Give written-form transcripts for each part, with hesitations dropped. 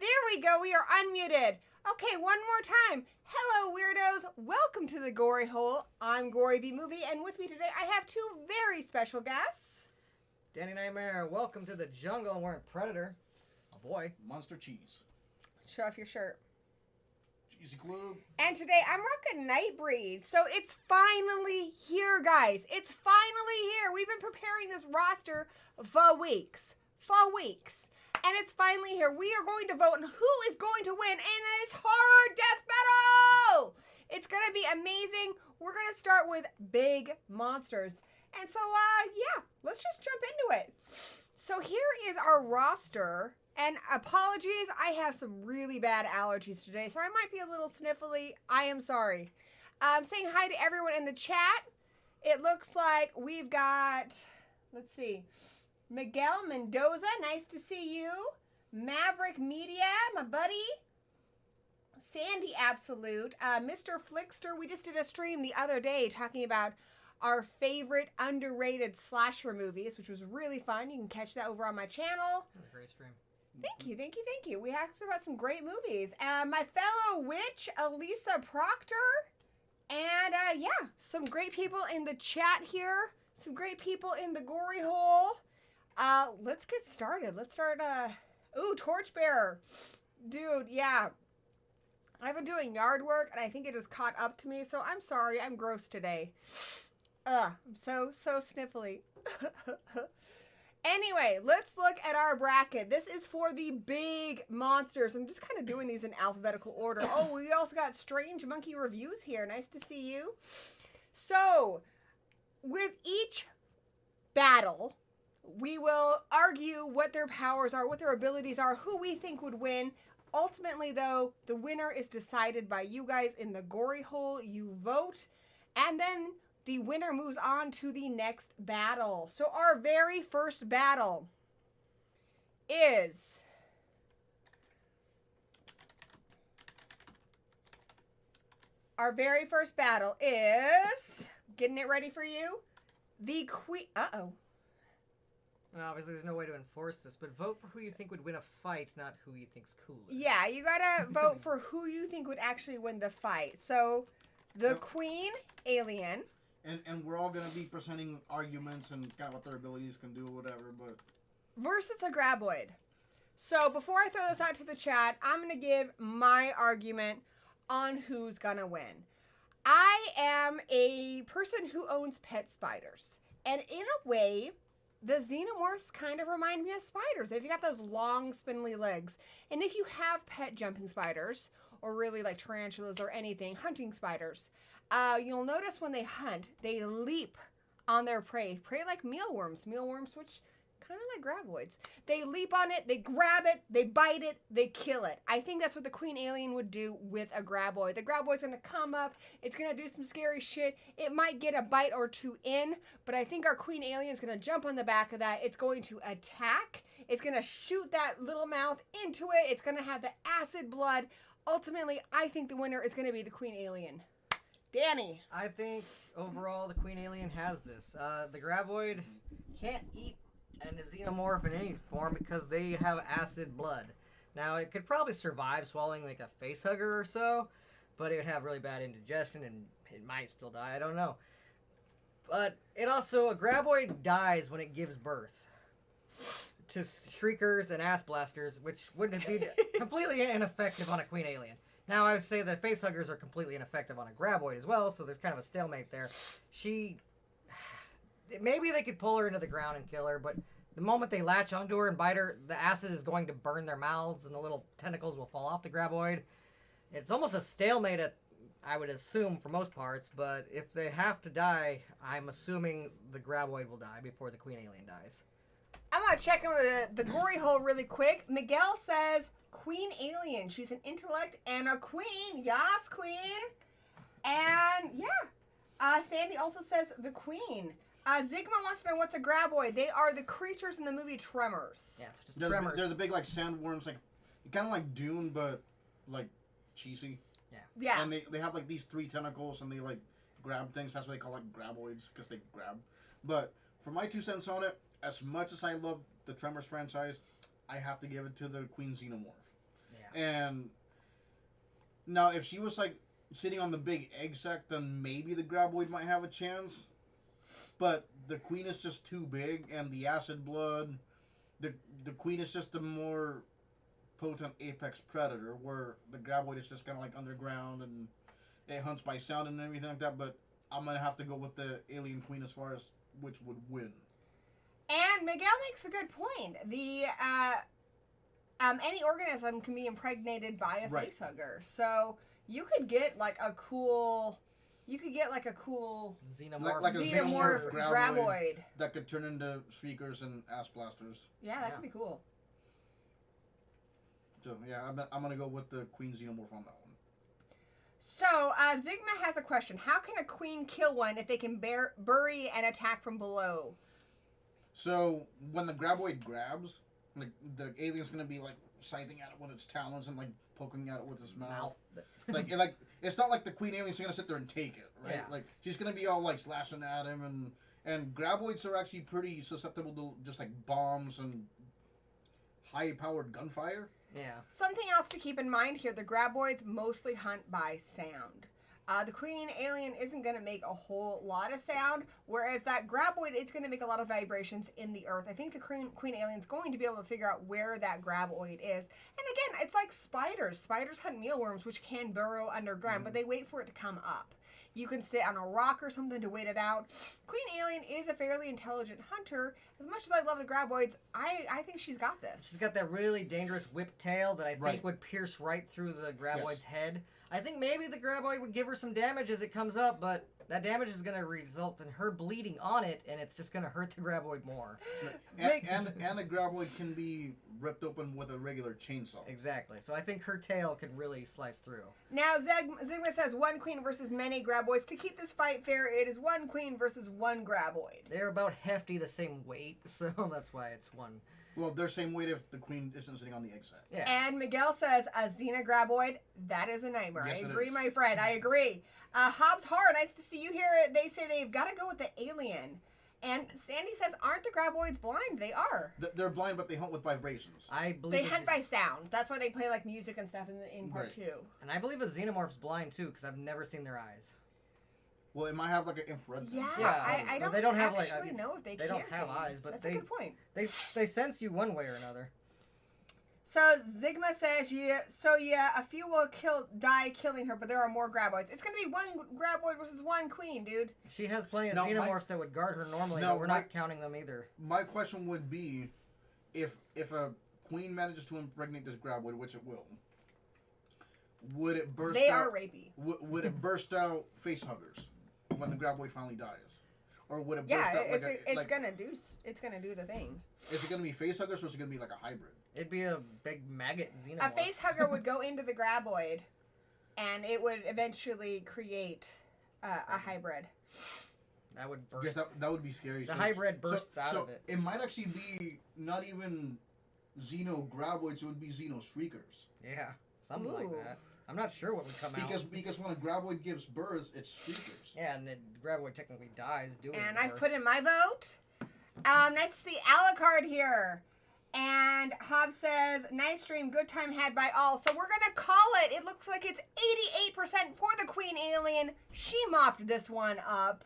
There we go. We are unmuted. Okay, one more time. Hello, weirdos. Welcome to the Gory Hole. I'm Gory B Movie, and with me today I have two very special guests. Danny Nightmare, welcome to the jungle. I'm wearing Predator. Oh boy. Monster cheese. Show off your shirt. Cheesy club. And today I'm rocking Nightbreed. So it's finally here, guys. It's finally here. We've been preparing this roster for weeks. And it's finally here. We are going to vote on who is going to win in this horror death battle. It's going to be amazing. We're going to start with big monsters. And so, yeah, let's just jump into it. So here is our roster. And apologies, I have some really bad allergies today, so I might be a little sniffly. I am sorry. Saying hi to everyone in the chat. It looks like we've got, let's see, Miguel Mendoza, nice to see you. Maverick Media, my buddy. Sandy Absolute. Mr. Flickster, we just did a stream the other day talking about our favorite underrated slasher movies, which was really fun. You can catch that over on my channel. That was a great stream. Thank you. We talked about some great movies. My fellow witch, Elisa Proctor. And, yeah, some great people in the chat here. Some great people in the Gory Hole. Let's get started. Let's start, ooh, Torchbearer. Dude, yeah. I've been doing yard work, and I think it just caught up to me, so I'm sorry. I'm gross today. I'm so sniffly. Anyway, let's look at our bracket. This is for the big monsters. I'm just kind of doing these in alphabetical order. Oh, we also got Strange Monkey Reviews here. Nice to see you. So, with each battle, we will argue what their powers are, what their abilities are, who we think would win. Ultimately, though, the winner is decided by you guys in the Gory Hole. You vote, and then the winner moves on to the next battle. So our very first battle is getting it ready for you. The Queen. Uh-oh. And obviously, there's no way to enforce this, but vote for who you think would win a fight, not who you think's cooler. Yeah, you gotta vote for who you think would actually win the fight. So, the Queen, Alien. And we're all going to be presenting arguments and kind of what their abilities can do, whatever, but... Versus a Graboid. So, before I throw this out to the chat, I'm going to give my argument on who's going to win. I am a person who owns pet spiders. And in a way, the Xenomorphs kind of remind me of spiders. They've got those long, spindly legs. And if you have pet jumping spiders, or really like tarantulas or anything, hunting spiders, you'll notice when they hunt, they leap on their prey. Prey like mealworms. Mealworms, which kind of like graboids. They leap on it, they grab it, they bite it, they kill it. I think that's what the queen alien would do with a graboid. The graboid's going to come up, it's going to do some scary shit. It might get a bite or two in, but I think our queen alien's going to jump on the back of that. It's going to attack. It's going to shoot that little mouth into it. It's going to have the acid blood. Ultimately, I think the winner is going to be the queen alien. Danny. I think overall the queen alien has this. The graboid can't eat a xenomorph in any form because they have acid blood. Now it could probably survive swallowing like a face hugger or so, but it would have really bad indigestion and it might still die. I don't know. But it also, a graboid dies when it gives birth to shriekers and ass blasters, which wouldn't be completely ineffective on a queen alien. Now, I would say the facehuggers are completely ineffective on a graboid as well, so there's kind of a stalemate there. Maybe they could pull her into the ground and kill her, but the moment they latch onto her and bite her, the acid is going to burn their mouths and the little tentacles will fall off the graboid. It's almost a stalemate, I would assume, for most parts, but if they have to die, I'm assuming the graboid will die before the queen alien dies. I'm going to check in with the gory hole really quick. Miguel says... Queen alien. She's an intellect and a queen. Yas, queen. And yeah. Sandy also says the queen. Zigma wants to know what's a graboid. They are the creatures in the movie Tremors. Yeah, so just Tremors. They're the big like sandworms, like kind of like Dune, but like cheesy. Yeah. Yeah. And they have like these 3 tentacles and they like grab things. That's why they call it graboids, because they grab. But for my 2 cents on it, as much as I love the Tremors franchise, I have to give it to the Queen Xenomorph. Yeah. And now, if she was like sitting on the big egg sac, then maybe the graboid might have a chance. But the queen is just too big, and the acid blood, the queen is just a more potent apex predator, where the graboid is just kind of like underground and it hunts by sound and everything like that. But I'm gonna have to go with the alien queen as far as which would win. And Miguel makes a good point. The any organism can be impregnated by a facehugger. So you could get like a cool Xenomorph. Like a Xenomorph graboid that could turn into shriekers and ass blasters. Yeah, that could be cool. So yeah, I'm gonna go with the Queen Xenomorph on that one. So Zigma has a question. How can a queen kill one if they can bury and attack from below? So when the graboid grabs, like the alien's gonna be like scything at it with its talons and like poking at it with its mouth. like it's not like the queen alien's gonna sit there and take it, right? Yeah. Like she's gonna be all like slashing at him, and graboids are actually pretty susceptible to just like bombs and high powered gunfire. Yeah. Something else to keep in mind here: the graboids mostly hunt by sound. The queen alien isn't going to make a whole lot of sound, whereas that graboid, it's going to make a lot of vibrations in the earth. I think the queen alien's going to be able to figure out where that graboid is. And again, it's like spiders. Spiders hunt mealworms, which can burrow underground, but they wait for it to come up. You can sit on a rock or something to wait it out. Queen alien is a fairly intelligent hunter. As much as I love the graboids, I think she's got this. She's got that really dangerous whip tail that I think would pierce right through the graboid's head. I think maybe the graboid would give her some damage as it comes up, but that damage is going to result in her bleeding on it, and it's just going to hurt the graboid more. And a graboid can be ripped open with a regular chainsaw. Exactly. So I think her tail can really slice through. Now, Zigma says 1 queen versus many graboids. To keep this fight fair, it is 1 queen versus 1 graboid. They're about hefty the same weight, so that's why it's 1. Well, they're same weight if the queen isn't sitting on the egg sac. Yeah. And Miguel says a Xena graboid, that is a nightmare. Yes, I agree, is. my friend. I agree. Hobbs Hard, nice to see you here. They say they've got to go with the alien. And Sandy says, aren't the graboids blind? They are. They're blind, but they hunt with vibrations. I believe They hunt by sound. That's why they play like music and stuff in part 2. And I believe a xenomorph's blind too, because I've never seen their eyes. Well, it might have like an infrared thing. Yeah, I don't they don't have actually know if they don't can have see. eyes, but that's a good point. They sense you one way or another. So Zigma says, a few will die killing her, but there are more graboids. It's gonna be 1 graboid versus 1 queen, dude. She has plenty of No, xenomorphs that would guard her normally, No, but we're not counting them either. My question would be, if a queen manages to impregnate this graboid, which it will, would it burst out? They are rapey. Would it burst out face huggers when the graboid finally dies? Or would it burst Yeah, out it's gonna do the thing. Is it gonna be face huggers or is it gonna be like a hybrid? It'd be a big maggot xenomorph. A face hugger would go into the graboid, and it would eventually create a hybrid. That would I guess burst. that would be scary. The hybrid bursts out of it. It might actually be not even Xeno graboids, it would be Xeno shriekers. Yeah, something like Ooh. that. I'm not sure what would come out. Because when a graboid gives birth, it's shriekers. Yeah, and the graboid technically dies doing And the I've birth. put in my vote. Nice to see Alucard here. And Hobbs says, nice stream, good time had by all. So we're going to call it. It looks like it's 88% for the Queen Alien. She mopped this one up.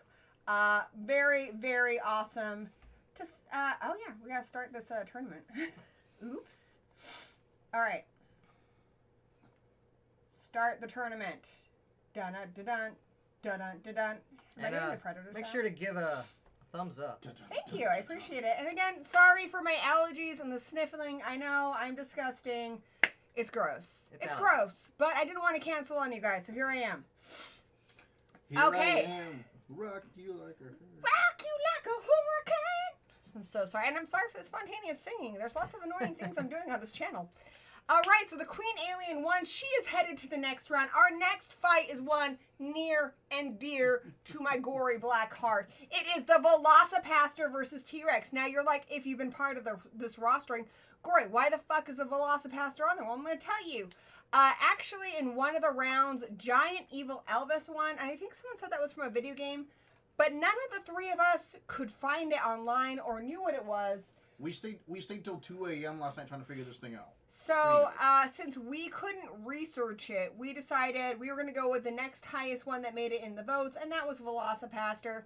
Very, very awesome. Oh, yeah, we got to start this tournament. Oops. All right. Start the tournament. Dun-dun-dun-dun. Dun-dun-dun-dun. Ready? And The Predator make sound? sure to give a thumbs up. Thank you. I appreciate it. And again, sorry for my allergies and the sniffling. I know I'm disgusting. It's gross. It's allergies. gross. But I didn't want to cancel on you guys, so here I am. Here Okay. I am, rock you like a Rock you like a hurricane. I'm so sorry. And I'm sorry for the spontaneous singing. There's lots of annoying things I'm doing on this channel. All right, so the Queen Alien won. She is headed to the next round. Our next fight is one near and dear to my gory black heart. It is the Velocipaster versus T-Rex. Now, you're like, if you've been part of this rostering, Gory, why the fuck is the Velocipaster on there? Well, I'm going to tell you. Actually, in one of the rounds, Giant Evil Elvis won. And I think someone said that was from a video game. But none of the three of us could find it online or knew what it was. We stayed till 2 a.m. last night trying to figure this thing out. So, since we couldn't research it, we decided we were going to go with the next highest one that made it in the votes, and that was Velocipaster.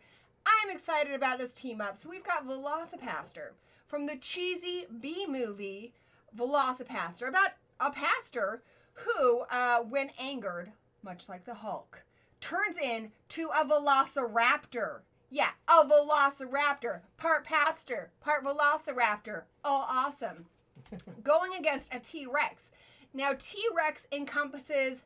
I'm excited about this team up. So we've got Velocipaster from the cheesy B movie, Velocipaster, about a pastor who, when angered, much like the Hulk, turns into a velociraptor. Yeah, a velociraptor. Part pastor, part velociraptor. All awesome. Going against a T-Rex. Now, T-Rex encompasses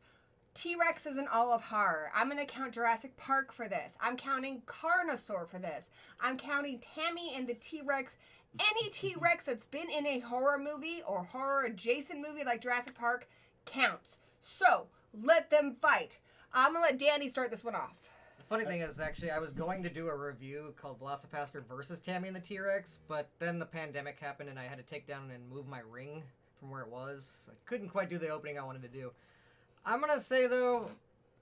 T-Rex is an all of horror. I'm going to count Jurassic Park for this. I'm counting Carnosaur for this. I'm counting Tammy and the T-Rex. Any T-Rex that's been in a horror movie or horror adjacent movie like Jurassic Park counts. So, let them fight. I'm going to let Danny start this one off. The funny thing is, actually, I was going to do a review called Velocipaster versus Tammy and the T-Rex, but then the pandemic happened and I had to take down and move my ring from where it was. So I couldn't quite do the opening I wanted to do. I'm going to say, though,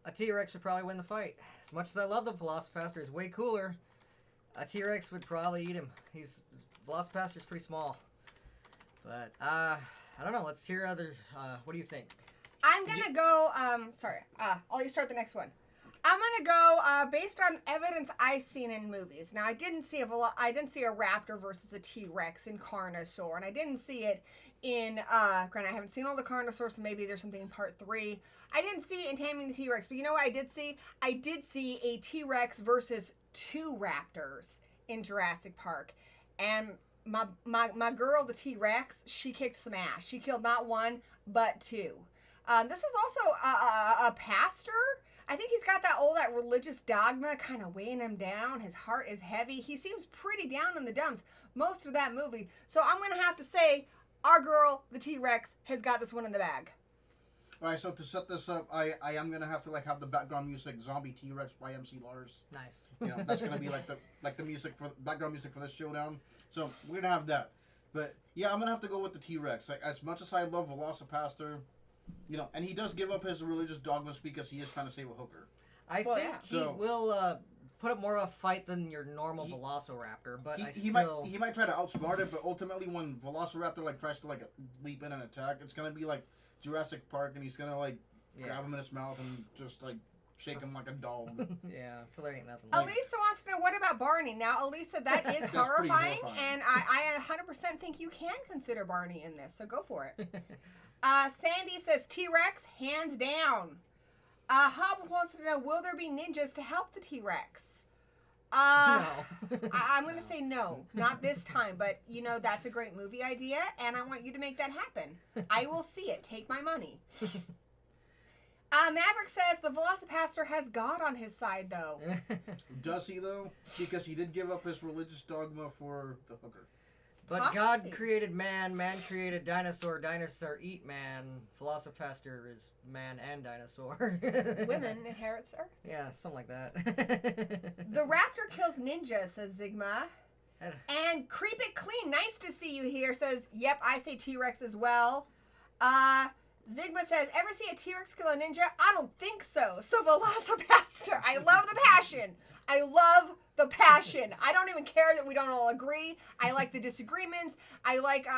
a T-Rex would probably win the fight. As much as I love the Velocipaster, he's way cooler. A T-Rex would probably eat him. Velocipaster's pretty small. But, I don't know. Let's hear other, what do you think? I'm going to go, I'll let you start the next one. I'm gonna go based on evidence I've seen in movies. Now, I didn't see a raptor versus a T-Rex in Carnosaur, and I didn't see it in. Granted, I haven't seen all the Carnosaurs, so maybe there's something in Part 3. I didn't see it in Taming the T-Rex, but you know what I did see? I did see a T-Rex versus 2 raptors in Jurassic Park, and my girl, the T-Rex, she kicked some ass. She killed not 1 but 2. This is also a pastor. I think he's got that religious dogma kind of weighing him down. His heart is heavy. He seems pretty down in the dumps most of that movie. So I'm going to have to say our girl, the T-Rex, has got this one in the bag. All right, so to set this up, I am going to have to have the background music Zombie T-Rex by MC Lars. Nice. You know, that's going to be the music for background music for this showdown. So we're going to have that. But yeah, I'm going to have to go with the T-Rex. Like, as much as I love Velocipaster, you know, and he does give up his religious dogmas because he is trying to save a hooker. I think he will put up more of a fight than your normal Velociraptor, but he might try to outsmart it, but ultimately when Velociraptor tries to leap in and attack, it's gonna be like Jurassic Park, and he's gonna grab him in his mouth and just shake him like a dog. Yeah, till there ain't nothing. Elisa wants to know, what about Barney? Now, Elisa, that is horrifying, and I 100% think you can consider Barney in this, so go for it. Sandy says T-Rex, hands down. Hob wants to know, will there be ninjas to help the T-Rex? No. I'm going to say no, not this time, but that's a great movie idea, and I want you to make that happen. I will see it. Take my money. Maverick says the Velocipaster has God on his side, though. Does he, though? Because he did give up his religious dogma for the hooker. But Possibly. God created man, man created dinosaur, dinosaur eat man. Velocipaster is man and dinosaur. Women inherits Earth. Yeah, something like that. The raptor kills ninja, says Sigma. And Creep It Clean, nice to see you here, says, yep, I say T-Rex as well. Zigma says, ever see a T-Rex kill a ninja? I don't think so. So Velocipaster, I love the passion. I love the passion. I don't even care that we don't all agree. I like the disagreements. I like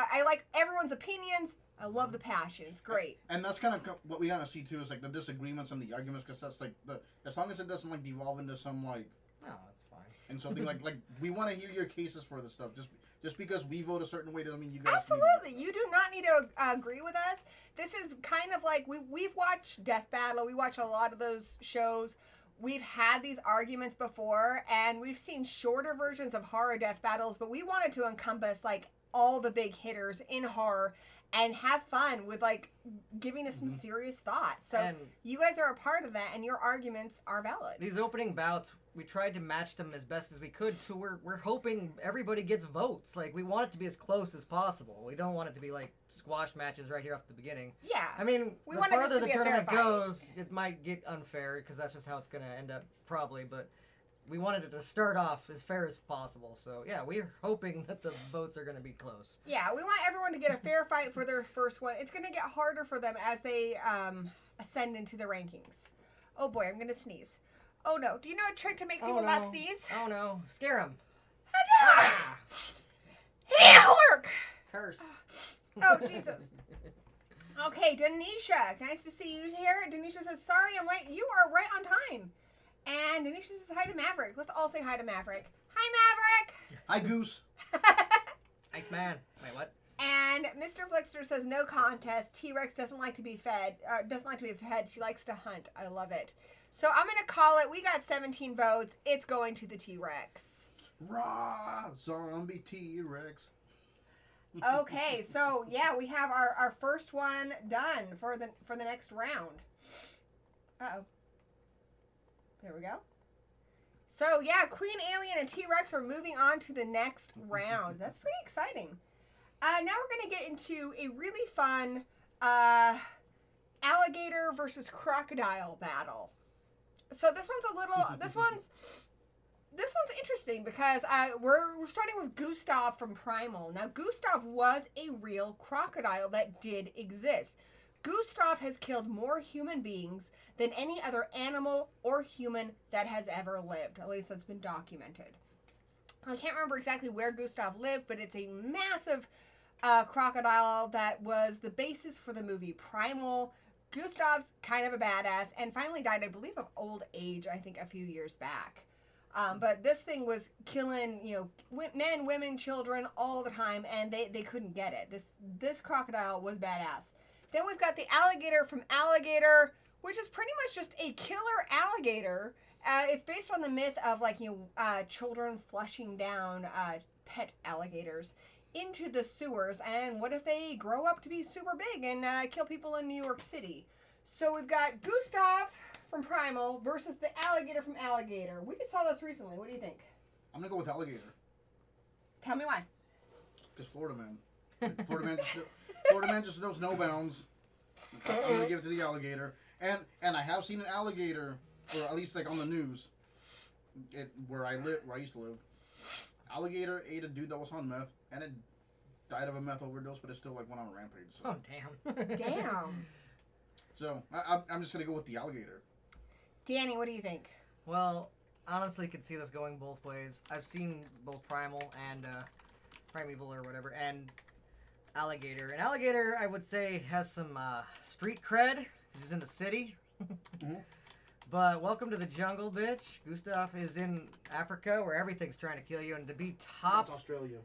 everyone's opinions. I love the passion. It's great. And that's kind of what we gotta see too, is like the disagreements and the arguments, because that's like as long as it doesn't like devolve into some like No, that's fine. and something like we want to hear your cases for this stuff. Just because we vote a certain way doesn't mean you guys Absolutely. You do not need to agree with us. This is kind of like we've watched Death Battle. We watch a lot of those shows. We've had these arguments before, and we've seen shorter versions of horror death battles, but we wanted to encompass like all the big hitters in horror and have fun with like giving this some serious thought. So And you guys are a part of that, and your arguments are valid. these opening bouts, we tried to match them as best as we could, so we're hoping everybody gets votes. Like, we want it to be as close as possible. We don't want it to be like squash matches right here off the beginning. Yeah. I mean, We the wanted this farther to the be a fair tournament fight. goes, it might get unfair, because that's just how it's going to end up, probably, but we wanted it to start off as fair as possible. So, yeah, we're hoping that the votes are going to be close. Yeah, we want everyone to get a fair fight for their first one. It's going to get harder for them as they ascend into the rankings. Oh boy, I'm going to sneeze. Oh no, do you know a trick to make people not sneeze? Oh no. Scare them. Ah! It didn't work! Curse. Oh, Jesus. Okay, Denisha, nice to see you here. Denisha says, sorry I'm late. You are right on time. And Denisha says hi to Maverick. Let's all say hi to Maverick. Hi, Maverick! Hi, Goose. Nice man. Wait, what? And Mr. Flickster says, no contest. T-Rex doesn't like to be fed. She likes to hunt. I love it. So I'm going to call it. We got 17 votes. It's going to the T-Rex. Rah! Zombie T-Rex. Okay, so yeah, we have our first one done for the next round. Uh-oh. There we go. So yeah, Queen Alien and T-Rex are moving on to the next round. That's pretty exciting. Now we're going to get into a really fun alligator versus crocodile battle. So this one's interesting because we're starting with Gustav from Primal. Now Gustav was a real crocodile that did exist. Gustav has killed more human beings than any other animal or human that has ever lived. At least that's been documented. I can't remember exactly where Gustav lived, but it's a massive crocodile that was the basis for the movie Primal. Gustav's kind of a badass and finally died, I believe, of old age, I think, a few years back. But this thing was killing, men, women, children all the time, and they couldn't get it. This crocodile was badass. Then we've got the alligator from Alligator, which is pretty much just a killer alligator. It's based on the myth of children flushing down pet alligators into the sewers, and what if they grow up to be super big and kill people in New York City? So we've got Gustav from Primal versus the alligator from Alligator. We just saw this recently. What do you think? I'm gonna go with alligator. Tell me why. Because Florida man. Florida man just knows no bounds. I'm gonna give it to the alligator. And I have seen an alligator, or at least like on the news, where I used to live. Alligator ate a dude that was on meth, and it died of a meth overdose, but it still went on a rampage. So. Oh, damn. Damn. So I'm just gonna go with the alligator. Danny, what do you think? Well, honestly, could see this going both ways. I've seen both Primal and Primeval or whatever, and Alligator. And Alligator, I would say, has some street cred. He's in the city. Mm-hmm. Mm-hmm. But welcome to the jungle, bitch. Gustav is in Africa, where everything's trying to kill you, and to be top... That's Australia.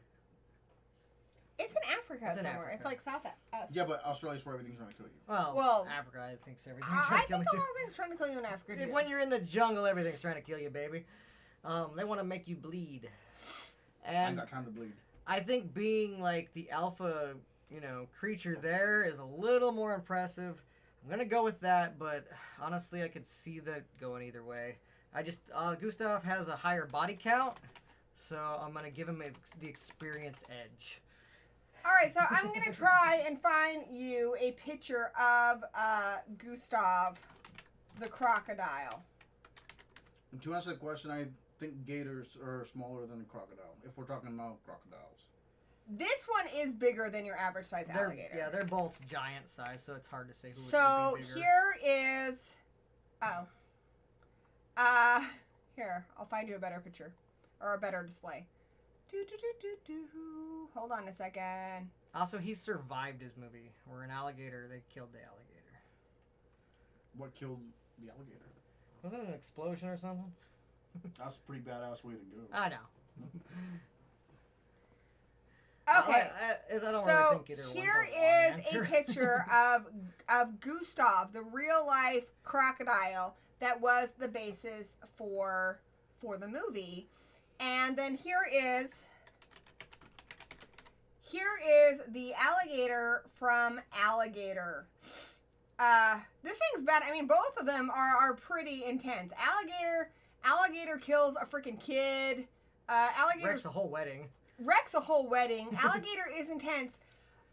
It's in Africa It's in somewhere. Africa. It's like South. Yeah, but Australia's where everything's trying to kill you. Well, Africa, I think everything's trying I to kill think me, a too. lot of things trying to kill you in Africa too. When you're in the jungle, everything's trying to kill you, baby. They want to make you bleed. I And ain't got time to bleed. I think being like the alpha, creature there is a little more impressive. I'm gonna go with that, but honestly, I could see that going either way. Gustav has a higher body count, so I'm gonna give him the experience edge. All right, so I'm gonna try and find you a picture of Gustav the Crocodile. And to answer the question, I think gators are smaller than a crocodile, if we're talking about crocodiles. This one is bigger than your average size alligator. Yeah, they're both giant size, so it's hard to say who So would be bigger. here is, here, I'll find you a better picture, or a better display. Hold on a second. Also, he survived his movie. Where an alligator, they killed the alligator. What killed the alligator? Wasn't it an explosion or something? That's a pretty badass way to go. I know. Okay, I don't so really think either here one's is a a wrong picture of Gustav, the real life crocodile that was the basis for the movie, and then here is the alligator from Alligator. This thing's bad. I mean, both of them are pretty intense. Alligator kills a freaking kid. Alligator Wrecks a whole wedding. Wrecks a whole wedding. Alligator is intense,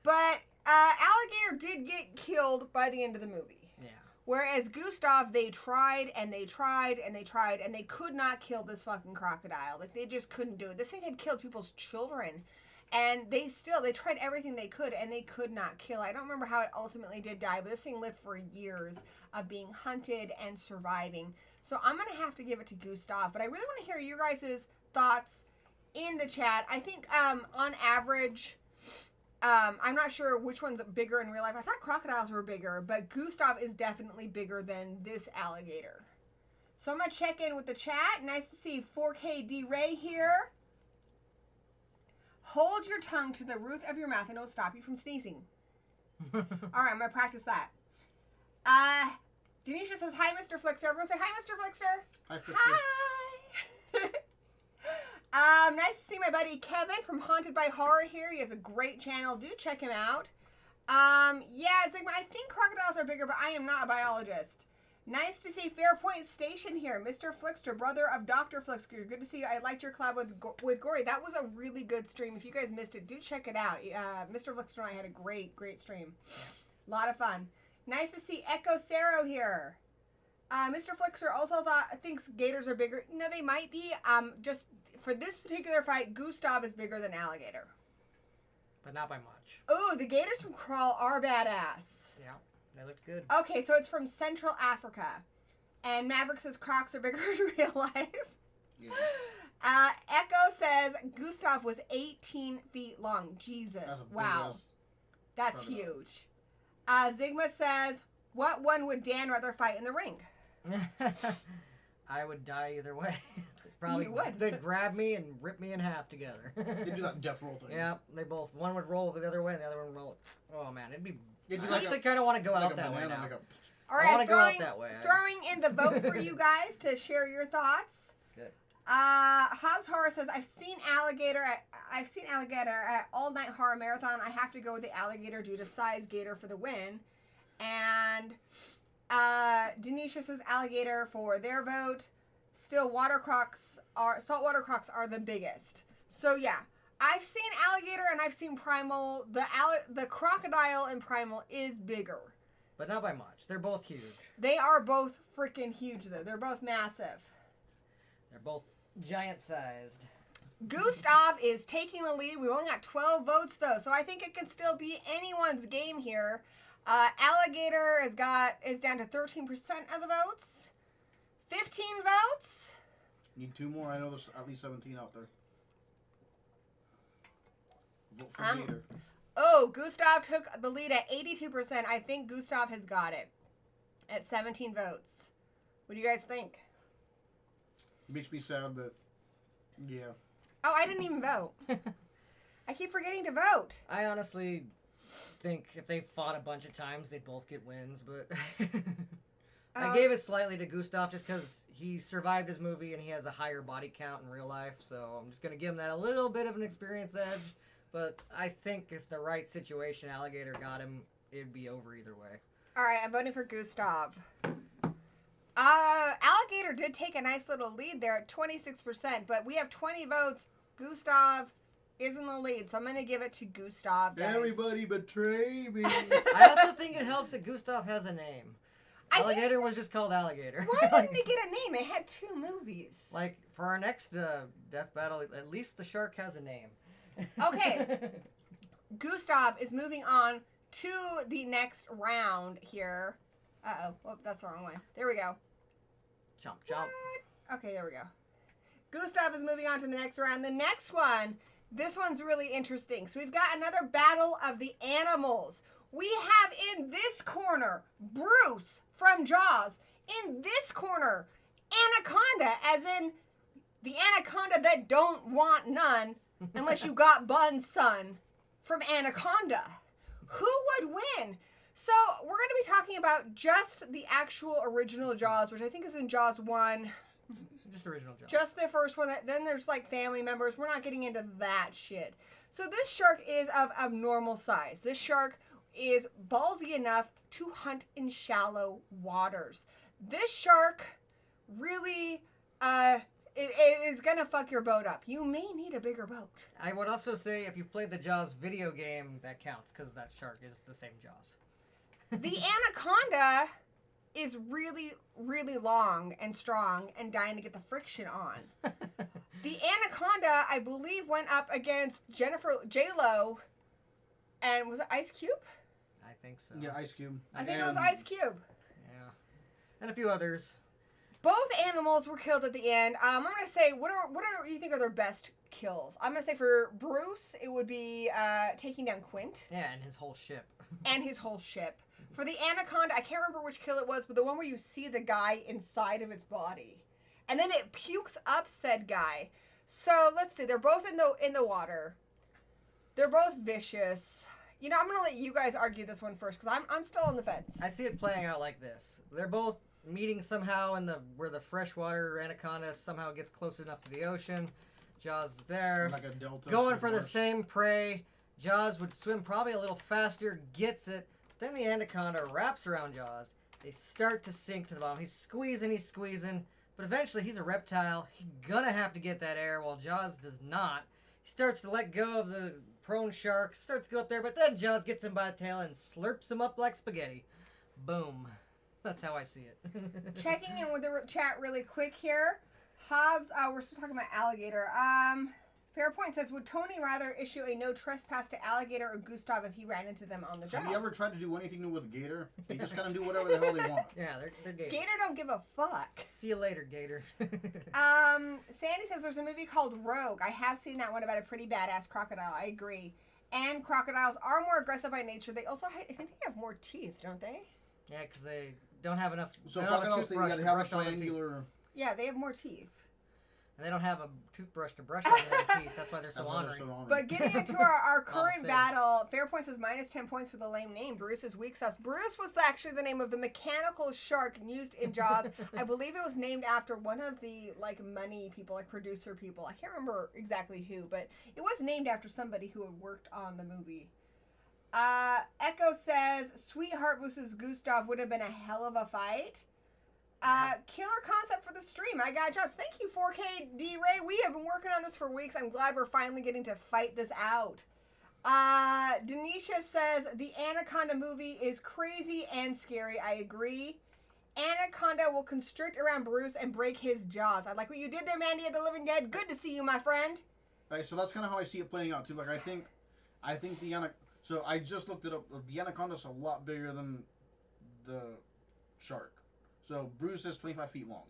but Alligator did get killed by the end of the movie. Yeah. Whereas Gustav, they tried and they tried and they tried and they could not kill this fucking crocodile. Like, they just couldn't do it. This thing had killed people's children. And they tried everything they could and they could not kill it. I don't remember how it ultimately did die, but this thing lived for years of being hunted and surviving. So I'm going to have to give it to Gustav, but I really want to hear your guys' thoughts in the chat. I think on average, I'm not sure which one's bigger in real life. I thought crocodiles were bigger, but Gustav is definitely bigger than this alligator. So I'm going to check in with the chat. Nice to see 4K D-Ray here. Hold your tongue to the roof of your mouth and it'll stop you from sneezing. All right, I'm going to practice that. Denisha says, hi, Mr. Flixer. Everyone say, hi, Mr. Flixer. Hi, Flixer. Hi. Nice to see my buddy Kevin from Haunted by Horror here. He has a great channel. Do check him out. Yeah, it's like, I think crocodiles are bigger, but I am not a biologist. Nice to see Fairpoint Station here. Mr. Flixter, brother of Dr. Flixter. Good to see you. I liked your collab with Gory. That was a really good stream. If you guys missed it, do check it out. Mr. Flixter and I had a great stream. A lot of fun. Nice to see Echo Cero here. Mr. Flixer also thinks gators are bigger. No, they might be. Just for this particular fight, Gustav is bigger than alligator. But not by much. Oh, the gators from Crawl are badass. Yeah, they looked good. Okay, so it's from Central Africa. And Maverick says crocs are bigger in real life. Yeah. Echo says Gustav was 18 feet long. Jesus. Wow. That's huge. Zigma says, what one would Dan rather fight in the ring? I would die either way. Probably You would. They'd grab me and rip me in half together. They do that death roll thing. Yeah, they both. One would roll the other way, and the other one would roll. Oh man, it'd be. It'd be I actually kind of want to go like out a that way banana, now. like a... All I right, want to go out that way. Throwing in the vote for you guys to share your thoughts. Good. Hobbs Horror says, I've seen alligator at All Night Horror Marathon. I have to go with the alligator due to size gator for the win. And Denisha says alligator for their vote. Still, saltwater crocs are the biggest. So yeah, I've seen alligator and I've seen Primal. The crocodile in Primal is bigger, But not by much. They're both huge. They are both freaking huge though. They're both massive. They're both giant-sized. Gustav is taking the lead. We only got 12 votes though, so I think it can still be anyone's game here. Alligator is down to 13% of the votes. 15 votes. Need 2 more. I know there's at least 17 out there. Vote for Gator. Oh, Gustav took the lead at 82%. I think Gustav has got it at 17 votes. What do you guys think? Makes me sad, but yeah. Oh, I didn't even vote. I keep forgetting to vote. I honestly think if they fought a bunch of times, they'd both get wins, but I gave it slightly to Gustav just because he survived his movie and he has a higher body count in real life, so I'm just going to give him that a little bit of an experience edge, but I think if the right situation, alligator got him, it'd be over either way. All right, I'm voting for Gustav. Alligator did take a nice little lead there at 26%, but we have 20 votes. Gustav is in the lead, so I'm going to give it to Gustav, guys. Everybody betray me. I also think it helps that Gustav has a name. Alligator was just called Alligator. Why didn't it get a name? It had 2 movies. Like, for our next death battle, at least the shark has a name. Okay. Gustav is moving on to the next round here. Uh-oh. Oh, that's the wrong one. There we go. Chomp, chomp. What? Okay, there we go. Gustav is moving on to the next round. The next one, this one's really interesting. So we've got another battle of the animals. We have in this corner, Bruce from Jaws. In this corner, Anaconda, as in the anaconda that don't want none unless you got buns, son, from Anaconda. Who would win? So we're going to be talking about just the actual original Jaws, which I think is in Jaws 1. Just original Jaws. Just the first one. Then there's like family members. We're not getting into that shit. So this shark is of abnormal size. This shark is ballsy enough to hunt in shallow waters. This shark really is going to fuck your boat up. You may need a bigger boat. I would also say if you played the Jaws video game, that counts because that shark is the same Jaws. The Anaconda is really, really long and strong and dying to get the friction on. The Anaconda, I believe, went up against J-Lo, and was it Ice Cube? I think so. Yeah, Ice Cube. I think it was Ice Cube. Yeah. And a few others. Both animals were killed at the end. I'm going to say, what are you think are their best kills? I'm going to say for Bruce, it would be taking down Quint. Yeah, and his whole ship. And his whole ship. For the Anaconda, I can't remember which kill it was, but the one where you see the guy inside of its body. And then it pukes up said guy. So, let's see. They're both in the water. They're both vicious. You know, I'm going to let you guys argue this one first, because I'm still on the fence. I see it playing out like this. They're both meeting somehow in where the freshwater anaconda somehow gets close enough to the ocean. Jaws is there. Like a delta. Going for the same prey. Jaws would swim probably a little faster, gets it. Then the anaconda wraps around Jaws. They start to sink to the bottom. He's squeezing. But eventually he's a reptile. He's gonna have to get that air while Jaws does not. He starts to let go of the prone shark. Starts to go up there. But then Jaws gets him by the tail and slurps him up like spaghetti. Boom. That's how I see it. Checking in with the chat really quick here. Hobbs, we're still talking about alligator. Fairpoint says, would Tony rather issue a no trespass to Alligator or Gustav if he ran into them on the job? Have you ever tried to do anything new with Gator? They just kind of do whatever the hell they want. Yeah, they're gators. Gator don't give a fuck. See you later, Gator. Sandy says there's a movie called Rogue. I have seen that one about a pretty badass crocodile. I agree. And crocodiles are more aggressive by nature. They also, I think they have more teeth, don't they? Yeah, because they don't have enough. So crocodiles, they gotta have a triangular. Yeah, they have more teeth. And they don't have a toothbrush to brush on their teeth. That's why they're so ornery. But getting into our current battle, Fairpoint says minus 10 points for the lame name. Bruce is weak sauce. Bruce was actually the name of the mechanical shark used in Jaws. I believe it was named after one of the money people, producer people. I can't remember exactly who, but it was named after somebody who had worked on the movie. Echo says Sweetheart versus Gustav would have been a hell of a fight. Killer concept for the stream. I got jobs. Thank you, 4K D-Ray. We have been working on this for weeks. I'm glad we're finally getting to fight this out. Denisha says the Anaconda movie is crazy and scary. I agree. Anaconda will constrict around Bruce and break his jaws. I like what you did there, Mandy of the Living Dead. Good to see you, my friend. All right, so that's kind of how I see it playing out too. I think the Anaconda. So I just looked it up. The Anaconda's a lot bigger than the shark. So Bruce is 25 feet long.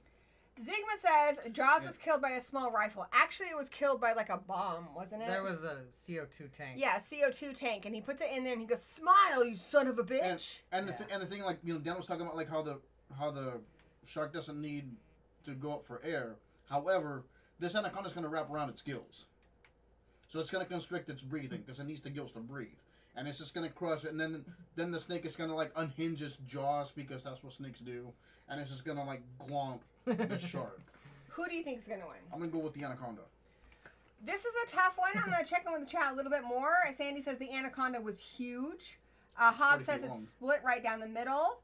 Zigma says Jaws was killed by a small rifle. Actually, it was killed by a bomb, wasn't it? There was a CO2 tank. Yeah, CO2 tank, and he puts it in there and he goes, "Smile, you son of a bitch." And the thing, Dan was talking about how the shark doesn't need to go up for air. However, this anaconda's going to wrap around its gills, so it's going to constrict its breathing because it needs the gills to breathe. And it's just going to crush it, and then the snake is going to unhinge its jaws because that's what snakes do, and it's just going to glomp the shark. Who do you think is going to win? I'm going to go with the anaconda. This is a tough one. I'm going to check in with the chat a little bit more. Sandy says the anaconda was huge. Hobbs 40 says feet it's long. split right down the middle.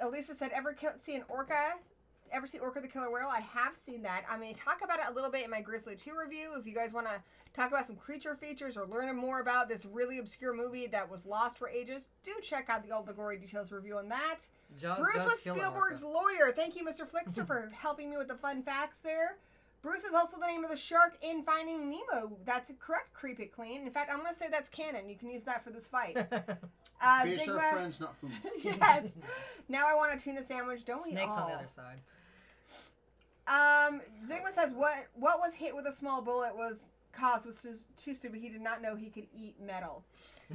Elisa said, see an orca? Ever see Orca the Killer Whale? I have seen that. I'm going to talk about it a little bit in my Grizzly 2 review. If you guys want to talk about some creature features or learn more about this really obscure movie that was lost for ages, do check out the Gory Details review on that. Jaws Bruce does was kill an Spielberg's orca. lawyer. Thank you, Mr. Flickster, for helping me with the fun facts there. Bruce is also the name of the shark in Finding Nemo. That's correct, Creep It Clean. In fact, I'm going to say that's canon. You can use that for this fight. Fish are friends, not food. Yes. Now I want a tuna sandwich. Don't we Snakes all? on the other side. Zygma says what was hit with a small bullet was too stupid. He did not know he could eat metal.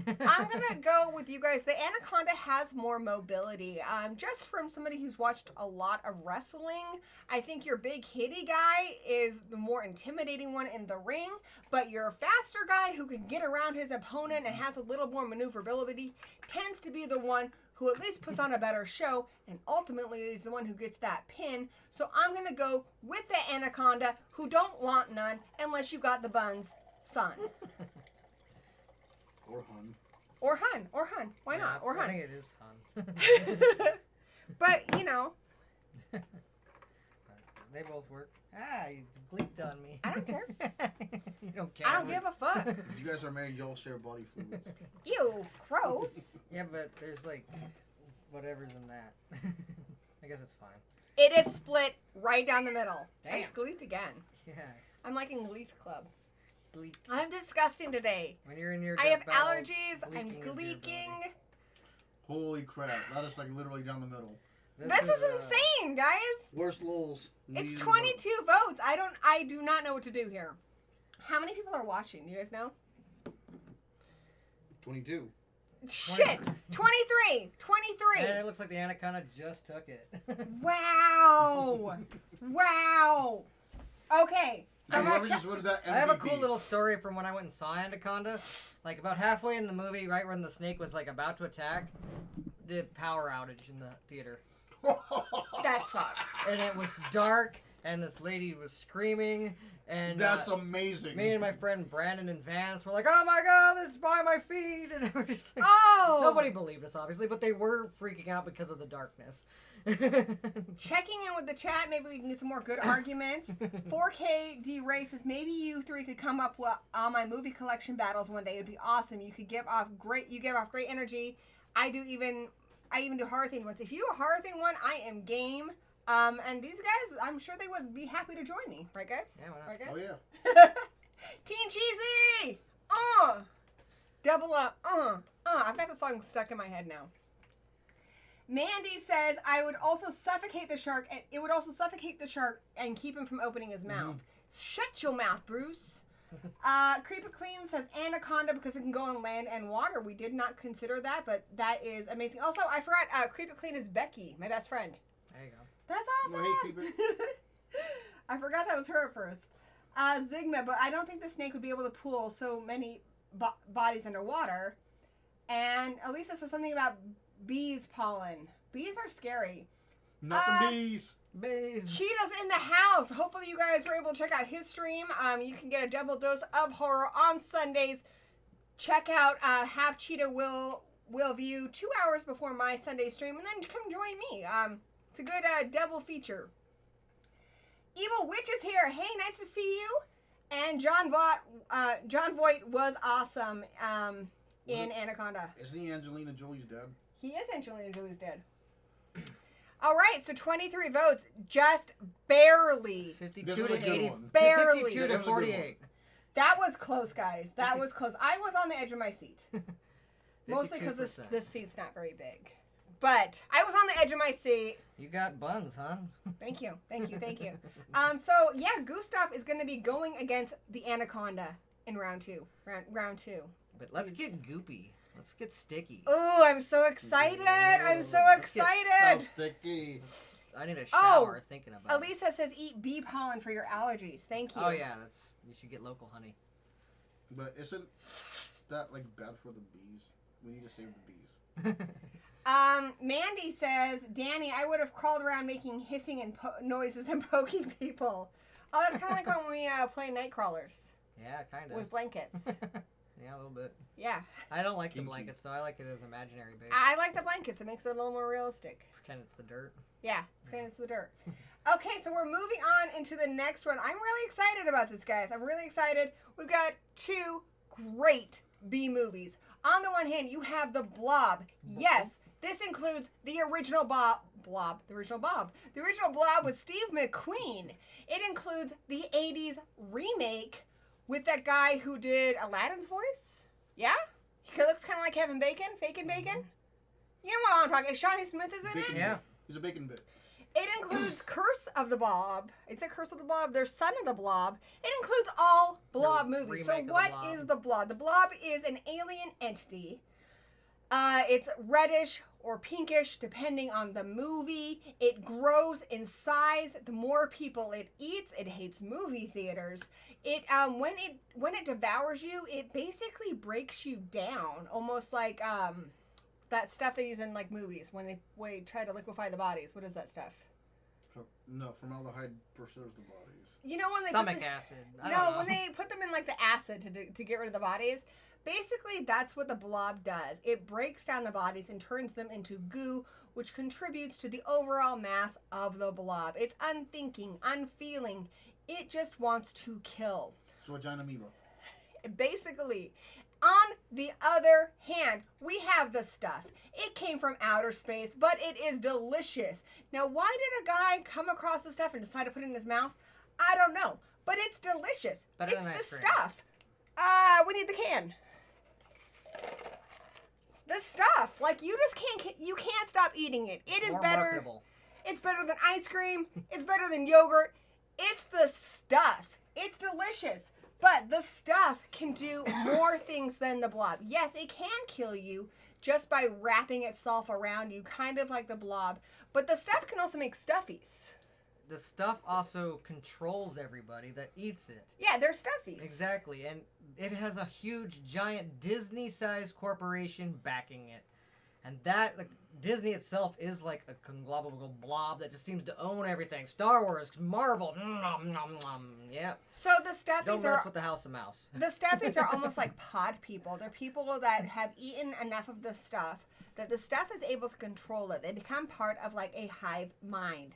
I'm gonna go with you guys. The Anaconda has more mobility. Just from somebody who's watched a lot of wrestling, I think your big hitty guy is the more intimidating one in the ring, but your faster guy who can get around his opponent and has a little more maneuverability tends to be the one who at least puts on a better show and ultimately is the one who gets that pin. So I'm gonna go with the Anaconda, who don't want none unless you got the buns, son. Or hun. Or hun. Why not? Or I hun. think it is fun. But, you know, They both work. You gleeked on me. I don't care. You don't care. I don't give a fuck. If you guys are married, y'all share body fluids. Ew, gross. Yeah, but there's like whatever's in that. I guess it's fine. It is split right down the middle. Damn. I just gleeked again. Yeah. I'm like in Gleek Club. Gleek. I'm disgusting today. When you're in your I have death battle, allergies. I'm gleeking is your gleeking. ability. Holy crap. That is like literally down the middle. This is insane, guys. Worst lols. It's 22 votes. I do not know what to do here. How many people are watching? Do you guys know? 22. Shit! 23! 23! And it looks like the Anaconda just took it. Wow! Wow! Okay. So I'm Whoever gonna just voted that MVP. I have a cool little story from when I went and saw Anaconda. Like about halfway in the movie, right when the snake was like about to attack, the power outage in the theater. That sucks. And it was dark, and this lady was screaming, and That's amazing. me and my friend Brandon and Vance were like, "Oh my God, it's by my feet!" And we're just like, Oh! nobody believed us, obviously, but they were freaking out because of the darkness. Checking in with the chat, maybe we can get some more good arguments. 4K D races. Maybe you three could come up with on my movie collection battles one day. It'd be awesome. You could give off great energy. I even do horror themed ones. If you do a horror themed one, I am game. And these guys, I'm sure they would be happy to join me, right, guys? Yeah, why not? Right, guys? Oh, yeah. Team Cheesy! Double up. I've got the song stuck in my head now. Mandy says, I would also suffocate the shark, and it would also suffocate the shark and keep him from opening his mouth. Shut your mouth, Bruce. Creeper Clean says Anaconda because it can go on land and water. We did not consider that, but that is amazing. Also, I forgot, Creeper Clean is Becky, my best friend. There you go. That's awesome. Well, hey, Creeper. I forgot that was her at first. Zygma, but I don't think the snake would be able to pull so many bodies underwater. And Elisa says something about bees pollen. Bees are scary. Not the bees. Bees. Cheetah's in the house. Hopefully you guys were able to check out his stream. You can get a double dose of horror on Sundays. Check out Have Cheetah Will View 2 hours before my Sunday stream, and then come join me. It's a good double feature. Evil Witch is here. Hey, nice to see you. And John Voight was awesome in Anaconda. Isn't he Angelina Jolie's dad? He is Angelina Jolie's dad. All right, so 23 votes, just barely. 52 This to was a good 80. one. Barely. 52 That to was a good one. 48. That was close, guys. That was close. I was on the edge of my seat. Mostly because 52%. this seat's not very big. But I was on the edge of my seat. You got buns, huh? Thank you. So, yeah, Gustav is going to be going against the Anaconda in round two. Round two. But let's get goopy. Let's get sticky. Oh, I'm so excited. I'm so Let's get excited. So sticky. I need a shower thinking about it. Elisa says eat bee pollen for your allergies. Thank you. Oh yeah, you should get local honey. But isn't that like bad for the bees? We need to save the bees. Mandy says, Danny, I would have crawled around making hissing and noises and poking people. Oh, that's kind of like when we play night crawlers Yeah, kind of. with blankets. Yeah, a little bit. Yeah. I don't like Kinky. the blankets, though. I like it as imaginary base. I like the blankets. It makes it a little more realistic. Pretend it's the dirt. Yeah, pretend it's the dirt. Okay, so we're moving on into the next one. I'm really excited about this, guys. I'm really excited. We've got 2 great B movies. On the one hand, you have The Blob. Yes, this includes the original Blob. The original Blob with Steve McQueen. It includes the 80s remake with that guy who did Aladdin's voice. Yeah? He looks kind of like Kevin Bacon. Faking Bacon. You know what I'm talking. Shawnee Smith is in Bacon it. Yeah. He's a bacon bit. It includes Curse of the Blob. It's a Curse of the Blob. There's Son of the Blob. It includes all Blob The movies. So remake of the what Blob. is the Blob? The Blob is an alien entity. It's reddish or pinkish depending on the movie. It grows in size. The more people it eats, it hates movie theaters. It when it devours you, it basically breaks you down, almost like that stuff they use in like movies when they try to liquefy the bodies. What is that stuff? No, formaldehyde preserves the bodies. You know when they Stomach put the, acid. I don't no, know. when they put them in like the acid to get rid of the bodies. Basically, that's what the Blob does. It breaks down the bodies and turns them into goo, which contributes to the overall mass of the Blob. It's unthinking, unfeeling. It just wants to kill. So a giant amoeba. Basically, on the other hand, we have the stuff. It came from outer space, but it is delicious. Now, why did a guy come across the stuff and decide to put it in his mouth? I don't know, but it's delicious. Better It's than the ice cream. stuff. We need the can. The stuff, like you can't stop eating it. It is More better. marketable. It's better than ice cream. It's better than yogurt. It's the stuff. It's delicious. But the stuff can do more things than the Blob. Yes, it can kill you just by wrapping itself around you, kind of like the Blob. But the stuff can also make stuffies. The stuff also controls everybody that eats it. Yeah, they're stuffies. Exactly, and it has a huge, giant Disney-sized corporation backing it. And that, like, Disney itself is like a conglomerate blob that just seems to own everything. Star Wars, Marvel, yeah. So the stuffies Don't mess with the House of Mouse. The stuffies are almost like pod people. They're people that have eaten enough of the stuff that the stuff is able to control it. They become part of like a hive mind.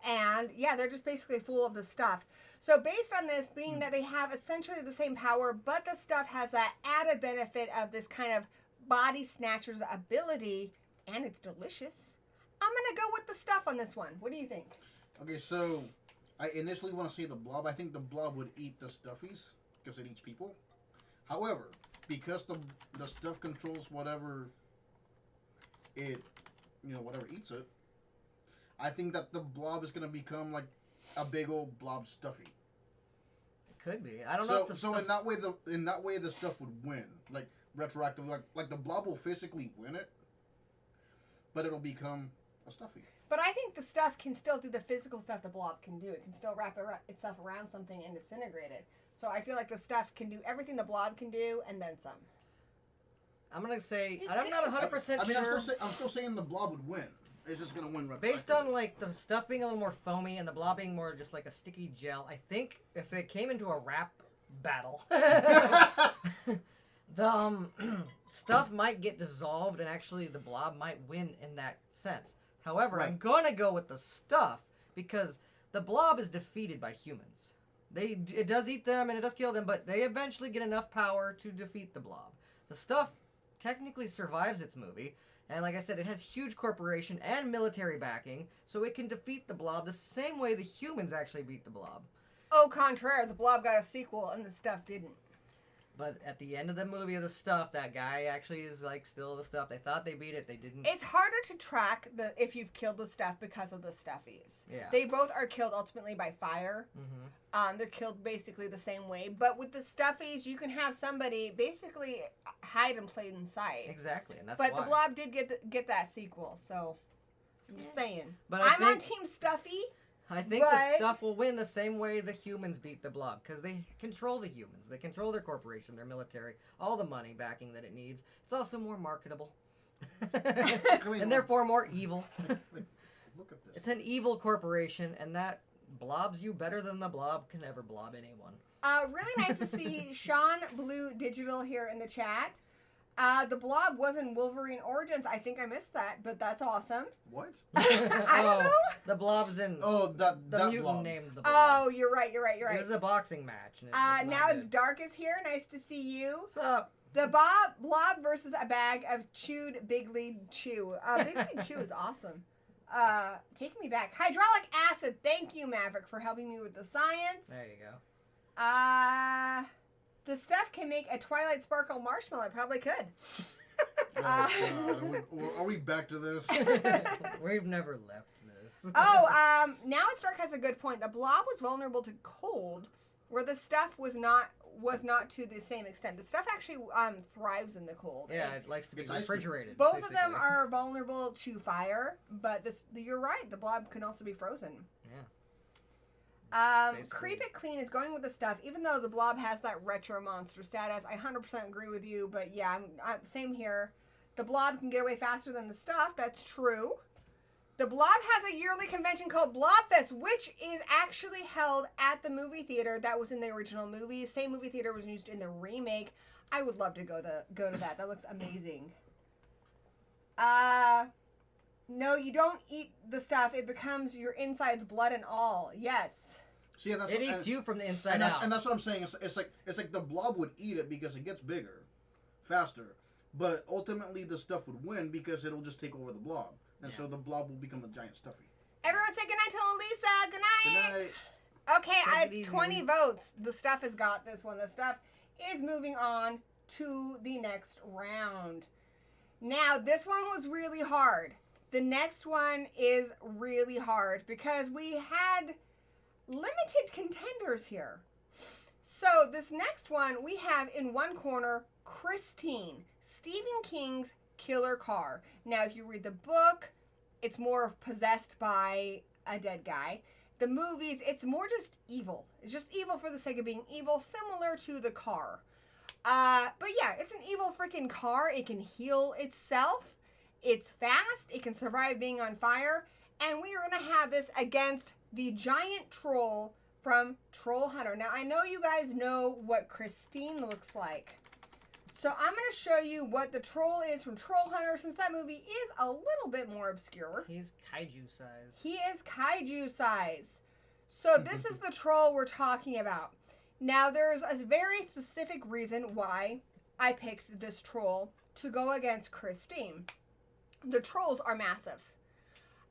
And yeah, they're just basically full of the stuff. So based on this being that they have essentially the same power, but the stuff has that added benefit of this kind of body snatcher's ability, and it's delicious, I'm going to go with the stuff on this one. What do you think? Okay, so I initially want to say the Blob. I think the Blob would eat the stuffies because it eats people. However, because the stuff controls whatever it, whatever eats it, I think that the Blob is going to become like a big old blob stuffy. It could be. I don't know if the So stuff... in that way the stuff would win. Like retroactive, like the Blob will physically win it, but it'll become a stuffy. But I think the stuff can still do the physical stuff the Blob can do. It can still wrap itself around something and disintegrate it. So I feel like the stuff can do everything the Blob can do and then some. I'm going to say... I'm not 100% I mean, sure. I'm still saying the Blob would win. It's just going to win retroactively. Based on, like, the stuff being a little more foamy and the blob being more just like a sticky gel, I think if it came into a rap battle, the stuff might get dissolved and actually the blob might win in that sense. However, Right. I'm going to go with the stuff because the blob is defeated by humans. It does eat them and it does kill them, but they eventually get enough power to defeat the blob. The stuff technically survives its movie. And like I said, it has huge corporation and military backing, so it can defeat the blob the same way the humans actually beat the blob. Au contraire, the Blob got a sequel and the stuff didn't. But at the end of the movie of the stuff, that guy actually is like still the stuff. They thought they beat it, they didn't. It's harder to track if you've killed the stuff because of the stuffies. Yeah. They both are killed ultimately by fire. Mm-hmm. They're killed basically the same way. But with the stuffies, you can have somebody basically hide and play inside. Exactly, and that's But why. the Blob did get that sequel, so I'm just saying. But I'm on Team Stuffy. I think the but- stuff will win the same way the humans beat the blob, because they control the humans. They control their corporation, their military, all the money backing that it needs. It's also more marketable. mean, and therefore more evil. Look at this. It's an evil corporation, and that blobs you better than the blob can ever blob anyone. Really nice to see Sean Blue Digital here in the chat. The blob was in Wolverine Origins. I think I missed that, but that's awesome. What? I don't know. The blob's in. Oh, the that mutant blob. named the blob. Oh, you're right. It was a boxing match. And it was Now not it's good. Dark is here. Nice to see you. What's up? The blob versus a bag of chewed Big League Chew. Big League Chew is awesome. Taking me back. Hydraulic acid. Thank you, Maverick, for helping me with the science. There you go. The stuff can make a Twilight Sparkle marshmallow. It probably could. Oh, God. Are we back to this? We've never left this. Now it's Dark has a good point. The blob was vulnerable to cold, where the stuff was not to the same extent. The stuff actually thrives in the cold. Yeah, it likes to be It's ice refrigerated. Both basically. of them are vulnerable to fire, but you're right. The blob can also be frozen. Yeah. Basically. Creep It Clean is going with the stuff, even though the blob has that retro monster status. I 100% agree with you, but yeah, I'm same here. The blob can get away faster than the stuff. That's true. The blob has a yearly convention called Blobfest, which is actually held at the movie theater that was in the original movie. Same movie theater was used in the remake. I would love to go to that. That looks amazing. No, you don't eat the stuff. It becomes your insides, blood and all. Yes. See, and that's It eats you from the inside and out. that's what I'm saying. It's like the blob would eat it because it gets bigger, faster. But ultimately, the stuff would win because it'll just take over the blob, and so the blob will become a giant stuffy. Everyone say goodnight to Elisa. Good night. Good night. Okay, I Take have it easy. 20 votes. The stuff has got this one. The stuff is moving on to the next round. Now, this one was really hard. The next one is really hard because we had limited contenders here. So this next one, we have in one corner, Christine, Stephen King's killer car. Now, if you read the book, it's more of possessed by a dead guy. The movies, it's more just evil. It's just evil for the sake of being evil, similar to the car. But yeah, it's an evil freaking car. It can heal itself. It's fast. It can survive being on fire. And we are going to have this against the giant troll from Troll Hunter. Now, I know you guys know what Christine looks like. So I'm going to show you what the troll is from Troll Hunter, since that movie is a little bit more obscure. He's kaiju size. He is kaiju size. So this is the troll we're talking about. Now, there's a very specific reason why I picked this troll to go against Christine. The trolls are massive.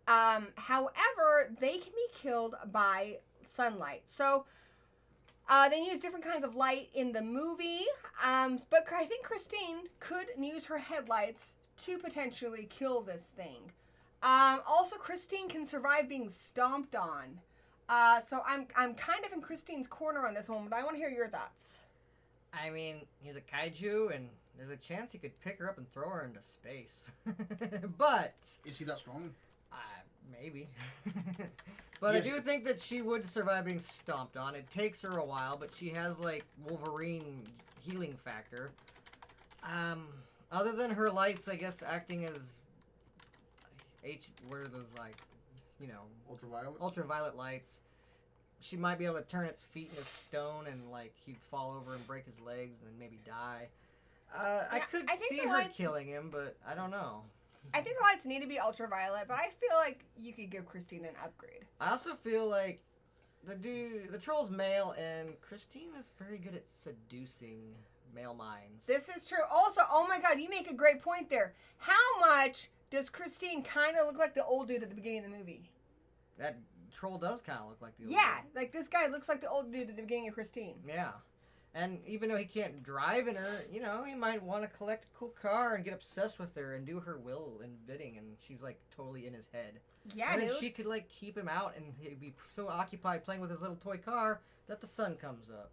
However, they can be killed by sunlight. So they use different kinds of light in the movie. But I think Christine could use her headlights to potentially kill this thing. Also, Christine can survive being stomped on. So I'm kind of in Christine's corner on this one, but I want to hear your thoughts. I mean, he's a kaiju, and there's a chance he could pick her up and throw her into space. But Is he that strong? maybe. But Yes. I do think that she would survive being stomped on. It takes her a while, but she has, like, Wolverine healing factor. Other than her lights, I guess, acting as what are those, like, you know, Ultraviolet? ultraviolet lights. She might be able to turn its feet into stone and, like, he'd fall over and break his legs and then maybe die. I could I think see the her lights- killing him, but I don't know. I think the lights need to be ultraviolet, but I feel like you could give Christine an upgrade. I also feel like the troll's male, and Christine is very good at seducing male minds. This is true. Also, oh my god, you make a great point there. How much does Christine kind of look like the old dude at the beginning of the movie? That troll does kind of look like the old Yeah, dude. like this guy looks like the old dude at the beginning of Christine. Yeah. And even though he can't drive in her, you know, he might want to collect a cool car and get obsessed with her and do her will and bidding, and she's, like, totally in his head. Yeah, And then dude. she could, like, keep him out, and he'd be so occupied playing with his little toy car that the sun comes up.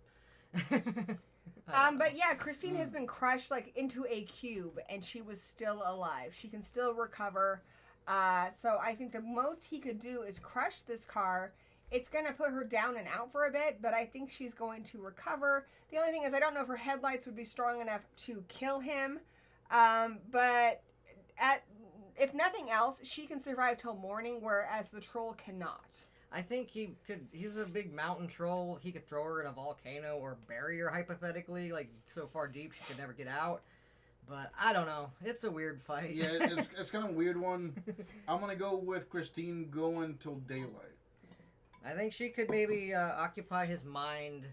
But yeah, Christine has been crushed like into a cube, and she was still alive. She can still recover. So I think the most he could do is crush this car. It's going to put her down and out for a bit, but I think she's going to recover. The only thing is I don't know if her headlights would be strong enough to kill him. But if nothing else, she can survive till morning, whereas the troll cannot. I think he could. He's a big mountain troll. He could throw her in a volcano or bury her hypothetically, like so far deep she could never get out. But I don't know. It's a weird fight. Yeah, it's kind of a weird one. I'm gonna go with Christine going till daylight. I think she could maybe occupy his mind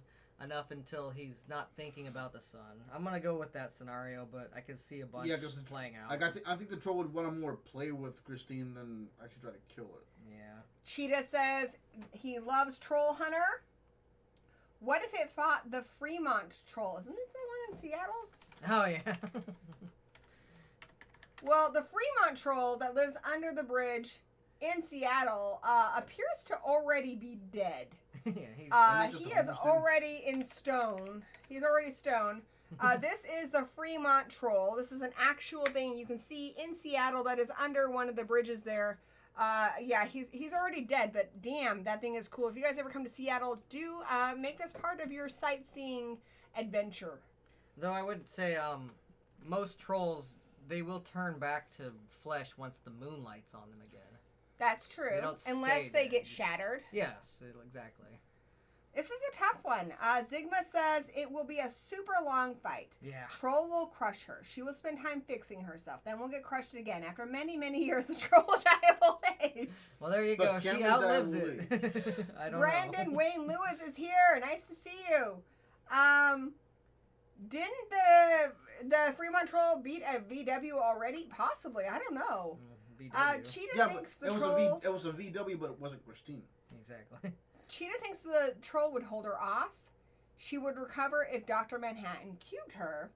enough until he's not thinking about the sun. I'm gonna go with that scenario, but I could see a bunch playing out. I think the troll would want to more play with Christine than actually try to kill it. Yeah. Cheetah says he loves Troll Hunter. What if it fought the Fremont Troll? Isn't it the one in Seattle? Oh, yeah. Well, the Fremont Troll that lives under the bridge in Seattle appears to already be dead. Yeah, he is already in stone. He's already stone. This is the Fremont Troll. This is an actual thing you can see in Seattle that is under one of the bridges there. Yeah, he's already dead, but damn, that thing is cool. If you guys ever come to Seattle, do make this part of your sightseeing adventure. Though I would say most trolls, they will turn back to flesh once the moonlight's on them again. That's true. They don't unless stay they dead. get shattered. Yes, exactly. This is a tough one. Zigma says it will be a super long fight. Yeah. Troll will crush her. She will spend time fixing herself. Then we'll get crushed again. After many, many years, the troll will die of old age. Well, there you go. She outlives it. I don't Brandon know. Wayne Lewis is here. Nice to see you. Didn't the Fremont Troll beat a VW already? Possibly. I don't know. VW. Cheetah thinks the troll... it was a VW, but it wasn't Christine. Exactly. Cheetah thinks the troll would hold her off. She would recover if Dr. Manhattan cubed her.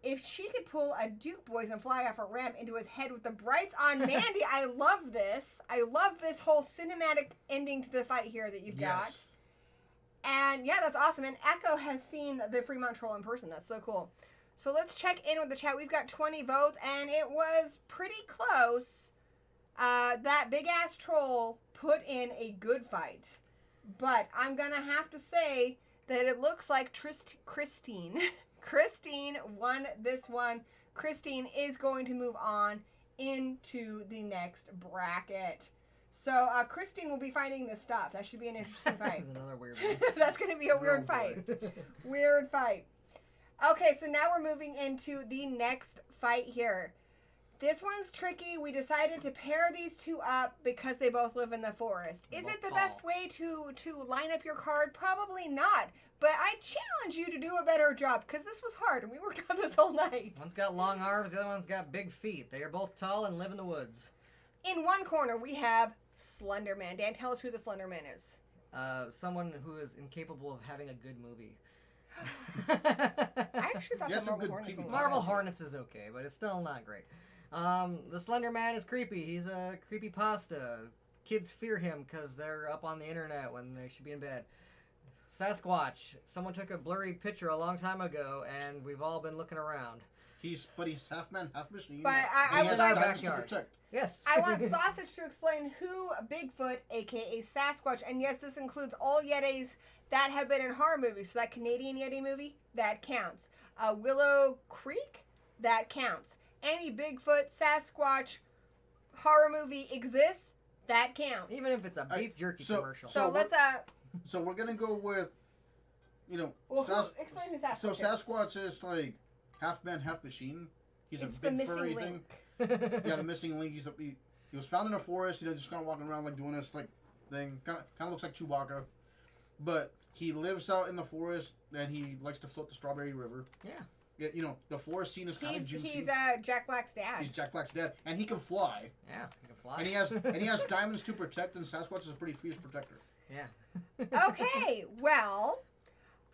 If she could pull a Duke Boys and fly off a ramp into his head with the brights on Mandy, I love this. I love this whole cinematic ending to the fight here that you've got. And yeah, that's awesome. And Echo has seen the Fremont Troll in person. That's so cool. So let's check in with the chat. We've got 20 votes, and it was pretty close. That big-ass troll put in a good fight. But I'm going to have to say that it looks like Christine. Christine won this one. Christine is going to move on into the next bracket. So Christine will be fighting this stuff. That should be an interesting fight. That's another weird one. That's going to be a weird fight. Weird fight. Okay, so now we're moving into the next fight here. This one's tricky. We decided to pair these two up because they both live in the forest. Is it the best way to line up your card? Probably not. But I challenge you to do a better job because this was hard and we worked on this all night. One's got long arms, the other one's got big feet. They are both tall and live in the woods. In one corner, we have Slenderman. Dan, tell us who the Slenderman is. Someone who is incapable of having a good movie. I actually thought the Marble Hornets one was Marble Hornets is okay, but it's still not great. The Slender Man is creepy. He's a creepypasta. Kids fear him because they're up on the internet when they should be in bed. Sasquatch. Someone took a blurry picture a long time ago, and we've all been looking around. He's half man, half machine. But I he would has like diamonds to protect. Yes. I want Sausage to explain who Bigfoot, aka Sasquatch, and yes, this includes all Yetis that have been in horror movies. So that Canadian Yeti movie, that counts. Willow Creek, that counts. Any Bigfoot, Sasquatch horror movie exists, that counts. Even if it's a beef jerky commercial. So let's So we're gonna go with, well, explain who Sasquatch So is. Sasquatch is like half man, half machine. He's It's a big the furry missing thing. Yeah, the missing link. He was found in a forest. Just kind of walking around like doing this like thing. Kind of looks like Chewbacca, but he lives out in the forest and he likes to float the Strawberry River. Yeah. Yeah, the forest scene is kind of juicy. He's Jack Black's dad. He's Jack Black's dad, and he can fly. Yeah, he can fly. And he has diamonds to protect, and Sasquatch is a pretty fierce protector. Yeah. Okay, well,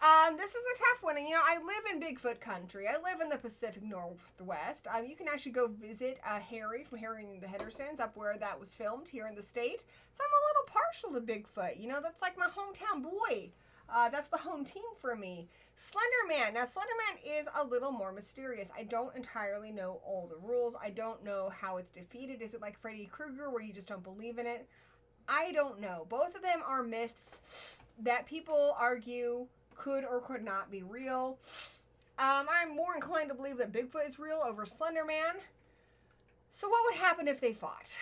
this is a tough one. And, I live in Bigfoot country. I live in the Pacific Northwest. You can actually go visit Harry from Harry and the Hendersons up where that was filmed here in the state. So I'm a little partial to Bigfoot. That's like my hometown boy. That's the home team for me. Slenderman. Now, Slenderman is a little more mysterious. I don't entirely know all the rules. I don't know how it's defeated. Is it like Freddy Krueger where you just don't believe in it? I don't know. Both of them are myths that people argue could or could not be real. I'm more inclined to believe that Bigfoot is real over Slenderman. So what would happen if they fought?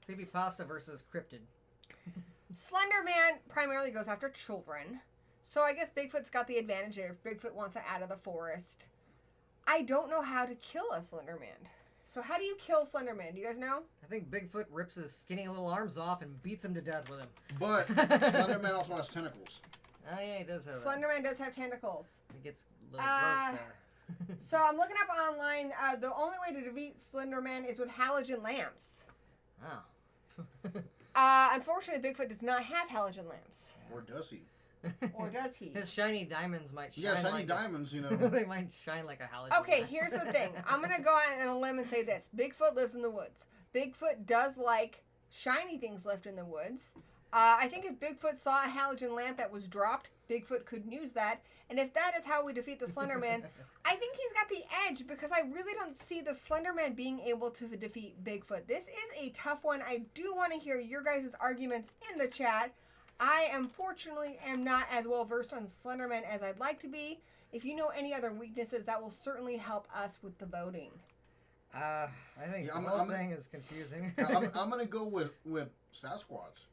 Creepypasta versus cryptid. Slenderman primarily goes after children. So I guess Bigfoot's got the advantage there if Bigfoot wants it out of the forest. I don't know how to kill a Slenderman. So how do you kill Slenderman? Do you guys know? I think Bigfoot rips his skinny little arms off and beats him to death with him. But Slenderman also has tentacles. Oh yeah, he does have Slenderman does have tentacles. It gets a little gross there. So I'm looking up online. The only way to defeat Slenderman is with halogen lamps. Oh. Unfortunately, Bigfoot does not have halogen lamps. Or does he? Or does he? His shiny diamonds might shine. Yeah, shiny like diamonds, you know. they might shine like a halogen. Okay, lamp. here's the thing. I'm going to go out on a limb and say this. Bigfoot lives in the woods. Bigfoot does like shiny things left in the woods. I think if Bigfoot saw a halogen lamp that was dropped, Bigfoot could use that. And if that is how we defeat the Slenderman, I think he's got the edge because I really don't see the Slenderman being able to defeat Bigfoot. This is a tough one. I do want to hear your guys' arguments in the chat. I unfortunately am not as well versed on Slenderman as I'd like to be. If you know any other weaknesses, that will certainly help us with the voting. I think the whole thing is confusing. I'm going to go with Sasquatch.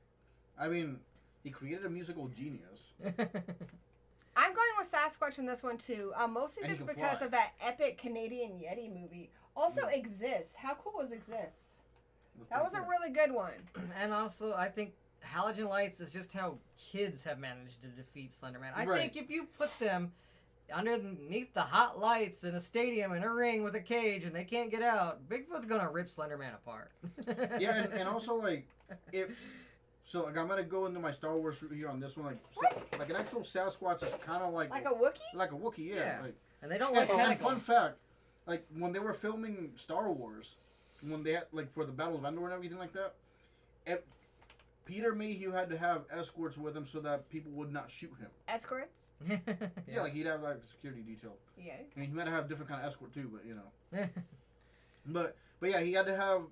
I mean, he created a musical genius. I'm going with Sasquatch in this one too, mostly And he just can because fly. of that epic Canadian Yeti movie. Also Exists. How cool was Exists? That was a really good one. And also, I think halogen lights is just how kids have managed to defeat Slenderman. I Right. think if you put them underneath the hot lights in a stadium in a ring with a cage and they can't get out, Bigfoot's gonna rip Slenderman apart. Yeah, and also, like, So, like, I'm going to go into my Star Wars route here on this one. Like an actual Sasquatch is kind of like... Like a Wookiee? Like a Wookiee, yeah. Yeah. Like, And they don't like and tentacles. fun fact, like, when they were filming Star Wars, when they had, like, for the Battle of Endor and everything like that, Peter Mayhew had to have escorts with him so that people would not shoot him. Escorts? Yeah, like, he'd have, like, a security detail. Yeah. I mean, he might have different kind of escort, too, but, you know. But yeah, he had to have...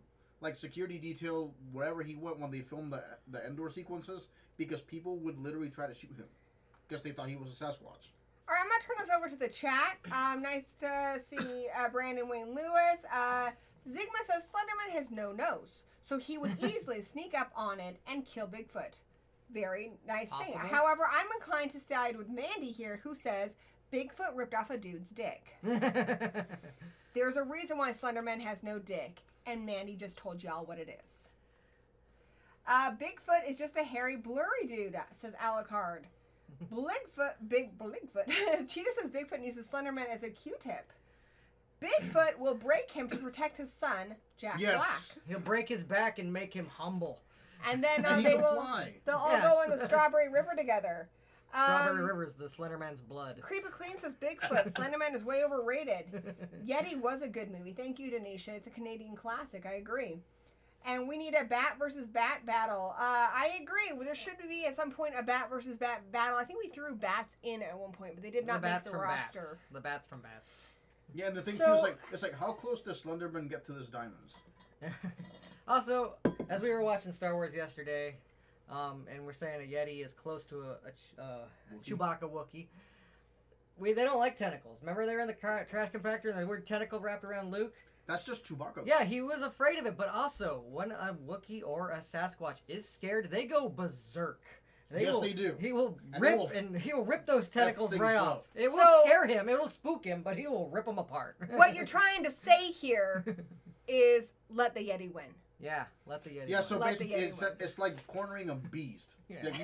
like security detail wherever he went when they filmed the Endor sequences because people would literally try to shoot him because they thought he was a Sasquatch. All right, I'm going to turn this over to the chat. Nice to see Brandon Wayne Lewis. Zigma says Slenderman has no nose, so he would easily sneak up on it and kill Bigfoot. Very nice thing. Possible. However, I'm inclined to side with Mandy here, who says Bigfoot ripped off a dude's dick. There's a reason why Slenderman has no dick. And Mandy just told y'all what it is. Bigfoot is just a hairy, blurry dude, says Alucard. Bigfoot. Cheetah says Bigfoot uses Slenderman as a Q-tip. Bigfoot will break him to protect his son, Jack Yes. He'll break his back and make him humble. Black. And then And he they can will. fly. They'll all Yes. go in the Strawberry River together. Strawberry River's the Slenderman's blood. Creepy Clean says Bigfoot. Slenderman is way overrated. Yeti was a good movie. Thank you, Denisha. It's a Canadian classic. I agree. And we need a bat versus bat battle. I agree. There should be at some point a bat versus bat battle. I think we threw bats in at one point, but they did not make the roster. Bats. The bats from bats. Yeah, and the thing So- too is it's like how close does Slenderman get to this diamonds? Also, as we were watching Star Wars yesterday, and we're saying a Yeti is close to a Chewbacca Wookiee. They don't like tentacles. Remember they were in the trash compactor and the weird tentacle wrapped around Luke? That's just Chewbacca. Yeah, he was afraid of it, but also when a Wookiee or a Sasquatch is scared, they go berserk. They do. He will rip those tentacles things right up. off. It So- will scare him. It will spook him, but he will rip them apart. What you're trying to say here is let the Yeti win. Yeah, let the Yeti. Yeah, so Let the basically Yeti it's like cornering a beast. Yeah. Like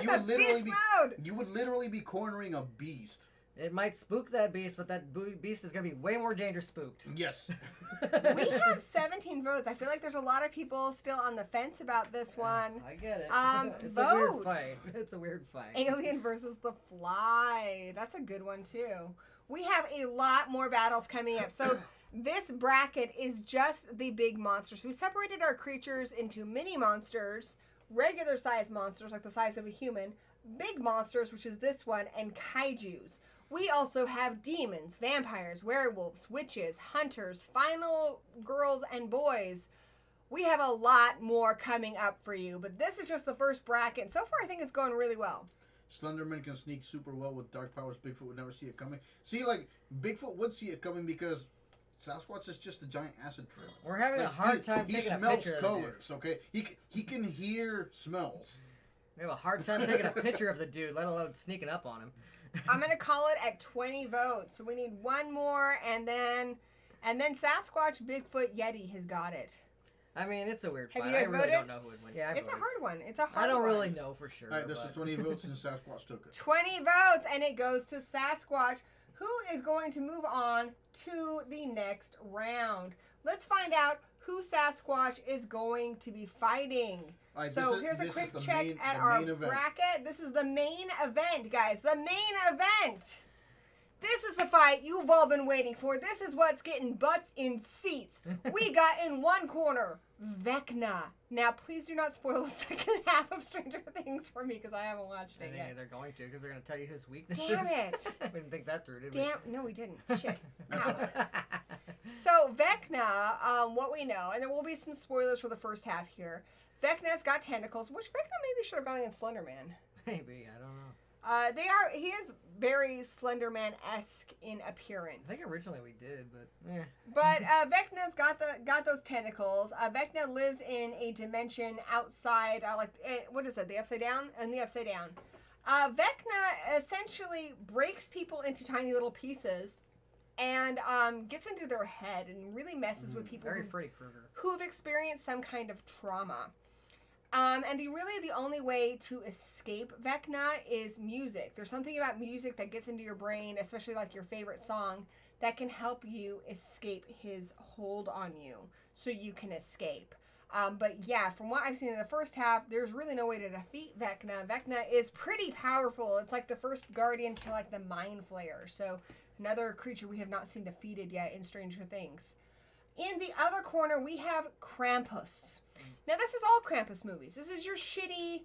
you would literally Beast be mode! you would literally be cornering a beast. It might spook that beast, but that beast is going to be way more dangerous spooked. Yes. We have 17 votes. I feel like there's a lot of people still on the fence about this one. I get it. It's vote. a weird fight. It's a weird fight. Alien versus the Fly. That's a good one, too. We have a lot more battles coming up. So this bracket is just the big monsters. We separated our creatures into mini monsters, regular size monsters like the size of a human, big monsters, which is this one, and kaijus. We also have demons, vampires, werewolves, witches, hunters, final girls and boys. We have a lot more coming up for you, but this is just the first bracket. So far, I think it's going really well. Slenderman can sneak super well with dark powers. Bigfoot would never see it coming. See, like, Bigfoot would see it coming because Sasquatch is just a giant acid trip. We're having a hard time He taking a smells picture of the dude. colors, okay? He can hear smells. We have a hard time taking a picture of the dude, let alone sneaking up on him. I'm gonna call it at 20 votes. So we need one more, and then Sasquatch, Bigfoot, Yeti has got it. I mean, it's a weird Have fight. you guys I really voted? don't know who would win. Yeah, It's a hard one. It's a hard one. I don't really know for sure. All right, there's 20 votes and Sasquatch took it. 20 votes, and it goes to Sasquatch, who is going to move on to the next round. Let's find out who Sasquatch is going to be fighting. All right, So here's a quick check at our bracket. This is the main event, guys. The main event. This is the fight you've all been waiting for. This is what's getting butts in seats. We got in one corner, Vecna. Now, please do not spoil the second half of Stranger Things for me, because I haven't watched it yet. They're going to, because they're going to tell you his weaknesses. Damn it. We didn't think that through, did we? Damn, no, we didn't. Shit. Ow. So, Vecna, what we know, and there will be some spoilers for the first half here. Vecna's got tentacles, which Vecna maybe should have gone against Slenderman. Maybe, I don't know. He is very Slenderman-esque in appearance. I think originally we did, but eh. But Vecna's got those tentacles. Vecna lives in a dimension outside, what is it? The Upside Down? And the Upside Down. Vecna essentially breaks people into tiny little pieces and gets into their head and really messes with people Very Freddy Krueger. who've experienced some kind of trauma. And the only way to escape Vecna is music. There's something about music that gets into your brain, especially like your favorite song, that can help you escape his hold on you so you can escape. But yeah, from what I've seen in the first half, there's really no way to defeat Vecna. Vecna is pretty powerful. It's like the first guardian to like the Mind Flayer. So another creature we have not seen defeated yet in Stranger Things. In the other corner, we have Krampus. Now, this is all Krampus movies. This is your shitty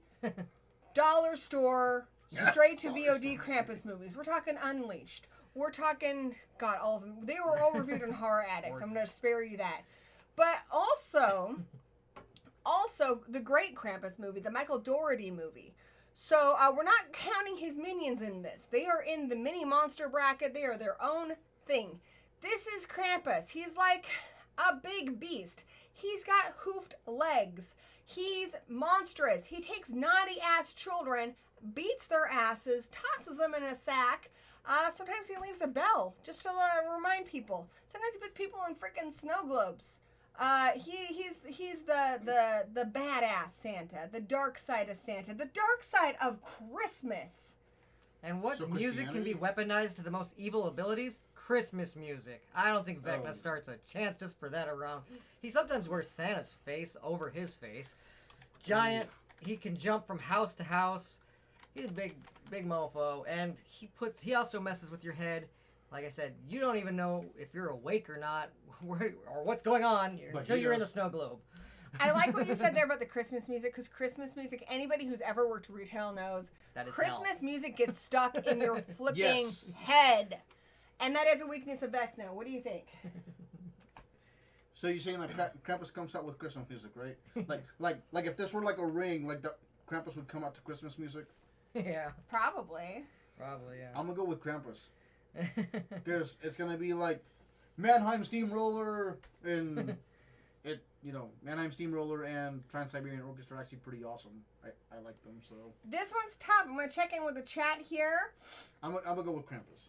dollar store, straight to VOD Krampus movies. We're talking Unleashed. We're talking, God, all of them. They were all reviewed in Horror Addicts. I'm going to spare you that. But also the great Krampus movie, the Michael Dougherty movie. So we're not counting his minions in this. They are in the mini monster bracket. They are their own thing. This is Krampus. He's like a big beast. He's got hoofed legs. He's monstrous. He takes naughty-ass children, beats their asses, tosses them in a sack. Sometimes he leaves a bell just to remind people. Sometimes he puts people in freaking snow globes. He's the badass Santa, the dark side of Santa, the dark side of Christmas. And what music can be weaponized to the most evil abilities? Christmas music. I don't think Vecna starts a chance just for that around. He sometimes wears Santa's face over his face. Giant. He can jump from house to house. He's a big mofo. And he also messes with your head. Like I said, you don't even know if you're awake or not, or what's going on until you're in the snow globe. I like what you said there about the Christmas music, because Christmas music, anybody who's ever worked retail knows, that is Christmas music gets stuck in your flipping head. And that is a weakness of Vecna. What do you think? So you're saying that Krampus comes out with Christmas music, right? like if this were like a ring, like the Krampus would come out to Christmas music? Yeah. Probably, yeah. I'm going to go with Krampus. Because it's going to be like Mannheim Steamroller and... Mannheim Steamroller and Trans-Siberian Orchestra are actually pretty awesome. I like them, so... This one's tough. I'm going to check in with the chat here. I'm going to go with Krampus.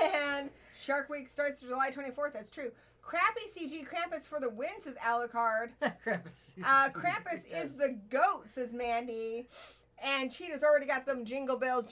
And Shark Week starts July 24th. That's true. Crappy CG Krampus for the win, says Alucard. Krampus. Krampus is the goat, says Mandy. And Cheetah's already got them jingle bells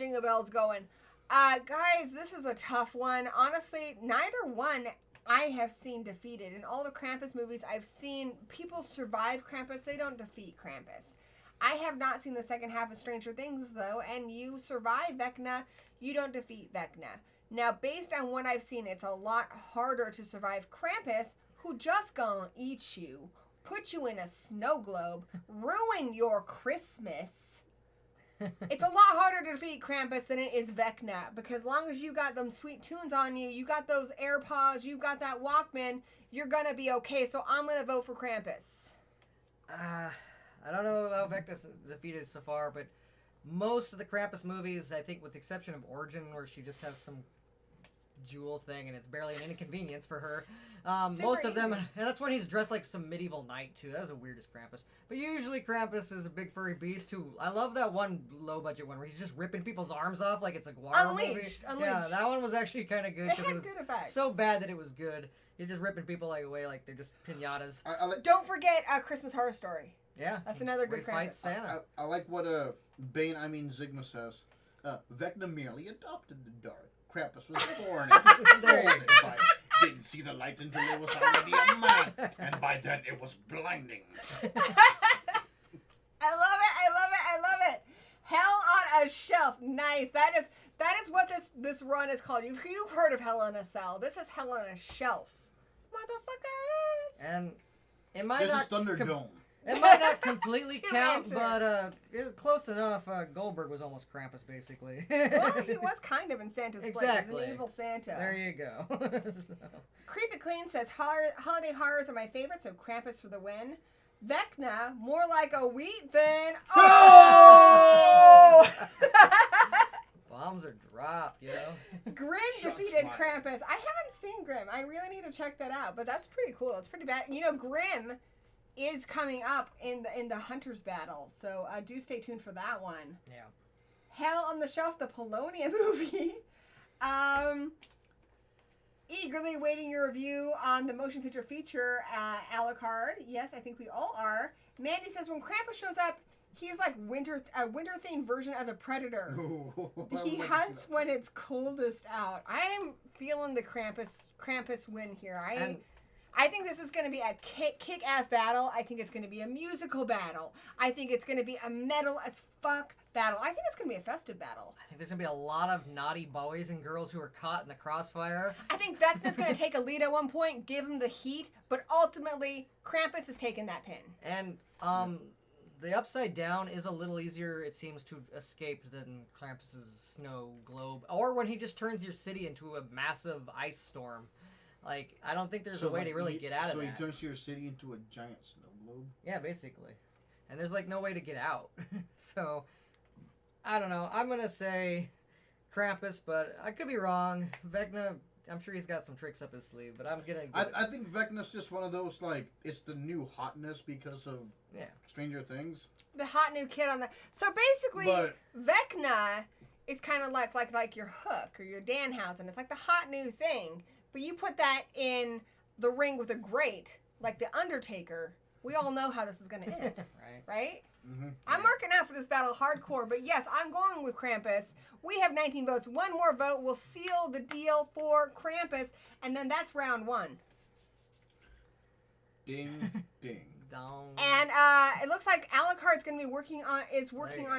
going. Guys, this is a tough one. Honestly, neither one I have seen defeated. In all the Krampus movies I've seen, people survive Krampus. They don't defeat Krampus. I have not seen the second half of Stranger Things, though, and you survive Vecna. You don't defeat Vecna. Now, based on what I've seen, it's a lot harder to survive Krampus, who just gonna eat you, put you in a snow globe, ruin your Christmas. It's a lot harder to defeat Krampus than it is Vecna, because as long as you got them sweet tunes on you, you got those AirPods, you got that Walkman, you're gonna be okay. So I'm gonna vote for Krampus. I don't know how Vecna's defeated so far, but most of the Krampus movies, I think with the exception of Origin, where she just has some jewel thing, and it's barely an inconvenience for her. Super Most of them, easy. and that's when he's dressed like some medieval knight too. That's the weirdest Krampus. But usually Krampus is a big furry beast who, I love that one low budget one where he's just ripping people's arms off like it's a Guar movie. Unleashed. Yeah, that one was actually kind of good It because had it was good effects. so bad that it was good. He's just ripping people like away like they're just pinatas. Don't forget Christmas Horror Story. Yeah, That's another where good he fights Krampus. Santa. I like what Bane, I mean Sigma says. Vecna merely adopted the dark. Krampus was born and molded by didn't see the light until it was already a man, and by then it was blinding. I love it. I love it. I love it. Hell on a Shelf. Nice. That is what this run is called. You've heard of Hell on a Cell. This is Hell on a Shelf. Motherfuckers. And it might This not is Thunderdome. It might not completely Two count, answers. but close enough. Goldberg was almost Krampus, basically. Well, he was kind of in Santa's sleigh. Exactly. He's an evil Santa. There you go. Creepy Clean says holiday horrors are my favorite, so Krampus for the win. Vecna, more like a wheat than oh. Bombs are dropped, you know. Grim Shots defeated fired. Krampus. I haven't seen Grim. I really need to check that out. But that's pretty cool. It's pretty bad. You know, Grim is coming up in the Hunters battle, so do stay tuned for that one. Yeah. Hell on the Shelf, the Polonia movie. Eagerly awaiting your review on the motion picture feature Alucard. Yes, I think we all are. Mandy says when Krampus shows up, he's like a winter themed version of the Predator. He hunts when it's coldest out. I'm feeling the Krampus win here. I think this is going to be a kick-ass battle. I think it's going to be a musical battle. I think it's going to be a metal as fuck battle. I think it's going to be a festive battle. I think there's going to be a lot of naughty boys and girls who are caught in the crossfire. I think Vecna's going to take a lead at one point, give him the heat, but ultimately Krampus is taking that pin. And the Upside Down is a little easier, it seems, to escape than Krampus's snow globe. Or when he just turns your city into a massive ice storm. Like, I don't think there's a way to really get out of that. So he turns your city into a giant snow globe? Yeah, basically. And there's, like, no way to get out. So, I don't know. I'm going to say Krampus, but I could be wrong. Vecna, I'm sure he's got some tricks up his sleeve, but I'm going to I think Vecna's just one of those, like, it's the new hotness because of Stranger Things. The hot new kid on the... So basically, But- Vecna is kind of like your Hook or your Danhausen. It's like the hot new thing. But you put that in the ring with a grate, like the Undertaker. We all know how this is going to end, right? Mm-hmm. I'm marking out for this battle hardcore, but yes, I'm going with Krampus. We have 19 votes. One more vote will seal the deal for Krampus, and then that's round one. Ding, ding. Dong. And it looks like Alucard's going to be working on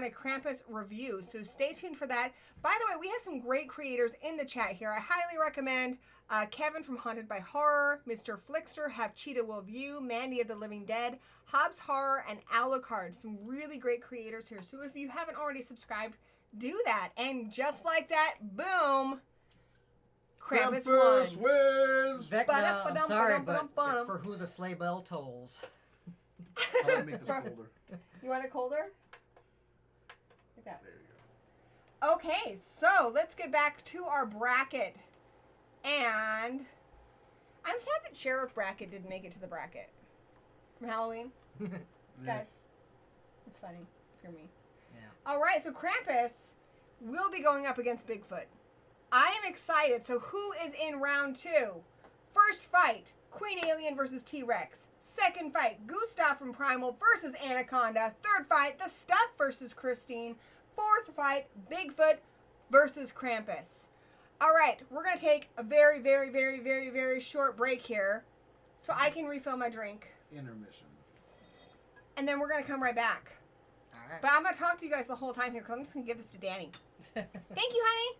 a Krampus review, so stay tuned for that. By the way, we have some great creators in the chat here. I highly recommend Kevin from Haunted by Horror, Mr. Flickster, Have Cheetah Will View, Mandy of the Living Dead, Hobbs Horror, and Alucard. Some really great creators here. So if you haven't already subscribed, do that. And just like that, boom, Krampus won. wins! Vecna, I'm sorry, but it's for who the sleigh bell tolls. I'm going to make this colder. You want it colder? Like that. There you go. Okay, so let's get back to our bracket. And I'm sad that Sheriff Bracket didn't make it to the bracket from Halloween. Guys, it's funny for me. Yeah. All right, so Krampus will be going up against Bigfoot. I am excited. So who is in round two? First fight, Queen Alien versus T-Rex. Second fight, Gustav from Primal versus Anaconda. Third fight, The Stuff versus Christine. Fourth fight, Bigfoot versus Krampus. All right, we're going to take a very, very, very, very, very short break here so I can refill my drink. Intermission. And then we're going to come right back. All right. But I'm going to talk to you guys the whole time here because I'm just going to give this to Danny. Thank you, honey.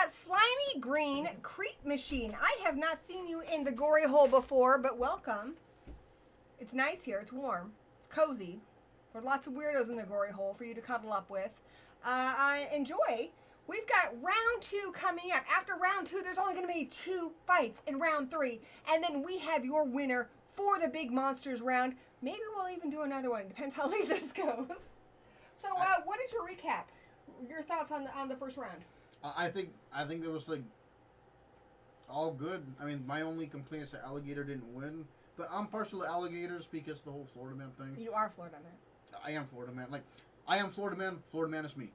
Slimy Green Creep Machine. I have not seen you in the gory hole before, but welcome. It's nice here. It's warm. It's cozy. There are lots of weirdos in the gory hole for you to cuddle up with. Enjoy. We've got round two coming up. After round two, there's only going to be 2 fights in round 3. And then we have your winner for the Big Monsters round. Maybe we'll even do another one. Depends how late this goes. So, what is your recap? Your thoughts on the first round? I think there was like all good. I mean, my only complaint is the alligator didn't win. But I'm partial to alligators because of the whole Florida man thing. You are Florida man. I am Florida man. Like, I am Florida man. Florida man is me.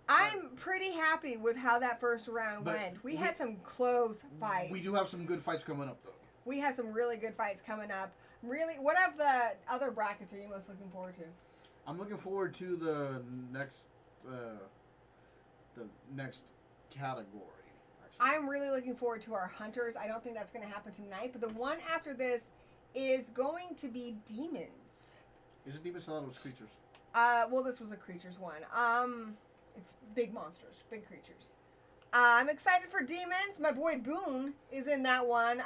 I'm pretty happy with how that first round went. We had some close fights. We do have some good fights coming up, though. We have some really good fights coming up. Really, what of the other brackets are you most looking forward to? I'm looking forward to the next category. Actually. I'm really looking forward to our hunters. I don't think that's going to happen tonight, but the one after this is going to be demons. Is it demons? I thought it was creatures. Well, this was a creatures one. It's big monsters, big creatures. I'm excited for demons. My boy Boone is in that one.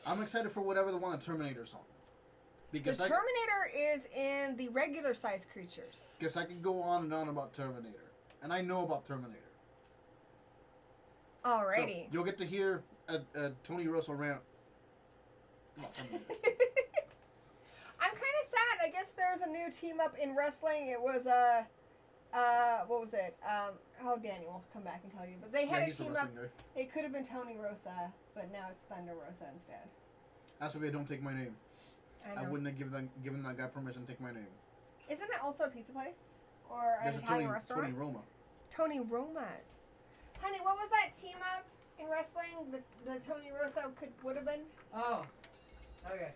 I'm excited for whatever the one that Terminator's on. Because the Terminator is in the regular size creatures. Because I could go on and on about Terminator. And I know about Terminator. Alrighty. So you'll get to hear a Tony Russell rant about Terminator. I'm kind of sad. I guess there's a new team up in wrestling. It was what was it? Oh, Daniel will come back and tell you. But they had a team up. Guy. It could have been Tony Rosa, but now it's Thunder Rosa instead. That's okay. Don't take my name. I wouldn't have given that guy permission to take my name. Isn't it also a pizza place or an Italian restaurant? Tony Roma. Tony Roma's. Honey, what was that team up in wrestling? The Tony Rosa would have been. Oh, okay.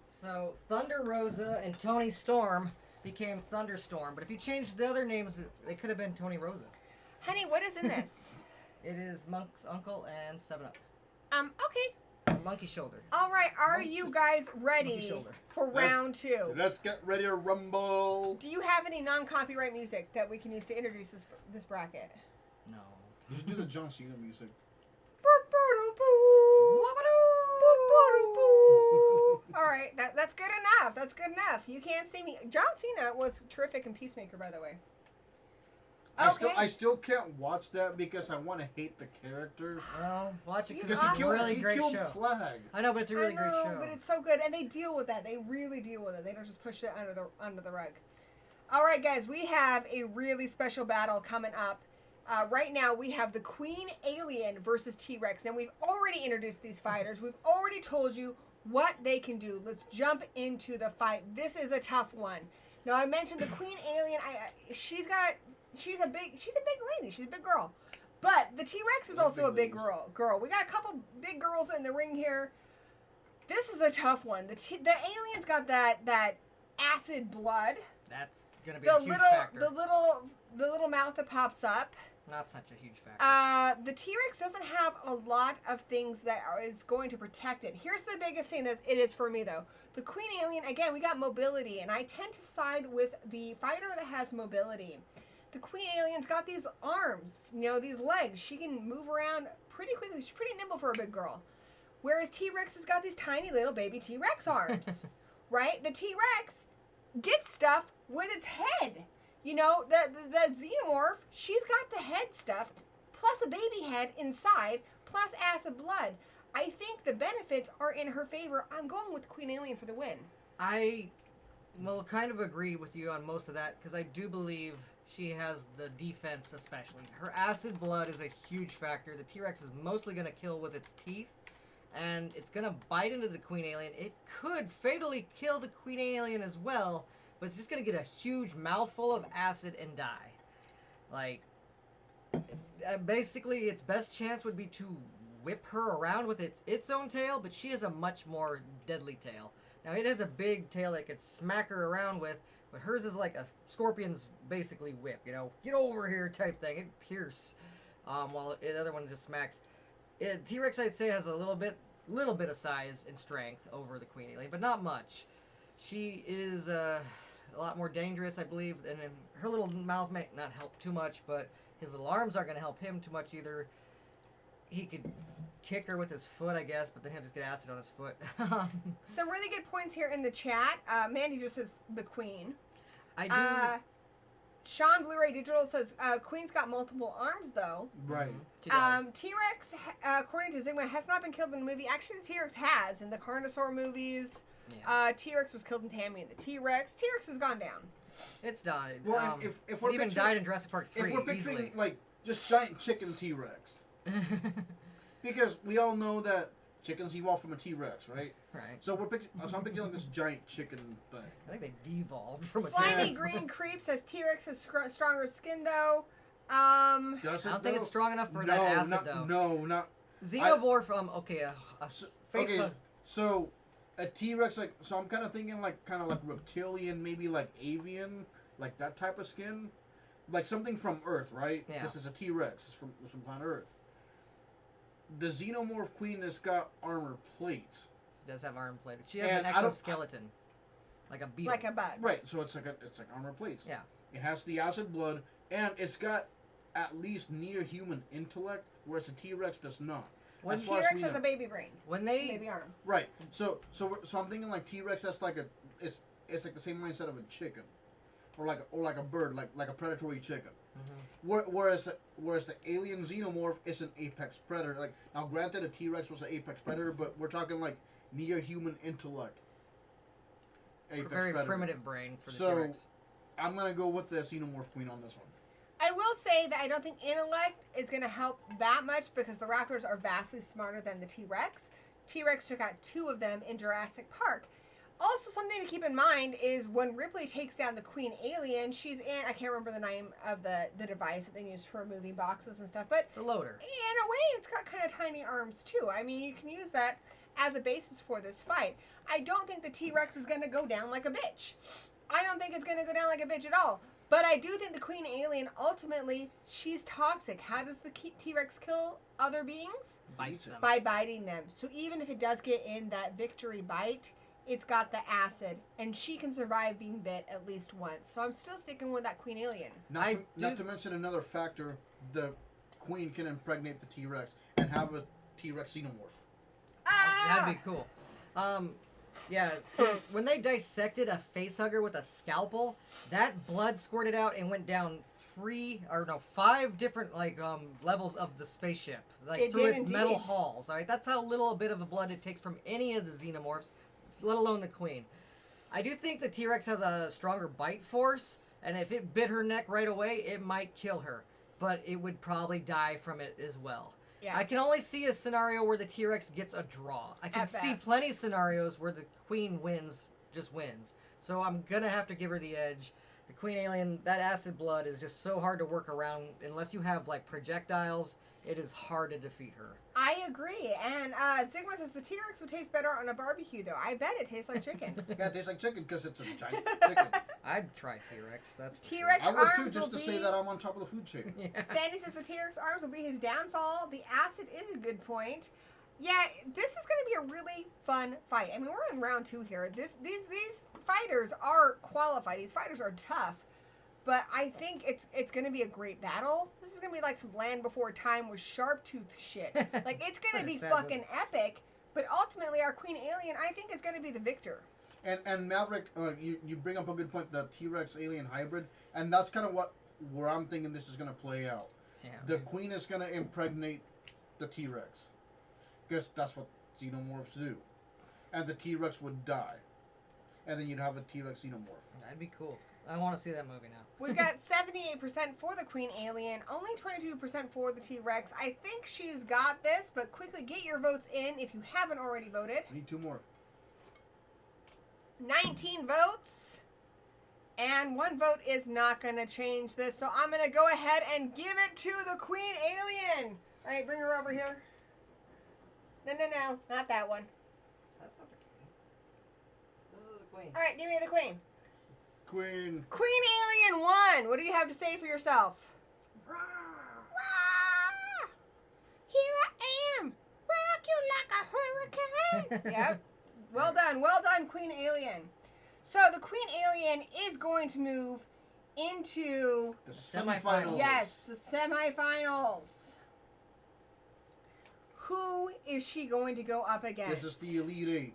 So Thunder Rosa and Tony Storm became Thunderstorm, but if you changed the other names, they could have been Tony Rosa. Honey, what is in this? It is Monk's Uncle and 7-Up. Okay. Monkey Shoulder. All right, are you guys ready for round two? Let's get ready to rumble. Do you have any non-copyright music that we can use to introduce this bracket? No. You should do the John Cena music. All right, that's good enough. That's good enough. You can't see me. John Cena was terrific in Peacemaker, by the way. Okay. I still can't watch that because I want to hate the character. Well, watch it because He's it's awesome. a really he great killed show. Flag. I know, but it's a really great show. But it's so good, and they deal with that. They really deal with it. They don't just push it under the rug. All right, guys, we have a really special battle coming up. Right now, we have the Queen Alien versus T-Rex. Now, we've already introduced these fighters. We've already told you what they can do. Let's jump into the fight. This is a tough one. Now, I mentioned the Queen Alien. She's a big lady. She's a big girl. But the T-Rex is also a big girl. We got a couple big girls in the ring here. This is a tough one. The alien's got that acid blood. That's gonna be a huge factor. The little mouth that pops up. Not such a huge factor. The T-Rex doesn't have a lot of things that is going to protect it. Here's the biggest thing that it is for me, though. The Queen Alien, again, we got mobility, and I tend to side with the fighter that has mobility. The Queen Alien's got these arms, these legs. She can move around pretty quickly. She's pretty nimble for a big girl. Whereas T-Rex has got these tiny little baby T-Rex arms, right? The T-Rex gets stuff with its head. The Xenomorph, she's got the head stuffed, plus a baby head inside, plus acid blood. I think the benefits are in her favor. I'm going with Queen Alien for the win. I will kind of agree with you on most of that, because I do believe she has the defense especially. Her acid blood is a huge factor. The T-Rex is mostly going to kill with its teeth, and it's going to bite into the Queen Alien. It could fatally kill the Queen Alien as well, but it's just going to get a huge mouthful of acid and die. Like, basically, its best chance would be to whip her around with its own tail, but she has a much more deadly tail. Now, it has a big tail that could smack her around with, but hers is like a scorpion's basically whip, get over here type thing. It pierce, while the other one just smacks. T-Rex, I'd say, has a little bit of size and strength over the Queen Alien, but not much. She is a lot more dangerous, I believe, and her little mouth may not help too much, but his little arms aren't going to help him too much either. He could kick her with his foot, I guess, but then he'll just get acid on his foot. Some really good points here in the chat. Mandy just says the Queen. I do. Sean Blu-ray Digital says Queen's got multiple arms, though. Right. T-Rex, according to Zigma, has not been killed in the movie. Actually, the T-Rex has in the Carnosaur movies. Yeah. T-Rex was killed in Tammy and the T-Rex. T-Rex has gone down. It's done. Well, if we're it even died in Jurassic Park 3 if we're picturing easily. like just giant chicken T-Rex, Because we all know that chickens evolved from a T-Rex, right? Right. So I'm picturing like this giant chicken thing. I think they devolved from a Slimy T-Rex. Green Creep says T-Rex has stronger skin though. Does it I don't think though? it's strong enough for no, that acid not, though. No, not. Xenomorph, face. Okay, so a T-Rex, like, so I'm kind of thinking like reptilian, maybe like avian, like that type of skin, like something from Earth, right? Yeah. This is a T-Rex. It's from planet Earth. The Xenomorph Queen has got armor plates. She does have arm plated. She has And an I don't- exoskeleton, like a beetle. Like a bug. Right, so it's like armor plates. Yeah. It has the acid blood, and it's got at least near human intellect, whereas the T-Rex does not. When As far as T-Rex we has know. a baby brain. When they Baby arms. Right. So I'm thinking like T-Rex. That's like it's like the same mindset of a chicken, or like a bird, like a predatory chicken. Whereas the alien xenomorph is an apex predator. Like, now, granted, a T-Rex was an apex predator, but we're talking like near human intellect. Apex very predator. primitive brain for the So- T-Rex. I'm gonna go with the Xenomorph Queen on this one. I will say that I don't think intellect is going to help that much because the raptors are vastly smarter than the T-Rex. T-Rex took out 2 of them in Jurassic Park. Also, something to keep in mind is when Ripley takes down the Queen Alien, she's in, I can't remember the name of the device that they use for moving boxes and stuff, but The loader. in a way, it's got kind of tiny arms too. I mean, you can use that as a basis for this fight. I don't think the T-Rex is going to go down like a bitch. I don't think it's going to go down like a bitch at all. But I do think the Queen Alien, ultimately, she's toxic. How does the T-Rex kill other beings? Bites them. By biting them. So even if it does get in that victory bite, it's got the acid. And she can survive being bit at least once. So I'm still sticking with that Queen Alien. Not to mention another factor, the Queen can impregnate the T-Rex and have a T-Rex Xenomorph. Ah! That'd be cool. Yeah, so when they dissected a facehugger with a scalpel, that blood squirted out and went down 5 different levels of the spaceship, It through did its metal indeed. halls. All right, that's how little a bit of a blood it takes from any of the xenomorphs, let alone the Queen. I do think the T-Rex has a stronger bite force, and if it bit her neck right away, it might kill her, but it would probably die from it as well. Yes. I can only see a scenario where the T-Rex gets a draw. I can At see best. plenty of scenarios where the Queen wins. So I'm going to have to give her the edge. The Queen Alien, that acid blood is just so hard to work around. Unless you have, projectiles, it is hard to defeat her. I agree. And Sigma says the T-Rex would taste better on a barbecue, though. I bet it tastes like chicken. Yeah, it tastes like chicken because it's a giant chicken. I'd try T-Rex, that's for T-Rex I would too, arms just will to say be- that I'm on top of the food chain. sure. Yeah. Sandy says the T-Rex arms will be his downfall. The acid is a good point. Yeah, this is going to be a really fun fight. I mean, we're in round 2 here. These fighters are qualified. These fighters are tough. But I think it's going to be a great battle. This is going to be like some Land Before Time with sharp tooth shit. Like, it's going to be Sadly. fucking epic. But ultimately, our Queen Alien, I think, is going to be the victor. And Maverick, you bring up a good point, the T-Rex alien hybrid, and that's kind of where I'm thinking this is going to play out. Yeah, The man. Queen is going to impregnate the T-Rex. Because that's what xenomorphs do. And the T-Rex would die. And then you'd have a T-Rex xenomorph. That'd be cool. I want to see that movie now. We've got 78% for the Queen Alien, only 22% for the T-Rex. I think she's got this, but quickly get your votes in if you haven't already voted. I need 2 more. 19 votes. And 1 vote is not going to change this, so I'm going to go ahead and give it to the Queen Alien. All right, bring her over here. No, not that one. That's not the Queen. This is the Queen. All right, give me the Queen. Queen. Queen Alien won. What do you have to say for yourself? Rah! Here I am. Rock you like a hurricane. Yep. Well done, Queen Alien. So the Queen Alien is going to move into, The semifinals. semifinals. yes, the semifinals. Who is she going to go up against? This is the Elite 8.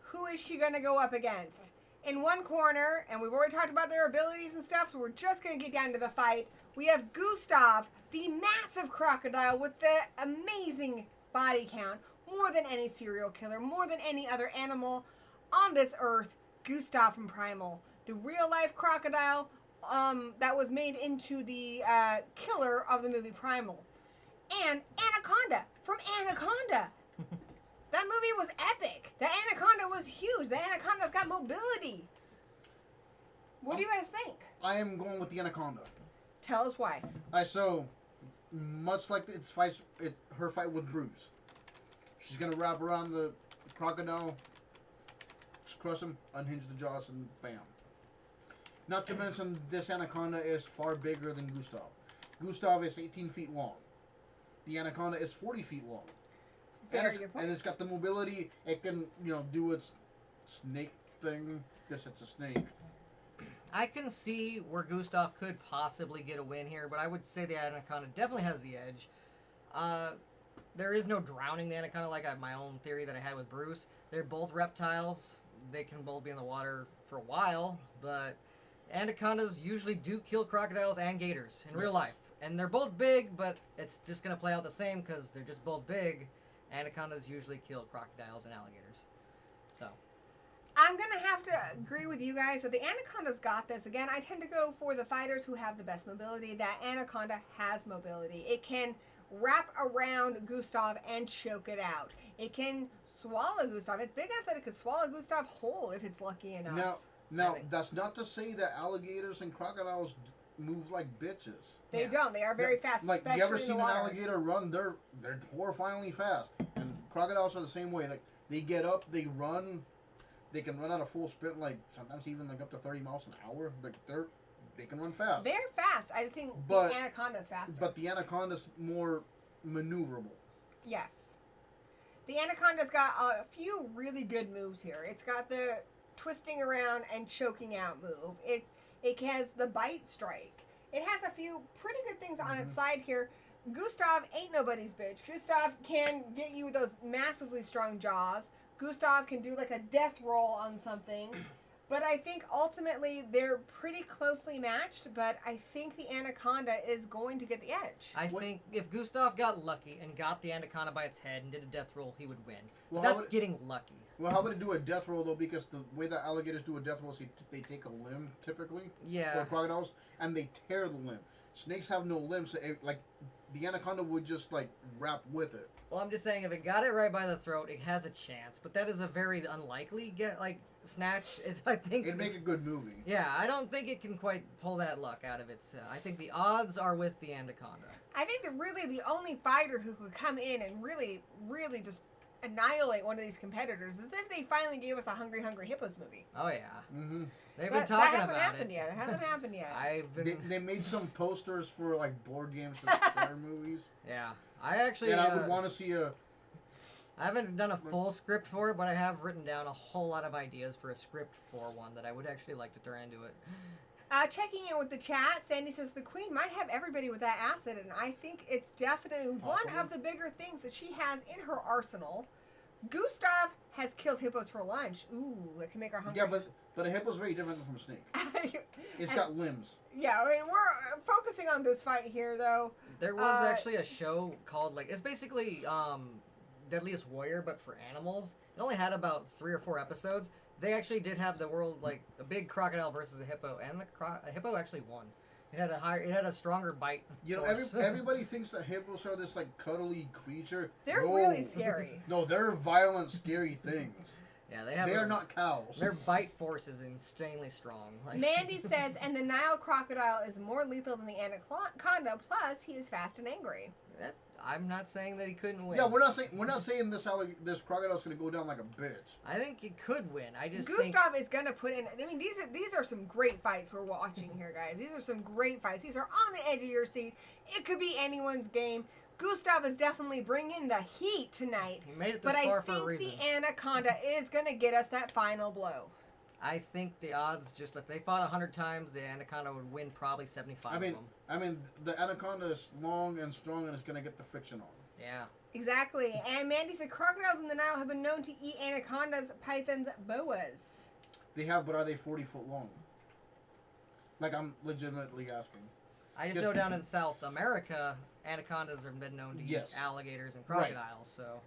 Who is she going to go up against? In one corner, and we've already talked about their abilities and stuff, so we're just going to get down to the fight. We have Gustav, the massive crocodile with the amazing body count, more than any serial killer, more than any other animal on this earth. Gustav from Primal, the real-life crocodile that was made into the killer of the movie Primal. and Anaconda from Anaconda. That movie was epic. The Anaconda was huge. The Anaconda's got mobility. What do you guys think? I am going with the Anaconda. Tell us why. So much like her fight with Bruce, she's gonna wrap around the crocodile, just crush him, unhinge the jaws, and bam. Not to mention, this Anaconda is far bigger than Gustav. Gustav is 18 feet long. The Anaconda is 40 feet long. And it's got the mobility. It can, do its snake thing. Guess it's a snake. I can see where Gustav could possibly get a win here, but I would say the Anaconda definitely has the edge. There is no drowning the Anaconda like my own theory that I had with Bruce. They're both reptiles. They can both be in the water for a while, but anacondas usually do kill crocodiles and gators in real life. And they're both big, but it's just going to play out the same because they're just both big. Anacondas usually kill crocodiles and alligators. So I'm going to have to agree with you guys that the Anaconda's got this. Again, I tend to go for the fighters who have the best mobility. That Anaconda has mobility. It can wrap around Gustav and choke it out. It can swallow Gustav. It's big enough that it could swallow Gustav whole if it's lucky enough. Now that's not to say that alligators and crocodiles move like bitches. They don't. They are very fast. Like, especially you ever in the seen an water. alligator run? They're horrifyingly fast. And crocodiles are the same way. Like, they get up, they run. They can run at a full sprint, like sometimes even like up to 30 miles an hour. Like, they can run fast. They're fast. I think the Anaconda's faster. But the Anaconda's more maneuverable. Yes. The Anaconda's got a few really good moves here. It's got the twisting around and choking out move. It has the bite strike. It has a few pretty good things on its side here. Gustav ain't nobody's bitch. Gustav can get you those massively strong jaws. Gustav can do like a death roll on something. But I think ultimately they're pretty closely matched, but I think the Anaconda is going to get the edge. I think if Gustav got lucky and got the Anaconda by its head and did a death roll, he would win. Well, that's getting lucky. Well, how would it do a death roll, though? Because the way that alligators do a death roll is they take a limb, typically. Yeah. Or crocodiles, and they tear the limb. Snakes have no limbs, so the Anaconda would just, wrap with it. Well, I'm just saying, if it got it right by the throat, it has a chance. But that is a very unlikely snatch. It'd make a good movie. Yeah, I don't think it can quite pull that luck out of it. I think the odds are with the Anaconda. I think that really the only fighter who could come in and really, really just annihilate one of these competitors is if they finally gave us a Hungry Hungry Hippos movie. Oh, yeah. Mm-hmm. They've been talking about it. That hasn't happened yet. It hasn't happened yet. They made some posters for, board games for scary movies. Yeah. I actually... And I would want to see I haven't done a full script for it, but I have written down a whole lot of ideas for a script for one that I would actually like to turn into it. Checking in with the chat, Sandy says the Queen might have everybody with that acid, and I think it's definitely one of the bigger things that she has in her arsenal. Gustav has killed hippos for lunch. Ooh, it can make her hungry. Yeah, but a hippo's very different from a snake. It's got limbs. Yeah, I mean, we're focusing on this fight here, though. There was actually a show called, it's basically Deadliest Warrior, but for animals. It only had about 3 or 4 episodes. They actually did have the world, a big crocodile versus a hippo, and a hippo actually won. It had a stronger bite. You know, everybody thinks that hippos are this cuddly creature. They're really scary. No, they're violent, scary things. Yeah, they are not cows. Their bite force is insanely strong. Mandy says, and the Nile crocodile is more lethal than the Anaconda. Plus, he is fast and angry. I'm not saying that he couldn't win. Yeah, we're not saying this crocodile's gonna go down like a bitch. I think he could win. Gustav is gonna put in. I mean, these are some great fights we're watching here, guys. These are some great fights. These are on the edge of your seat. It could be anyone's game. Gustav is definitely bringing the heat tonight. He made it this far for a reason. But I think the Anaconda is gonna get us that final blow. I think the odds, just if they fought 100 times, the Anaconda would win probably 75 of them. I mean, the Anaconda is long and strong and it's going to get the friction on. Yeah. Exactly. And Mandy said crocodiles in the Nile have been known to eat anacondas, pythons, boas. They have, but are they 40 foot long? I'm legitimately asking. I just know down in South America, anacondas have been known to eat alligators and crocodiles, so...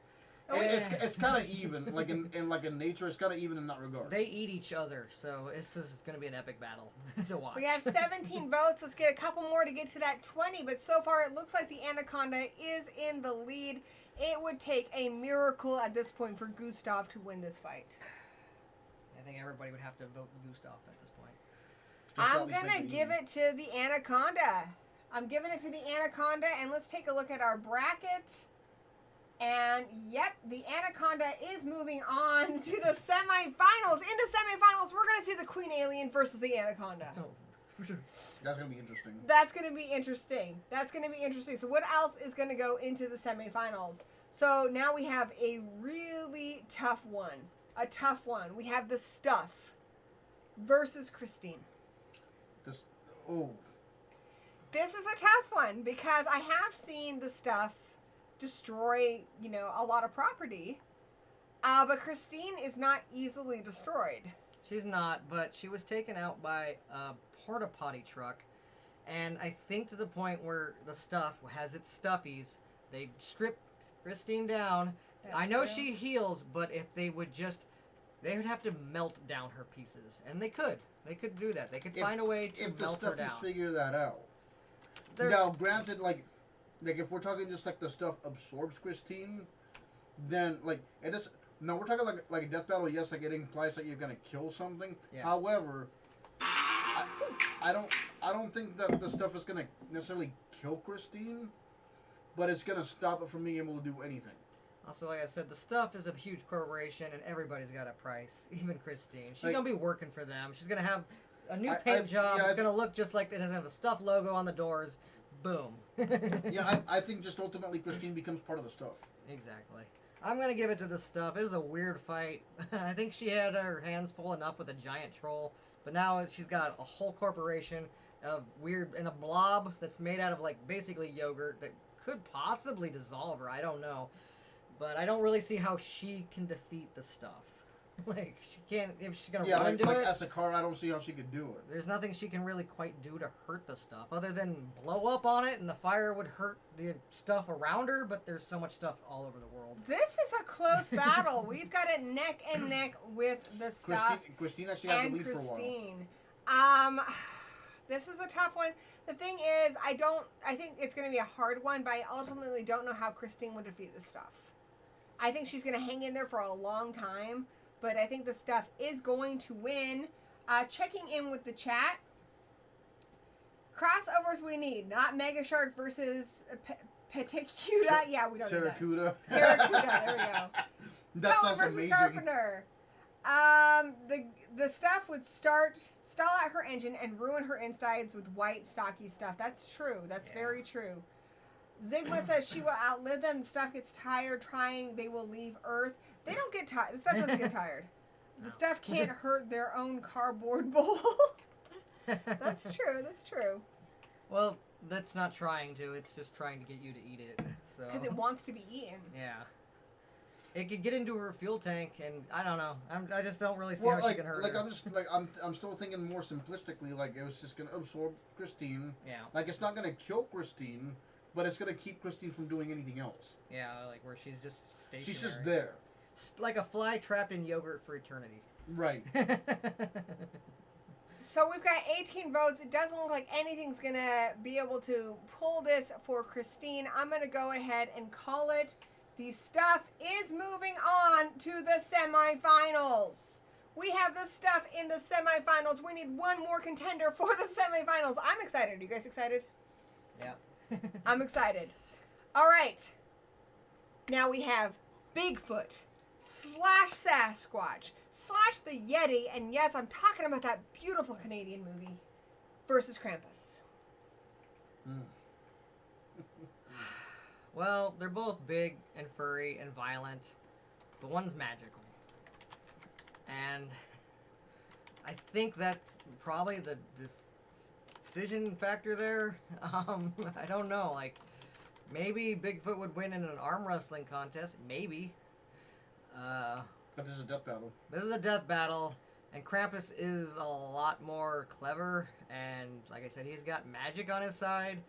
It's kind of even, like in nature, it's kind of even in that regard. They eat each other, so this is going to be an epic battle to watch. We have 17 votes. Let's get a couple more to get to that 20. But so far, it looks like the Anaconda is in the lead. It would take a miracle at this point for Gustav to win this fight. I think everybody would have to vote Gustav at this point. I'm going to give it to the Anaconda. I'm giving it to the Anaconda, and let's take a look at our bracket. And, yep, the Anaconda is moving on to the semifinals. In the semifinals, we're going to see the Queen Alien versus the Anaconda. That's going to be interesting. That's going to be interesting. That's going to be interesting. So what else is going to go into the semifinals? So now we have a really tough one. A tough one. We have the Stuff versus Christine. This is a tough one because I have seen the Stuff destroy, a lot of property. But Christine is not easily destroyed. She's not, but she was taken out by a porta potty truck, and I think to the point where the Stuff has its stuffies. They stripped Christine down. I know she heals, but if they would have to melt down her pieces, and they could do that. They could find a way to melt her down. If the Stuffies figure that out. Now, granted, like if we're talking just like the Stuff absorbs Christine, then no, we're talking like a death battle. Yes, like it implies that you're gonna kill something. Yeah. However, I don't think that the Stuff is gonna necessarily kill Christine, but it's gonna stop it from being able to do anything. Also, like I said, the Stuff is a huge corporation, and everybody's got a price. Even Christine, she's gonna be working for them. She's gonna have a new paint job. It's gonna look just like it doesn't have the Stuff logo on the doors. Boom. Yeah, I think just ultimately Christine becomes part of the Stuff. Exactly. I'm going to give it to the Stuff. It was a weird fight. I think she had her hands full enough with a giant troll, but now she's got a whole corporation of weird, and a blob that's made out of, basically yogurt that could possibly dissolve her. I don't know. But I don't really see how she can defeat the Stuff. She can't, if she's going to run into it. As a car, I don't see how she could do it. There's nothing she can really quite do to hurt the Stuff, other than blow up on it, and the fire would hurt the Stuff around her, but there's so much stuff all over the world. This is a close battle. We've got it neck and neck with the Stuff. Christine actually had the lead for a while. This is a tough one. The thing is, I think it's going to be a hard one, but I ultimately don't know how Christine would defeat the Stuff. I think she's going to hang in there for a long time. But I think the Stuff is going to win. Checking in with the chat. Crossovers we need. Not Mega Shark versus Petacuda. Yeah, we don't need that. Terracuda. Terracuda, there we go. That sounds amazing. Carpenter. The Stuff would stall out her engine and ruin her insides with white, stocky stuff. That's true. That's very true. Zigma says she will outlive them. The Stuff gets tired trying. They will leave Earth. They don't get tired. The Stuff doesn't get tired. The Stuff can't hurt their own cardboard bowl. That's true. That's true. Well, that's not trying to. It's just trying to get you to eat it. Because it wants to be eaten. Yeah. It could get into her fuel tank, and I don't know. I just don't really see how she can hurt her. I'm still thinking more simplistically. It was just gonna absorb Christine. Yeah. It's not gonna kill Christine, but it's gonna keep Christine from doing anything else. Yeah, where she's just stationary. She's just there. Like a fly trapped in yogurt for eternity. Right. So we've got 18 votes. It doesn't look like anything's going to be able to pull this for Christine. I'm going to go ahead and call it. The Stuff is moving on to the semifinals. We have the Stuff in the semifinals. We need one more contender for the semifinals. I'm excited. Are you guys excited? Yeah. I'm excited. All right. Now we have Bigfoot / Sasquatch / the Yeti, and yes, I'm talking about that beautiful Canadian movie, versus Krampus. Well, they're both big and furry and violent, but one's magical. And I think that's probably the decision factor there. I don't know, maybe Bigfoot would win in an arm wrestling contest, maybe. But this is a death battle. This is a death battle, and Krampus is a lot more clever, and like I said, he's got magic on his side.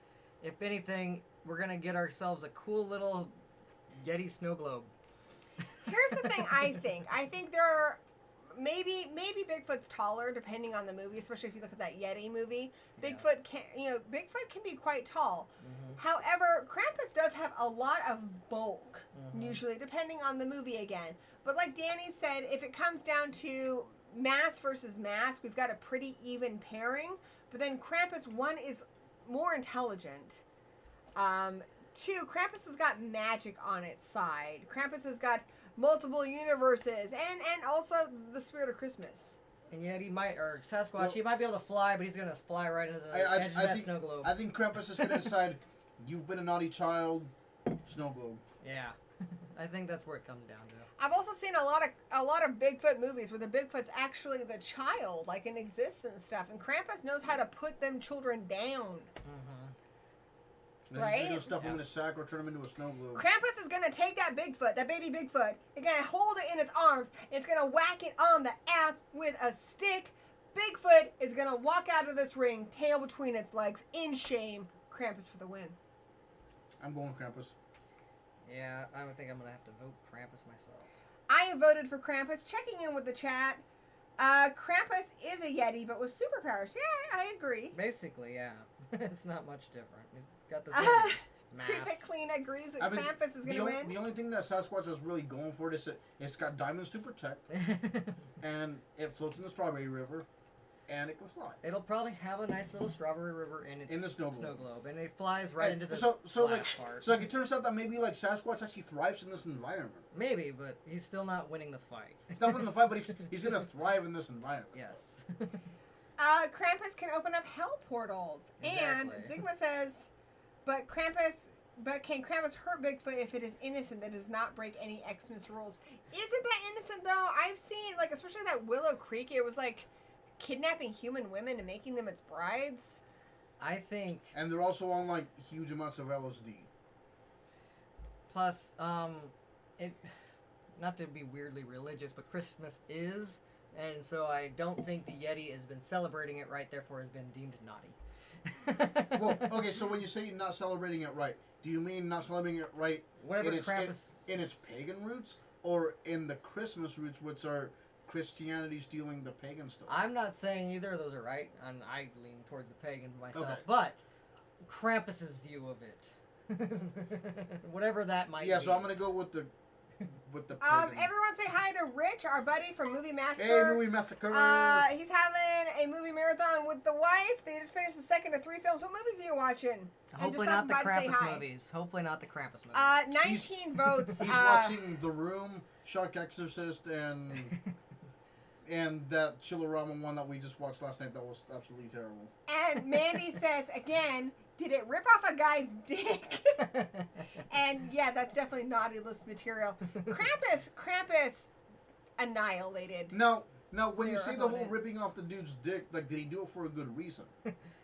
If anything, we're going to get ourselves a cool little Yeti snow globe. Here's the thing. I think there are maybe Bigfoot's taller depending on the movie, especially if you look at that Yeti movie. Yeah. Bigfoot can be quite tall. However, Krampus does have a lot of bulk, usually, depending on the movie again. But like Danny said, if it comes down to mass versus mass, we've got a pretty even pairing. But then Krampus, one, is more intelligent. Two, Krampus has got magic on its side. Krampus has got multiple universes and also the spirit of Christmas. And yet Sasquatch, he might be able to fly, but he's going to fly right into the edge of that snow globe. I think Krampus is going to decide, you've been a naughty child, snow globe. Yeah. I think that's where it comes down to. I've also seen a lot of Bigfoot movies where the Bigfoot's actually the child, like in existence stuff, and Krampus knows how to put them children down. Right? He's going to stuff him in a sack or turn him into a snow globe. Krampus is going to take that Bigfoot, that baby Bigfoot, and going to hold it in its arms, and it's going to whack it on the ass with a stick. Bigfoot is going to walk out of this ring, tail between its legs, in shame. Krampus for the win. I'm going Krampus. Yeah, I would think I'm going to have to vote Krampus myself. I have voted for Krampus. Checking in with the chat. Krampus is a Yeti, but with superpowers. Yeah, I agree. Basically, yeah. It's not much different. He's got the same Creep It mass. Clean agrees that Krampus is going to win. The only thing that Sasquatch is really going for is that it's got diamonds to protect, and it floats in the Strawberry River, and it can fly. It'll probably have a nice little strawberry river in its snow globe, and it flies right into the part. So it turns out that maybe like Sasquatch actually thrives in this environment. Maybe, but he's still not winning the fight. He's not winning the fight, but he's going to thrive in this environment. Yes. Krampus can open up hell portals, and Exactly. Zigma says, but can Krampus hurt Bigfoot if it is innocent that does not break any Xmas rules? Isn't that innocent though? I've seen, like, especially that Willow Creek, it was like kidnapping human women and making them its brides. I think. And they're also on like huge amounts of LSD. Plus, not to be weirdly religious, but Christmas is, and so I don't think the Yeti has been celebrating it right, therefore has been deemed naughty. Well, okay, so when you say not celebrating it right, do you mean not celebrating it right Whatever in Krampus. in its pagan roots, or in the Christmas roots, which are Christianity stealing the pagan stuff? I'm not saying either of those are right, and I lean towards the pagan myself, Okay. but Krampus's view of it. Whatever that might be. Yeah, so I'm going to go with the pagan. Everyone say hi to Rich, our buddy from Movie Hey, Massacre. Movie Massacre! He's having a movie marathon with the wife. They just finished the second of 3 films. What movies are you watching? Hopefully And just not the stop by to say Krampus hi. movies. Hopefully not the Krampus movies. 19 votes. He's watching The Room, Shark Exorcist, and that Chillerama one that we just watched last night that was absolutely terrible. And Mandy says, again, did it rip off a guy's dick? And yeah, that's definitely naughty list material. Krampus annihilated. Now, when you Your say the whole opponent. ripping off the dude's dick, like, did he do it for a good reason?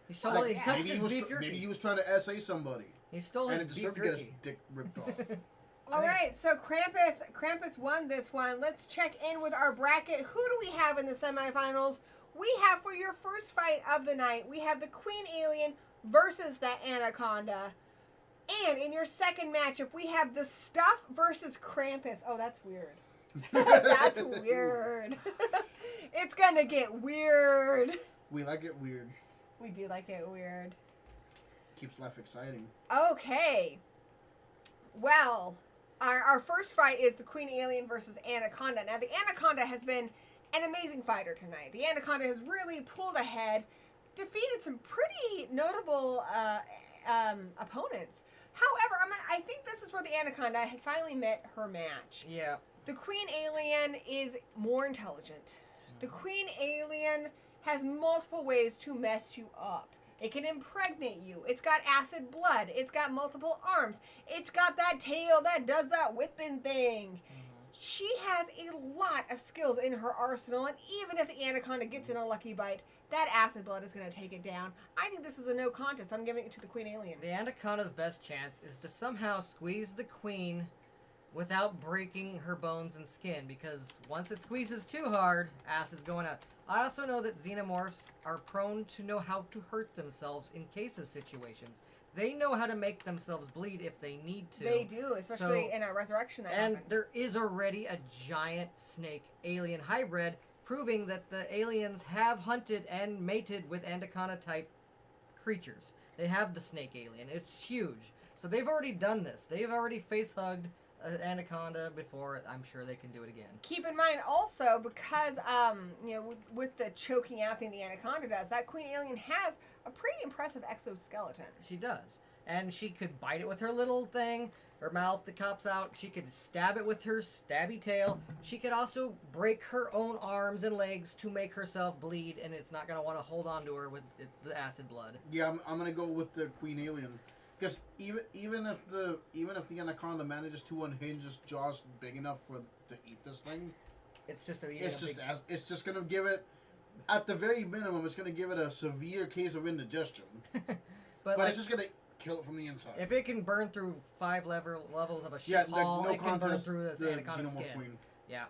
He stole Like, he touched maybe, his he was beef jerky. maybe he was trying to SA somebody, He stole and his it beef deserved to get his jerky. dick ripped off. All right, so Krampus won this one. Let's check in with our bracket. Who do we have in the semifinals? We have, for your first fight of the night, we have the Queen Alien versus the Anaconda. And in your second matchup, we have the Stuff versus Krampus. Oh, that's weird. That's weird. It's gonna get weird. We like it weird. We do like it weird. Keeps life exciting. Okay. Well, our first fight is the Queen Alien versus Anaconda. Now, the Anaconda has been an amazing fighter tonight. The Anaconda has really pulled ahead, defeated some pretty notable opponents. However, I think this is where the Anaconda has finally met her match. Yeah. The Queen Alien is more intelligent. The Queen Alien has multiple ways to mess you up. It can impregnate you. It's got acid blood. It's got multiple arms. It's got that tail that does that whipping thing. She has a lot of skills in her arsenal, and even if the Anaconda gets in a lucky bite, that acid blood is going to take it down. I think this is a no contest. I'm giving it to the Queen Alien. The Anaconda's best chance is to somehow squeeze the queen without breaking her bones and skin, because once it squeezes too hard, acid's going out. I also know that xenomorphs are prone to know how to hurt themselves in case of situations. They know how to make themselves bleed if they need to. They do, especially in a resurrection that And happened. there is already a giant snake alien hybrid, proving that the aliens have hunted and mated with Anaconda-type creatures. They have the snake alien. It's huge. So they've already done this. They've already face-hugged an Anaconda before. I'm sure they can do it again. Keep in mind also, because, with the choking out thing the Anaconda does, that Queen Alien has a pretty impressive exoskeleton. She does. And she could bite it with her little thing, her mouth that pops out. She could stab it with her stabby tail. She could also break her own arms and legs to make herself bleed, and it's not going to want to hold on to her with the acid blood. Yeah, I'm gonna go with the Queen Alien, because even if the Anaconda manages to unhinge its jaws big enough to eat this thing, It's just it's just gonna give it, at the very minimum, it's gonna give it a severe case of indigestion. but But it's just gonna kill it from the inside. if it can burn through 5 levels of a Yeah, shit hall, it can burn contest, through this the Anaconda Xenomorph skin. Queen. Yeah.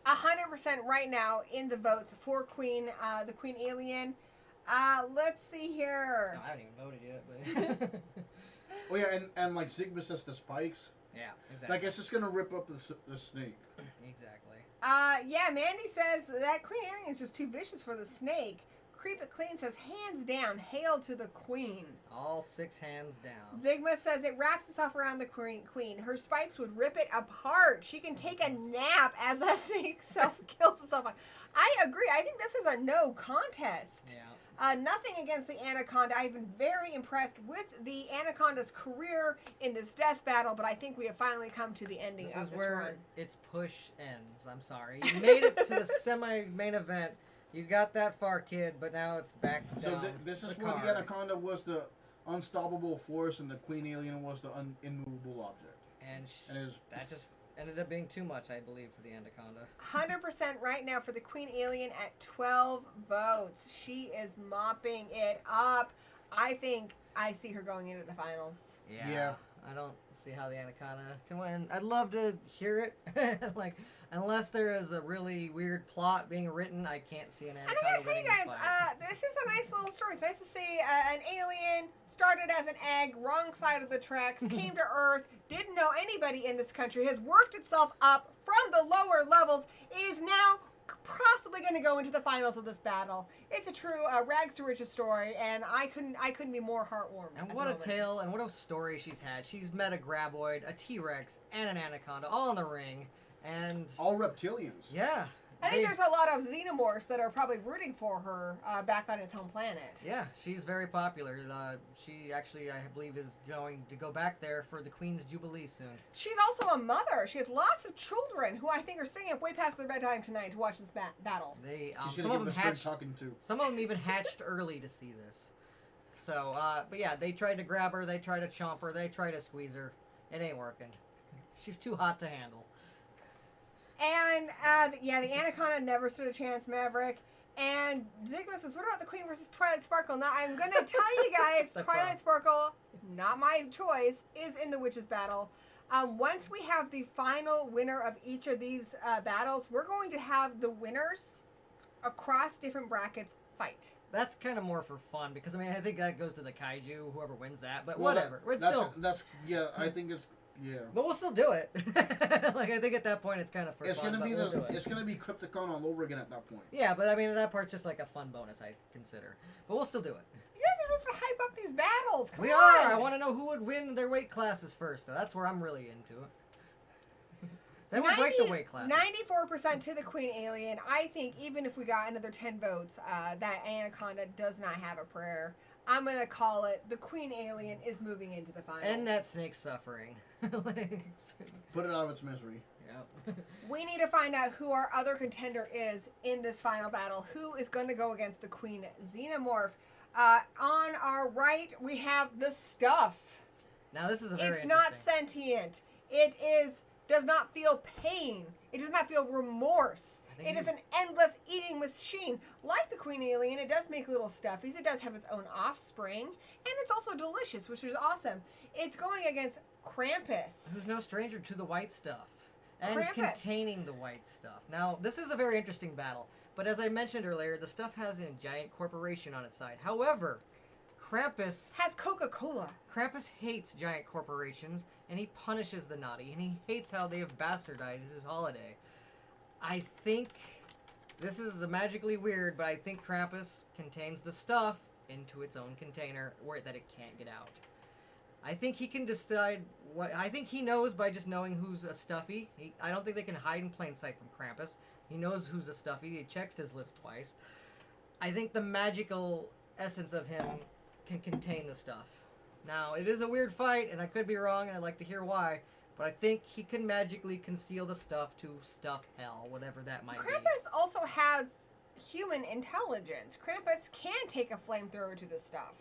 100% right now in the votes for the Queen Alien. Let's see here. No, I haven't even voted yet, but... Oh yeah, and like Sigma says, the spikes. yeah, exactly. Like, it's just gonna rip up the snake. Exactly. Yeah, Mandy says that Queen Alien is just too vicious for the snake. Creep It Clean says, hands down, hail to the Queen. All 6 hands down. Zigma says it wraps itself around the Queen. Her spikes would rip it apart. She can take a nap as that snake kills itself. I agree. I think this is a no contest. Yeah. Nothing against the Anaconda. I've been very impressed with the Anaconda's career in this death battle, but I think we have finally come to the ending This of is this where run. its push ends. I'm sorry. You made it to the semi-main event. You got that far, kid, but now it's back So down this is the where card. the Anaconda was the unstoppable force, and the Queen Alien was the immovable object. And And that just ended up being too much, I believe, for the Anaconda. 100% right now for the Queen Alien at 12 votes. She is mopping it up. I think I see her going into the finals. Yeah. I don't see how the Anaconda can win. I'd love to hear it. Like, unless there is a really weird plot being written, I can't see an And Anaconda I gotta tell you winning this guys, fight. this is a nice little story. It's nice to see an alien started as an egg, wrong side of the tracks, came to Earth, didn't know anybody in this country, has worked itself up from the lower levels, is now possibly going to go into the finals of this battle. It's a true rags to riches story, and I couldn't be more heartwarming. And at what the a moment. tale and what a story she's had. She's met a Graboid, a T-Rex, and an Anaconda all in the ring. And all reptilians. yeah. I think there's a lot of xenomorphs that are probably rooting for her back on its home planet. Yeah, she's very popular. She actually, I believe, is going to go back there for the Queen's Jubilee soon. She's also a mother. She has lots of children who I think are staying up way past their bedtime tonight to watch this battle. They She's some gonna of give them the straight hatched. talking to. Some of them even hatched early to see this. So, but yeah, they tried to grab her, they tried to chomp her, they tried to squeeze her. It ain't working. She's too hot to handle. And, the Anaconda never stood a chance, Maverick. And Zigma says, what about the Queen versus Twilight Sparkle? Now, I'm going to tell you guys, So Twilight fun. Sparkle, not my choice, is in the Witches battle. Once we have the final winner of each of these battles, we're going to have the winners across different brackets fight. That's kind of more for fun because, I mean, I think that goes to the kaiju, whoever wins that, but Well, whatever. It's that's still. I think it's yeah. But we'll still do it. Like, I think at that point it's kind of for It's fun. gonna but be we'll do it. it's gonna be Crypticon all over again at that point. Yeah, but I mean, that part's just like a fun bonus, I consider. But we'll still do it. You guys are supposed to hype up these battles. Come We on. are! I want to know who would win their weight classes first, though. That's where I'm really into it. Then we break the weight classes. 94% to the Queen Alien. I think even if we got another 10 votes, that Anaconda does not have a prayer. I'm going to call it the Queen Alien is moving into the finals. And that snake's suffering. Like, Put it out of its misery. yeah. we need to find out who our other contender is in this final battle. Who is going to go against the Queen Xenomorph? On our right, we have the stuff. Now, this is a very It's not interesting- sentient. It does not feel pain. It does not feel remorse. I think It is you- an endless eating machine. Like the Queen Alien, it does make little stuffies. It does have its own offspring. And it's also delicious, which is awesome. It's going against Krampus. Who's no stranger to the white stuff. And Krampus. containing the white stuff. Now, this is a very interesting battle. But as I mentioned earlier, the stuff has a giant corporation on its side. However, Krampus has Coca-Cola. Krampus hates giant corporations, and he punishes the naughty, and he hates how they have bastardized his holiday. I think this is magically weird, but I think Krampus contains the stuff into its own container that it can't get out. I think he can decide what. I think he knows by just knowing who's a stuffy. I don't think they can hide in plain sight from Krampus. He knows who's a stuffy. He checked his list twice. I think the magical essence of him can contain the stuff. Now, it is a weird fight, and I could be wrong, and I'd like to hear why, but I think he can magically conceal the stuff to stuff hell, whatever that might be. Krampus also has human intelligence. Krampus can take a flamethrower to the stuff.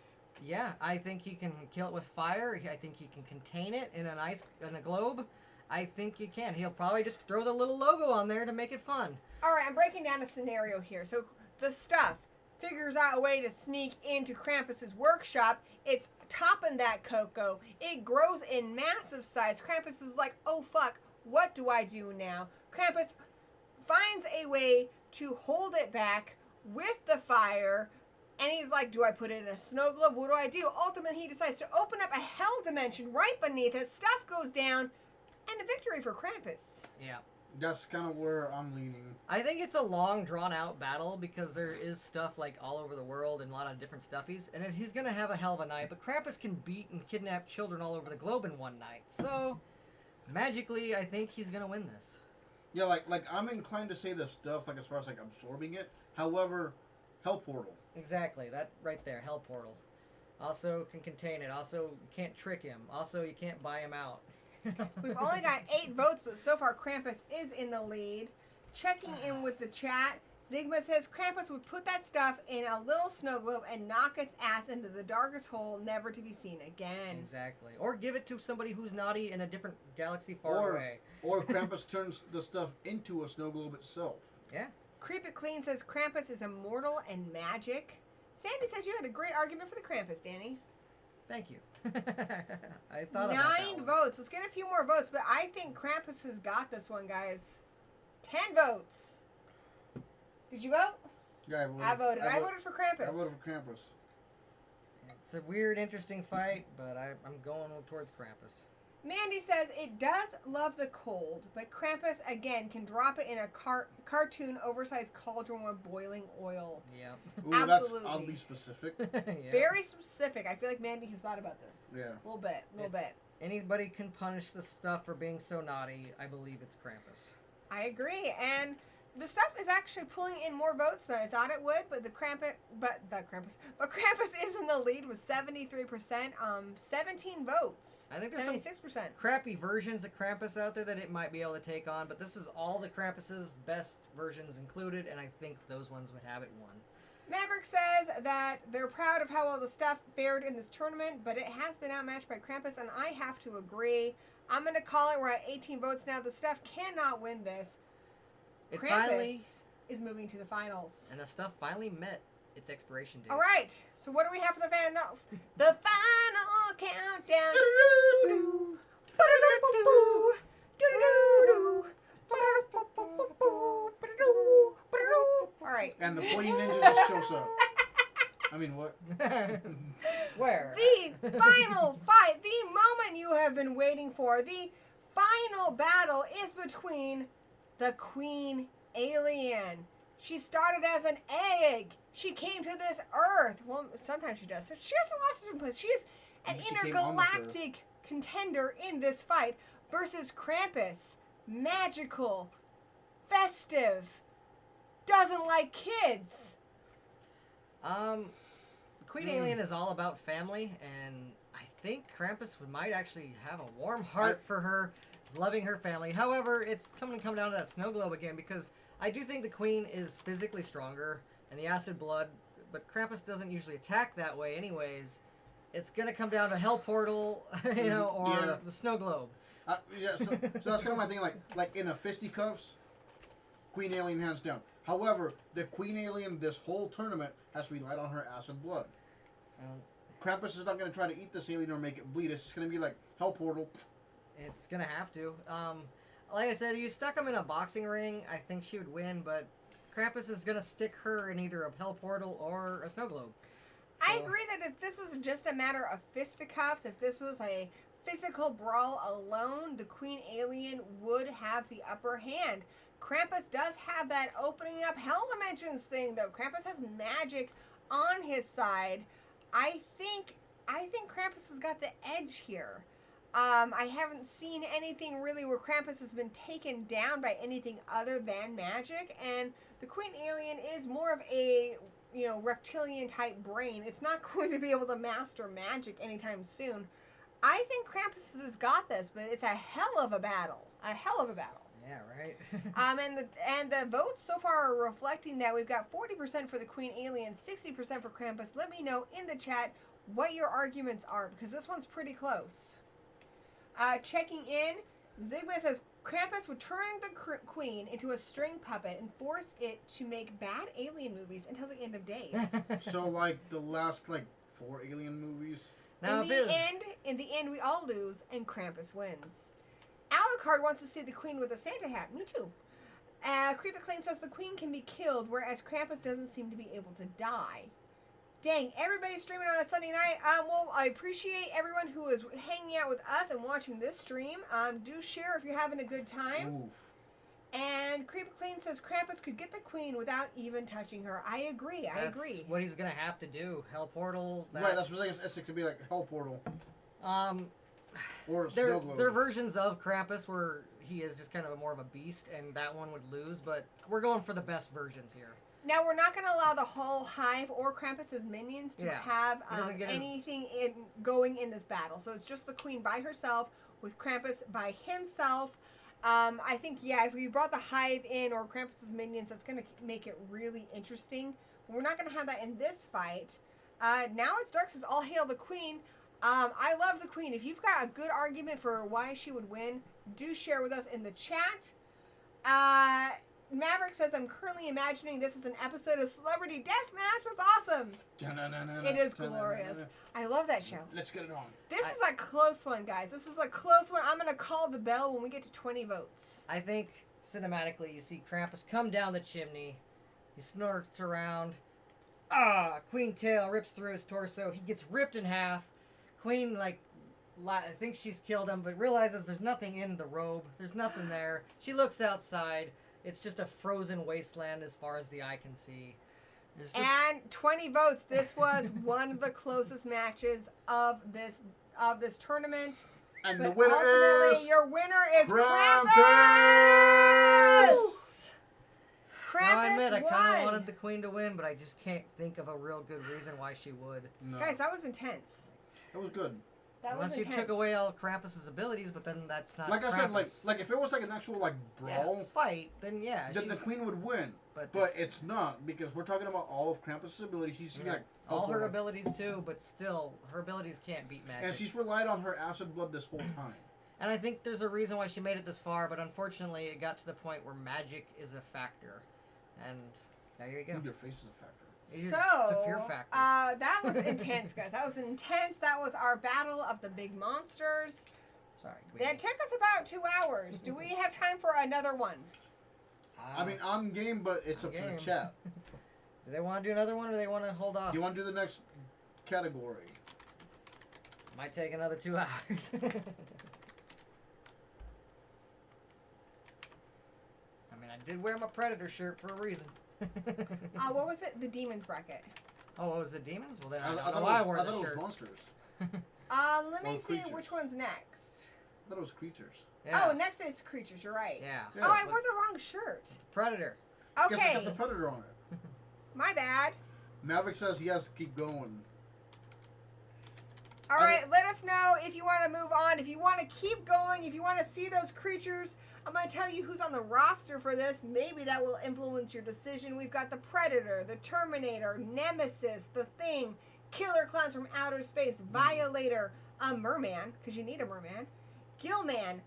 Yeah, I think he can kill it with fire. I think he can contain it in in a globe. I think he can. He'll probably just throw the little logo on there to make it fun. All right, I'm breaking down a scenario here. So the stuff figures out a way to sneak into Krampus's workshop. It's topping that cocoa. It grows in massive size. Krampus is like, oh fuck, what do I do now? Krampus finds a way to hold it back with the fire. And he's like, do I put it in a snow globe? What do I do? Ultimately, he decides to open up a hell dimension right beneath it. Stuff goes down. And a victory for Krampus. Yeah. That's kind of where I'm leaning. I think it's a long, drawn-out battle because there is stuff like all over the world and a lot of different stuffies, and he's gonna have a hell of a night. But Krampus can beat and kidnap children all over the globe in one night, so magically, I think he's gonna win this. Yeah, like I'm inclined to say the stuff like as far as like absorbing it. However, Hell Portal. Exactly, that right there, Hell Portal. Also can contain it. Also can't trick him. Also you can't buy him out. We've only got 8 votes, but so far Krampus is in the lead. Checking in with the chat, Zigma says Krampus would put that stuff in a little snow globe and knock its ass into the darkest hole, never to be seen again. Exactly. Or give it to somebody who's naughty in a different galaxy far away. Or Krampus turns the stuff into a snow globe itself. Yeah. Creep It Clean says Krampus is immortal and magic. Sandy says you had a great argument for the Krampus, Danny. Thank you. I thought about that 9 one. votes. Let's get a few more votes, but I think Krampus has got this one, guys. 10 votes. Did you vote? Yeah, I voted. I voted for Krampus. I voted for Krampus. It's a weird, interesting fight, but I'm going towards Krampus. Mandy says it does love the cold, but Krampus, again, can drop it in a cartoon oversized cauldron with boiling oil. Yeah. Ooh, Absolutely. that's oddly specific. Yeah. Very specific. I feel like Mandy has thought about this. Yeah. A little bit. Anybody can punish the stuff for being so naughty. I believe it's Krampus. I agree. And the stuff is actually pulling in more votes than I thought it would, but Krampus is in the lead with 73%, 17 votes. I think there's 76%. Crappy versions of Krampus out there that it might be able to take on, but this is all the Krampus's best versions included, and I think those ones would have it won. Maverick says that they're proud of how well the stuff fared in this tournament, but it has been outmatched by Krampus, and I have to agree. I'm going to call it. We're at 18 votes now. The stuff cannot win this. It Krampus finally is moving to the finals. And the stuff finally met its expiration date. All right. So what do we have for the final? The final countdown. All right. And the pointing ninja just shows up. I mean, what? Where? The final fight, the moment you have been waiting for, the final battle is between the Queen Alien. She started as an egg. She came to this Earth. Well, sometimes she does. She has lots of different places. She is an intergalactic contender in this fight versus Krampus. Magical, festive, doesn't like kids. Queen Alien is all about family, and I think Krampus might actually have a warm heart for her, loving her family. However, it's come down to that snow globe again, because I do think the Queen is physically stronger, and the acid blood, but Krampus doesn't usually attack that way anyways. It's going to come down to Hell Portal, or the snow globe. So that's kind of my thing, like in a fisticuffs, Queen Alien hands down. However, the Queen Alien this whole tournament has relied on her acid blood. Krampus is not going to try to eat this alien or make it bleed. It's just going to be like Hell Portal. It's going to have to. Like I said, you stuck him in a boxing ring, I think she would win, but Krampus is going to stick her in either a Hell Portal or a snow globe. I agree that if this was just a matter of fisticuffs, if this was a physical brawl alone, the Queen Alien would have the upper hand. Krampus does have that opening up hell dimensions thing, though. Krampus has magic on his side. I think Krampus has got the edge here. I haven't seen anything really where Krampus has been taken down by anything other than magic, and the Queen Alien is more of a, reptilian type brain. It's not going to be able to master magic anytime soon. I think Krampus has got this, but it's a hell of a battle. A hell of a battle. Yeah, right. And the votes so far are reflecting that we've got 40% for the Queen Alien, 60% for Krampus. Let me know in the chat what your arguments are, because this one's pretty close. Checking in, Zigma says Krampus would turn the Queen into a string puppet and force it to make bad alien movies until the end of days. So, the last, 4 alien movies? Now, in the end, we all lose, and Krampus wins. Alucard wants to see the Queen with a Santa hat. Me too. Creepy Clean says the Queen can be killed, whereas Krampus doesn't seem to be able to die. Dang, everybody's streaming on a Sunday night. Well, I appreciate everyone who is hanging out with us and watching this stream. Do share if you're having a good time. Oof. And Creepy Clean says Krampus could get the Queen without even touching her. I agree. That's what he's gonna have to do. Hell portal. Right, that's what I'm saying. It's to be like Hell Portal. Or There are versions of Krampus where he is just kind of more of a beast, and that one would lose. But we're going for the best versions here. Now, we're not going to allow the whole hive or Krampus's minions to have anything going in this battle. So it's just the Queen by herself with Krampus by himself. I think, if we brought the hive in or Krampus's minions, that's going to make it really interesting. But we're not going to have that in this fight. Now it's Dark says, all hail the Queen. I love the Queen. If you've got a good argument for why she would win, do share with us in the chat. Maverick says, I'm currently imagining this is an episode of Celebrity Deathmatch. That's awesome. It is glorious. I love that show. Let's get it on. This is a close one, guys. This is a close one. I'm going to call the bell when we get to 20 votes. I think cinematically you see Krampus come down the chimney. He snorts around. Queen tail rips through his torso. He gets ripped in half. Queen, thinks she's killed him, but realizes there's nothing in the robe. There's nothing there. She looks outside. It's just a frozen wasteland as far as the eye can see. And 20 votes. This was one of the closest matches of this tournament. And but the winner ultimately, your winner is Krampus! Krampus Now, I admit, I kind won. of wanted the Queen to win, but I just can't think of a real good reason why she would. No. Guys, that was intense. That was good. Unless you took away all Krampus's abilities, but then that's not Like I Krampus. said, if it was an actual brawl fight, then the Queen would win. But it's not, because we're talking about all of Krampus's abilities. She's all her abilities too, but still, her abilities can't beat magic. And she's relied on her acid blood this whole time. And I think there's a reason why she made it this far, but unfortunately, it got to the point where magic is a factor. And there you go. Your face is a factor. It's a fear factor. That was intense, guys. That was intense. That was our battle of the big monsters. Sorry. That took us about 2 hours. Do we have time for another one? I mean, I'm game, but it's up to the chat. Do they want to do another one, or do they want to hold off? Do you want to do the next category? Might take another 2 hours. I mean, I did wear my Predator shirt for a reason. What was it? The Demons bracket. Oh, what was the Demons? Well, then I I don't know why I wore thought the it was shirt. monsters. Let me see creatures. which one's next. I thought it was creatures. Yeah. Oh, next is creatures. You're right. Yeah. Oh, I wore the wrong shirt. Predator. Guess it's got the Okay, Predator on it. my bad. Maverick says yes, keep going. All right, let us know if you want to move on, if you want to keep going, if you want to see those creatures. I'm going to tell you who's on the roster for this. Maybe that will influence your decision. We've got the Predator, the Terminator, Nemesis, the Thing, Killer Clowns from Outer Space, Violator, a Merman, because you need a Merman, Gillman,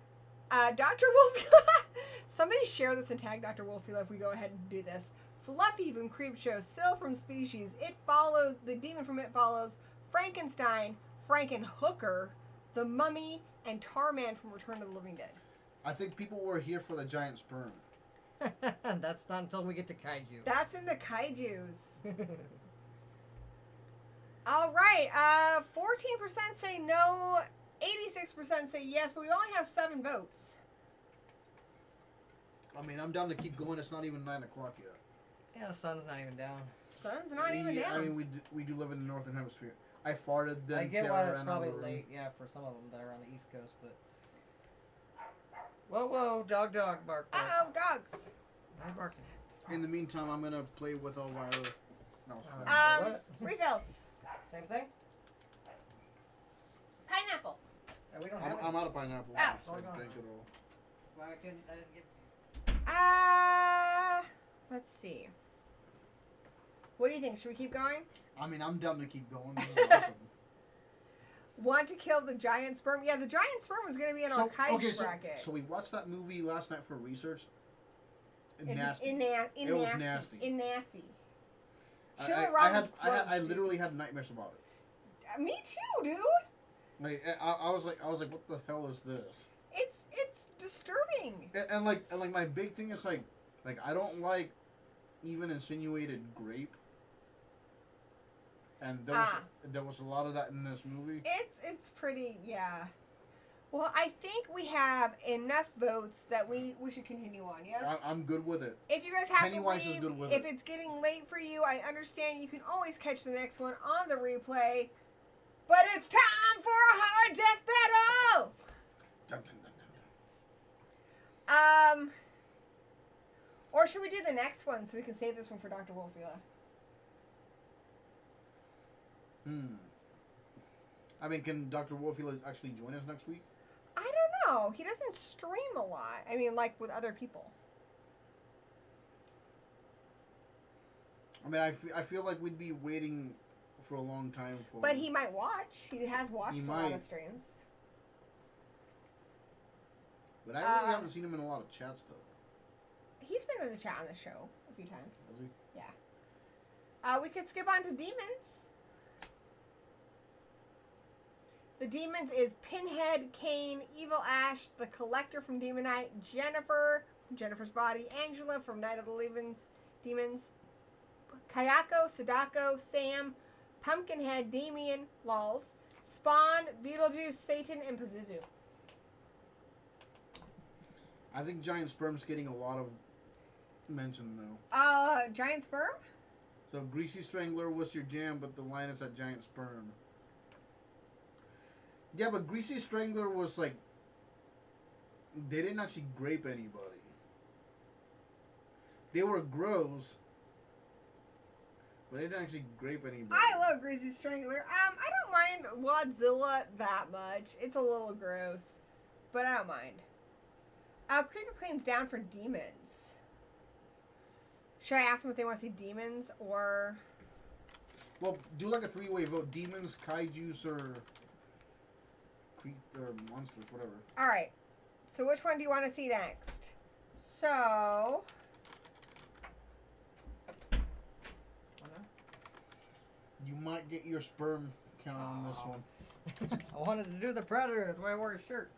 Dr. Wolfula. Somebody share this and tag Dr. Wolfula if we go ahead and do this. Fluffy from Creepshow, Syl from Species, It Follows, the Demon from It Follows, Frankenstein, Frankenhooker, the Mummy, and Tarman from Return of the Living Dead. I think people were here for the giant sperm. That's not until we get to Kaiju. That's in the Kaijus. All right. 14% say no. 86% say yes, but we only have 7 votes. I mean, I'm down to keep going. It's not even 9 o'clock yet. Yeah, the sun's not even down. Sun's not even Yeah, down. I mean, we do live in the northern hemisphere. I farted, then I get Tara why it's ran out of probably the room. late, yeah, for some of them that are on the East Coast, but... Whoa, whoa, dog, bark, bark. Uh-oh, dogs. I'm barking. In the meantime, I'm gonna play with Elvira. No, What? Refills. Same thing? Pineapple. Yeah, we don't have I'm out of pineapple. Oh. So I drank it all. That's why I didn't get... Let's see. What do you think? Should we keep going? I mean, I'm down to keep going. This is awesome. Want to kill the giant sperm? Yeah, the giant sperm was going to be in our kaiju bracket. So we watched that movie last night for research. Nasty. It was nasty. In nasty. I literally had nightmares about it. Me too, dude. Like I was like, what the hell is this? It's disturbing. And like my big thing is like I don't like even insinuated grape. And there was a lot of that in this movie. It's pretty, yeah. Well, I think we have enough votes that we should continue on, yes? I'm good with it. If you guys have Pennywise to is leave, good with if it. it's getting late for you, I understand. You can always catch the next one on the replay. But it's time for a hard death battle! Dun, dun, dun, dun, dun. Or should we do the next one so we can save this one for Dr. Wolfila? I mean, can Dr. Wolfila actually join us next week? I don't know. He doesn't stream a lot. I mean, like with other people. I mean, I feel like we'd be waiting for a long time for. But he might watch. He has watched a lot might. of streams. But I really haven't seen him in a lot of chats though. He's been in the chat on the show a few times. Has he? Yeah. We could skip on to demons. The demons is Pinhead, Kane, Evil Ash, the Collector from Demonite, Jennifer from Jennifer's Body, Angela from Night of the Living Demons, Kayako, Sadako, Sam, Pumpkinhead, Damien, Lols, Spawn, Beetlejuice, Satan, and Pazuzu. I think Giant Sperm's getting a lot of mention though. Giant Sperm? So Greasy Strangler was your jam, but the line is at Giant Sperm. Yeah, but Greasy Strangler was like, they didn't actually grape anybody. They were gross, but they didn't actually grape anybody. I love Greasy Strangler. I don't mind Wadzilla that much. It's a little gross, but I don't mind. Creeper Queen's down for demons. Should I ask them if they want to see demons or... Well, do like a 3-way vote. Demons, kaijus, or monsters, whatever. Alright. So which one do you want to see next? So... You might get your sperm count on this one. I wanted to do the Predator. That's why I wore a shirt.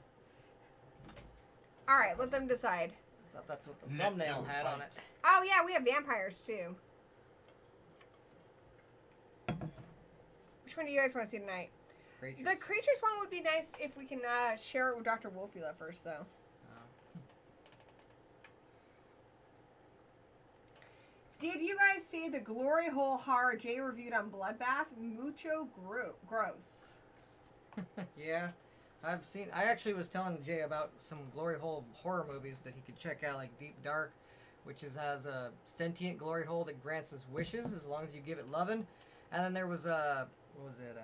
Alright, let them decide. I thought that's what the thumbnail had on it. Oh yeah, we have vampires too. Which one do you guys want to see tonight? Creatures. The creatures one would be nice if we can share it with Dr. Wolfila first, though. Did you guys see the Glory Hole horror Jay reviewed on Bloodbath? Mucho gross. Yeah, I've seen. I actually was telling Jay about some Glory Hole horror movies that he could check out, like Deep Dark, which has a sentient glory hole that grants his wishes as long as you give it lovin'. And then there was what was it?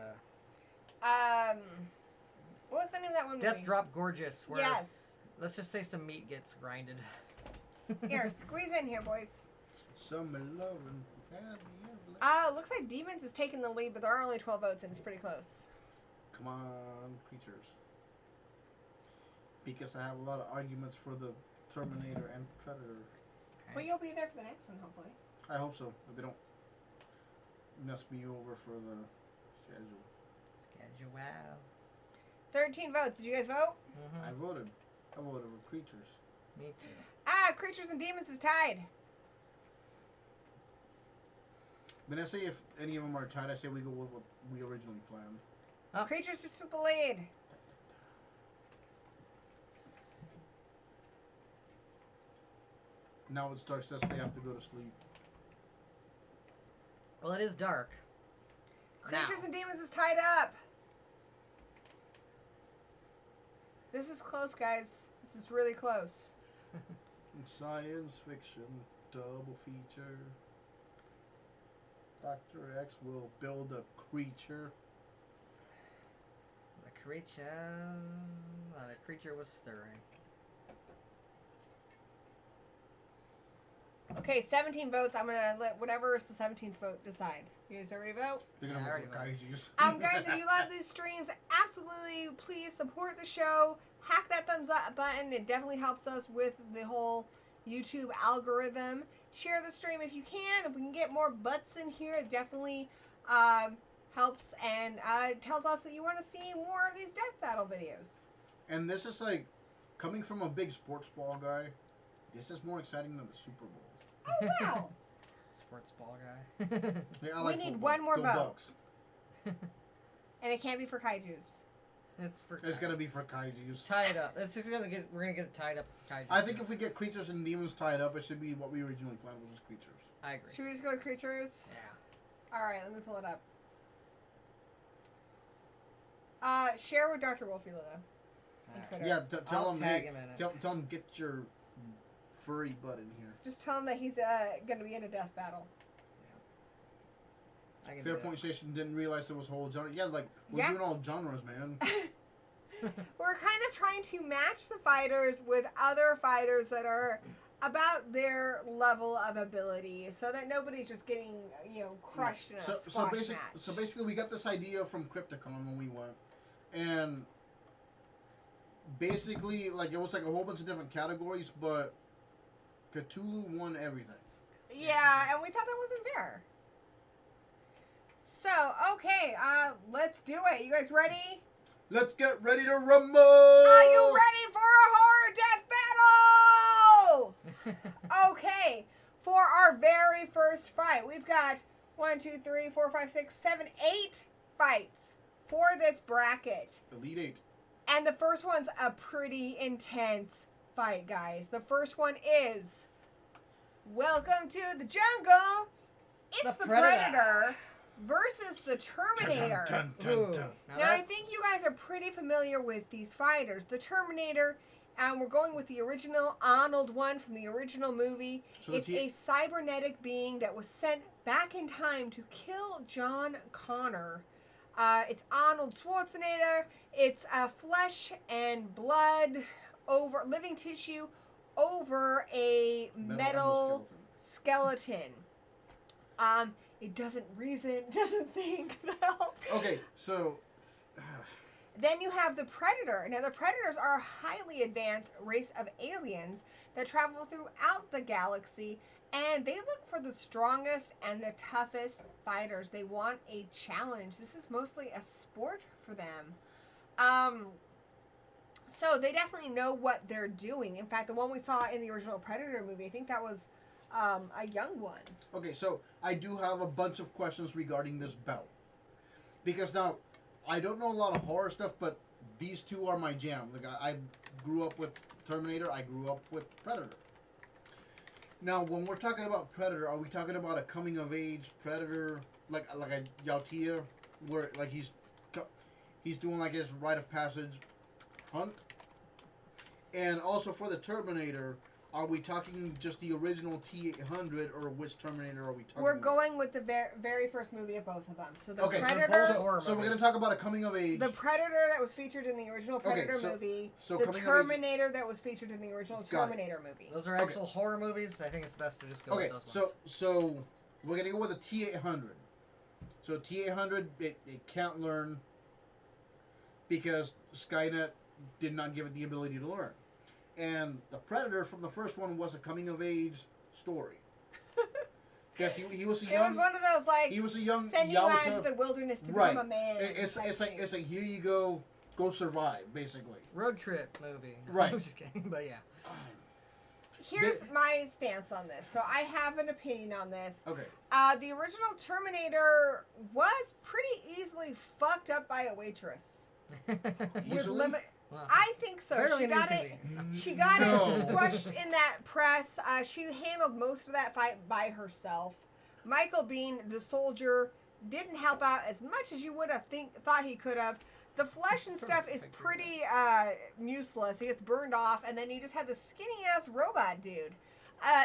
What was the name of that one movie? Death Drop Gorgeous. Where, yes. Let's just say some meat gets grinded. Here, squeeze in here, boys. Summer lovin'. Looks like Demons is taking the lead, but there are only 12 votes, and it's pretty close. Come on, creatures. Because I have a lot of arguments for the Terminator and Predator. Well, you'll be there for the next one, hopefully. I hope so. If they don't mess me over for the schedule. 13 votes. Did you guys vote? I voted. I voted for creatures. Me too. Creatures and Demons is tied. But I say if any of them are tied, I say we go with what we originally planned. Oh. Creatures just took the lead. Now it starts says they have to go to sleep. Well, it is dark. Creatures Now. and Demons is tied up. This is close, guys. This is really close. Science fiction double feature. Dr. X will build a creature. The creature was stirring. Okay, 17 votes. I'm gonna let whatever is the 17th vote decide. You guys already vote? They're Yeah, I gonna already vote for kaijus. Guys, if you love these streams, absolutely please support the show. Hack that thumbs up button. It definitely helps us with the whole YouTube algorithm. Share the stream if you can. If we can get more butts in here, it definitely helps and tells us that you want to see more of these death battle videos. And this is like, coming from a big sports ball guy, this is more exciting than the Super Bowl. Oh, wow. Sports ball guy. Yeah, I We like need football. one more Go vote. Bucks. And it can't be for kaijus. It's gonna be for kaijus. tie it up. We're gonna get it tied up. For kaiju I think too. if we get creatures and demons tied up, it should be what we originally planned, which was creatures. I agree. Should we just go with creatures? Yeah. Alright, let me pull it up. Share with Dr. Wolfie Lilla. On Alright. Twitter. Yeah, tell I'll him. tag Hey, him in it. tell him get your furry butt in here. Just tell him that he's going to be in a death battle. I can do Fair that. Point Station didn't realize there was a whole genre. Yeah, like we're Yeah. doing all genres, man. We're kind of trying to match the fighters with other fighters that are about their level of ability so that nobody's just getting, crushed in a squash match. So basically, we got this idea from Crypticon when we went, and basically, like it was like a whole bunch of different categories, but Cthulhu won everything. Yeah, and we thought that wasn't fair. So, okay, let's do it. You guys ready? Let's get ready to rumble! Are you ready for a horror death battle? Okay, for our very first fight, we've got 1, 2, 3, 4, 5, 6, 7, 8 fights for this bracket. Elite 8. And the first one's a pretty intense fight, guys. The first one is Welcome to the Jungle. It's the Predator versus the Terminator. Dun, dun, dun, Ooh. dun. Now, I think you guys are pretty familiar with these fighters. The Terminator, and we're going with the original Arnold one from the original movie. So It's a cybernetic being that was sent back in time to kill John Connor. It's Arnold Schwarzenegger. It's flesh and blood over living tissue over a metal skeleton. It doesn't reason, doesn't think. Okay, so Then you have the Predator. Now, the Predators are a highly advanced race of aliens that travel throughout the galaxy, and they look for the strongest and the toughest fighters. They want a challenge. This is mostly a sport for them. So they definitely know what they're doing. In fact, the one we saw in the original Predator movie, I think that was a young one. okay, so I do have a bunch of questions regarding this bout. Because now, I don't know a lot of horror stuff, but these two are my jam. Like I grew up with Terminator, I grew up with Predator. Now, when we're talking about Predator, are we talking about a coming of age Predator, like a Yautia, where like he's doing like his rite of passage hunt? And also for the Terminator, are we talking just the original T-800, or which Terminator are we talking We're about? going with the very first movie of both of them. So the Okay, Predator, so we're going to talk about a coming of age. the Predator that was featured in the original Predator movie, so the coming of age- Terminator that was featured in the original Got it. Terminator movie. Those are actual horror movies. I think it's best to just go Okay, with those ones. so we're going to go with a T-800. So T-800, it can't learn because Skynet did not give it the ability to learn. And the Predator from the first one was a coming of age story. Yes, he was a It young. was one of those like He was a young sending you out Yalta. into the wilderness to Right. become a man. It's type like thing. here you go survive basically. Road trip movie. No, Right. I'm just kidding, but yeah. here's my stance on this. So I have an opinion on this. Okay. The original Terminator was pretty easily fucked up by a waitress. Easily? Wow. I think so. Barely She got anything. it. She got it squashed in that press. She handled most of that fight by herself. Michael Biehn, the soldier, didn't help out as much as you would have thought he could have. The flesh and stuff is pretty useless. It gets burned off, and then you just have the skinny ass robot dude.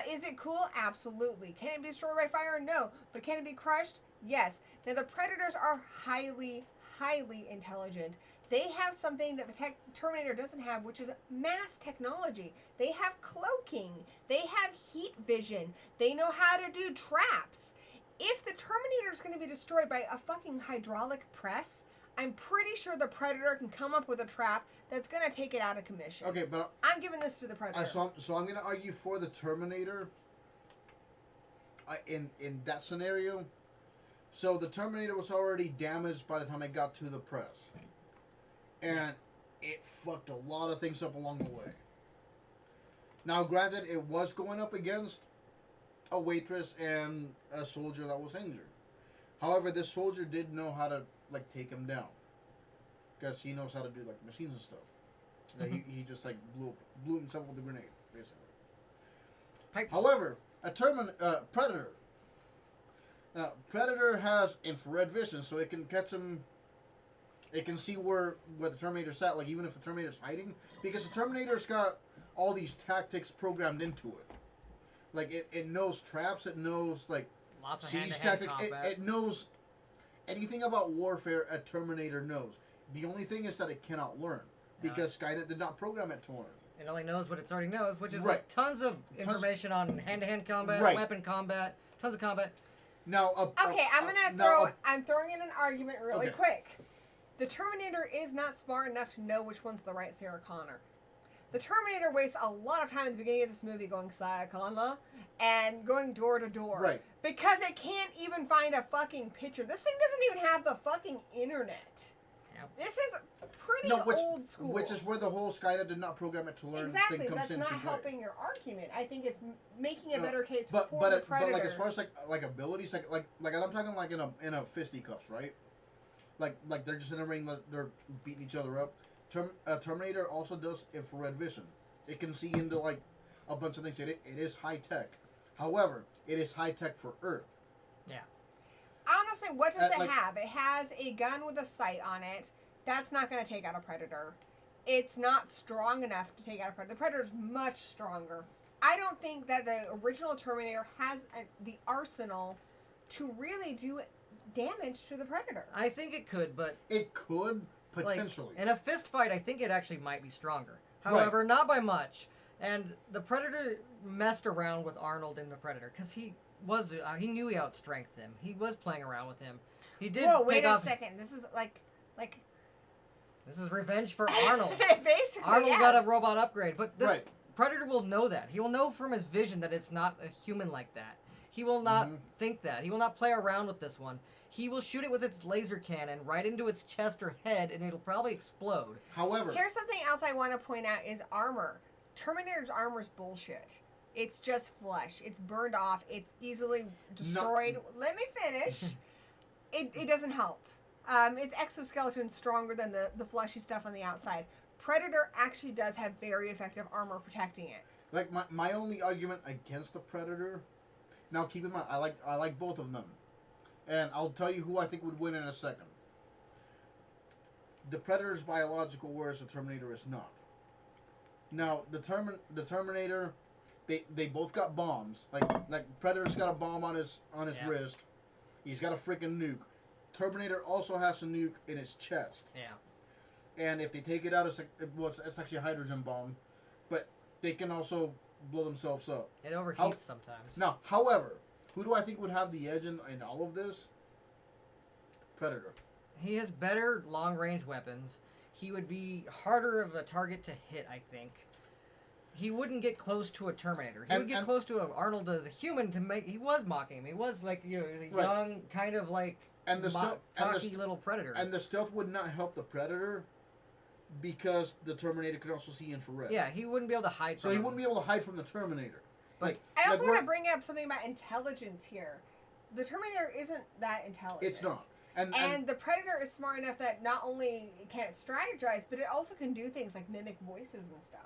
Is it cool? Absolutely. Can it be destroyed by fire? No. But can it be crushed? Yes. Now the Predators are highly, highly intelligent. They have something that the Terminator doesn't have, which is mass technology. They have cloaking. They have heat vision. They know how to do traps. If the Terminator is going to be destroyed by a fucking hydraulic press, I'm pretty sure the Predator can come up with a trap that's going to take it out of commission. Okay, but I'm giving this to the Predator. so I'm going to argue for the Terminator. In that scenario, so the Terminator was already damaged by the time it got to the press. And it fucked a lot of things up along the way. Now, granted, it was going up against a waitress and a soldier that was injured. However, this soldier did know how to, like, take him down. Because he knows how to do, like, machines and stuff. He just, like, blew himself with a grenade, basically. However, Predator. Predator has infrared vision, so it can catch him. It can see where the Terminator's at, like even if the Terminator's hiding, because the Terminator's got all these tactics programmed into it. Like it knows traps, it knows like Lots of siege hand-to-hand tactics. combat. It knows anything about warfare. A Terminator knows. The only thing is that it cannot learn because Skynet did not program it to learn. It only knows what it already knows, which is Right. like tons of information on hand-to-hand combat, Right. weapon combat, tons of combat. Now, Okay, I'm throwing in an argument really Okay. quick. The Terminator is not smart enough to know which one's the right Sarah Connor. The Terminator wastes a lot of time at the beginning of this movie going Sarah Connor and going door to door. Right. Because it can't even find a fucking picture. This thing doesn't even have the fucking internet. Yep. This is pretty old school. Which is where the whole Skynet did not program it to learn exactly. thing comes That's into not play. helping your argument. I think it's making a better case But for the Predator. but like as far as like abilities, like I'm talking like in a fisticuffs, right? Like they're just in a ring, like they're beating each other up. Terminator also does infrared vision. It can see into like a bunch of things. It is high tech. However, it is high tech for Earth. Yeah. Honestly, what does it like- have? It has a gun with a sight on it. That's not going to take out a Predator. It's not strong enough to take out a Predator. The Predator's much stronger. I don't think that the original Terminator has the arsenal to really do damage to the Predator. I think it could, but It could like, potentially. in a fist fight, I think it actually might be stronger. However, not by much. And the Predator messed around with Arnold in the Predator because he knew he outstrengthed him. He was playing around with him. He did. Whoa, wait take a off, second. This is like. This is revenge for Arnold. Basically, Arnold yes. got a robot upgrade, but this Right. Predator will know that. He will know from his vision that it's not a human like that. He will not think that. He will not play around with this one. He will shoot it with its laser cannon right into its chest or head, and it'll probably explode. However, Here's something else I want to point out is armor. Terminator's armor is bullshit. It's just flesh. It's burned off. It's easily destroyed. Let me finish. It doesn't help. Its exoskeleton's stronger than the fleshy stuff on the outside. Predator actually does have very effective armor protecting it. like my only argument against the Predator. Now keep in mind, I like both of them, and I'll tell you who I think would win in a second. The Predator's biological, whereas the Terminator is not. Now the Terminator, they both got bombs. Like Predator's got a bomb on his wrist. He's got a freaking nuke. Terminator also has a nuke in his chest. Yeah. And if they take it out, it's actually a hydrogen bomb, but they can also blow themselves up. It overheats sometimes. Now, however, who do I think would have the edge in all of this? Predator. He has better long-range weapons. He would be harder of a target to hit, I think. He wouldn't get close to a Terminator. He would get close to Arnold as a human to make... He was mocking him. He was like, he was a young, kind of like... And the cocky little Predator. And the stealth would not help the Predator because the Terminator could also see infrared. Yeah, he wouldn't be able to hide So from he him. wouldn't be able to hide from the Terminator. But I also like want to bring up something about intelligence here. The Terminator isn't that intelligent. it's not. And the Predator is smart enough that not only can it strategize, but it also can do things like mimic voices and stuff.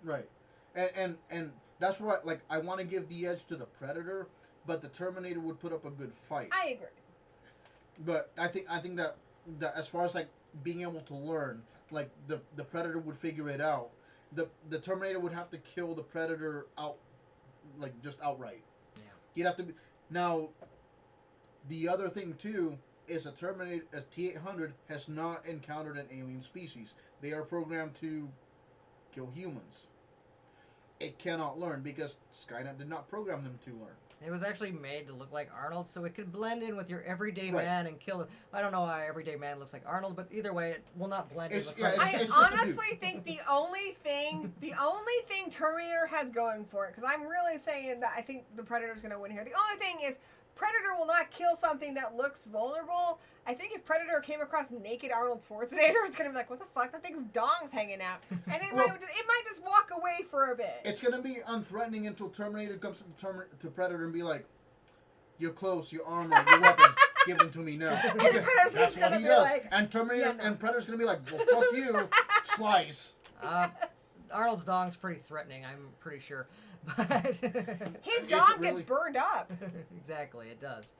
Right. And that's why, like, I want to give the edge to the Predator, but the Terminator would put up a good fight. I agree. But I think that as far as like being able to learn, like the Predator would figure it out. The Terminator would have to kill the Predator out, like just outright. Yeah. He'd have to be. Now, the other thing too is a Terminator, as T-800 has not encountered an alien species. They are programmed to kill humans. It cannot learn because Skynet did not program them to learn. It was actually made to look like Arnold, so it could blend in with your everyday Right. man and kill him. I don't know why everyday man looks like Arnold, but either way, it will not blend in It's- with yeah, Arnold. I it's just a dude. honestly think the only thing Terminator has going for it, because I'm really saying that I think the Predator's going to win here. The only thing is Predator will not kill something that looks vulnerable. I think if Predator came across naked Arnold Schwarzenegger, it's going to be like, what the fuck? That thing's dong's hanging out. And it, Well- it might just walk away for a bit. It's gonna be unthreatening until Terminator comes to Predator and be like, "You're close, your armor, your weapons, give them to me now." And the Predator's That's just what gonna he be does. like, And Terminator yeah, no. and Predator's gonna be like, "Well, fuck you, slice." Arnold's dong's pretty threatening, I'm pretty sure. But His Is it dog really? gets burned up. exactly, it does.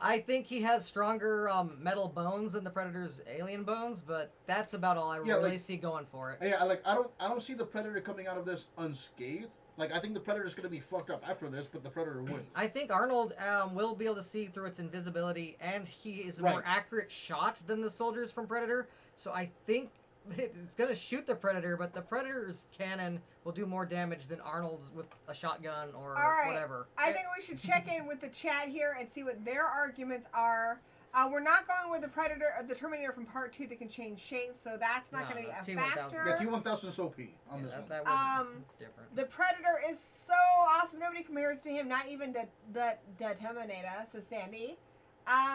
I think he has stronger metal bones than the Predator's alien bones, but that's about all I Yeah, really like- see going for it. Yeah, like I don't see the Predator coming out of this unscathed. Like I think the Predator's gonna be fucked up after this, but the Predator wouldn't. I think Arnold will be able to see through its invisibility, and he is a more Right. accurate shot than the soldiers from Predator. So I think it's going to shoot the Predator, but the Predator's cannon will do more damage than Arnold's with a shotgun or All right. whatever. I think we should check in with the chat here and see what their arguments are. We're not going with the Predator, the Terminator from Part 2 that can change shape, so that's not No, going to be a T-1000. factor. Yeah, T-1000 is OP on this one. That would, it's different. The Predator is so awesome. Nobody compares to him, not even the Terminator, says Sandy.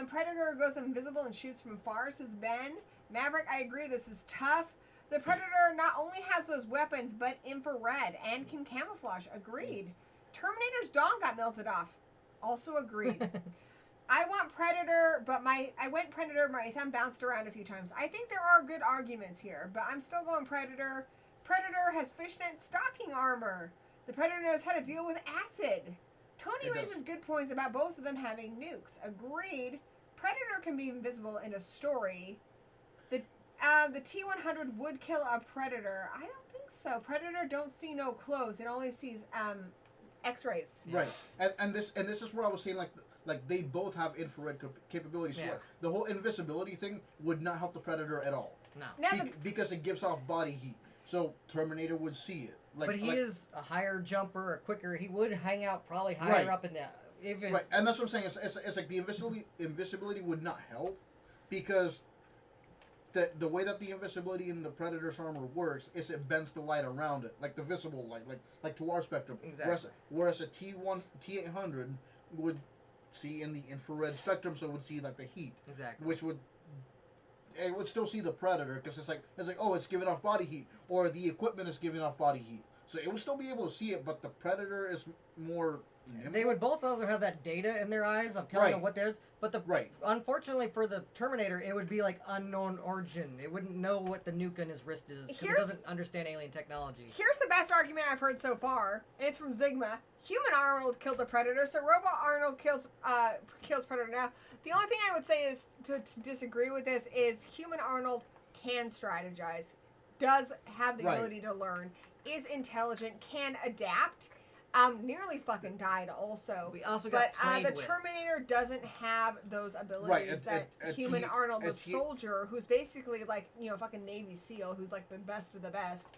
Predator goes invisible and shoots from far, says Ben. Maverick, I agree, this is tough. The Predator not only has those weapons, but infrared and can camouflage. Agreed. Terminator's dong got melted off. Also agreed. I want Predator, but I went Predator, my thumb bounced around a few times. I think there are good arguments here, but I'm still going Predator. Predator has fishnet stocking armor. The Predator knows how to deal with acid. Tony It does. raises good points about both of them having nukes. Agreed. Predator can be invisible in a story. The T-100 would kill a Predator. I don't think so. Predator don't see no clothes. It only sees X-rays. Yeah. Right, and this is where I was saying like they both have infrared capabilities. So Yeah. like, the whole invisibility thing would not help the Predator at all No. Now the because it gives off body heat. So Terminator would see it. Like, But he like- is a higher jumper, a quicker. He would hang out probably higher Right. up in the... If it's, right, and that's what I'm saying. It's like the invisibility would not help because the way that the invisibility in the Predator's armor works is it bends the light around it, like the visible light, like to our spectrum. Exactly. Whereas a T-800 would see in the infrared spectrum, so it would see like the heat, Exactly. which would it would still see the Predator because it's like oh, it's giving off body heat, or the equipment is giving off body heat, so it would still be able to see it, but the Predator is more nimble. They would both also have that data in their eyes of telling Right. them what theirs. But Right. unfortunately for the Terminator, it would be like unknown origin. It wouldn't know what the nuke on his wrist is because it Here's- doesn't understand alien technology. Here's the best argument I've heard so far, and it's from Zigma. Human Arnold killed the Predator, so Robot Arnold kills Predator now. The only thing I would say is to disagree with this is Human Arnold can strategize, does have the Right. ability to learn, is intelligent, can adapt. Nearly fucking died also. We also got But played the with. Terminator doesn't have those abilities that Human Arnold, the soldier, who's basically like, fucking Navy SEAL, who's like the best of the best.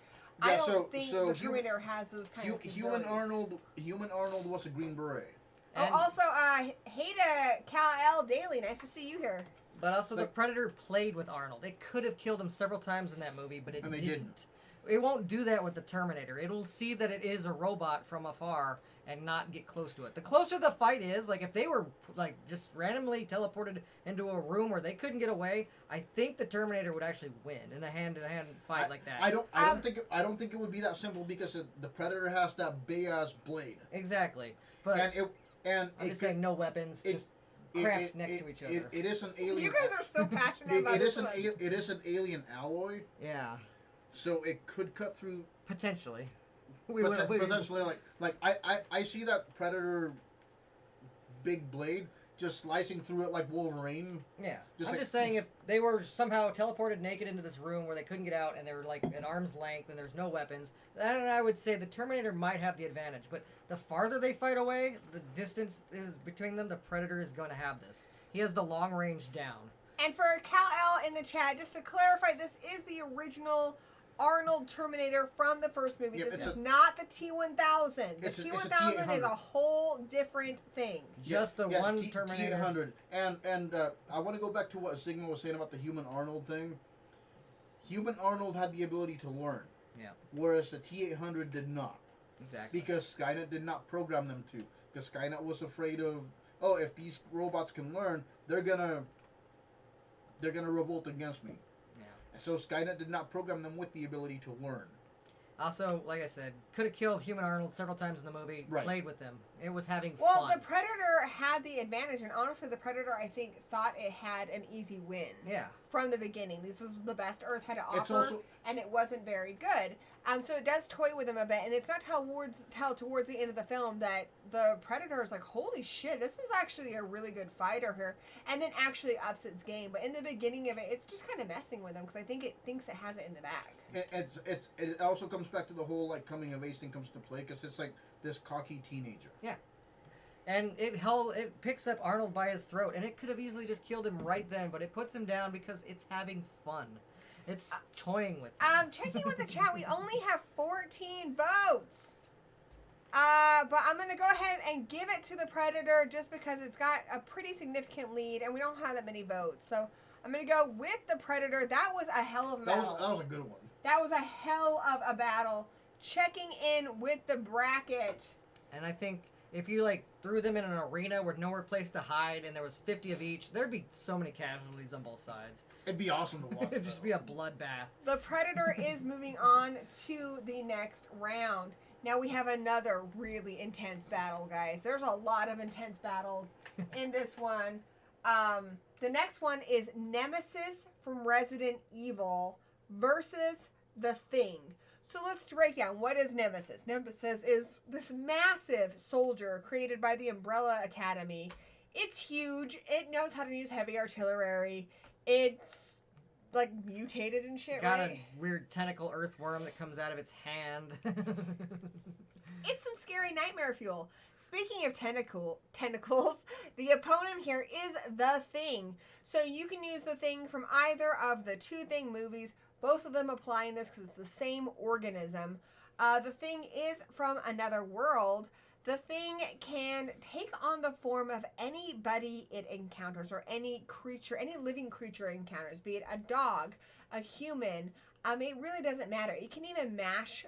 I Yeah, don't think the Terminator has those kind of Human capabilities. Human Arnold was a Green Beret. And- Also, hey to Cal-L Daily, nice to see you here. But also, the Like- Predator played with Arnold. It could have killed him several times in that movie, but it And they didn't. it won't do that with the Terminator. It'll see that it is a robot from afar and not get close to it. The closer the fight is, like if they were like just randomly teleported into a room where they couldn't get away, I think the Terminator would actually win in a hand-to-hand fight like that. I don't think it would be that simple because the Predator has that big ass blade. Exactly. But I'm just saying no weapons, just craft next to each other. It is an alien. You guys are so passionate about this. It is an alien alloy. Yeah. So it could cut through. Potentially. Potentially, I see that Predator big blade just slicing through it like Wolverine. Yeah. I'm just saying if they were somehow teleported naked into this room where they couldn't get out and they were like at arm's length and there's no weapons, then I would say the Terminator might have the advantage. But the farther they fight away, the distance is between them, the Predator is going to have this. He has the long range down. And for Kal-El in the chat, just to clarify, this is the original Arnold Terminator from the first movie. Yep, this is not the T-1000. The T-1000 is a whole different thing. Just the one Terminator. T-800. And I want to go back to what Sigma was saying about the human Arnold thing. Human Arnold had the ability to learn. Yeah. Whereas the T-800 did not. Exactly. Because Skynet did not program them to. Because Skynet was afraid of, if these robots can learn, they're gonna revolt against me. So Skynet did not program them with the ability to learn. Also, like I said, could have killed Human Arnold several times in the movie. Right. Played with him. It was having fun. Well, the Predator had the advantage, and honestly, the Predator, I think, thought it had an easy win. Yeah. From the beginning. This is the best Earth had to offer, and it wasn't very good. So it does toy with him a bit, and it's not till towards the end of the film that the Predator is like, holy shit, this is actually a really good fighter here, and then actually ups its game. But in the beginning of it, it's just kind of messing with him, because I think it thinks it has it in the bag. It also comes back to the whole, like, coming of age thing comes to play, because it's like this cocky teenager. Yeah. And it picks up Arnold by his throat, and it could have easily just killed him right then, but it puts him down because it's having fun. It's toying with him. Checking with the chat, we only have 14 votes. But I'm going to go ahead and give it to the Predator just because it's got a pretty significant lead, and we don't have that many votes. So I'm going to go with the Predator. That was a hell of a battle. That was a good one. That was a hell of a battle. Checking in with the bracket. And I think if you threw them in an arena with nowhere place to hide and there was 50 of each, there'd be so many casualties on both sides. It'd be awesome to watch. It'd just be a bloodbath. The Predator is moving on to the next round. Now we have another really intense battle, guys. There's a lot of intense battles in this one. The next one is Nemesis from Resident Evil versus The Thing. So let's break down. What is Nemesis? Nemesis is this massive soldier created by the Umbrella Academy. It's huge. It knows how to use heavy artillery. It's mutated and shit, Got right? a weird tentacle earthworm that comes out of its hand. It's some scary nightmare fuel. Speaking of tentacles, the opponent here is The Thing. So you can use The Thing from either of the two Thing movies. Both of them apply in this because it's the same organism. The Thing is from another world. The Thing can take on the form of anybody it encounters, or any creature, any living creature it encounters, be it a dog, a human. It really doesn't matter. It can even mash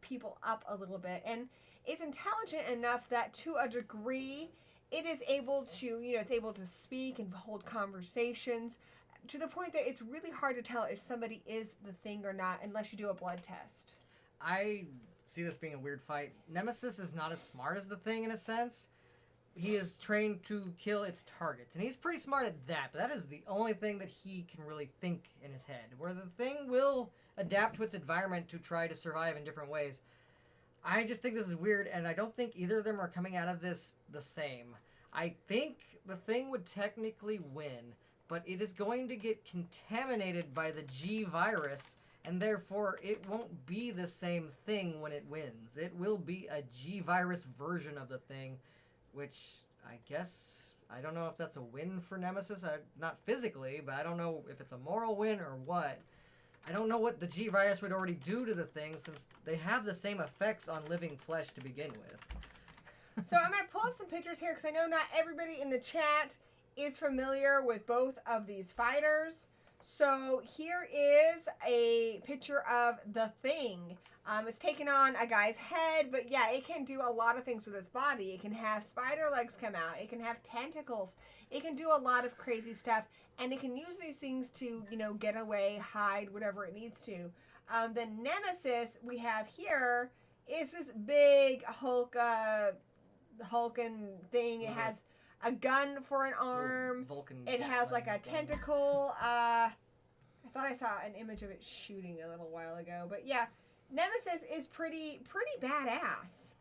people up a little bit, and it's intelligent enough that to a degree it is able to, it's able to speak and hold conversations, to the point that it's really hard to tell if somebody is The Thing or not unless you do a blood test. I see this being a weird fight. Nemesis is not as smart as The Thing in a sense. He is trained to kill its targets, and he's pretty smart at that, but that is the only thing that he can really think in his head, where The Thing will adapt to its environment to try to survive in different ways. I just think this is weird, and I don't think either of them are coming out of this the same. I think The Thing would technically win, but it is going to get contaminated by the G virus, and therefore it won't be the same thing when it wins. It will be a G virus version of The Thing, which I guess, I don't know if that's a win for Nemesis. Not physically, but I don't know if it's a moral win or what. I don't know what the G virus would already do to The Thing, since they have the same effects on living flesh to begin with. So I'm going to pull up some pictures here, because I know not everybody in the chat is familiar with both of these fighters. So here is a picture of the Thing. It's taken on a guy's head, but yeah, it can do a lot of things with its body. It can have spider legs come out. It can have tentacles. It can do a lot of crazy stuff, and it can use these things to, get away, hide, whatever it needs to. The Nemesis we have here is this big hulking thing. It has a gun for an arm. Vulcan. It has like a tentacle. I thought I saw an image of it shooting a little while ago, but yeah, Nemesis is pretty badass.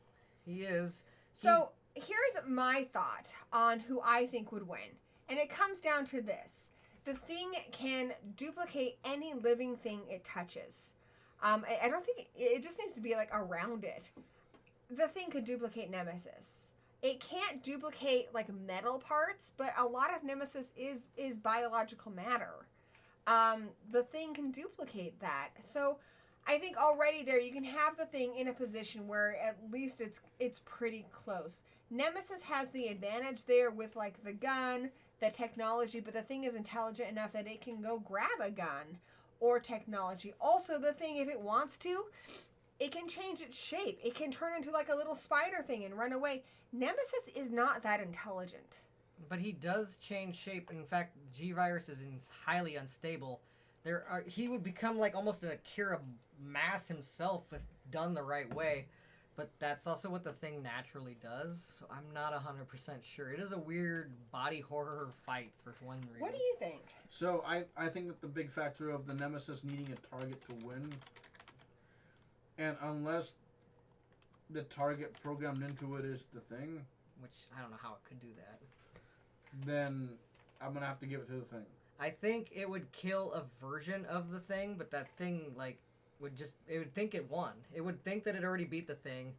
He is. So here's my thought on who I think would win, and it comes down to this: the Thing can duplicate any living thing it touches. I don't think it just needs to be like around it. The Thing could duplicate Nemesis. It can't duplicate like metal parts, but a lot of Nemesis is biological matter. The Thing can duplicate that. So I think already there you can have the Thing in a position where at least it's pretty close. Nemesis has the advantage there with like the gun, the technology, but the Thing is intelligent enough that it can go grab a gun or technology. Also, the Thing, if it wants to, it can change its shape. It can turn into like a little spider thing and run away. Nemesis is not that intelligent. But he does change shape. In fact, G-Virus is highly unstable. He would become like almost an Akira mass himself if done the right way. But that's also what the Thing naturally does. So I'm not 100% sure. It is a weird body horror fight for one reason. What do you think? So I think that the big factor of the Nemesis needing a target to win, and unless the target programmed into it is the Thing, which I don't know how it could do that, then I'm going to have to give it to the Thing. I think it would kill a version of the Thing, but that Thing, like, it would think it won. It would think that it already beat the Thing,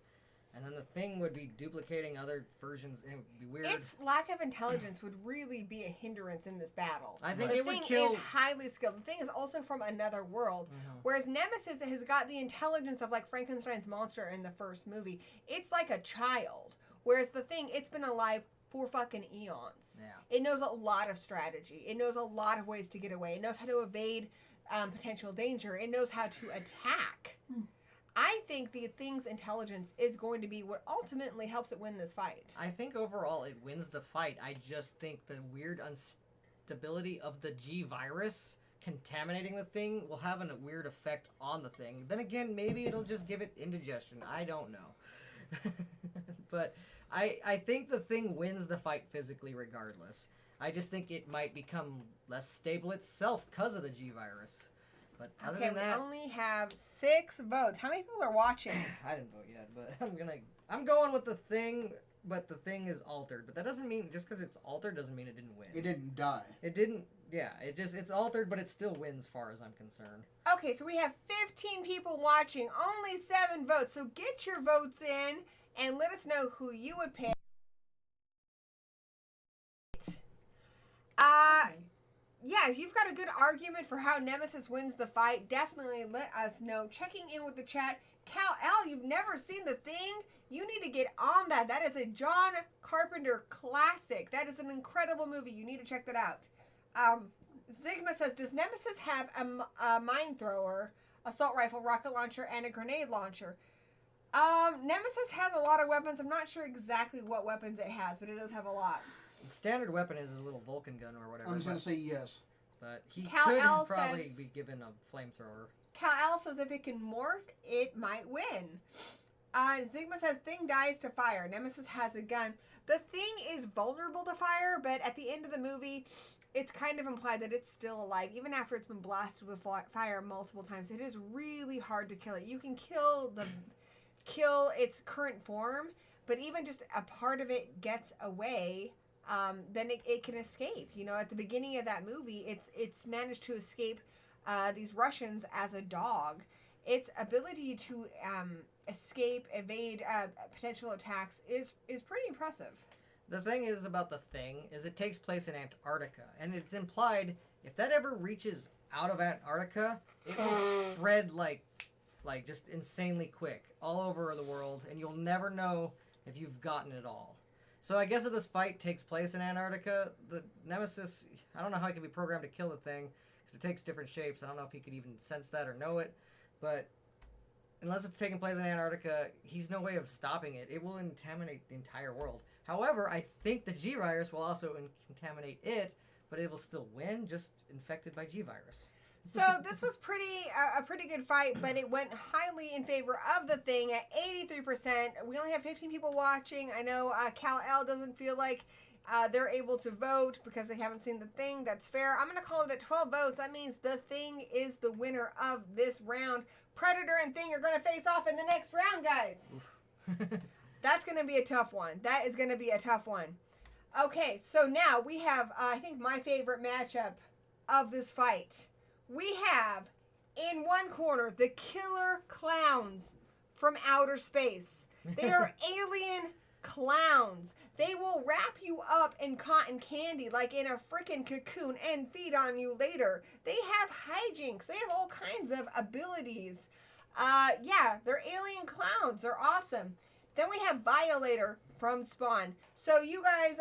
and then the Thing would be duplicating other versions, and it would be weird. Its lack of intelligence would really be a hindrance in this battle. I think the it would Thing kill... is highly skilled. The Thing is also from another world, whereas Nemesis has got the intelligence of like Frankenstein's monster in the first movie. It's like a child, whereas the Thing, it's been alive for fucking eons. Yeah. It knows a lot of strategy. It knows a lot of ways to get away. It knows how to evade potential danger. It knows how to attack. I think the Thing's intelligence is going to be what ultimately helps it win this fight. I think overall it wins the fight. I just think the weird instability of the G-Virus contaminating the Thing will have a weird effect on the Thing. Then again, maybe it'll just give it indigestion. I don't know. But I think the Thing wins the fight physically regardless. I just think it might become less stable itself because of the G-Virus. But other than that, we only have 6 votes. How many people are watching? I didn't vote yet, but I'm going with the Thing, but the Thing is altered. But that doesn't mean, just because it's altered doesn't mean it didn't win. It didn't die. It didn't, yeah, it's altered, but it still wins as far as I'm concerned. Okay, so we have 15 people watching, only 7 votes. So get your votes in and let us know who you would pick. Yeah, if you've got a good argument for how Nemesis wins the fight, definitely let us know. Checking in with the chat, Cal-El, you've never seen The Thing? You need to get on that. That is a John Carpenter classic. That is an incredible movie. You need to check that out. Zigma says, does Nemesis have a mine thrower, assault rifle, rocket launcher, and a grenade launcher? Nemesis has a lot of weapons. I'm not sure exactly what weapons it has, but it does have a lot. The standard weapon is his little Vulcan gun or whatever. I'm just going to say yes. But he Cal-El could probably says, be given a flamethrower. Cal-El says if it can morph, it might win. Zigma says Thing dies to fire. Nemesis has a gun. The Thing is vulnerable to fire, but at the end of the movie, it's kind of implied that it's still alive. Even after it's been blasted with fire multiple times, it is really hard to kill it. You can kill its current form, but even just a part of it gets away, then it can escape. You know, at the beginning of that movie, it's managed to escape these Russians as a dog. Its ability to escape, evade potential attacks is pretty impressive. The thing is about the Thing is it takes place in Antarctica, and it's implied if that ever reaches out of Antarctica, it will spread like just insanely quick all over the world, and you'll never know if you've gotten it all. So I guess if this fight takes place in Antarctica, the Nemesis, I don't know how it can be programmed to kill the Thing, because it takes different shapes. I don't know if he could even sense that or know it, but unless it's taking place in Antarctica, he's no way of stopping it. It will contaminate the entire world. However, I think the G-Virus will also contaminate it, but it will still win, just infected by G-Virus. So this was a pretty good fight, but it went highly in favor of the Thing at 83%. We only have 15 people watching. I know Cal-El doesn't feel like they're able to vote because they haven't seen the Thing. That's fair. I'm going to call it at 12 votes. That means the Thing is the winner of this round. Predator and Thing are going to face off in the next round, guys. That's going to be a tough one. That is going to be a tough one. Okay, so now we have, I think, my favorite matchup of this fight. We have, in one corner, the killer clowns from outer space. They are alien clowns. They will wrap you up in cotton candy like in a freaking cocoon and feed on you later. They have hijinks. They have all kinds of abilities. Yeah, they're alien clowns. They're awesome. Then we have Violator from Spawn. So you guys,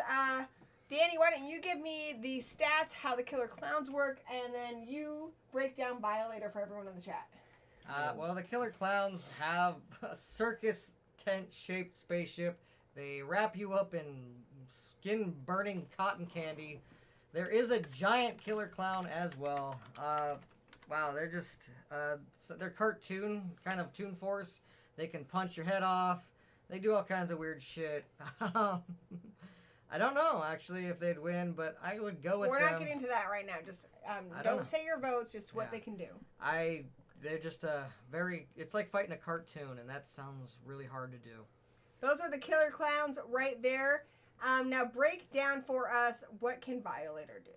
Danny, why don't you give me the stats, how the killer clowns work, and then you break down Violator for everyone in the chat. Well, the killer clowns have a circus tent-shaped spaceship. They wrap you up in skin-burning cotton candy. There is a giant killer clown as well. Wow, they're just, they're cartoon, kind of Toon Force. They can punch your head off. They do all kinds of weird shit. I don't know, actually, if they'd win, but I would go with them. We're not getting into that right now. Just don't say your votes, just what they can do. They're just it's like fighting a cartoon, and that sounds really hard to do. Those are the killer clowns right there. Now break down for us, what can Violator do?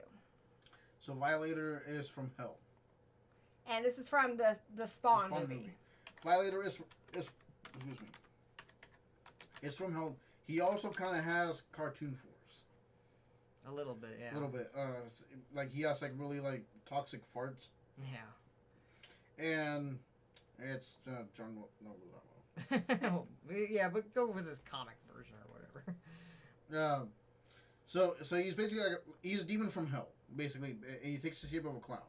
So Violator is from hell. And this is from the Spawn movie. Violator is excuse me. It's from hell. He also kind of has cartoon force. A little bit, yeah. A little bit. Like he has like really like toxic farts. Yeah. And it's John knows that well. Yeah, but go with his comic version or whatever. So he's basically he's a demon from hell, basically, and he takes the shape of a clown.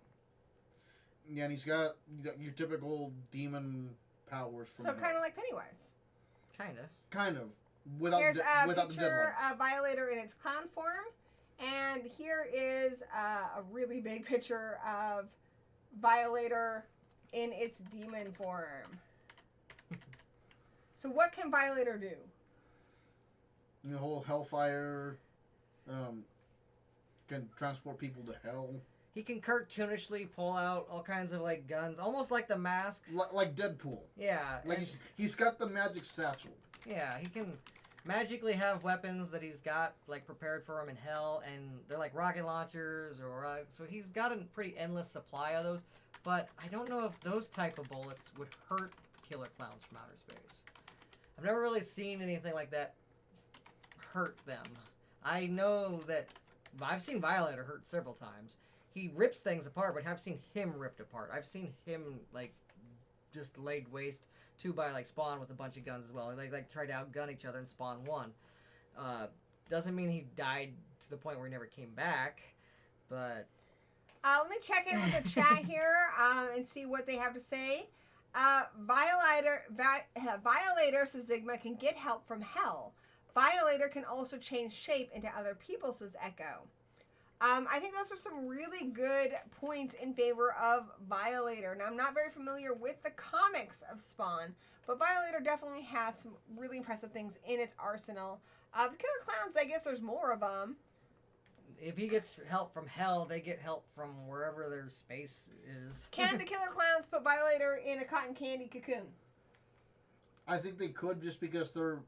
Yeah, and he's got your typical demon powers from hell. So kind of like Pennywise. Kind of. Without Here's a without the dead picture legs. of Violator in its clown form. And here is a really big picture of Violator in its demon form. So what can Violator do? The whole hellfire can transport people to hell. He can cartoonishly pull out all kinds of like guns, almost like the Mask. Like Deadpool. Yeah. Like he's got the magic satchel. Yeah, he can magically have weapons that he's got like prepared for him in hell, and they're like rocket launchers, or so he's got a pretty endless supply of those. But I don't know if those type of bullets would hurt killer clowns from outer space. I've never really seen anything like that hurt them. I know that I've seen Violator hurt several times. He rips things apart, but I've seen him ripped apart. I've seen him like just laid waste to by like Spawn with a bunch of guns as well. They like tried to outgun each other and Spawn won. Doesn't mean he died to the point where he never came back, but let me check in with the chat here and see what they have to say. Violator, says Sigma, can get help from hell. Violator can also change shape into other people, says Echo. I think those are some really good points in favor of Violator. Now, I'm not very familiar with the comics of Spawn, but Violator definitely has some really impressive things in its arsenal. The Killer Clowns, I guess there's more of them. If he gets help from hell, they get help from wherever their space is. Can the Killer Clowns put Violator in a cotton candy cocoon? I think they could, just because they're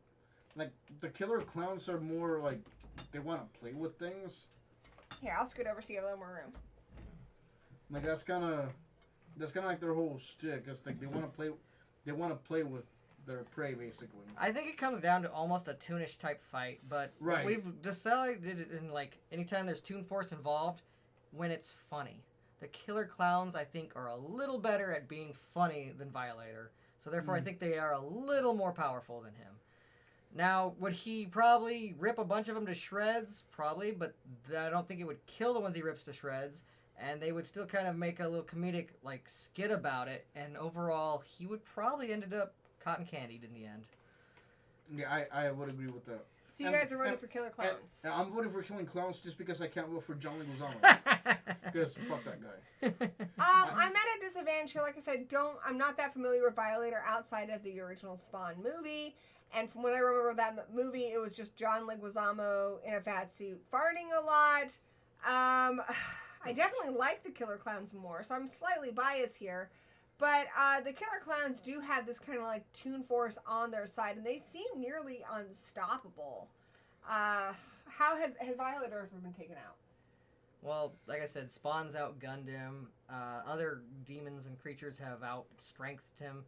like the Killer Clowns are more like they want to play with things. Here, I'll scoot over so you have a little more room. Like that's kind of like their whole shtick. It's like they want to play with their prey, basically. I think it comes down to almost a Toonish type fight, but right. We've decided in like anytime there's Toon Force involved, when it's funny. The Killer Clowns, I think, are a little better at being funny than Violator, so therefore I think they are a little more powerful than him. Now, would he probably rip a bunch of them to shreds? Probably, but I don't think it would kill the ones he rips to shreds. and they would still kind of make a little comedic like skit about it, and overall he would probably ended up cotton candied in the end. Yeah, I would agree with that. So you guys are voting for Killer Clowns. I'm voting for Killing Clowns just because I can't vote for John Leguizamo. Because fuck that guy. I'm at a disadvantage here. Like I said, I'm not that familiar with Violator outside of the original Spawn movie. And from what I remember that movie, it was just John Leguizamo in a fat suit farting a lot. I definitely like the Killer Clowns more, so I'm slightly biased here. But the Killer Clowns do have this kind of like Toon Force on their side, and they seem nearly unstoppable. How has Violator ever been taken out? Well, like I said, Spawn's outgunned him. Other demons and creatures have outstrengthed him.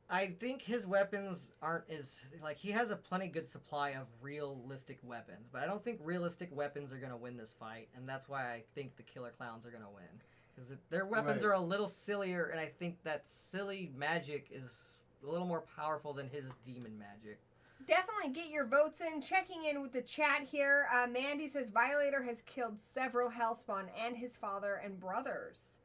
I think his weapons aren't as... Like, he has a plenty good supply of realistic weapons, but I don't think realistic weapons are going to win this fight, and that's why I think the Killer Clowns are going to win. Because their weapons are a little sillier, and I think that silly magic is a little more powerful than his demon magic. Definitely get your votes in. Checking in with the chat here. Mandy says Violator has killed several Hellspawn and his father and brothers.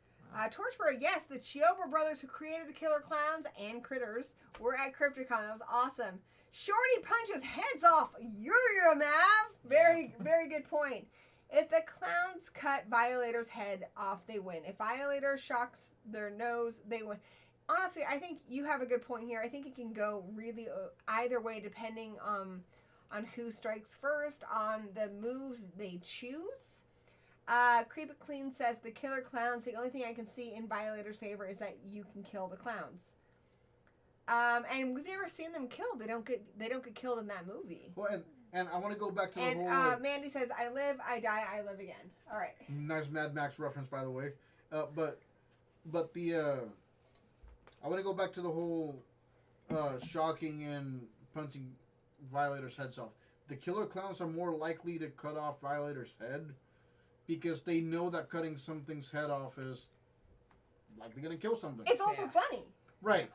Torchbearer, yes, the Chiyoba brothers who created the Killer Clowns and Critters were at Crypticon. That was awesome. Shorty punches heads off. Yeah, Mav. Very, very good point. If the clowns cut Violator's head off, they win. If Violator shocks their nose, they win. Honestly, I think you have a good point here. I think it can go really either way depending on who strikes first, on the moves they choose. Creep It Clean says the Killer Clowns, the only thing I can see in Violator's favor is that you can kill the clowns. And we've never seen them killed. They don't get killed in that movie. Well, and I want to go back to the whole... Mandy says, I live, I die, I live again. All right. Nice Mad Max reference, by the way. But the... I want to go back to the whole shocking and punching Violator's heads off. The Killer Clowns are more likely to cut off Violator's head because they know that cutting something's head off is likely going to kill something. It's also funny. Right.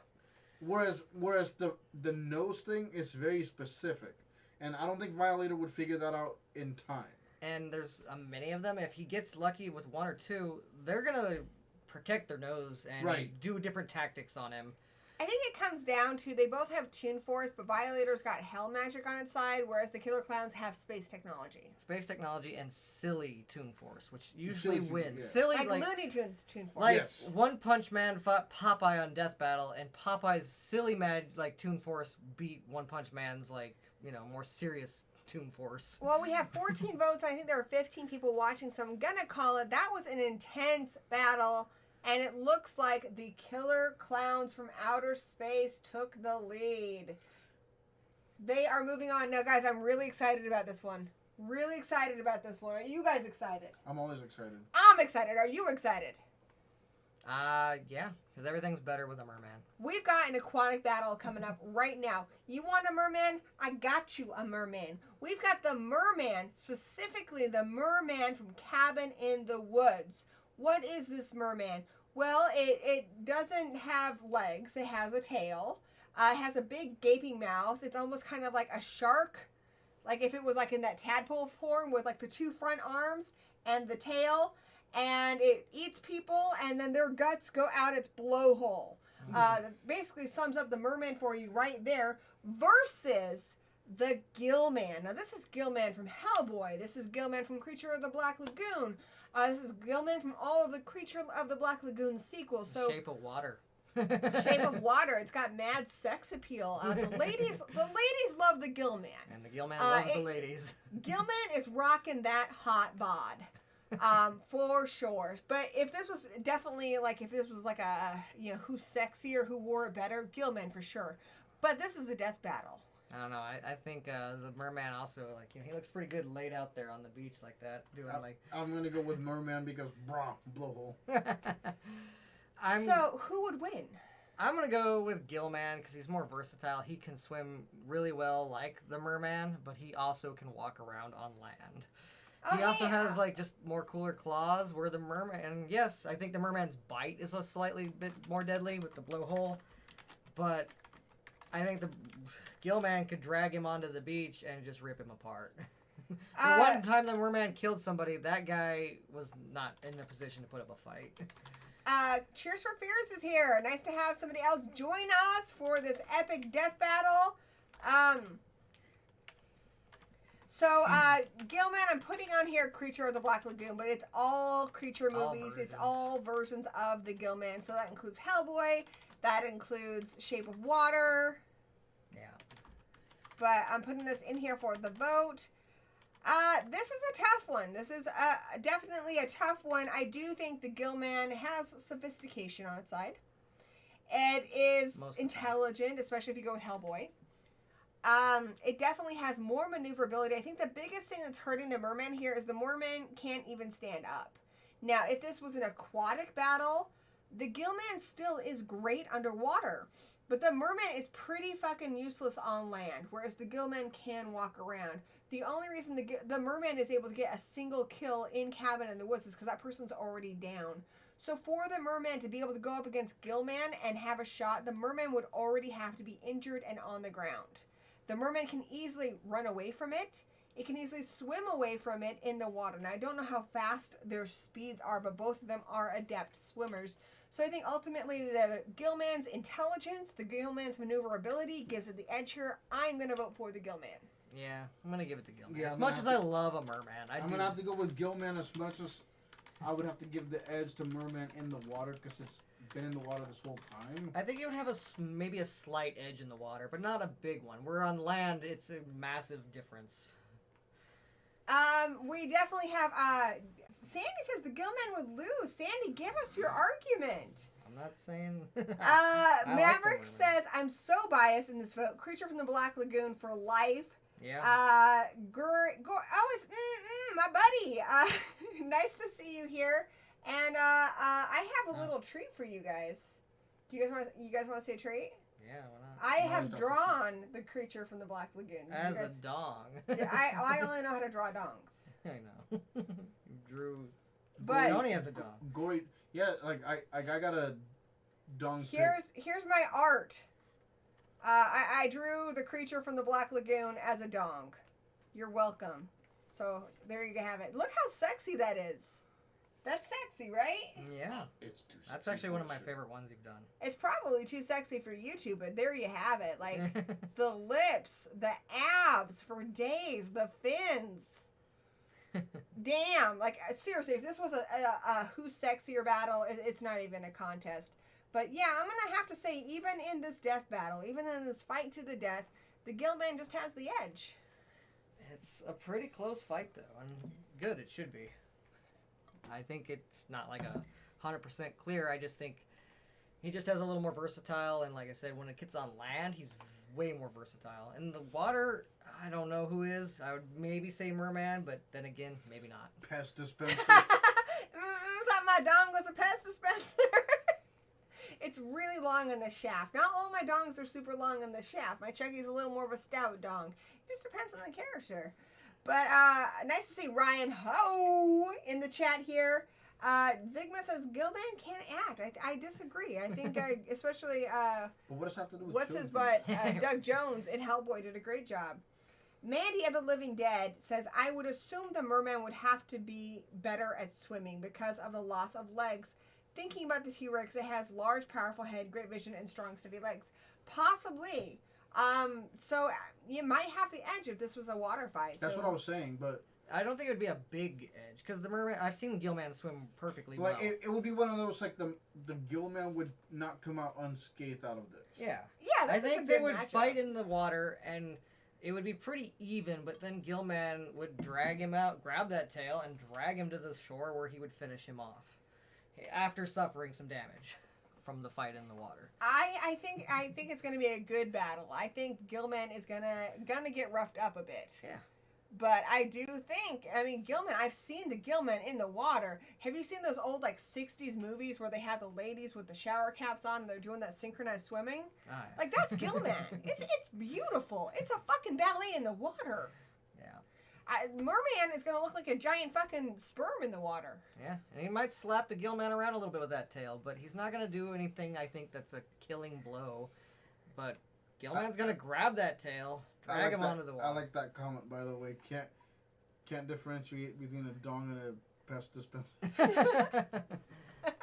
Whereas the nose thing is very specific. And I don't think Violator would figure that out in time. And there's many of them. If he gets lucky with one or two, they're going to protect their nose and do different tactics on him. I think it comes down to they both have Toon Force, but Violator's got hell magic on its side, whereas the Killer Clowns have space technology. Space technology and silly Toon Force, which usually wins. Yeah. Silly, like Looney Tunes Toon Force. Like One Punch Man fought Popeye on Death Battle, and Popeye's silly Toon Force beat One Punch Man's more serious Toon Force. Well, we have 14 votes. I think there are 15 people watching, so I'm gonna call it. That was an intense battle. And it looks like the Killer Clowns from outer space took the lead. They are moving on. Now, guys, I'm really excited about this one. Really excited about this one. Are you guys excited? I'm always excited. I'm excited. Are you excited? Yeah, because everything's better with a merman. We've got an aquatic battle coming up right now. You want a merman? I got you a merman. We've got the merman, specifically the merman from Cabin in the Woods. What is this merman? Well, it doesn't have legs. It has a tail. It has a big gaping mouth. It's almost kind of like a shark. Like if it was like in that tadpole form with like the two front arms and the tail. And it eats people and then their guts go out its blowhole. That basically sums up the merman for you right there. Versus the Gillman. Now this is Gillman from Hellboy. This is Gillman from Creature of the Black Lagoon. This is Gillman from all of the Creature of the Black Lagoon sequels. So Shape of Water. Shape of Water. It's got mad sex appeal. The ladies love the Gillman. And the Gillman loves the ladies. Gillman is rocking that hot bod. For sure. But if this was definitely if this was like a who's sexier, who wore it better, Gillman for sure. But this is a death battle. I don't know. I think the merman also he looks pretty good laid out there on the beach like that, doing I'm gonna go with merman because blowhole. So who would win? I'm gonna go with Gillman because he's more versatile. He can swim really well like the merman, but he also can walk around on land. He also has just more cooler claws, where the merman, and yes, I think the merman's bite is a slightly bit more deadly with the blowhole, but I think the Gillman could drag him onto the beach and just rip him apart. The one time the merman killed somebody, that guy was not in a position to put up a fight. Cheers for Fears is here. Nice to have somebody else join us for this epic death battle. Gilman, I'm putting on here Creature of the Black Lagoon, but it's all creature movies. It's all versions of the Gilman. So that includes Hellboy. That includes Shape of Water. Yeah. But I'm putting this in here for the vote. This is a tough one. This is definitely a tough one. I do think the Gilman has sophistication on its side. It is intelligent, especially if you go with Hellboy. It definitely has more maneuverability. I think the biggest thing that's hurting the merman here is the merman can't even stand up. Now, if this was an aquatic battle, the Gilman still is great underwater. But the merman is pretty fucking useless on land, whereas the Gilman can walk around. The only reason the merman is able to get a single kill in Cabin in the Woods is because that person's already down. So for the merman to be able to go up against Gilman and have a shot, the merman would already have to be injured and on the ground. The merman can easily run away from it. It can easily swim away from it in the water. Now, I don't know how fast their speeds are, but both of them are adept swimmers. So I think ultimately the Gilman's intelligence, the Gilman's maneuverability gives it the edge here. I'm going to vote for the Gilman. Yeah, I'm going to give it to Gilman. Yeah, as much as I love a merman. I'm going to have to go with Gilman as much as I would have to give the edge to merman in the water because it's been in the water this whole time. I think it would have maybe a slight edge in the water, but not a big one. Where on land, it's a massive difference. We definitely have, Sandy says the Gilman would lose. Sandy, give us your argument. I'm not saying... Maverick says, I'm so biased in this vote. Creature from the Black Lagoon for life. Yeah. It's my buddy. Nice to see you here. And I have a little treat for you guys. Do you guys want to see a treat? Yeah, why not? I have drawn the Creature from the Black Lagoon. As a dong. I only know how to draw dongs. I know. You drew... But Gory has a dong. Gory, yeah, like I got a dong. Here's my art. I drew the Creature from the Black Lagoon as a dong. You're welcome. So there you have it. Look how sexy that is. That's sexy, right? Yeah. It's too sexy. That's actually one of my favorite ones you've done. It's probably too sexy for YouTube, but there you have it. Like, the lips, the abs for days, the fins. Damn. Like, seriously, if this was a who's sexier battle, it's not even a contest. But yeah, I'm going to have to say, even in this death battle, even in this fight to the death, the Gilman just has the edge. It's a pretty close fight, though, and good, it should be. I think it's not like 100% clear. I just think he just has a little more versatile, and like I said, when it gets on land, he's way more versatile. In the water, I don't know who is. I would maybe say merman, but then again, maybe not. Pest dispenser. Thought my dong was a pest dispenser. It's really long in the shaft. Not all my dongs are super long in the shaft. My Chucky's a little more of a stout dong. It just depends on the character. But nice to see Ryan Ho in the chat here. Zigma says Gilman can't act. I disagree. I think especially but what does that have to do with what's his butt? Doug Jones in Hellboy did a great job. Mandy of the Living Dead says, I would assume the merman would have to be better at swimming because of the loss of legs. Thinking about the T-Rex, it has large, powerful head, great vision, and strong, steady legs. Possibly. So you might have the edge if this was a water fight. That's what I was saying, but I don't think it would be a big edge because the merman. I've seen Gilman swim perfectly well. Like it would be one of those like the Gilman would not come out unscathed out of this. Yeah. Yeah, I think they would fight in the water and it would be pretty even, but then Gilman would drag him out, grab that tail, and drag him to the shore where he would finish him off after suffering some damage from the fight in the water. I think it's gonna be a good battle. I think Gilman is gonna get roughed up a bit. Yeah. But I do think, I mean, Gilman, I've seen the Gilman in the water. Have you seen those old, like, 60s movies where they have the ladies with the shower caps on and they're doing that synchronized swimming? Oh, yeah. Like, that's Gilman. It's beautiful. It's a fucking ballet in the water. Yeah. Merman is going to look like a giant fucking sperm in the water. Yeah, and he might slap the Gilman around a little bit with that tail, but he's not going to do anything, I think, that's a killing blow. But Gilman's going to grab that tail, drag him onto the water. I like that comment, by the way. can't differentiate between a dong and a pest dispenser.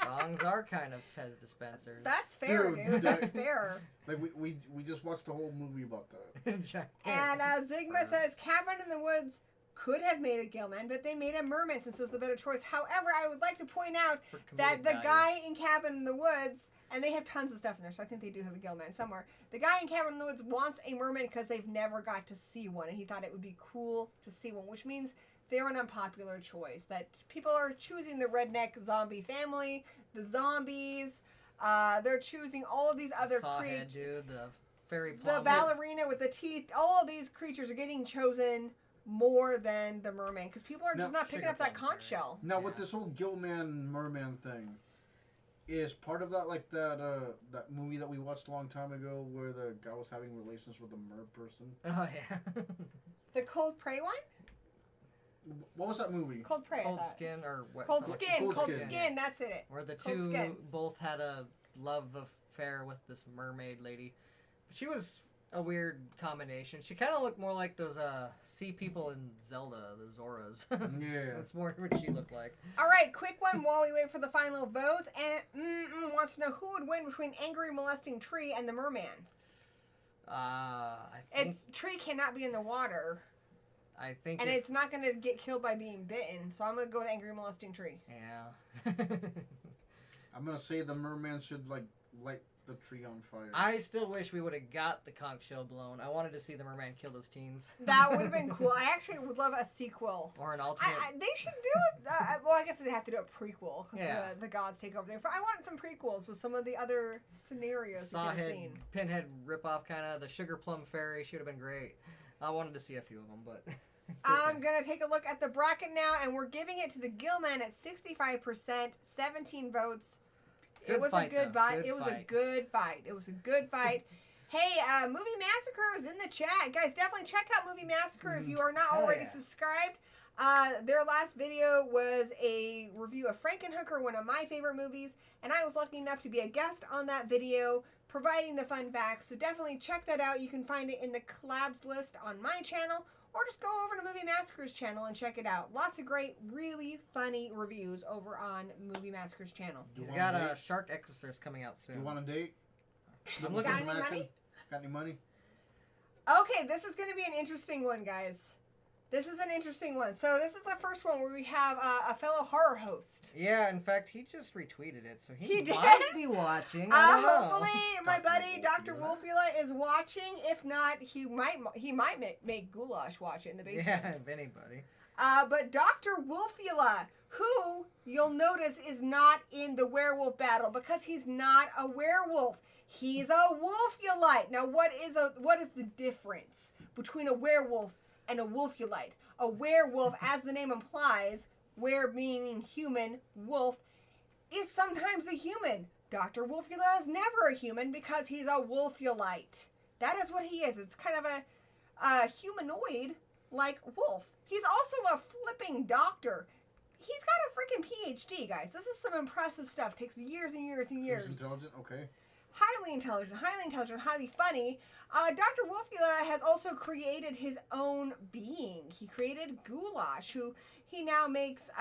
Dongs are kind of Pez dispensers. That's fair, dude. That's fair. Like we just watched a whole movie about that. And Zigma says Cabin in the Woods could have made a Gillman, but they made a merman since it was the better choice. However, I would like to point out that the guy in Cabin in the Woods, and they have tons of stuff in there, so I think they do have a Gillman somewhere. The guy in Cabin in the Woods wants a merman because they've never got to see one, and he thought it would be cool to see one, which means they're an unpopular choice. That people are choosing the redneck zombie family, the zombies. They're choosing all of these other creatures. Dude, the fairy the ballerina with the teeth. All of these creatures are getting chosen more than the merman because people are just not picking up that conch shell. Now with this whole Gillman merman thing, is part of that like that movie that we watched a long time ago where the guy was having relations with a mer person? Oh yeah. The Cold Prey one? What was that movie? Cold Prey. Cold Skin or what? Cold Skin. That's it. Where the two both had a love affair with this mermaid lady. She was a weird combination. She kind of looked more like those sea people in Zelda, the Zoras. Yeah. That's more what she looked like. All right, quick one while we wait for the final votes. And wants to know who would win between Angry Molesting Tree and the merman. I think Tree cannot be in the water. I think and it's not going to get killed by being bitten, so I'm going to go with Angry Molesting Tree. Yeah. I'm going to say the merman should like light the tree on fire. I still wish we would have got the conch shell blown. I wanted to see the merman kill those teens. That would have been cool. I actually would love a sequel. Or an alternate. They should do it. Well, I guess they have to do a prequel because the gods take over there. But I wanted some prequels with some of the other scenarios you've seen. Pinhead ripoff kind of. The Sugar Plum Fairy should have been great. I wanted to see a few of them, but... I'm going to take a look at the bracket now, and we're giving it to the Gillman at 65%, 17 votes. It was a good fight. It was a good fight. It was a good fight. Hey, Movie Massacre is in the chat. Guys, definitely check out Movie Massacre if you are not already subscribed. Their last video was a review of Frankenhooker, one of my favorite movies, and I was lucky enough to be a guest on that video, providing the fun facts. So definitely check that out. You can find it in the collabs list on my channel, or just go over to Movie Massacre's channel and check it out. Lots of great, really funny reviews over on Movie Massacre's channel. He's got a Shark Exorcist coming out soon. You want a date? I'm looking for some action. Got any money? Okay, this is going to be an interesting one, guys. This is an interesting one. So this is the first one where we have a fellow horror host. Yeah, in fact, he just retweeted it, so he did? might be watching. Hopefully, my buddy Dr. Wolfula is watching. If not, he might make Goulash watch it in the basement. Yeah, if anybody. But Dr. Wolfula, who you'll notice is not in the werewolf battle because he's not a werewolf. He's a wolfulite. Now, what is the difference between a werewolf and a wolfulite? A werewolf, as the name implies, were meaning human, wolf, is sometimes a human. Dr. Wolfula is never a human because he's a wolfulite. That is what he is. It's kind of a humanoid like wolf. He's also a flipping doctor. He's got a freaking PhD, guys. This is some impressive stuff. Takes years and years and years. He's intelligent? Okay. Highly intelligent, highly funny. Dr. Wolfula has also created his own being. He created Goulash, who he now makes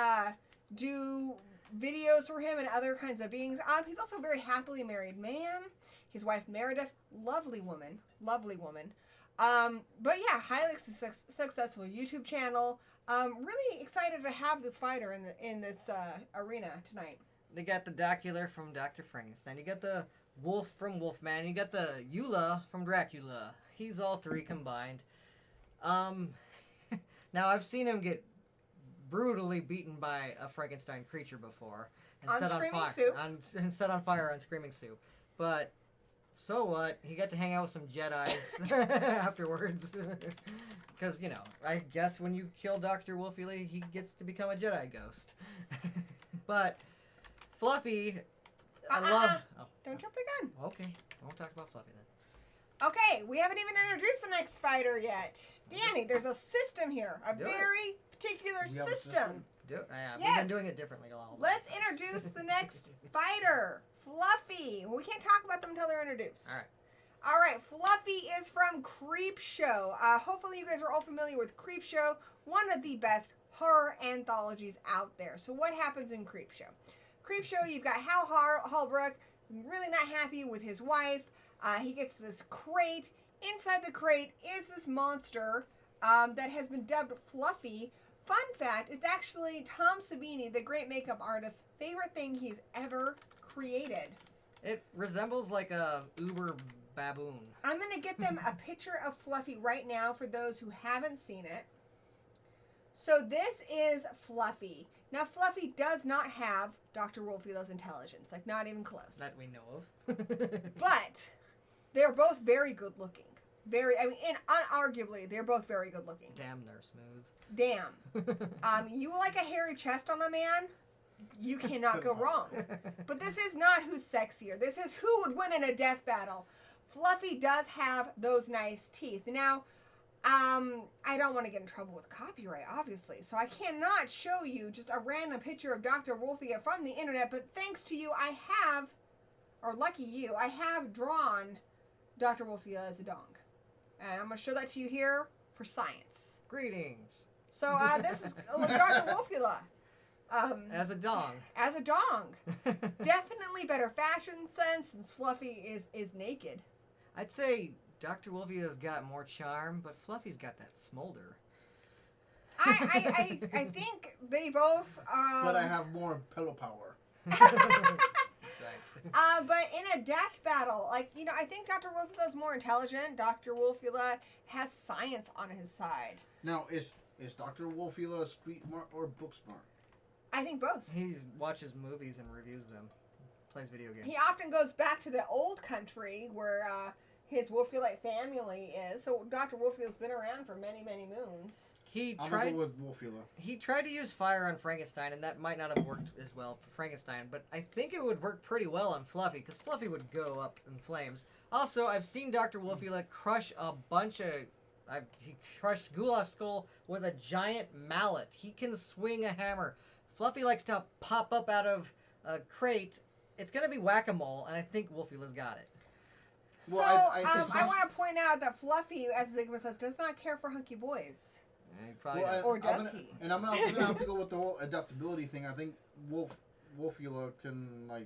do videos for him and other kinds of beings. He's also a very happily married man. His wife Meredith, lovely woman. But yeah, highly successful YouTube channel. Really excited to have this fighter in this arena tonight. They got the Dracula from Dr. Frankenstein. You got the Wolf from Wolfman. You got the Eula from Dracula. He's all three combined. Now I've seen him get brutally beaten by a Frankenstein creature before and set on fire on Screaming Soup. But so what? He got to hang out with some Jedis afterwards. Because, you know, I guess when you kill Dr. Wolfula, he gets to become a Jedi ghost. But Fluffy, I love... Oh. Don't jump the gun. Okay, I won't talk about Fluffy then. Okay, we haven't even introduced the next fighter yet. Danny, there's a system here. A very particular system. We've been doing it differently a lot. Let's introduce the next fighter. Fluffy. Well, we can't talk about them until they're introduced. All All right, Fluffy is from Creepshow. Hopefully you guys are all familiar with Creepshow, one of the best horror anthologies out there. So what happens in Creepshow? Creepshow, you've got Hal Holbrook, really not happy with his wife. He gets this crate. Inside the crate is this monster that has been dubbed Fluffy. Fun fact, it's actually Tom Savini, the great makeup artist, favorite thing he's ever created. It resembles like a uber baboon. I'm going to get them a picture of Fluffy right now for those who haven't seen it. So this is Fluffy. Now, Fluffy does not have Dr. Wolfila's intelligence, like not even close. That we know of. But they're both very good looking. And unarguably, they're both very good looking. Damn, they're smooth. Damn. You like a hairy chest on a man? You cannot go wrong. But this is not who's sexier. This is who would win in a death battle. Fluffy does have those nice teeth. Now, I don't want to get in trouble with copyright, obviously. So I cannot show you just a random picture of Dr. Wolfia from the internet. But thanks to you, I have drawn Dr. Wolfia as a dong. And I'm going to show that to you here for science. Greetings. So this is Dr. Wolfula. As a dong. As a dong. Definitely better fashion sense since Fluffy is naked. I'd say Dr. Wolfia's got more charm, but Fluffy's got that smolder. I think they both... but I have more pillow power. Right. But in a death battle, I think Dr. Wolfula is more intelligent. Dr. Wolfula has science on his side. Now, is Dr. Wolfula street smart or book smart? I think both. He watches movies and reviews them. Plays video games. He often goes back to the old country where his Wolfulite family is. So Dr. Wolfula's been around for many, many moons. I'm gonna go with Wolfula. He tried to use fire on Frankenstein, and that might not have worked as well for Frankenstein, but I think it would work pretty well on Fluffy, because Fluffy would go up in flames. Also, I've seen Dr. Wolfula crush a bunch of... he crushed Goulash Skull with a giant mallet. He can swing a hammer. Fluffy likes to pop up out of a crate. It's going to be whack-a-mole, and I think Wolfula's got it. So, Well, I want to point out that Fluffy, as Zygma says, does not care for hunky boys. He probably does. Or does he? And I'm also gonna have to go with the whole adaptability thing. I think Wolfula can I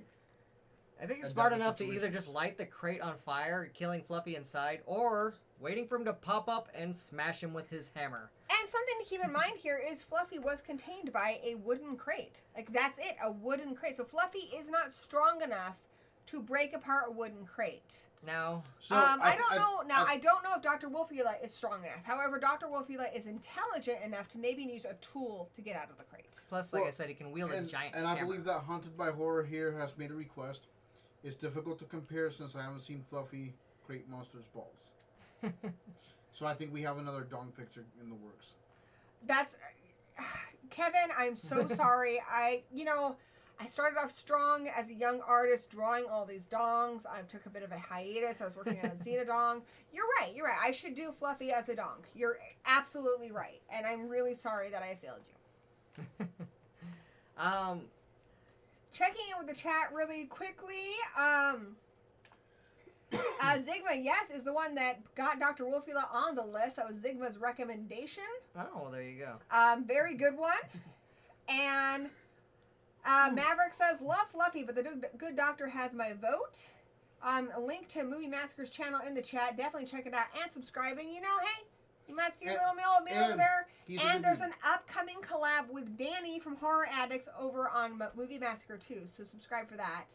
think he's adapt smart to enough to either situations. just light the crate on fire, killing Fluffy inside, or waiting for him to pop up and smash him with his hammer. And something to keep in mind here is Fluffy was contained by a wooden crate. Like, that's it, a wooden crate. So Fluffy is not strong enough to break apart a wooden crate. Now, I don't know if Dr. Wolfula is strong enough. However, Dr. Wolfula is intelligent enough to maybe use a tool to get out of the crate. plus, like I said, he can wield a giant And hammer. I believe that Haunted by Horror here has made a request. It's difficult to compare since I haven't seen Fluffy crate monsters' balls. So I think we have another dong picture in the works. That's... Kevin, I'm so sorry. I started off strong as a young artist drawing all these dongs. I took a bit of a hiatus. I was working on a Xenodong. You're right. I should do Fluffy as a dong. You're absolutely right. And I'm really sorry that I failed you. Checking in with the chat really quickly. Zygma, yes, is the one that got Dr. Wolfula on the list. That was Zygma's recommendation. Oh, well, there you go. Very good one. And... Maverick says, love Fluffy, but the good doctor has my vote. A link to Movie Massacre's channel in the chat. Definitely check it out and subscribing. Hey, you might see a little me over there. And there's an upcoming collab with Danny from Horror Addicts over on Movie Massacre 2. So subscribe for that.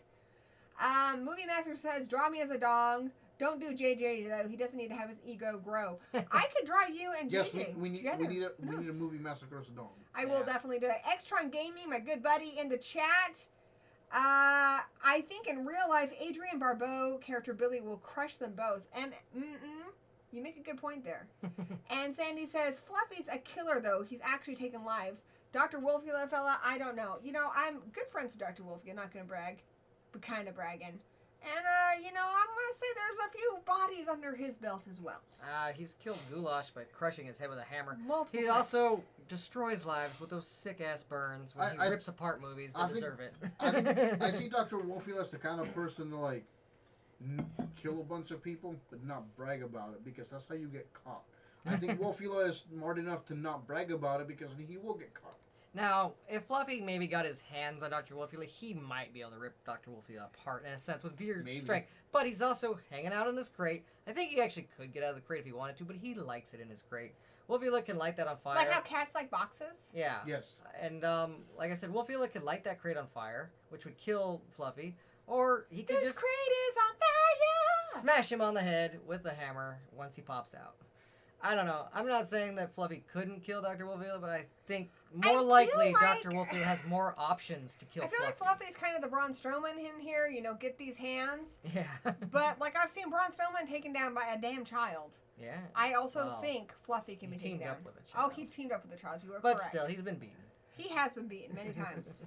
Movie Massacre says, draw me as a dong. Don't do JJ though. He doesn't need to have his ego grow. I could draw you and JJ. Yes, we need a movie Massacre as a dong. I will definitely do that. Extron Gaming, my good buddy in the chat. I think in real life, Adrian Barbeau character Billy will crush them both. You make a good point there. And Sandy says, Fluffy's a killer though. He's actually taken lives. Dr. Wolfula fella, I don't know. I'm good friends with Dr. Wolfie. Not going to brag, but kind of bragging. And, I'm going to say there's a few bodies under his belt as well. He's killed Goulash by crushing his head with a hammer. Multiple He times. also destroys lives with those sick-ass burns when he rips apart movies that deserve it. I see Dr. Wolfula as the kind of person to, kill a bunch of people, but not brag about it, because that's how you get caught. I think Wolfula is smart enough to not brag about it, because he will get caught. Now, if Fluffy maybe got his hands on Dr. Wolfula, he might be able to rip Dr. Wolfula apart in a sense with pure strength. But he's also hanging out in this crate. I think he actually could get out of the crate if he wanted to, but he likes it in his crate. Wolfula can light that on fire. Like how cats like boxes? Yeah. Yes. And like I said, Wolfula could light that crate on fire, which would kill Fluffy. Or he could This just crate is on fire! smash him on the head with the hammer once he pops out. I don't know. I'm not saying that Fluffy couldn't kill Dr. Wolfula, but I think more likely Dr. Wolfula has more options to kill Fluffy. I feel like Fluffy's kind of the Braun Strowman in here, you know, get these hands. Yeah. But, like, I've seen Braun Strowman taken down by a damn child. Yeah. I also think Fluffy can be taken down. Up with a child. Oh, he teamed up with a child. You are but correct. But still, he's been beaten. He has been beaten many times.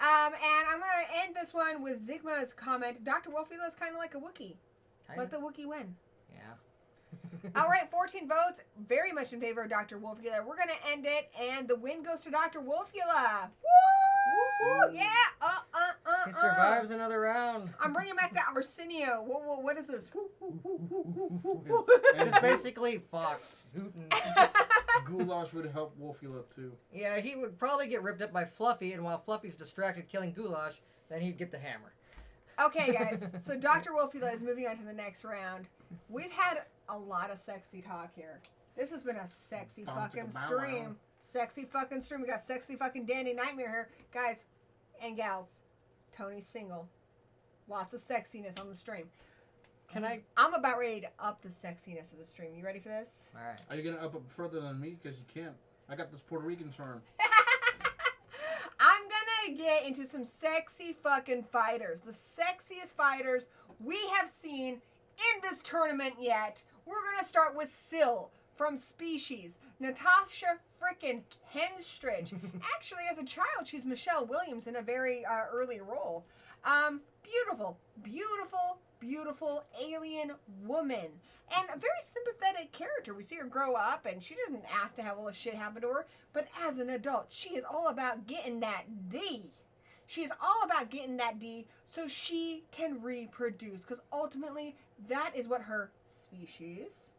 And I'm going to end this one with Zigma's comment. Dr. Wolfula is kind of like a Wookiee. Let the Wookiee win. Yeah. All right, 14 votes. Very much in favor of Dr. Wolfula. We're going to end it, and the win goes to Dr. Wolfula. Woo! Yeah! He survives another round. I'm bringing back the Arsenio. What is this? Just basically Fox hooting. Goulash would help Wolfula too. Yeah, he would probably get ripped up by Fluffy, and while Fluffy's distracted killing Goulash, then he'd get the hammer. Okay, guys. So Dr. Wolfula is moving on to the next round. We've had a lot of sexy talk here. This has been a sexy fucking stream. Sexy fucking stream. We got sexy fucking Dandy Nightmare here. Guys and gals, Tony's single. Lots of sexiness on the stream. I'm about ready to up the sexiness of the stream. You ready for this? All right. Are you going to up it further than me? Because you can't. I got this Puerto Rican charm. I'm going to get into some sexy fucking fighters. The sexiest fighters we have seen in this tournament yet. We're going to start with Syl from Species. Natasha frickin' Henstridge. Actually, as a child, she's Michelle Williams in a very early role. Beautiful, beautiful, beautiful alien woman. And a very sympathetic character. We see her grow up, and she didn't ask to have all this shit happen to her. But as an adult, she is all about getting that D. She is all about getting that D so she can reproduce. Because ultimately, that is what her species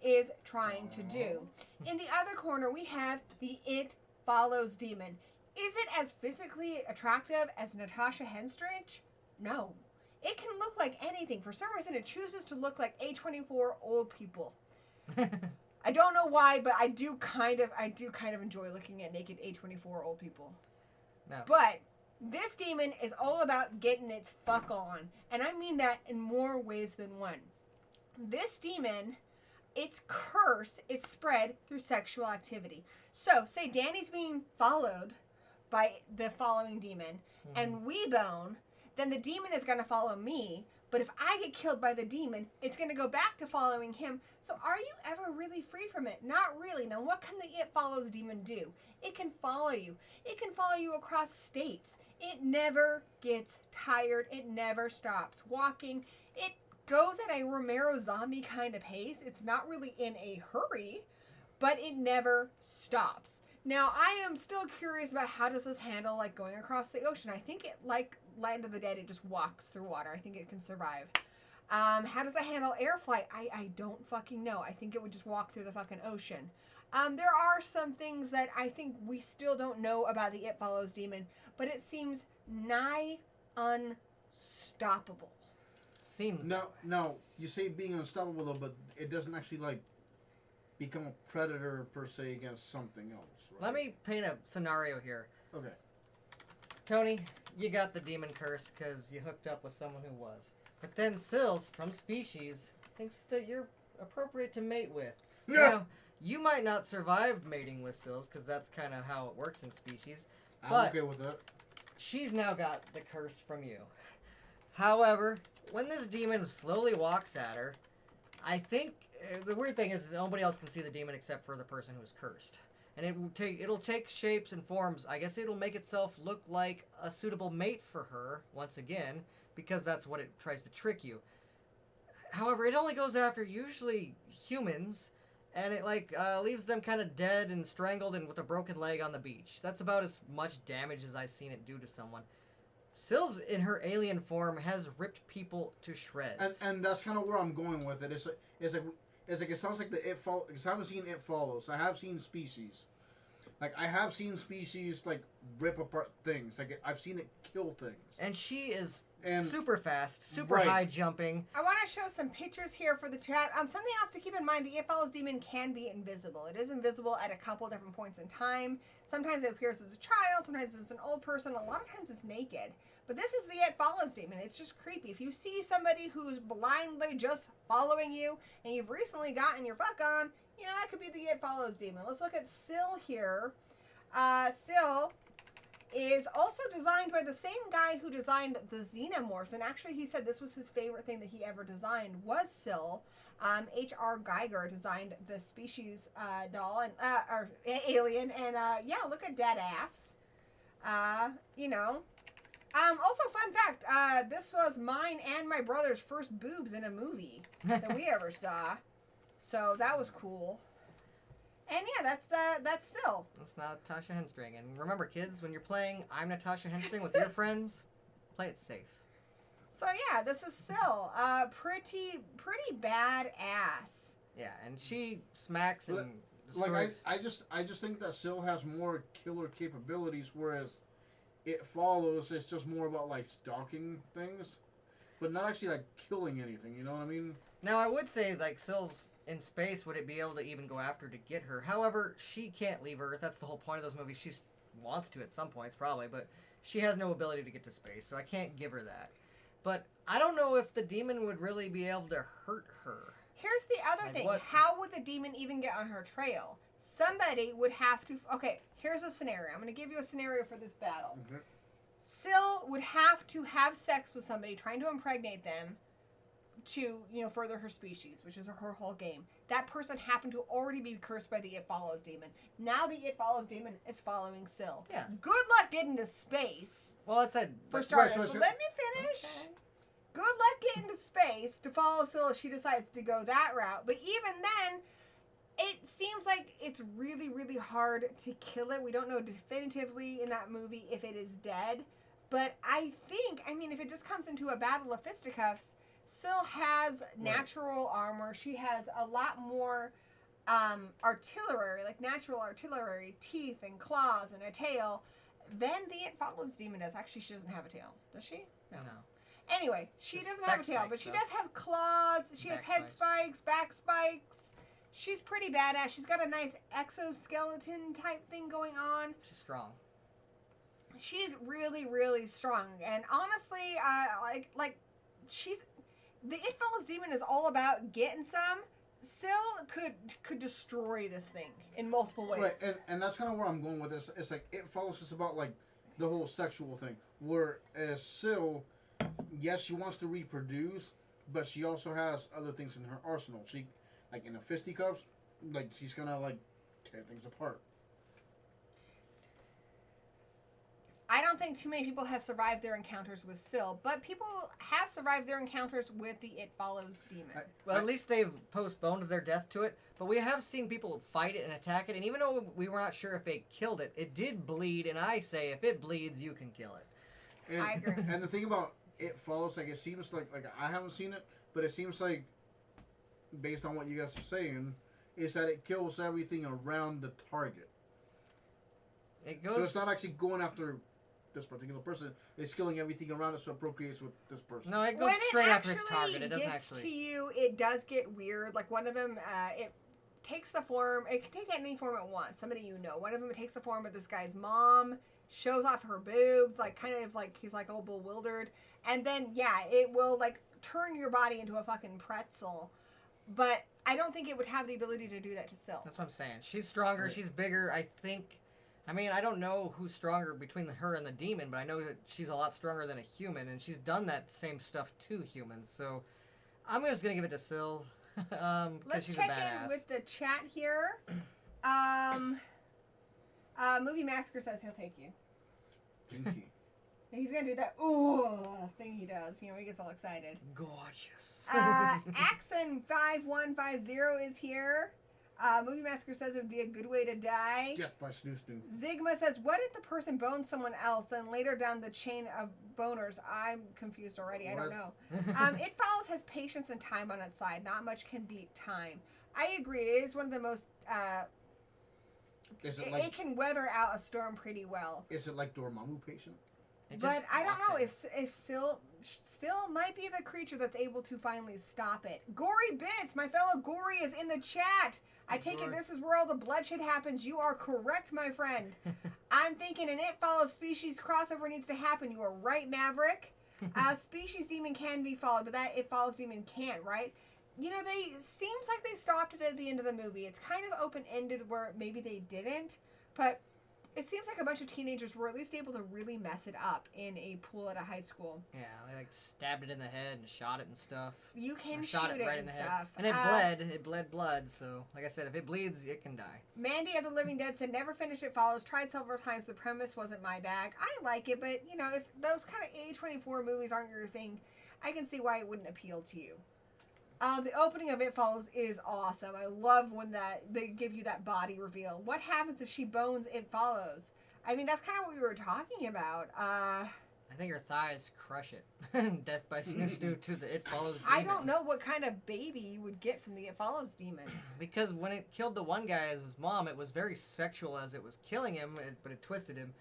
is trying to do. In the other corner, we have the It Follows demon. Is it as physically attractive as Natasha Henstridge? No. It can look like anything. For some reason, it chooses to look like A24 old people. I don't know why, but I do kind of enjoy looking at naked A24 old people. No. But this demon is all about getting its fuck on. And I mean that in more ways than one. This demon, its curse is spread through sexual activity. So, say Danny's being followed by the following demon, and we bone, then the demon is going to follow me. But if I get killed by the demon, it's going to go back to following him. So are you ever really free from it? Not really. Now, what can the It Follows demon do? It can follow you. It can follow you across states. It never gets tired. It never stops walking. It goes at a Romero zombie kind of pace. It's not really in a hurry, but it never stops. Now, I am still curious about how does this handle, like, going across the ocean. I think it, like Land of the Dead, it just walks through water. I think it can survive. How does it handle air flight? I don't fucking know. I think it would just walk through the fucking ocean. There are some things that I think we still don't know about the It Follows demon, but it seems nigh unstoppable. Seems. No. You say being unstoppable, though, but it doesn't actually, like, become a predator per se against something else. Right? Let me paint a scenario here. Okay. Tony, you got the demon curse because you hooked up with someone who was. But then Sils from Species thinks that you're appropriate to mate with. No. Now, you might not survive mating with Sils because that's kind of how it works in Species. I'm okay with that. She's now got the curse from you. However, when this demon slowly walks at her, I think the weird thing is nobody else can see the demon except for the person who's cursed. And it'll take shapes and forms. I guess it'll make itself look like a suitable mate for her, once again, because that's what it tries to trick you. However, it only goes after usually humans, and it leaves them kind of dead and strangled and with a broken leg on the beach. That's about as much damage as I've seen it do to someone. Syl's in her alien form has ripped people to shreds. And that's kind of where I'm going with it. It sounds like because I haven't seen It Follows. I have seen Species. Like, I have seen Species, like, rip apart things. Like, I've seen it kill things. And she is And- super fast, super Right. high jumping. I want to show some pictures here for the chat. Something else to keep in mind, the It Follows demon can be invisible. It is invisible at a couple different points in time. Sometimes it appears as a child, sometimes it's an old person, a lot of times it's naked. But this is the It Follows demon. It's just creepy. If you see somebody who's blindly just following you, and you've recently gotten your fuck on, you know, that could be the It Follows demon. Let's look at Syl here. Syl is also designed by the same guy who designed the Xenomorphs, and actually he said this was his favorite thing that he ever designed was Syl. H.R. Geiger designed the Species doll and or alien, and yeah, look at that ass. You know. Also, fun fact: this was mine and my brother's first boobs in a movie that we ever saw, so that was cool. And yeah, that's Syl. That's Natasha Henstring. And remember, kids, when you're playing I'm Natasha Henstring with your friends, play it safe. So yeah, this is Syl. Pretty badass. Yeah, and she smacks and Like, destroys. I just think that Syl has more killer capabilities, whereas It Follows, it's just more about, like, stalking things, but not actually, like, killing anything, you know what I mean? Now, I would say, like, Syl's in space, would it be able to even go after to get her? However, she can't leave Earth. That's the whole point of those movies. She wants to at some points, probably, but she has no ability to get to space, so I can't give her that. But I don't know if the demon would really be able to hurt her. Here's the other Like thing. what? How would the demon even get on her trail? Somebody would have to... Okay, here's a scenario. I'm going to give you a scenario for this battle. Mhm. Syl would have to have sex with somebody, trying to impregnate them to, you know, further her species, which is her whole game. That person happened to already be cursed by the It Follows demon. Now the It Follows demon is following Syl. Yeah. Good luck getting to space, Well, it's a... for Right, starters. so But it's- let me finish. Okay. Good luck getting to space to follow Syl if she decides to go that route. But even then, it seems like it's really, really hard to kill it. We don't know definitively in that movie if it is dead. But I think, I mean, if it just comes into a battle of fisticuffs, Syl has natural armor. She has a lot more artillery, like natural artillery, teeth and claws and a tail, than the It Follows demon does. Actually, she doesn't have a tail. Does she? No. Anyway, she Just doesn't have a back tail, spikes, but she though. does have claws. She has Back head spikes. spikes, back spikes. She's pretty badass. She's got a nice exoskeleton type thing going on. She's strong. She's really, really strong. And honestly, like she's the It Follows demon is all about getting some. Syl could destroy this thing in multiple ways. Right, and that's kind of where I'm going with this. It's like It Follows is about, like, the whole sexual thing. Whereas Syl, yes, she wants to reproduce, but she also has other things in her arsenal. She, like, in the fisticuffs, like, she's gonna, like, tear things apart. I don't think too many people have survived their encounters with Syl, but people have survived their encounters with the It Follows demon. Well, at least they've postponed their death to it. But we have seen people fight it and attack it, and even though we were not sure if they killed it, it did bleed, and I say if it bleeds, you can kill it. And, I agree. And the thing about It Follows, like, it seems like I haven't seen it, but it seems like, based on what you guys are saying, is that it kills everything around the target. It So goes... it's not actually going after this particular person. It's killing everything around it so it procreates with this person. No, it goes When it straight after actually its target. It doesn't gets actually... to you, it does get weird. Like one of them, it takes the form. It can take any form it wants. Somebody you know. One of them, it takes the form of this guy's mom. Shows off her boobs, like kind of like he's like all bewildered. And then yeah, it will like turn your body into a fucking pretzel. But I don't think it would have the ability to do that to Syl. That's what I'm saying. She's stronger. Right. She's bigger. I think... I mean, I don't know who's stronger between her and the demon, but I know that she's a lot stronger than a human, and she's done that same stuff to humans. So I'm just going to give it to Syl, because Let's she's a check badass. in with the chat here. Movie Massacre says he'll take you. Kinky. He's gonna do that ooh thing he does. You know, he gets all excited. Gorgeous. Axon5150 is here. Movie Massacre says it would be a good way to die. Death by Snoo Snoo. Zigma says, what if the person bones someone else, then later down the chain of boners? I'm confused already. I don't know. It Follows has patience and time on its side. Not much can beat time. I agree. It is one of the most... it can weather out a storm pretty well. Is it like Dormammu patient? But I don't know if still might be the creature that's able to finally stop it. Gory Bits, my fellow Gory, is in the chat. I take it this is where all the bloodshed happens. You are correct, my friend. I'm thinking an It Follows species crossover needs to happen. You are right, Maverick. Species demon can be followed, but that It Follows demon can't, right? You know, seems like they stopped it at the end of the movie. It's kind of open-ended where maybe they didn't, but it seems like a bunch of teenagers were at least able to really mess it up in a pool at a high school. Yeah, they like stabbed it in the head and shot it and stuff. You can shoot it right and in the stuff. head. And it bled. It bled blood. So, like I said, if it bleeds, it can die. Mandy of the Living Dead said, never finished It Follows. Tried several times. The premise wasn't my bag. I like it, but, you know, if those kind of A24 movies aren't your thing, I can see why it wouldn't appeal to you. The opening of It Follows is awesome. I love when they give you that body reveal. What happens if she bones It Follows? I mean, that's kind of what we were talking about. I think her thighs crush it. Death by Snoo Snoo to the It Follows demon. I don't know what kind of baby you would get from the It Follows demon. Because when it killed the one guy as his mom, it was very sexual as it was killing him, but it twisted him.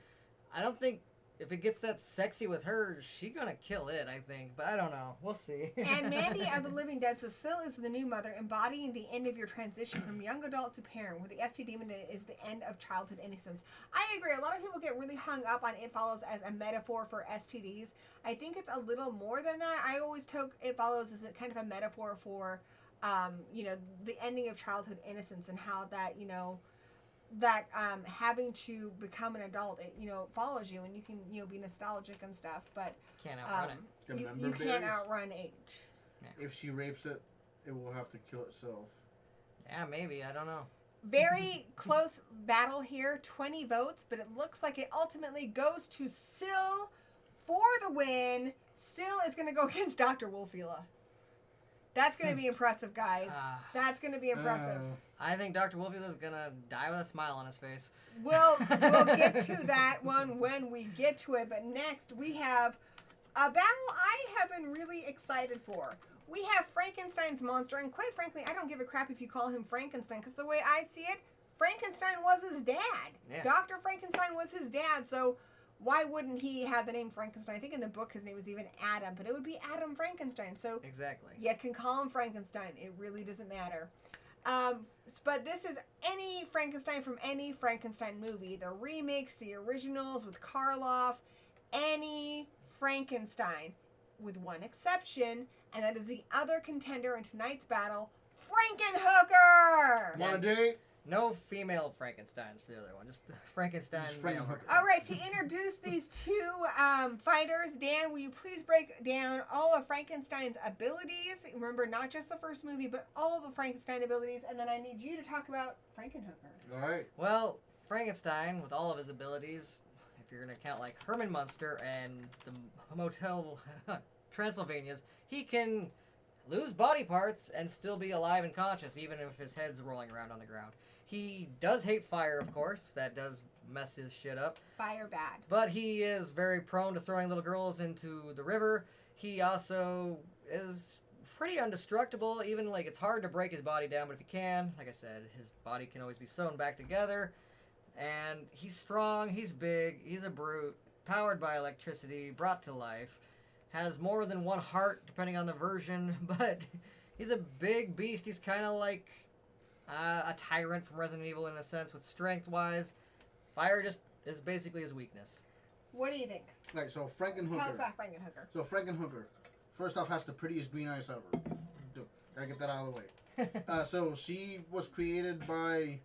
I don't think if it gets that sexy with her, she's gonna kill it, I think. But I don't know. We'll see. And Mandy of the Living Dead says, Syl is the new mother, embodying the end of your transition from young adult to parent, where the ST demon is the end of childhood innocence. I agree. A lot of people get really hung up on It Follows as a metaphor for STDs. I think it's a little more than that. I always took It Follows as a kind of a metaphor for, you know, the ending of childhood innocence and how that, you know, that having to become an adult, it, you know, follows you, and you can, you know, be nostalgic and stuff, but can't outrun it. You can't outrun age. Yeah. If she rapes it, it will have to kill itself. Yeah, maybe. I don't know. Very close battle here. 20 votes, but it looks like it ultimately goes to Syl for the win. Syl is going to go against Dr. Wolfula. That's going to be impressive, guys. That's going to be impressive. I think Dr. Wolfula is going to die with a smile on his face. We'll get to that one when we get to it. But next, we have a battle I have been really excited for. We have Frankenstein's monster, and quite frankly, I don't give a crap if you call him Frankenstein, because the way I see it, Frankenstein was his dad. Yeah. Dr. Frankenstein was his dad, so why wouldn't he have the name Frankenstein? I think in the book his name was even Adam, but it would be Adam Frankenstein. So exactly, you can call him Frankenstein. It really doesn't matter. But this is any Frankenstein from any Frankenstein movie. The remakes, the originals with Karloff, any Frankenstein, with one exception, and that is the other contender in tonight's battle, Frankenhooker! Want a date? No female Frankensteins for the other one. Just Frankenstein. Just Frankenhooker. All right, to introduce these two fighters, Dan, will you please break down all of Frankenstein's abilities? Remember, not just the first movie, but all of the Frankenstein abilities, and then I need you to talk about Frankenhooker. All right. Well, Frankenstein, with all of his abilities, if you're going to count like Herman Munster and the Motel Transylvania's, he can lose body parts and still be alive and conscious, even if his head's rolling around on the ground. He does hate fire, of course. That does mess his shit up. Fire bad. But he is very prone to throwing little girls into the river. He also is pretty indestructible. Even, like, it's hard to break his body down, but if you can, like I said, his body can always be sewn back together. And he's strong, he's big, he's a brute, powered by electricity, brought to life. Has more than one heart, depending on the version, but he's a big beast. He's kind of like a tyrant from Resident Evil in a sense, with strength-wise. Fire just is basically his weakness. What do you think? Right, so Frankenhooker. Tell us about Frankenhooker. So Frankenhooker, first off, has the prettiest green eyes ever. Gotta get that out of the way. So she was created by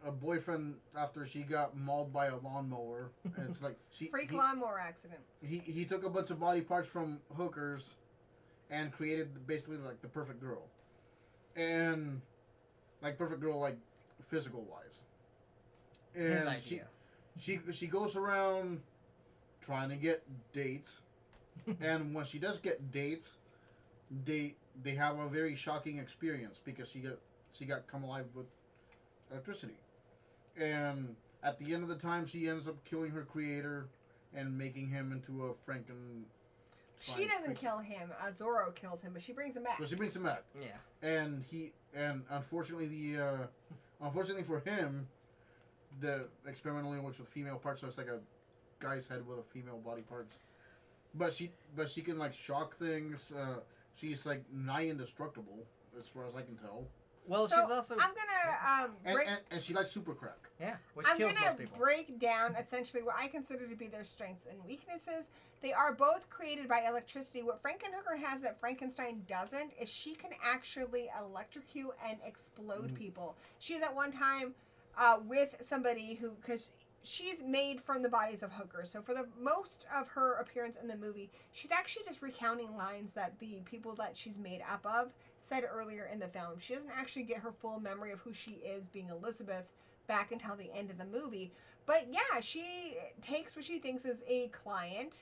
a boyfriend after she got mauled by a lawnmower. And it's like Freak lawnmower accident. He took a bunch of body parts from hookers and created basically like the perfect girl. And like perfect girl, like physical wise. And his idea. she goes around trying to get dates. And when she does get dates, they have a very shocking experience because she got come alive electricity. And at the end of the time, she ends up killing her creator and making him into a Franken. She doesn't kill him. Zorro kills him, but she brings him back. Well, she brings him back. Yeah. And unfortunately unfortunately for him, the experiment only works with female parts, so it's like a guy's head with a female body parts. But she can like shock things. She's like nigh indestructible as far as I can tell. Well, so she's also I'm gonna and she likes super crack. yeah, which I'm kills gonna most people. break down essentially what I consider to be their strengths and weaknesses. They are both created by electricity. What Frankenhooker has that Frankenstein doesn't is she can actually electrocute and explode people. She's at one time with somebody who, because she's made from the bodies of hookers, so for the most of her appearance in the movie, she's actually just recounting lines that the people that she's made up of said earlier in the film. She doesn't actually get her full memory of who she is being Elizabeth back until the end of the movie. But yeah, she takes what she thinks is a client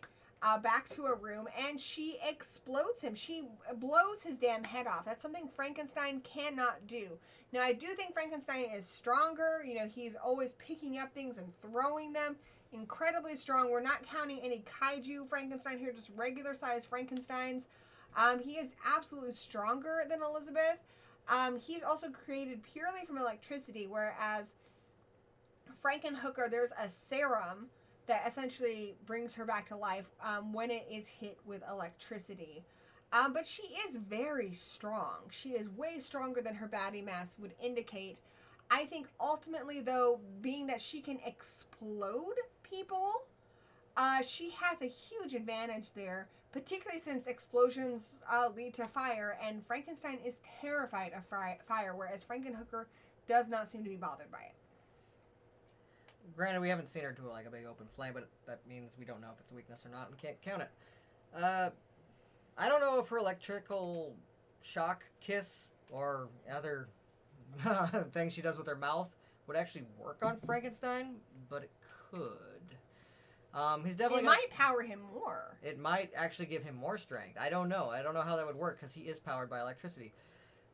back to a room and she explodes him. She blows his damn head off. That's something Frankenstein cannot do. Now, I do think Frankenstein is stronger. You know, he's always picking up things and throwing them. Incredibly strong. We're not counting any kaiju Frankenstein here, just regular sized Frankensteins. He is absolutely stronger than Elizabeth. He's also created purely from electricity, whereas Frankenhooker, there's a serum that essentially brings her back to life when it is hit with electricity. But she is very strong. She is way stronger than her body mass would indicate. I think ultimately, though, being that she can explode people, she has a huge advantage there, particularly since explosions lead to fire, and Frankenstein is terrified of fire, whereas Frankenhooker does not seem to be bothered by it. Granted, we haven't seen her do like a big open flame, but that means we don't know if it's a weakness or not and can't count it. I don't know if her electrical shock kiss or other things she does with her mouth would actually work on Frankenstein, but it could. He's definitely. It might power him more. It might actually give him more strength. I don't know. I don't know how that would work because he is powered by electricity.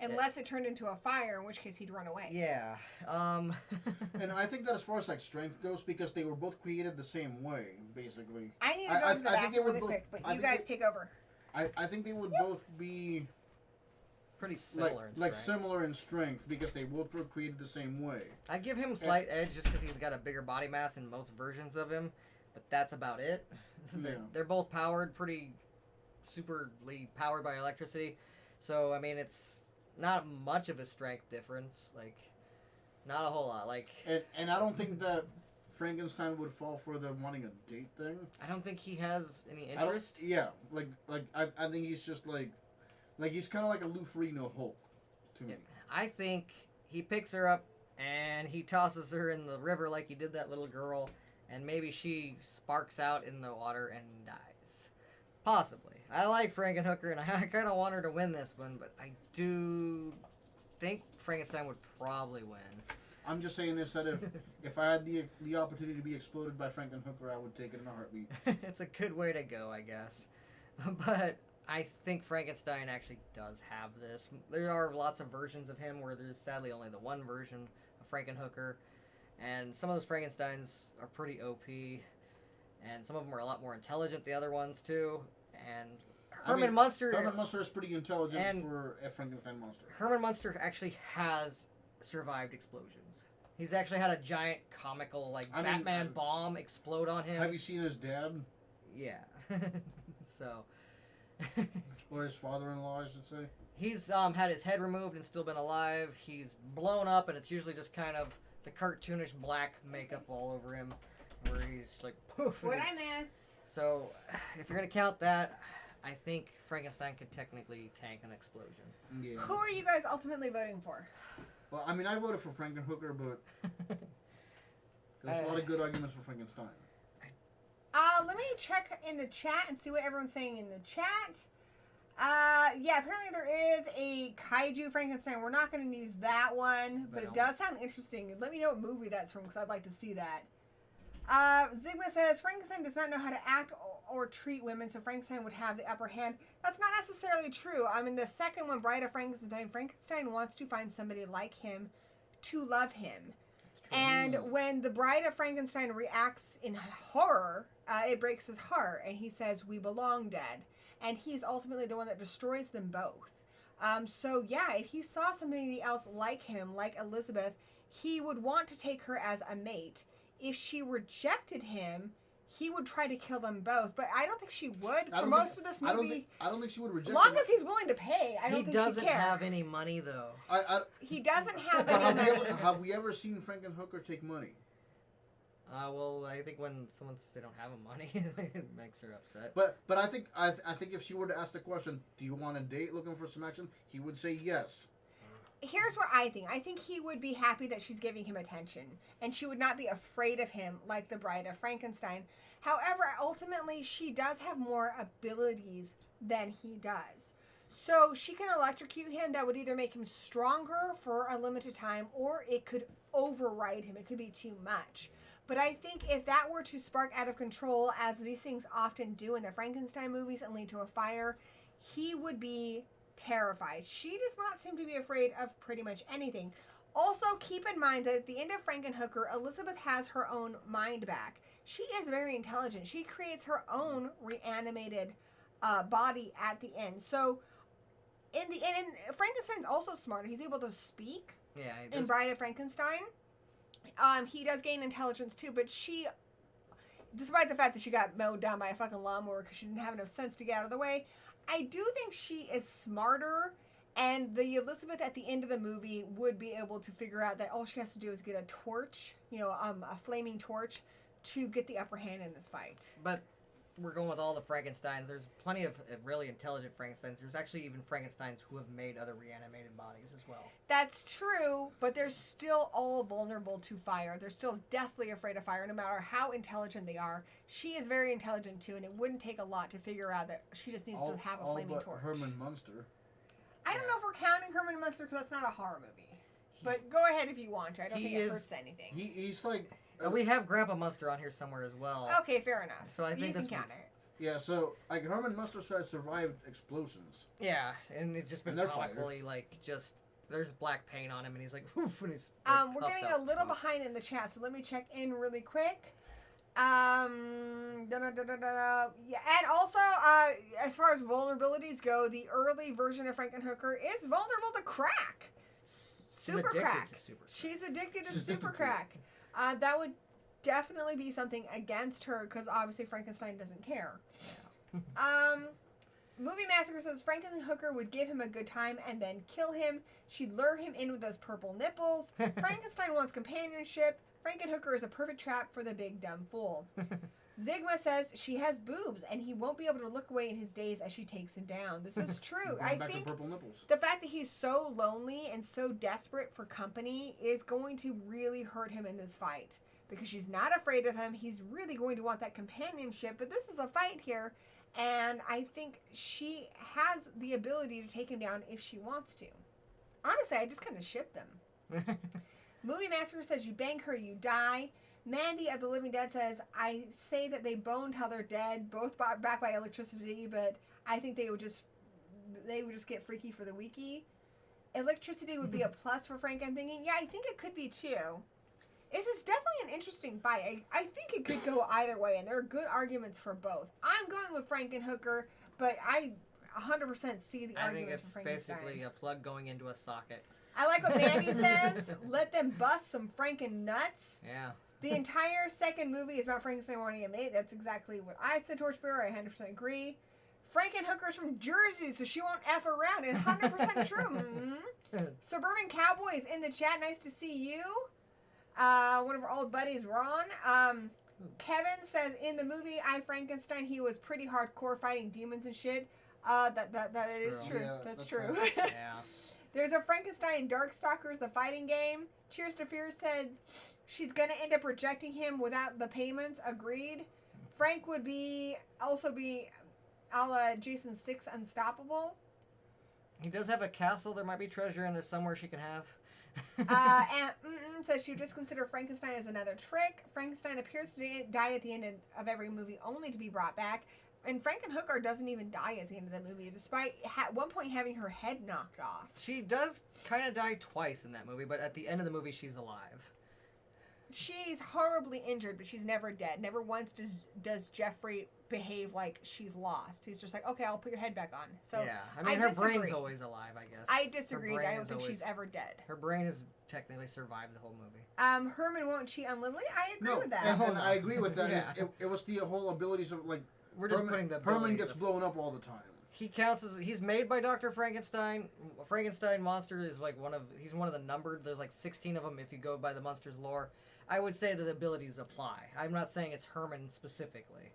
Unless it turned into a fire, in which case he'd run away. Yeah. And I think that as far as like strength goes, because they were both created the same way, basically. I need to go to the bathroom really quick, but you guys take over. I think they would both be pretty similar in strength. like similar in strength because they both were created the same way. I'd give him slight edge just because he's got a bigger body mass in most versions of him, but that's about it. They're both powered, pretty superly powered by electricity. So, I mean, it's not much of a strength difference. Like, not a whole lot. Like, and I don't think that Frankenstein would fall for the wanting a date thing. I don't think he has any interest. I think he's just like he's kind of like a Lou Ferrigno Hulk to me. I think he picks her up and he tosses her in the river like he did that little girl, and maybe she sparks out in the water and dies. Possibly. I like Frankenhooker, and I kind of want her to win this one, but I do think Frankenstein would probably win. I'm just saying this, that if I had the opportunity to be exploded by Frankenhooker, I would take it in a heartbeat. It's a good way to go, I guess. But I think Frankenstein actually does have this. There are lots of versions of him where there's sadly only the one version of Frankenhooker, and some of those Frankensteins are pretty OP, and some of them are a lot more intelligent than the other ones too. And Herman Munster is pretty intelligent for a Frankenstein monster. Herman Munster actually has survived explosions. He's actually had a giant comical Batman bomb explode on him. Have you seen his dad? Yeah. So. Or his father-in-law, I should say. He's had his head removed and still been alive. He's blown up, and it's usually just kind of the cartoonish black makeup all over him, where he's like poof. What'd I miss? So, if you're gonna count that, I think Frankenstein could technically tank an explosion. Yeah. Who are you guys ultimately voting for? Well, I mean, I voted for Frankenhooker, but there's a lot of good arguments for Frankenstein. Let me check in the chat and see what everyone's saying in the chat. Yeah, apparently there is a kaiju Frankenstein. We're not going to use that one, but it does sound interesting. Let me know what movie that's from, because I'd like to see that. Zigma says, Frankenstein does not know how to act or treat women, so Frankenstein would have the upper hand. That's not necessarily true. I mean, the second one, Bride of Frankenstein, Frankenstein wants to find somebody like him to love him. That's true. And when the Bride of Frankenstein reacts in horror, it breaks his heart, and he says, "We belong dead." And he's ultimately the one that destroys them both. So yeah, if he saw somebody else like him, like Elizabeth, he would want to take her as a mate. If she rejected him, he would try to kill them both. But I don't think she would for most of this movie. I don't think she would reject As long him. as he's willing to pay, I don't think she'd care. He doesn't have any money, though. He doesn't have But any money. have we ever seen Frankenhooker take money? Well, I think when someone says they don't have money, it makes her upset. But I think if she were to ask the question, "Do you want a date looking for some action?" he would say yes. Here's what I think. I think he would be happy that she's giving him attention, and she would not be afraid of him like the Bride of Frankenstein. However, ultimately, she does have more abilities than he does. So she can electrocute him. That would either make him stronger for a limited time, or it could override him. It could be too much. But I think if that were to spark out of control, as these things often do in the Frankenstein movies and lead to a fire, he would be terrified. She does not seem to be afraid of pretty much anything. Also, keep in mind that at the end of Frankenhooker, Elizabeth has her own mind back. She is very intelligent. She creates her own reanimated body at the end. So, in the end, Frankenstein's also smarter. He's able to speak. Yeah. In Bride of Frankenstein. He does gain intelligence too, but she, despite the fact that she got mowed down by a fucking lawnmower because she didn't have enough sense to get out of the way, I do think she is smarter, and the Elizabeth at the end of the movie would be able to figure out that all she has to do is get a torch, a flaming torch, to get the upper hand in this fight. But we're going with all the Frankensteins. There's plenty of really intelligent Frankensteins. There's actually even Frankensteins who have made other reanimated bodies as well. That's true, but they're still all vulnerable to fire. They're still deathly afraid of fire, no matter how intelligent they are. She is very intelligent too, and it wouldn't take a lot to figure out that she just needs to have a flaming torch. Herman Munster. I don't know if we're counting Herman Munster because that's not a horror movie. But go ahead if you want to. I don't think it hurts anything. He's like... we have Grandpa Munster on here somewhere as well. Okay, fair enough. So I think you can this count it. Yeah, so like Herman Munster has survived explosions. Yeah, and it's just been And they're comically there's black paint on him, and he's like, "Oof," and he's. We're getting a little behind in the chat, so let me check in really quick. Yeah, and also, as far as vulnerabilities go, the early version of Frankenhooker is vulnerable to crack. Super crack. She's addicted to super crack. That would definitely be something against her because obviously Frankenstein doesn't care. Yeah. Movie Massacre says Frankenhooker would give him a good time and then kill him. She'd lure him in with those purple nipples. Frankenstein wants companionship. Frankenhooker is a perfect trap for the big dumb fool. Zigma says she has boobs and he won't be able to look away in his daze as she takes him down. This is true. I think the fact that he's so lonely and so desperate for company is going to really hurt him in this fight. Because she's not afraid of him. He's really going to want that companionship. But this is a fight here. And I think she has the ability to take him down if she wants to. Honestly, I just kind of ship them. Movie Master says you bang her, you die. Mandy of the Living Dead says, I say that they boned how they're dead, both back by electricity, but I think they would just get freaky for the wiki. Electricity would be a plus for Frank, I'm thinking. Yeah, I think it could be too. This is definitely an interesting fight. I think it could go either way, and there are good arguments for both. I'm going with Frankenhooker, but I 100% see the arguments for Frankenstein. I think it's basically a plug going into a socket. I like what Mandy says. Let them bust some Franken nuts. Yeah. The entire second movie is about Frankenstein wanting a mate. That's exactly what I said, Torchbearer. I 100% agree. Frankenhooker's from Jersey, so she won't F around. And 100% true. Mm-hmm. Suburban Cowboys in the chat. Nice to see you. One of our old buddies, Ron. Kevin says, in the movie I, Frankenstein, he was pretty hardcore fighting demons and shit. That is true. Yeah, that's true. Yeah. There's a Frankenstein Darkstalkers, the fighting game. Cheers to Fear said she's going to end up rejecting him without the payments. Agreed. Frank would also be a la Jason 6 Unstoppable. He does have a castle. There might be treasure in there somewhere she can have. And says she would just consider Frankenstein as another trick. Frankenstein appears to die at the end of every movie only to be brought back. And Frankenhooker doesn't even die at the end of the movie, despite at one point having her head knocked off. She does kind of die twice in that movie, but at the end of the movie, she's alive. She's horribly injured, but she's never dead. Never once does Jeffrey behave like she's lost. He's just like, okay, I'll put your head back on. So yeah, I mean, her brain's always alive, I guess. I disagree. I don't think she's ever dead. Her brain has technically survived the whole movie. Herman won't cheat on Lily. I agree with that. And I agree with that. Yeah. It was the whole abilities of, like, we're just putting the Herman gets blown up all the time. He counts as he's made by Dr. Frankenstein. Frankenstein monster is like he's one of the numbered. There's like 16 of them if you go by the monster's lore. I would say that the abilities apply. I'm not saying it's Herman specifically.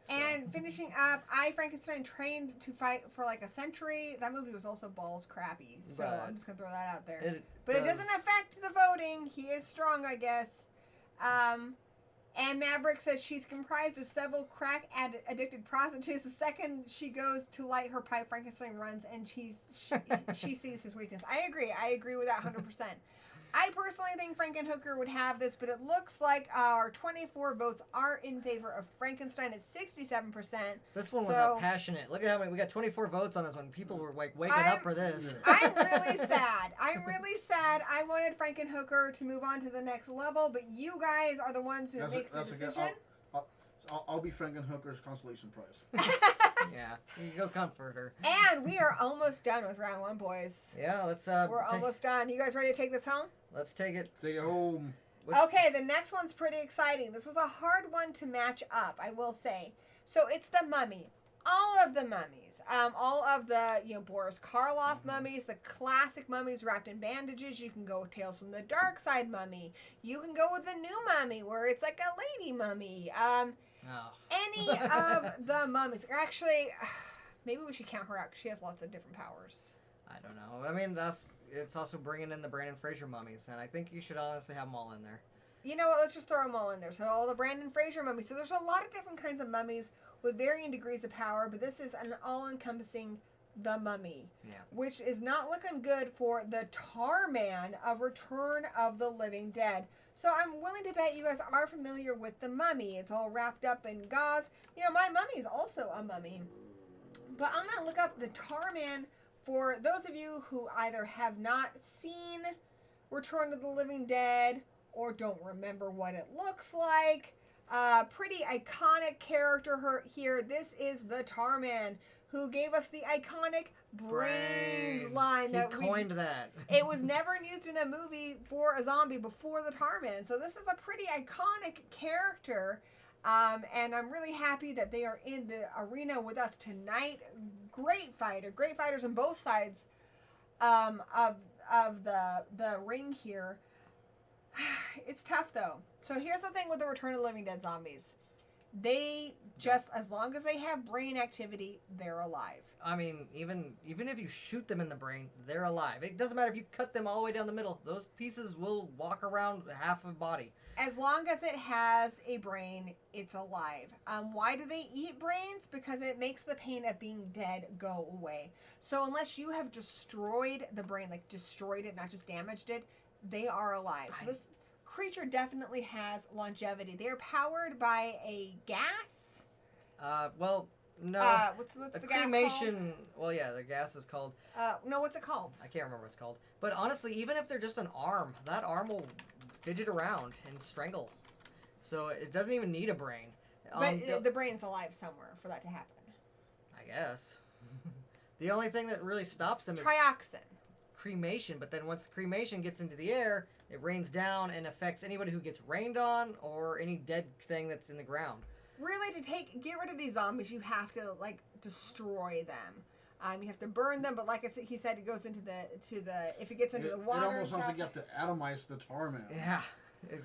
So. And finishing up, I Frankenstein trained to fight for like a century. That movie was also balls crappy, so I'm just gonna throw that out there. It doesn't affect the voting. He is strong, I guess. And Maverick says she's comprised of several crack-addicted prostitutes. The second she goes to light her pipe, Frankenstein runs, and she sees his weakness. I agree with that 100%. I personally think Frankenhooker would have this, but it looks like our 24 votes are in favor of Frankenstein at 67%. This one was passionate. Look at how many, we got 24 votes on this one. People were like waking up for this. I'm really sad. I wanted Frankenhooker to move on to the next level, but you guys are the ones who make the decision. I'll be Frankenhooker's consolation prize. Yeah, you go comfort her. And we are almost done with round 1, boys. Yeah, let's. We're almost done. You guys ready to take this home? Let's take it. Take it home. Okay, the next one's pretty exciting. This was a hard one to match up, I will say. So it's the Mummy. All of the mummies. All of the, Boris Karloff mummies, the classic mummies wrapped in bandages. You can go with Tales from the Dark Side mummy. You can go with the new mummy where it's like a lady mummy. Any of the mummies. Actually, maybe we should count her out because she has lots of different powers. I don't know. I mean, it's also bringing in the Brandon Fraser mummies, and I think you should honestly have them all in there. You know what? Let's just throw them all in there. So all the Brandon Fraser mummies. So there's a lot of different kinds of mummies with varying degrees of power, but this is an all-encompassing The Mummy, which is not looking good for the Tarman of Return of the Living Dead. So I'm willing to bet you guys are familiar with The Mummy. It's all wrapped up in gauze. My mummy is also a mummy. But I'm going to look up the Tarman for those of you who either have not seen Return of the Living Dead or don't remember what it looks like. Pretty iconic character here. This is the Tarman, who gave us the iconic brains line. He coined that. It was never used in a movie for a zombie before the Tarman. So this is a pretty iconic character. And I'm really happy that they are in the arena with us tonight. Great fighters on both sides of the ring here. It's tough though. So here's the thing with the Return of the Living Dead zombies. They just, as long as they have brain activity, they're alive. I mean, even if you shoot them in the brain, they're alive. It doesn't matter if you cut them all the way down the middle. Those pieces will walk around half a body. As long as it has a brain, it's alive. Why do they eat brains? Because it makes the pain of being dead go away. So unless you have destroyed the brain, like destroyed it, not just damaged it, they are alive. So this creature definitely has longevity. They are powered by a gas. Well, no. What's the cremation? gas called? Well, yeah, the gas is called. No, what's it called? I can't remember what it's called. But honestly, even if they're just an arm, that arm will fidget around and strangle. So it doesn't even need a brain. But the brain's alive somewhere for that to happen. I guess. The only thing that really stops them is trioxin. Cremation, but then once the cremation gets into the air, it rains down and affects anybody who gets rained on or any dead thing that's in the ground. Really, to get rid of these zombies, you have to destroy them. You have to burn them, but like I said, he said it goes into the if it gets into the water. It almost sounds like you have to atomize the Tarman. Yeah,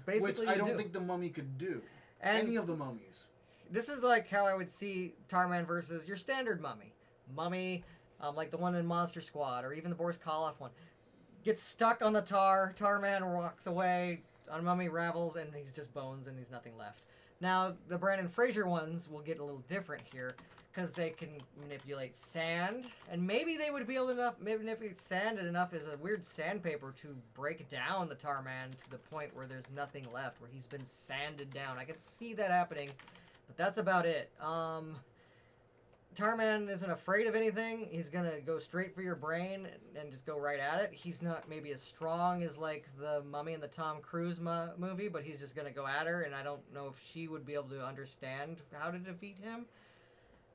basically. Which I don't think the mummy could do. Any of the mummies. This is like how I would see Tarman versus your standard mummy. Like the one in Monster Squad, or even the Boris Karloff one, gets stuck on the Tarman walks away, mummy ravels, and he's just bones, and he's nothing left. Now, the Brandon Fraser ones will get a little different here, because they can manipulate sand, and maybe they would be able to manipulate sand enough as a weird sandpaper to break down the Tarman to the point where there's nothing left, where he's been sanded down. I can see that happening, but that's about it. Tarman isn't afraid of anything. He's gonna go straight for your brain and just go right at it. He's not maybe as strong as like the Mummy in the Tom Cruise movie, but he's just gonna go at her, and I don't know if she would be able to understand how to defeat him.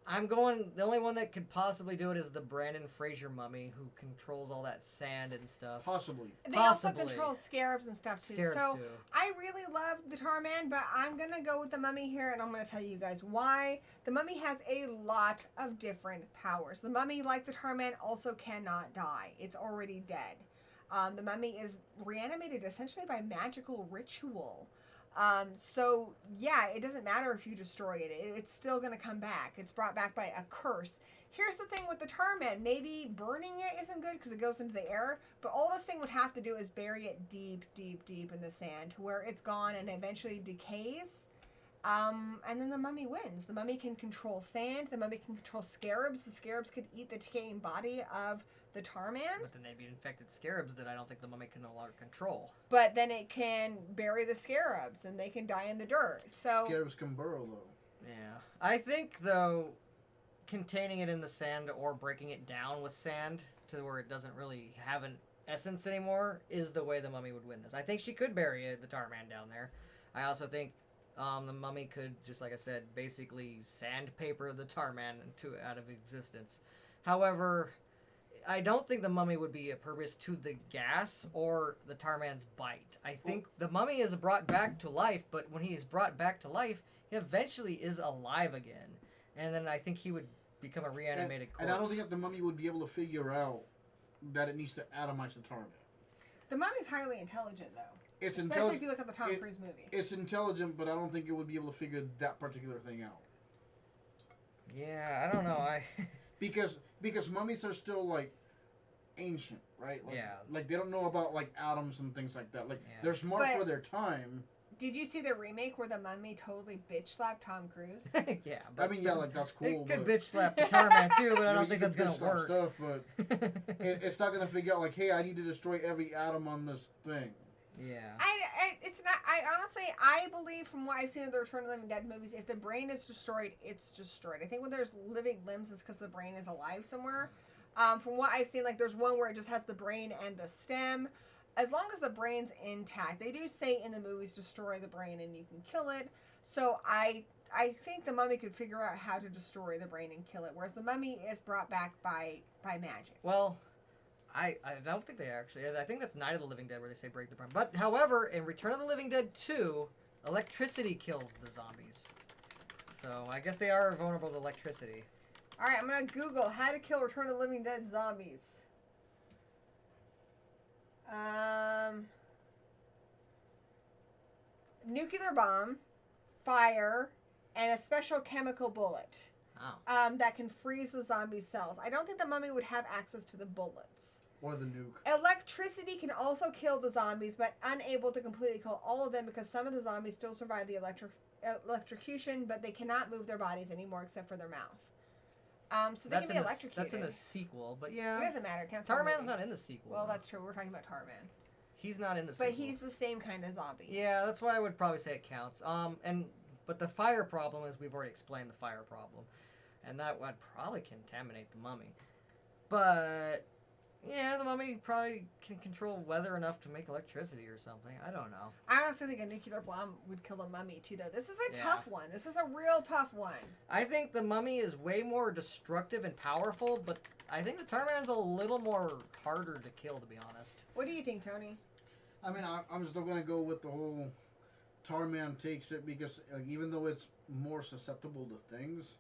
The only one that could possibly do it is the Brandon Fraser mummy, who controls all that sand and stuff. Possibly. They also control scarabs and stuff too. Scarabs too. I really love the Tarman, but I'm going to go with the mummy here, and I'm going to tell you guys why. The mummy has a lot of different powers. The mummy, like the Tarman, also cannot die. It's already dead. The mummy is reanimated essentially by magical ritual. So yeah, it doesn't matter if you destroy it. It's still going to come back. It's brought back by a curse. Here's the thing with the Tarman. Maybe burning it isn't good because it goes into the air, but all this thing would have to do is bury it deep, deep, deep in the sand to where it's gone and eventually decays. And then the mummy wins. The mummy can control sand. The mummy can control scarabs. The scarabs could eat the decaying body of the Tarman. But then they'd be infected scarabs that I don't think the mummy can no longer control. But then it can bury the scarabs and they can die in the dirt. So Scarabs can burrow, though. Yeah. I think, though, containing it in the sand or breaking it down with sand to where it doesn't really have an essence anymore is the way the mummy would win this. I think she could bury the Tarman down there. I also think the mummy could, just like I said, basically sandpaper the Tarman out of existence. However, I don't think the mummy would be impervious to the gas or the Tarman's bite. I think the mummy is brought back to life, but when he is brought back to life, he eventually is alive again. And then I think he would become a reanimated corpse. And I don't think that the mummy would be able to figure out that it needs to atomize the Tarman. the mummy's highly intelligent, though. It's Especially if you look at the Tom Cruise movie. It's intelligent, but I don't think it would be able to figure that particular thing out. Yeah, I don't know. Because mummies are still like ancient, right? Like, yeah. Like they don't know about like atoms and things like that. Like Yeah. they're smart But- for their time. Did you see the remake where the mummy totally bitch slapped Tom Cruise? Yeah. I mean, yeah, like that's cool. It could but, bitch slap the Tarman too, but I don't you think can that's gonna bitch slap work. Stuff, but it's not gonna figure out like, hey, I need to destroy every atom on this thing. Yeah. It's not. I honestly, I believe from what I've seen of the Return of the Living Dead movies, if the brain is destroyed, it's destroyed. I think when there's living limbs, it's because the brain is alive somewhere. From what I've seen, like there's one where it just has the brain and the stem. As long as the brain's intact, they do say in the movies, destroy the brain and you can kill it. So I think the mummy could figure out how to destroy the brain and kill it, whereas the mummy is brought back by magic. Well, I don't think they actually. I think that's Night of the Living Dead where they say break the brain. But however, in Return of the Living Dead 2, electricity kills the zombies. So I guess they are vulnerable to electricity. All right, I'm gonna Google how to kill Return of the Living Dead zombies. Nuclear bomb, fire, and a special chemical bullet. Oh. That can freeze the zombie cells. I don't think the mummy would have access to the bullets. Or the nuke. Electricity can also kill the zombies, but unable to completely kill all of them because some of the zombies still survive the electrocution, but they cannot move their bodies anymore except for their mouth. So they can be electrocuted. That's in a sequel, but yeah. It doesn't matter. It counts for Tarman's movies. not in the sequel. Well, that's true. We're talking about Tarman. He's not in the sequel. But he's the same kind of zombie. Yeah, that's why I would probably say it counts. But the fire problem is we've already explained the fire problem, and that would probably contaminate the mummy. But yeah, the mummy probably can control weather enough to make electricity or something. I don't know. I honestly think a nuclear bomb would kill the mummy too, though. This is a Yeah. tough one. This is a real tough one. I think the mummy is way more destructive and powerful, but I think the Tarman's a little more harder to kill, to be honest. What do you think, Tony? I mean, I'm still gonna go with the whole Tarman takes it because like, even though it's more susceptible to things,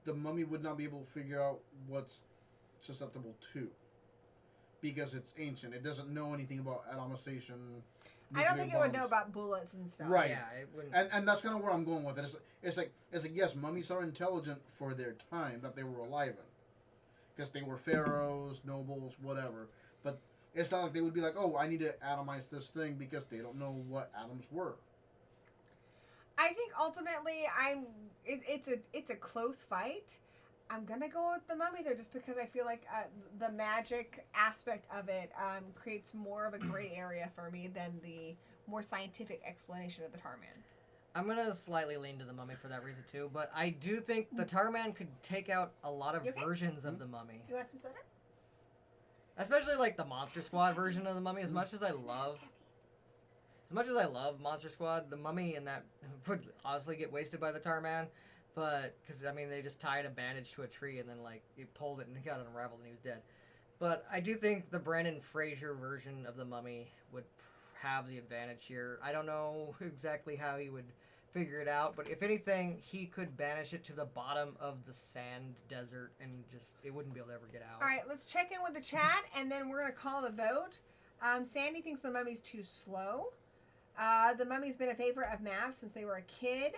the mummy would not be able to figure out what's susceptible to because it's ancient. It doesn't know anything about atomization. I don't nuclear think it would know bombs. about bullets and stuff. Right. Yeah, it wouldn't. And that's kind of where I'm going with it. It's like yes, mummies are intelligent for their time that they were alive in, because they were pharaohs, nobles, whatever. But it's not like they would be like, oh, I need to atomize this thing because they don't know what atoms were. I think ultimately it's a close fight. I'm gonna go with the mummy though, just because I feel like the magic aspect of it creates more of a gray area for me than the more scientific explanation of the Tarman. I'm gonna slightly lean to the Mummy for that reason too, but I do think the Tarman could take out a lot of You okay? versions of the Mummy, You want some soda? especially like the Monster Squad version of the Mummy. As much as I love Monster Squad, the Mummy in that would honestly get wasted by the Tarman, but because I mean they just tied a bandage to a tree and then like it pulled it and it got unraveled and he was dead. But I do think the Brendan Fraser version of the Mummy would have the advantage here. I don't know exactly how he would figure it out, but if anything, he could banish it to the bottom of the sand desert and just it wouldn't be able to ever get out. All right, let's check in with the chat, and then we're going to call the vote. Sandy thinks the Mummy's too slow. The Mummy's been a favorite of Mav since they were a kid.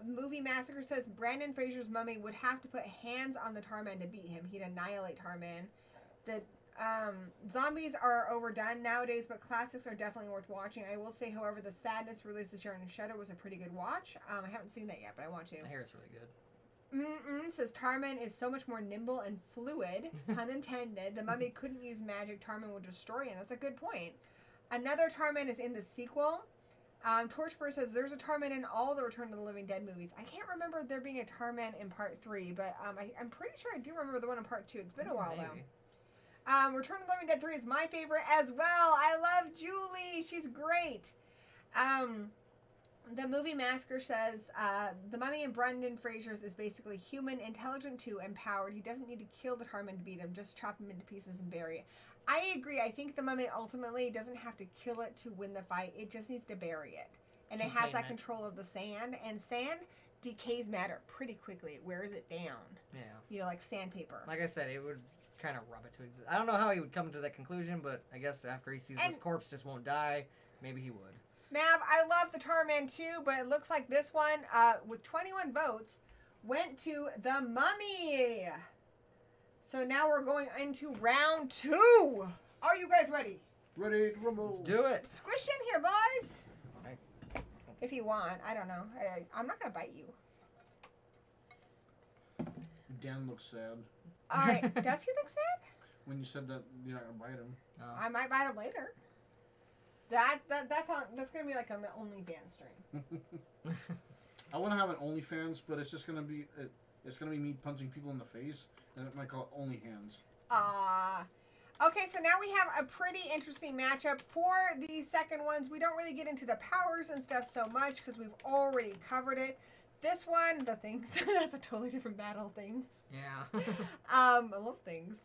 Movie Massacre says Brandon Fraser's Mummy would have to put hands on the Tarman to beat him. He'd annihilate Tarman. The zombies are overdone nowadays, but classics are definitely worth watching. I will say, however, The Sadness released this year on Shudder was a pretty good watch. I haven't seen that yet, but I want to. I hear it's really good. Says Tarman is so much more nimble and fluid, pun intended. The Mummy couldn't use magic. Tarman would destroy him. That's a good point. Another Tarman is in the sequel. Torchbird says there's a Tarman in all the Return of the Living Dead movies. I can't remember there being a Tarman in part 3, but I'm pretty sure I do remember the one in part 2. It's been a while, though. Return of the Living Dead 3 is my favorite as well. I love Julie. She's great. The Movie Massacre says the Mummy in Brendan Fraser's is basically human, intelligent too, and powered. He doesn't need to kill the Tarman to beat him. Just chop him into pieces and bury it. I agree. I think the Mummy ultimately doesn't have to kill it to win the fight. It just needs to bury it. And it has that control of the sand. And sand decays matter pretty quickly. It wears it down. Yeah. You know, like sandpaper. Like I said, it would kind of rub it to exist. I don't know how he would come to that conclusion, but I guess after he sees this corpse just won't die, maybe he would. Mav, I love the Tarman too, but it looks like this one, with 21 votes, went to the Mummy. So now we're going into round 2. Are you guys ready? Ready to rumble. Let's do it. Squish in here, boys. Right. If you want. I don't know. I'm not going to bite you. Dan looks sad. All right. Does he look sad? When you said that you're not going to bite him. I might bite him later. That's going to be like on the OnlyFans stream. I want to have an OnlyFans, but it's just going to be... It's going to be me punching people in the face, and it might call it Only Hands. Okay, so now we have a pretty interesting matchup. For the second ones, we don't really get into the powers and stuff so much because we've already covered it. This one, the things, that's a totally different battle, things. Yeah. I love things.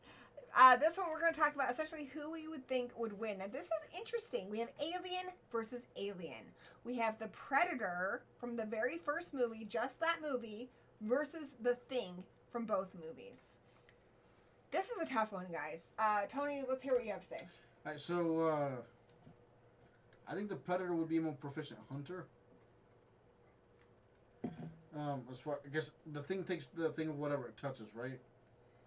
This one we're going to talk about essentially who we would think would win. Now this is interesting. We have Alien versus Alien. We have the Predator from the very first movie, just that movie, versus the Thing from both movies. This is a tough one, guys. Tony, let's hear what you have to say. All right, so I think the Predator would be a more proficient hunter. As far, I guess the Thing takes the thing of whatever it touches, right?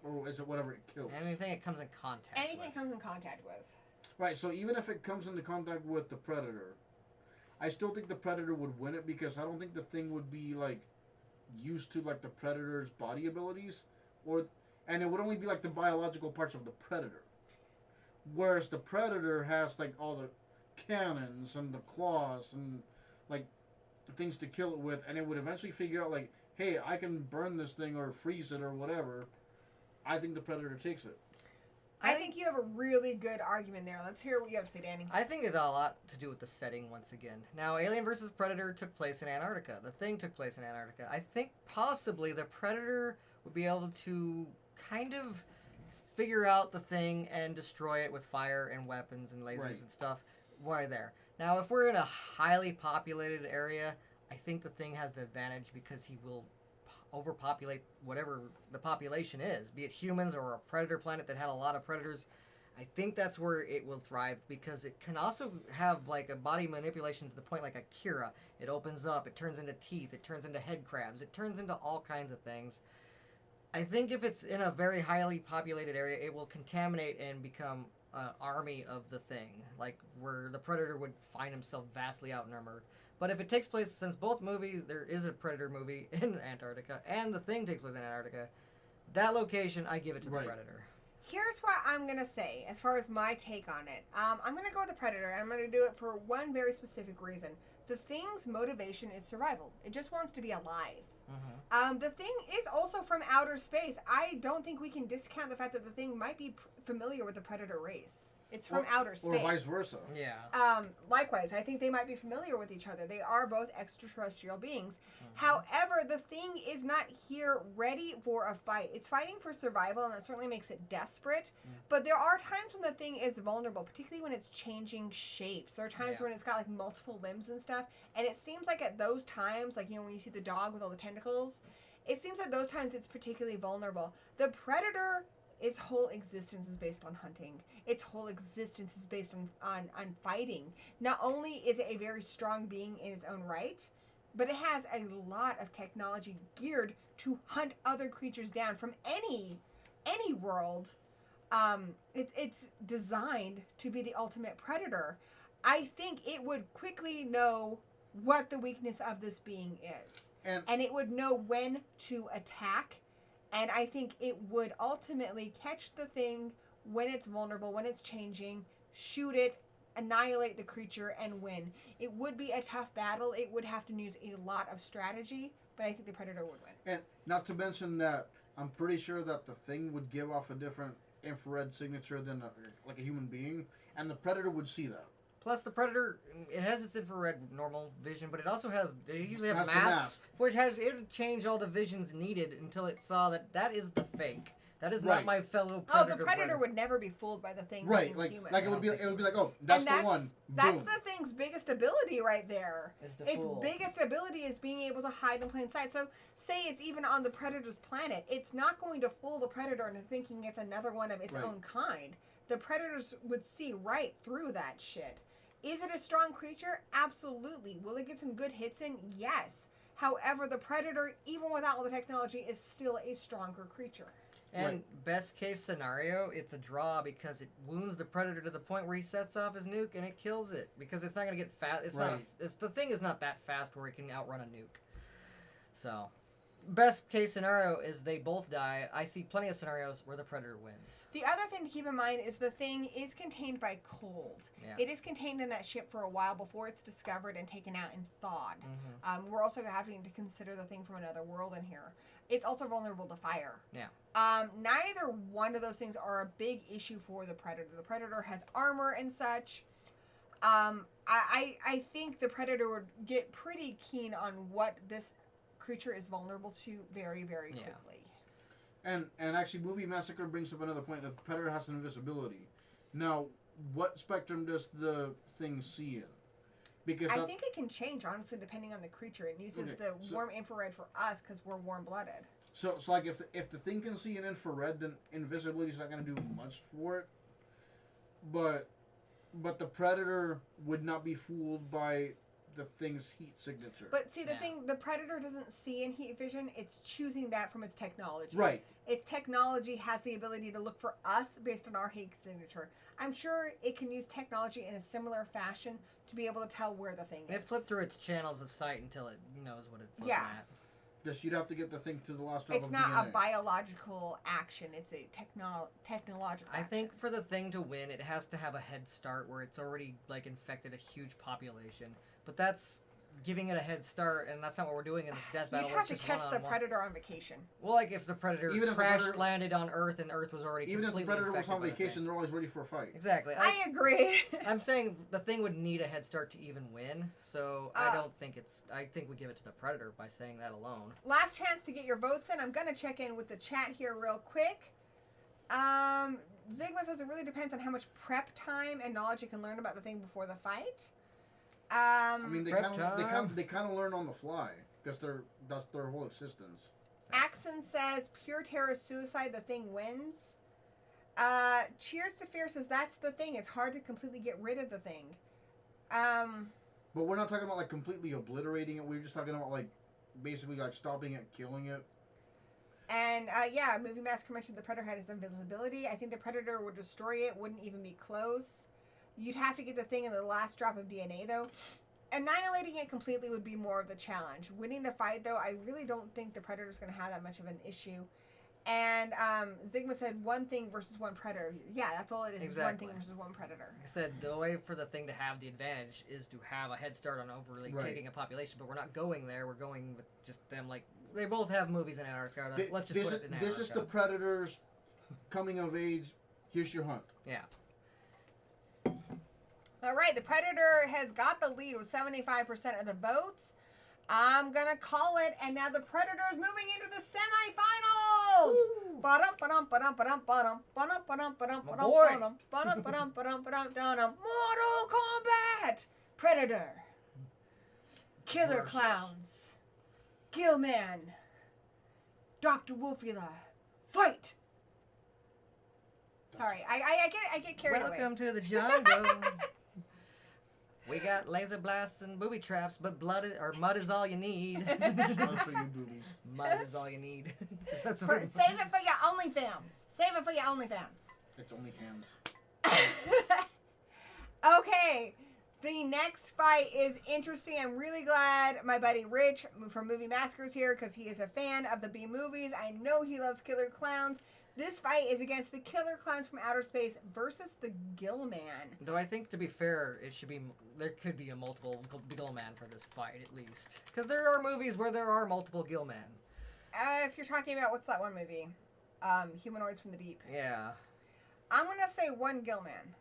Or is it whatever it kills? Anything it comes in contact Anything with. it comes in contact with. Right, so even if it comes into contact with the Predator, I still think the Predator would win it because I don't think the Thing would be, like, used to, like, the Predator's body abilities. And it would only be, like, the biological parts of the Predator. Whereas the Predator has, like, all the cannons and the claws and, like, things to kill it with. And it would eventually figure out, like, hey, I can burn this thing or freeze it or whatever. I think the Predator takes it. I think you have a really good argument there. Let's hear what you have to say, Danny. I think it's a lot to do with the setting once again. Now, Alien vs. Predator took place in Antarctica. The Thing took place in Antarctica. I think possibly the Predator would be able to kind of figure out the Thing and destroy it with fire and weapons and lasers and stuff while there. Now, if we're in a highly populated area, I think the Thing has the advantage because he will overpopulate whatever the population is, be it humans or a predator planet that had a lot of predators. I think that's where it will thrive because it can also have like a body manipulation to the point like Akira. It opens up, it turns into teeth, it turns into head crabs, it turns into all kinds of things. I think if it's in a very highly populated area, it will contaminate and become an army of the Thing, like where the Predator would find himself vastly outnumbered. But if it takes place, since both movies, there is a Predator movie in Antarctica, and the Thing takes place in Antarctica, that location, I give it to the Predator. Here's what I'm going to say as far as my take on it. I'm going to go with the Predator, and I'm going to do it for one very specific reason. The thing's motivation is survival. It just wants to be alive. Mm-hmm. The thing is also from outer space. I don't think we can discount the fact that the thing might be familiar with the predator race. It's from outer space. Or vice versa. Yeah. Likewise, I think they might be familiar with each other. They are both extraterrestrial beings. However, the thing is not here ready for a fight. It's fighting for survival, and that certainly makes it desperate. But there are times when the thing is vulnerable, particularly when it's changing shapes. There are times when it's got like multiple limbs and stuff, and it seems like at those times, like, you know, when you see the dog with all the tentacles, it seems at those times it's particularly vulnerable. The predator, its whole existence is based on hunting. Its whole existence is based on fighting. Not only is it a very strong being in its own right, but it has a lot of technology geared to hunt other creatures down from any world. It's designed to be the ultimate predator. I think it would quickly know what the weakness of this being is. And it would know when to attack. And I think it would ultimately catch the thing when it's vulnerable, when it's changing, shoot it, annihilate the creature, and win. It would be a tough battle. It would have to use a lot of strategy, but I think the predator would win. And not to mention that I'm pretty sure that the thing would give off a different infrared signature than like a human being, and the predator would see that. Plus, the predator, it has its infrared normal vision, but it also has, they usually have Has the masks, mask. which it would change all the visions needed until it saw that is the fake. That is not Right. my fellow Oh, predator. the predator would never be fooled by the thing Right, being like human. it would be like, oh, that's and the one. That's Boom. the thing's biggest ability right there. Is to Its fool. biggest ability is being able to hide in plain sight. So, say it's even on the predator's planet, it's not going to fool the predator into thinking it's another one of its Right. own kind. The predators would see right through that shit. Is it a strong creature? Absolutely. Will it get some good hits in? Yes. However, the predator, even without all the technology, is still a stronger creature. And best case scenario, it's a draw because it wounds the predator to the point where he sets off his nuke and it kills it because it's not going to get fast. It's not. The thing is not that fast where it can outrun a nuke. So, best case scenario is they both die. I see plenty of scenarios where the predator wins. The other thing to keep in mind is the thing is contained by cold. Yeah. It is contained in that ship for a while before it's discovered and taken out and thawed. Mm-hmm. We're also having to consider the thing from another world in here. It's also vulnerable to fire. Yeah. Neither one of those things are a big issue for the predator. The predator has armor and such. I think the predator would get pretty keen on what this creature is vulnerable to very, very quickly. And actually, Movie Massacre brings up another point that the predator has an invisibility. Now, what spectrum does the thing see in? Because I think it can change, honestly, depending on the creature. It uses the warm infrared for us because we're warm-blooded. So like if the thing can see an infrared, then invisibility is not going to do much for it. But the predator would not be fooled by the thing's heat signature. But see, the predator doesn't see in heat vision. It's choosing that from its technology. Right. Its technology has the ability to look for us based on our heat signature. I'm sure it can use technology in a similar fashion to be able to tell where the thing is. It flipped through its channels of sight until it knows what it's looking at. Just you'd have to get the thing to the last drop It's of not DNA. a biological action. It's a technological I action. think for the thing to win, it has to have a head start where it's already like infected a huge population. But that's giving it a head start, and that's not what we're doing in this death battle. You'd have to It's just catch the one-on-one. predator on vacation. Well, like if the predator Even if the crashed, predator- landed on Earth, and Earth was already Even if the completely predator was infected on by the vacation, thing. they're always ready for a fight. Exactly. I agree. I'm saying the thing would need a head start to even win, so I don't think it's. I think we give it to the predator by saying that alone. Last chance to get your votes in. I'm going to check in with the chat here real quick. Zigma says it really depends on how much prep time and knowledge you can learn about the thing before the fight. I mean, they Prep kind of learn on the fly because that's their whole existence. Axon says pure terror suicide, the thing wins. Cheers to Fear says that's the thing. It's hard to completely get rid of the thing. But we're not talking about like completely obliterating it. We're just talking about like basically like stopping it, killing it. And Movie Massacre mentioned the predator had its invisibility. I think the predator would destroy it, wouldn't even be close. You'd have to get the thing in the last drop of DNA, though. Annihilating it completely would be more of the challenge. Winning the fight, though, I really don't think the predator's going to have that much of an issue. And Zigma said one thing versus one predator. Yeah, that's all it is. Exactly. Is one thing versus one predator. Like I said, the way for the thing to have the advantage is to have a head start on overly taking a population, but we're not going there. We're going with just them. Like they both have movies in Antarctica. Let's just put it in Antarctica. This is the predators coming of age. Here's your hunt. Yeah. All right, the predator has got the lead with 75% of the votes. I'm gonna call it, and now the predator is moving into the semifinals. Mortal Kombat. Predator. Killer Clowns. Gillman. Dr. Wolfula. Fight. Sorry, I get carried away. Welcome to the jungle. We got laser blasts and booby traps, but mud is all you need. I'll show you boobies. Mud is all you need. That's Save it for your OnlyFans. Save it for your OnlyFans. It's only hands. Okay, the next fight is interesting. I'm really glad my buddy Rich from Movie Massacres here because he is a fan of the B movies. I know he loves killer clowns. This fight is against the killer clowns from outer space versus the Gillman. Though I think, to be fair, there could be a multiple Gillman for this fight at least, because there are movies where there are multiple Gillmen. If you're talking about what's that one movie, Humanoids from the Deep. Yeah. I'm gonna say one Gillman.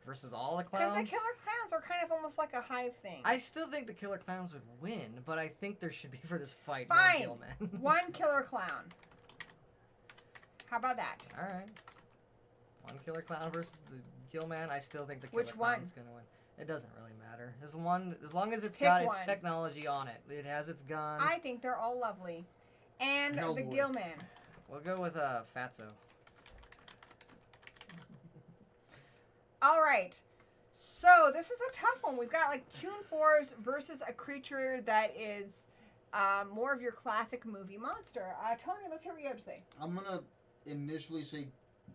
Versus all the clowns. Because the killer clowns are kind of almost like a hive thing. I still think the killer clowns would win, but I think there should be for this fight Fine. more Gillmen. One killer clown. How about that? All right. One killer clown versus the Gillman. I still think the killer Which clown's one? gonna win. It doesn't really matter. As long as it's Pick got one. its technology on it. It has its gun. I think they're all lovely. And Hellboy. the Gillman. We'll go with Fatso. All right. So this is a tough one. We've got like Toon Force versus a creature that is more of your classic movie monster. Tony, let's hear what you have to say. I'm gonna initially say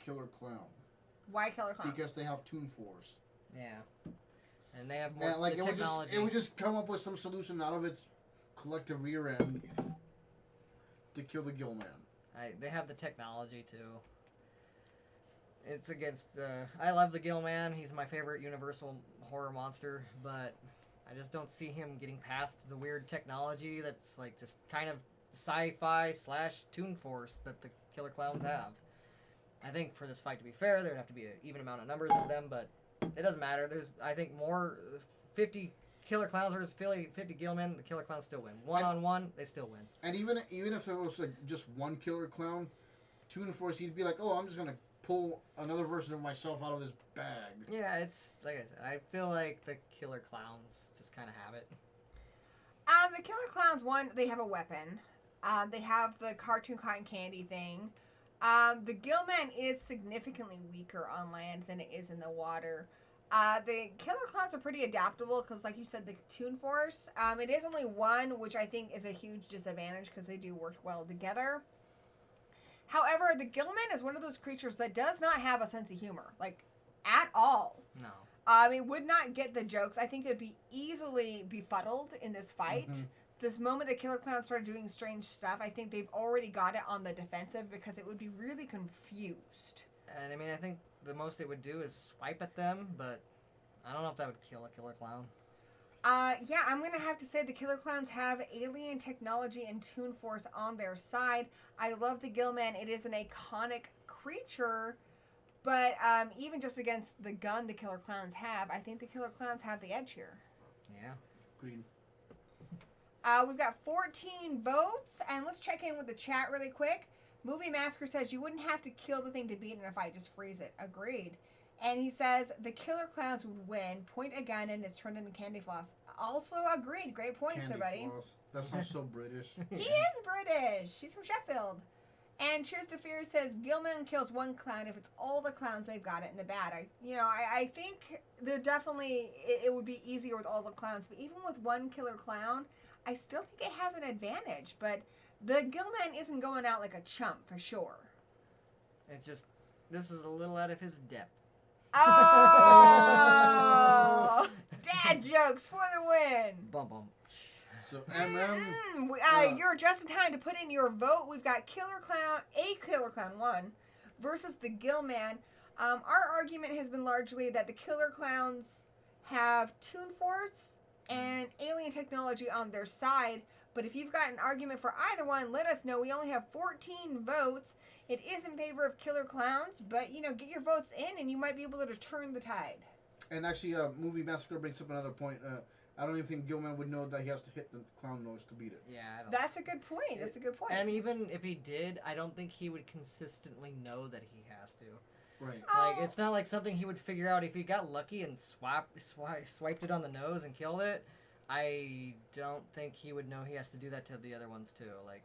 Killer Clown Why killer clowns? because they have Toon Force. Yeah. And they have more And like the technology. it would just come up with some solution out of its collective rear end to kill the Gillman. They have the technology too. It's against I love the Gillman. He's my favorite Universal horror monster, but I just don't see him getting past the weird technology that's like just kind of sci-fi / Toon Force that the killer clowns have. I think for this fight to be fair, there'd have to be an even amount of numbers of them, but it doesn't matter. There's, I think, more 50 killer clowns versus 50 Gillmen. The killer clowns still win. One-on-one, they still win. And even if there was like just one Killer Clown, Toon Force, he'd be like, oh, I'm just gonna pull another version of myself out of this bag. Yeah, it's like I said. I feel like the killer clowns just kind of have it. The killer clowns, one, they have a weapon. They have the cartoon cotton candy thing. The Gillman is significantly weaker on land than it is in the water. The killer clowns are pretty adaptable because, like you said, the Toon Force, it is only one, which I think is a huge disadvantage because they do work well together. However, the Gillman is one of those creatures that does not have a sense of humor, like, at all. No. It would not get the jokes. I think it would be easily befuddled in this fight. Mhm. This moment the killer clowns started doing strange stuff, I think they've already got it on the defensive because it would be really confused. And I mean, I think the most it would do is swipe at them, but I don't know if that would kill a killer clown. Yeah, I'm going to have to say the killer clowns have alien technology and Toon Force on their side. I love the Gillman. It is an iconic creature, but even just against the gun the killer clowns have, I think the killer clowns have the edge here. Yeah. Green. We've got 14 votes, and let's check in with the chat really quick. Movie Massacre says you wouldn't have to kill the thing to beat it in a fight, just freeze it. Agreed. And he says the killer clowns would win. Point a gun and it's turned into candy floss. Also agreed. Great points Candy there, buddy. floss. That sounds so British. He is British. She's from Sheffield. And Cheers to Fear says Gillman kills one clown if it's all the clowns they've got it in the bad. I think they're definitely it would be easier with all the clowns, but even with one killer clown, I still think it has an advantage. But the Gillman isn't going out like a chump for sure. It's just, this is a little out of his depth. Oh! Dad jokes for the win. Bum bum. So MM. You're just in time to put in your vote. We've got Killer Clown, a Killer Clown 1 versus the Gill Man. Our argument has been largely that the Killer Clowns have Toon Force and alien technology on their side. But if you've got an argument for either one, let us know. We only have 14 votes. It is in favor of Killer Clowns, but, get your votes in and you might be able to turn the tide. And actually, Movie Massacre brings up another point. I don't even think Gilman would know that he has to hit the clown nose to beat it. Yeah, I don't. That's a good point. That's a good point. And even if he did, I don't think he would consistently know that he has to. Right. Like, it's not like something he would figure out if he got lucky and swiped it on the nose and killed it. I don't think he would know he has to do that to the other ones too. Like,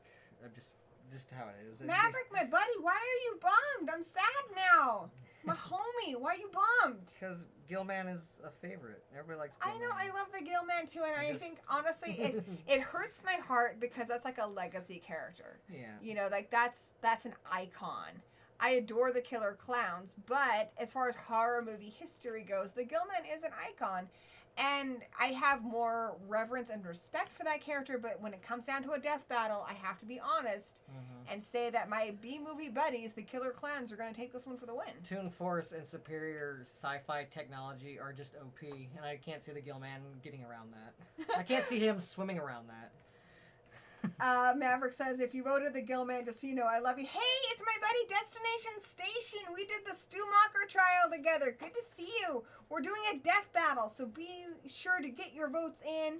just how it is. Maverick, my buddy, why are you bummed? I'm sad now. My homie, why are you bummed? Because Gilman is a favorite. Everybody likes Gilman. I know, I love the Gill Man too, and I think, honestly, it hurts my heart because that's like a legacy character. Yeah. That's an icon. I adore the Killer Clowns, but as far as horror movie history goes, the Gill Man is an icon. And I have more reverence and respect for that character, but when it comes down to a death battle, I have to be honest and say that my B-movie buddies, the Killer Clowns, are going to take this one for the win. Toon Force and superior sci-fi technology are just OP, and I can't see the Gill Man getting around that. I can't see him swimming around that. Maverick says, if you voted the Gill Man, just so you know, I love you. Hey, it's my buddy Destination Station. We did the Stumacher trial together. Good to see you. We're doing a death battle, so be sure to get your votes in.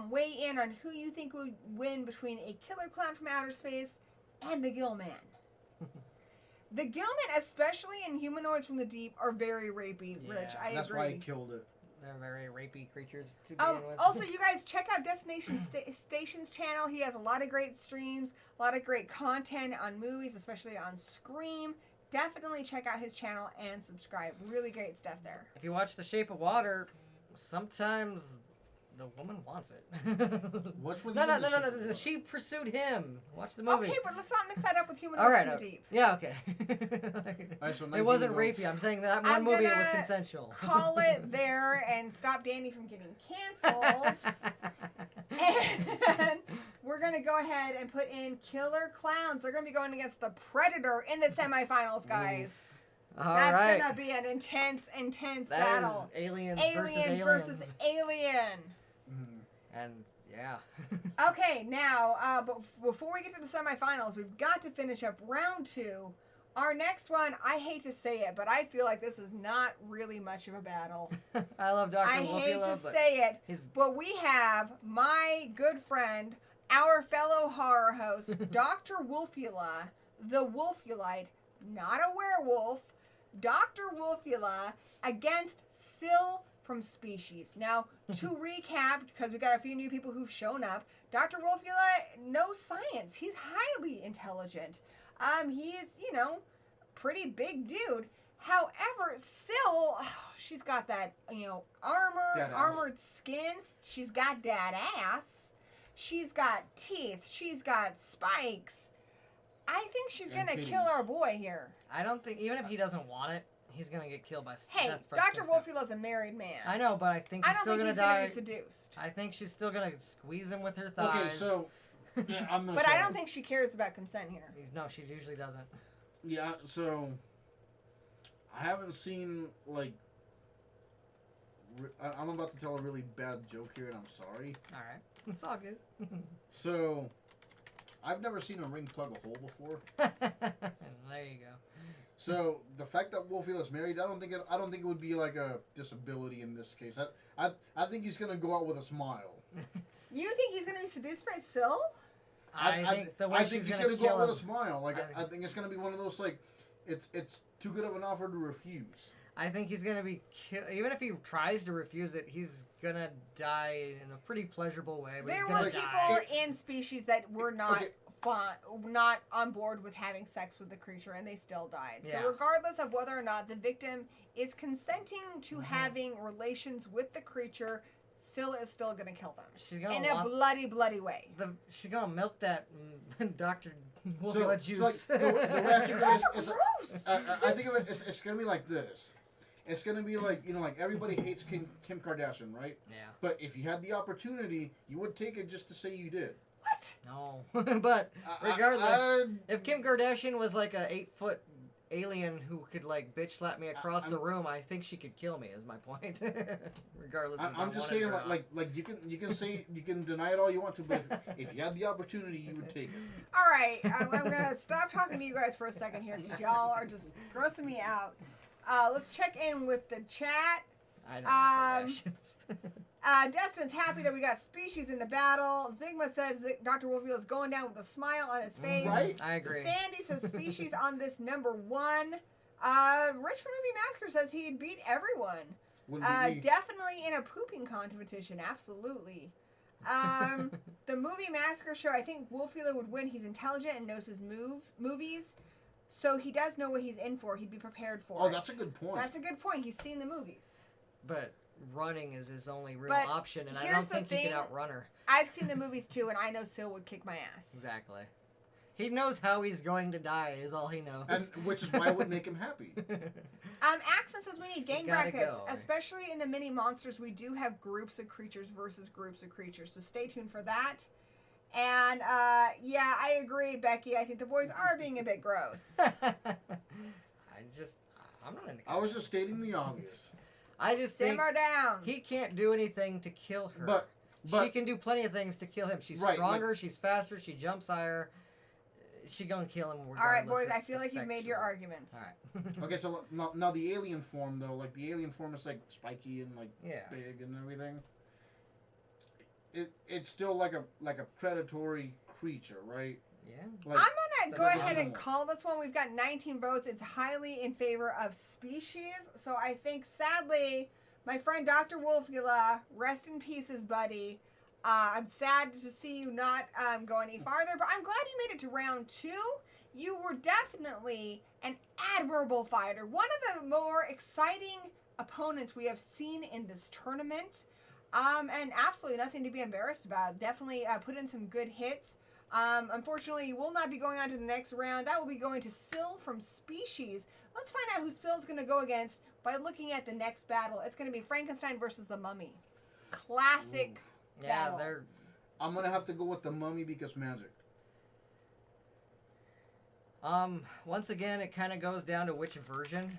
Weigh in on who you think would win between a Killer Clown from outer space and the Gill Man. The Gill Man, especially in Humanoids from the Deep, are very rapey, Rich. I agree. That's why he killed it. They're very rapey creatures to begin with. Also, you guys check out Destination Station's channel. He has a lot of great streams, a lot of great content on movies, especially on Scream. Definitely check out his channel and subscribe. Really great stuff there. If you watch The Shape of Water, sometimes the woman wants it. What's with No. She pursued him. Watch the movie. Okay, but let's not mix that up with Humanoids from the Deep. Yeah, okay. Right, so it wasn't 19 rapey. I'm saying that one movie, it was consensual. Call it there and stop Danny from getting canceled. And we're going to go ahead and put in Killer Clowns. They're going to be going against the Predator in the semifinals, guys. That's going to be an intense battle. Is aliens versus alien. And yeah. Okay, now, but before we get to the semifinals, we've got to finish up round 2. Our next one, I hate to say it, but I feel like this is not really much of a battle. I love Dr. I Wolfula, hate to say it, but we have my good friend, our fellow horror host, Dr. Wolfula, the Wolfulite, not a werewolf, Dr. Wolfula against Syl from Species. Now, to recap, because we got a few new people who've shown up, Dr. Wolfula knows science. He's highly intelligent. He's, pretty big dude. However, Syl, she's got that, armored skin. She's got that ass. She's got teeth. She's got spikes. I think she's going to kill our boy here. I don't think, even if he doesn't want it, he's going to get killed by... Hey, Dr. Wolfula's a married man. I know, but I think he's still going to die. I don't think he's going to be seduced. I think she's still going to squeeze him with her thighs. Okay, so... Yeah, but I don't think she cares about consent here. No, she usually doesn't. Yeah, so... I haven't seen, I'm about to tell a really bad joke here, and I'm sorry. Alright. It's all good. So... I've never seen a ring plug a hole before. There you go. So the fact that Wolfula's married, I don't think it would be like a disability in this case. I think he's gonna go out with a smile. You think he's gonna be seduced by Syl? I think he's gonna go out with a smile. I think it's gonna be one of those it's too good of an offer to refuse. I think he's gonna be even if he tries to refuse it, he's gonna die in a pretty pleasurable way. But there were people in Species that were not not on board with having sex with the creature, and they still died. Yeah. So regardless of whether or not the victim is consenting to having relations with the creature, Syl is still gonna kill them in a bloody way. She's gonna milk that Dr. Wolfula juice. The way I think of it is, I think of it, it's gonna be like this. it's gonna be like, you know, like everybody hates Kim Kardashian, right? Yeah. But if you had the opportunity, you would take it just to say you did. What? No. But regardless, if Kim Kardashian was like a 8-foot alien who could like bitch slap me across the room, I think she could kill me. Is my point. Regardless. I'm just saying, like you can say, you can deny it all you want to, but if you had the opportunity, you would take it. All right, I'm gonna stop talking to you guys for a second here because y'all are just grossing me out. Let's check in with the chat. I don't know. Destin's happy that we got species in the battle. Zigma says that Dr. Wolfield is going down with a smile on his face. Right? I agree. Sandy says species on this number 1. Rich from Movie Massacre says he'd beat everyone. Definitely in a pooping competition, absolutely. The Movie Massacre show, I think Wolfield would win. He's intelligent and knows his movies. So he does know what he's in for. He'd be prepared for it. Oh, that's a good point. That's a good point. He's seen the movies. But running is his only real But option, and I here's don't think the he can thing. outrun her. I've seen the movies too, and I know Sil would kick my ass. Exactly. He knows how he's going to die, is all he knows. And, which is why it would make him happy. Axon says we need gang gotta brackets, go. especially in the mini monsters. We do have groups of creatures versus groups of creatures, so stay tuned for that. And yeah, I agree, Becky. I think the boys are being a bit gross. I'm not into I was just stating the obvious. I just think Simmer down. he can't do anything to kill her. But she can do plenty of things to kill him. She's stronger, she's faster, she jumps higher. She gonna kill him regardless. All right, boys. of I feel the like you've made sexual. your arguments. All right. okay, so now the alien form though, like the alien form is like spiky and like Yeah. big and everything. It's still like a predatory creature, right? Yeah. Like, I'm gonna go that's ahead and animal. call this one. We've got 19 votes. It's highly in favor of species. So I think, sadly, my friend Dr. Wolfula, rest in pieces, buddy. I'm sad to see you not go any farther, but I'm glad you made it to round 2. You were definitely an admirable fighter. One of the more exciting opponents we have seen in this tournament. And absolutely nothing to be embarrassed about. Definitely put in some good hits. Unfortunately, you will not be going on to the next round. That will be going to Sil from Species. Let's find out who Sil's going to go against by looking at the next battle. It's going to be Frankenstein versus the Mummy. Classic Yeah, battle. I'm gonna have to go with the Mummy because magic. Once again, it kind of goes down to which version.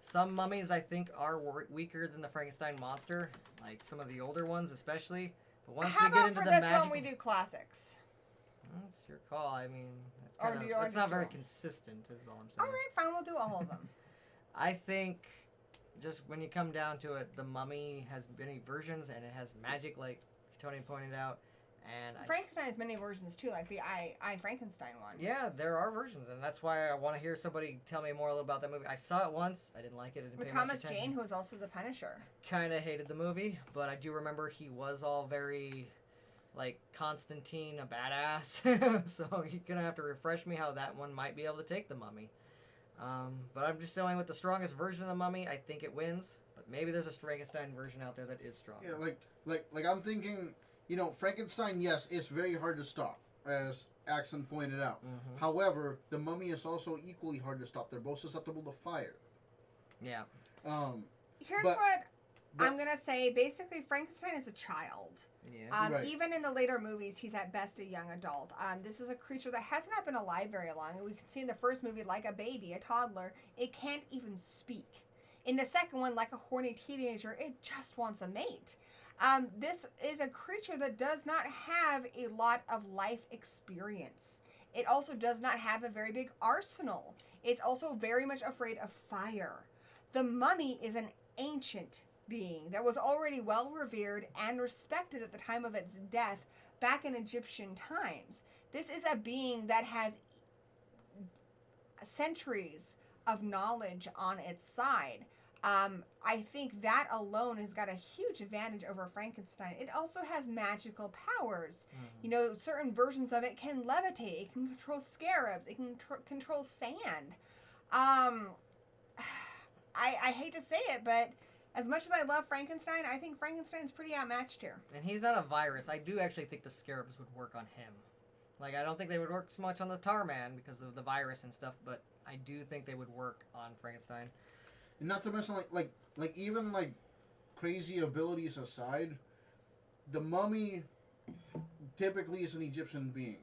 Some mummies, I think, are weaker than the Frankenstein monster, like some of the older ones especially. But once How we get about into for the this magic... one we do classics? That's your call. I mean, Or that's, do you already that's not just very do 'em? consistent, is all I'm saying. All right, fine. We'll do all of them. I think just when you come down to it, the Mummy has many versions, and it has magic, like Tony pointed out. And Frankenstein has many versions too, like the I Frankenstein one. yeah, there are versions, and that's why I want to hear somebody tell me more about that movie. I saw it once. I didn't like it. I didn't With pay much Thomas attention. Jane, who is also the Punisher. Kind of hated the movie, but I do remember he was all very, like, Constantine, a badass. So you're going to have to refresh me how that one might be able to take the Mummy. But I'm just going with the strongest version of the Mummy. I think it wins, but maybe there's a Frankenstein version out there that is stronger. Yeah, like I'm thinking, you know, Frankenstein, yes, it's very hard to stop, as Axon pointed out. Mhm. However, the Mummy is also equally hard to stop. They're both susceptible to fire. Yeah. Here's But- what but- I'm gonna say. Basically, Frankenstein is a child. Yeah. Right. Even in the later movies, he's at best a young adult. This is a creature that has not been alive very long. And we can see in the first movie, like a baby, a toddler, it can't even speak. In the second one, like a horny teenager, it just wants a mate. This is a creature that does not have a lot of life experience. It also does not have a very big arsenal. It's also very much afraid of fire. The Mummy is an ancient being that was already well revered and respected at the time of its death back in Egyptian times. This is a being that has centuries of knowledge on its side. I think that alone has got a huge advantage over Frankenstein. It also has magical powers. You know, certain versions of it can levitate. It can control scarabs. It can control sand. I hate to say it, but as much as I love Frankenstein, I think Frankenstein's pretty outmatched here. And he's not a virus. I do actually think the scarabs would work on him. Like, I don't think they would work so much on the Tar Man because of the virus and stuff, but I do think they would work on Frankenstein. And not to mention, like even like crazy abilities aside, the mummy typically is an Egyptian being.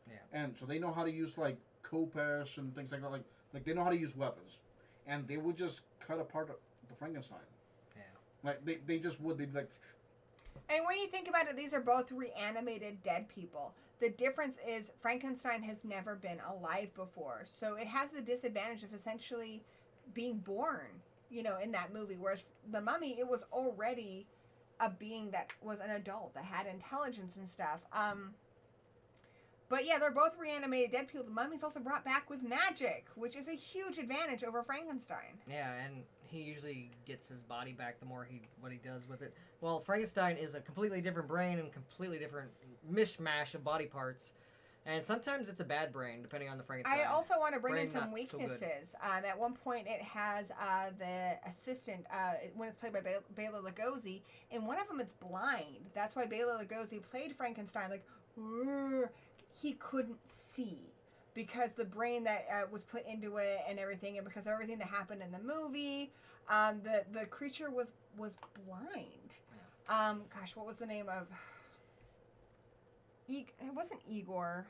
Yeah. And so they know how to use like khopesh and things like that. Like they know how to use weapons, and they would just cut apart the Frankenstein. Yeah. Like they just would. They'd be like. And when you think about it, these are both reanimated dead people. The difference is Frankenstein has never been alive before, so it has the disadvantage of essentially being born, you know, in that movie. Whereas the mummy, it was already a being that was an adult that had intelligence and stuff. But yeah, they're both reanimated dead people. The mummy's also brought back with magic, which is a huge advantage over Frankenstein. Yeah, and he usually gets his body back the more what he does with it. Well, Frankenstein is a completely different brain and completely different mishmash of body parts. And sometimes it's a bad brain, depending on the Frankenstein. I also want to bring in Brain some not so good. weaknesses. At one point, it has the assistant, when it's played by Bela Lugosi, in one of them it's blind. That's why Bela Lugosi played Frankenstein. Like, he couldn't see because the brain that was put into it and everything, and because of everything that happened in the movie, the creature was blind. Yeah. Gosh, what was the name of... It wasn't Igor.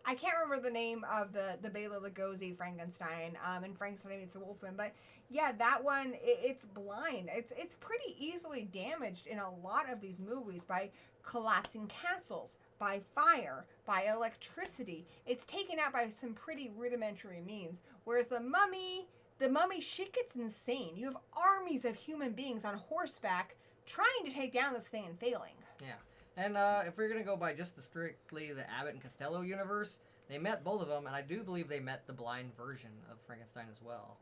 I can't remember the name of the Bela Lugosi Frankenstein and Frankenstein Meets the Wolfman, but yeah, that one, it's blind. It's pretty easily damaged in a lot of these movies by collapsing castles, by fire, by electricity. It's taken out by some pretty rudimentary means, whereas the mummy, shit gets insane. You have armies of human beings on horseback trying to take down this thing and failing. Yeah. And if we're going to go by just strictly the Abbott and Costello universe, they met both of them, and I do believe they met the blind version of Frankenstein as well.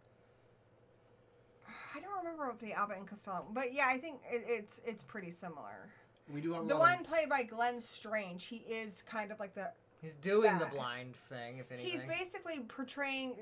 I don't remember the Abbott and Costello, but yeah, I think it's pretty similar. We do have The one played by Glenn Strange, he is kind of like the... He's doing Back. the blind thing, if anything. He's basically portraying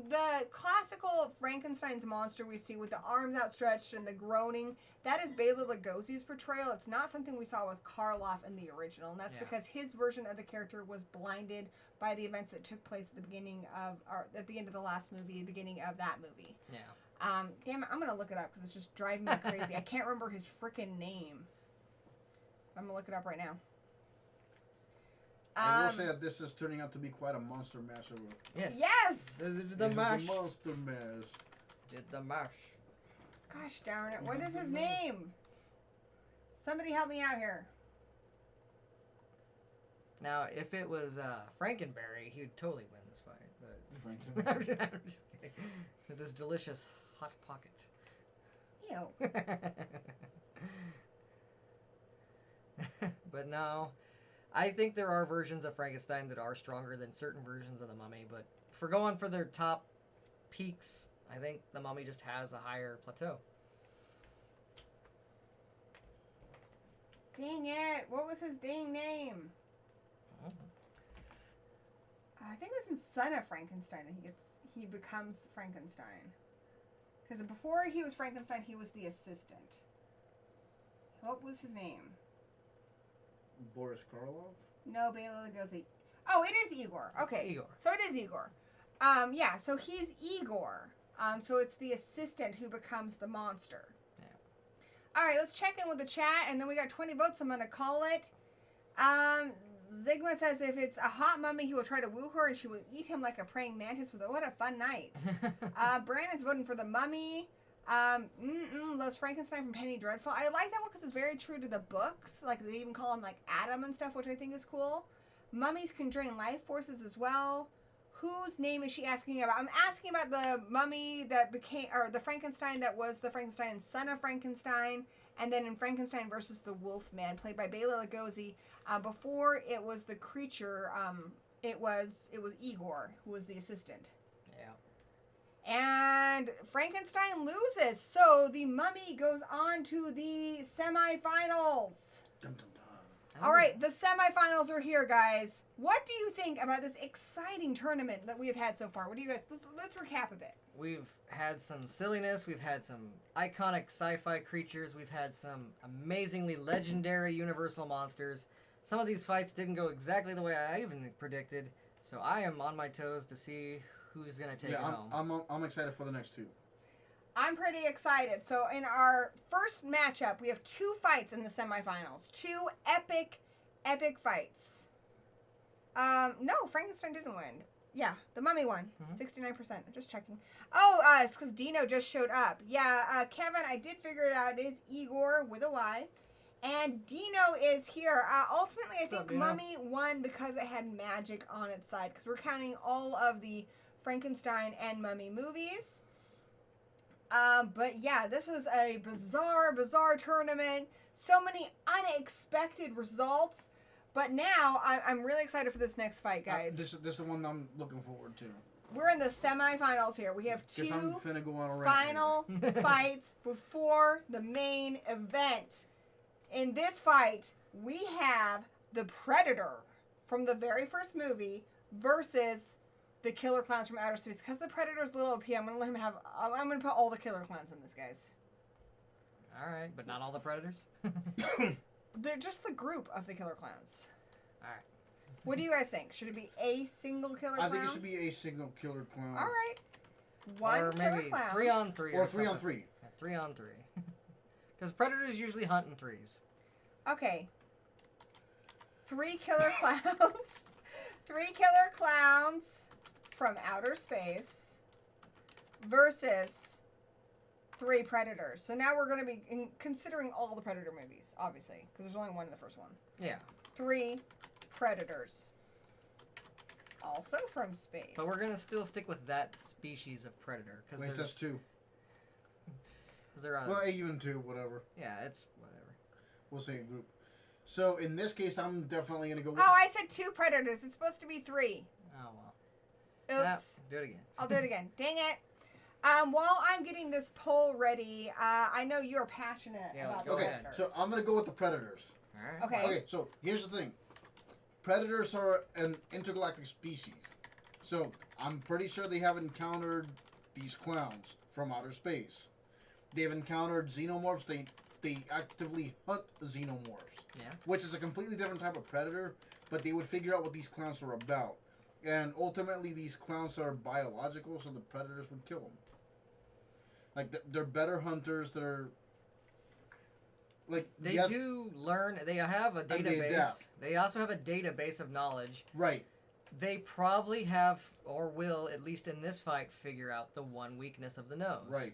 the classical Frankenstein's monster we see with the arms outstretched and the groaning. That is Bela Lugosi's portrayal. It's not something we saw with Karloff in the original, and that's because his version of the character was blinded by the events that took place at the beginning of, or at the end of the last movie, the beginning of that movie. Yeah. Damn it, I'm gonna look it up because it's just driving me crazy. I can't remember his freaking name. I'm gonna look it up right now. I will say that this is turning out to be quite a monster mash. Yes. Yes! The mash. The monster mash. Did the mash. Gosh darn it, what is his name? Somebody help me out here. Now, if it was Frankenberry, he would totally win this fight. But Frankenberry. I'm just kidding. With this delicious hot pocket. Ew. But no, I think there are versions of Frankenstein that are stronger than certain versions of the Mummy. But for going for their top peaks, I think the Mummy just has a higher plateau. Dang it, what was his dang name? I think it was in Son of Frankenstein that he becomes Frankenstein. Because before he was Frankenstein, he was the assistant. What was his name? Boris Karloff? No, Bela Lugosi. Oh, it is Igor. Okay. Igor. So it is Igor. Yeah, so he's Igor. So it's the assistant who becomes the monster. Yeah. All right, let's check in with the chat, and then we got 20 votes. I'm going to call it. Zigma says if it's a hot mummy, he will try to woo her, and she will eat him like a praying mantis. What a fun night. Brandon's voting for the mummy. Loves Frankenstein from Penny Dreadful. I like that one because it's very true to the books. Like, they even call him, like, Adam and stuff, which I think is cool. Mummies can drain life forces as well. Whose name is she asking about? I'm asking about the mummy that became, or the Frankenstein that was the Frankenstein and Son of Frankenstein, and then in Frankenstein versus the Wolfman, played by Bela Lugosi. Before it was the creature, it was Igor who was the assistant. Yeah. And Frankenstein loses, so the mummy goes on to the semifinals. Dun, dun, dun. All right, the semifinals are here, guys. What do you think about this exciting tournament that we have had so far? What do you guys? Let's recap a bit. We've had some silliness. We've had some iconic sci-fi creatures. We've had some amazingly legendary universal monsters. Some of these fights didn't go exactly the way I even predicted, so I am on my toes to see who's gonna take it home. I'm excited for the next two. I'm pretty excited. So in our first matchup, we have 2 fights in the semifinals. 2 epic fights. No, Frankenstein didn't win. Yeah, the mummy won. 69%. Just checking. Oh, it's because Dino just showed up. Yeah, Kevin, I did figure it out. It is Igor with a Y. And Dino is here. Ultimately, I think Mummy won because it had magic on its side. Because we're counting all of the Frankenstein and Mummy movies. But yeah, this is a bizarre tournament. So many unexpected results. But now, I'm really excited for this next fight, guys. This is the one I'm looking forward to. We're in the semifinals here. We have 2 go final fights before the main event. In this fight, we have the Predator from the very first movie versus the Killer Clowns from Outer Space. Because the Predator's a little OP, I'm going to let him have... I'm going to put all the Killer Clowns in this, guys. Alright, but not all the Predators? They're just the group of the Killer Clowns. Alright. What do you guys think? Should it be a single Killer Clown? I think it should be a single Killer Clown. All right. One or Killer maybe Clown. 3 on 3. Or 3 on 3. Yeah, 3 on 3. Because Predators usually hunt in 3s. Okay. 3 Killer Clowns. 3 Killer Clowns from outer space versus 3 Predators. So now we're going to be considering all the Predator movies, obviously, because there's only one in the first one. Yeah. 3 Predators. Also from space. But we're going to still stick with that species of Predator. Wait, that's 2. Because they're on... Well, even 2, whatever. Yeah, it's whatever. We'll say a group. So, in this case, I'm definitely going to go with... Oh, I said 2 Predators. It's supposed to be 3. Oh, well. Oops. Do it again. I'll do it again. Dang it. While I'm getting this poll ready, I know you're passionate about go the Okay, ahead. Predator. so I'm going to go with the Predators. Alright. Okay. Okay, so here's the thing. Predators are an intergalactic species. So, I'm pretty sure they have encountered these clowns from outer space. They've encountered xenomorphs. They actively hunt xenomorphs. Yeah. Which is a completely different type of predator, but they would figure out what these clowns are about. And ultimately, these clowns are biological, so the predators would kill them. Like, they're better hunters. They're... Like, They yes, do learn. They have a they database. adapt. They also have a database of knowledge. Right. They probably have, or will, at least in this fight, figure out the one weakness of the nose. Right.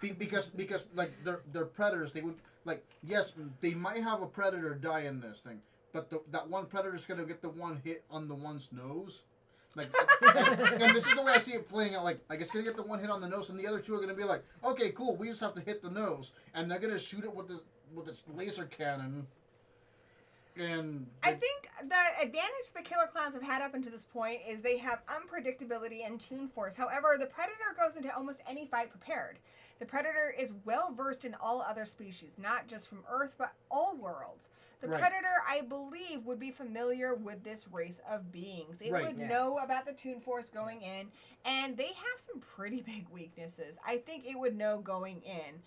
Because like they're predators. They would like yes, they might have a predator die in this thing, but that one predator's gonna get the one hit on the one's nose. Like, and this is the way I see it playing out. Like it's gonna get the one hit on the nose, and the other 2 are gonna be like, okay, cool, we just have to hit the nose, and they're gonna shoot it with its laser cannon. And I think the advantage the Killer Clowns have had up until this point is they have unpredictability and toon force. However, the Predator goes into almost any fight prepared. The Predator is well versed in all other species, not just from Earth, but all worlds. The Right. Predator, I believe, would be familiar with this race of beings. It Right. would Yeah. know about the toon force going in, and they have some pretty big weaknesses. I think it would know going in.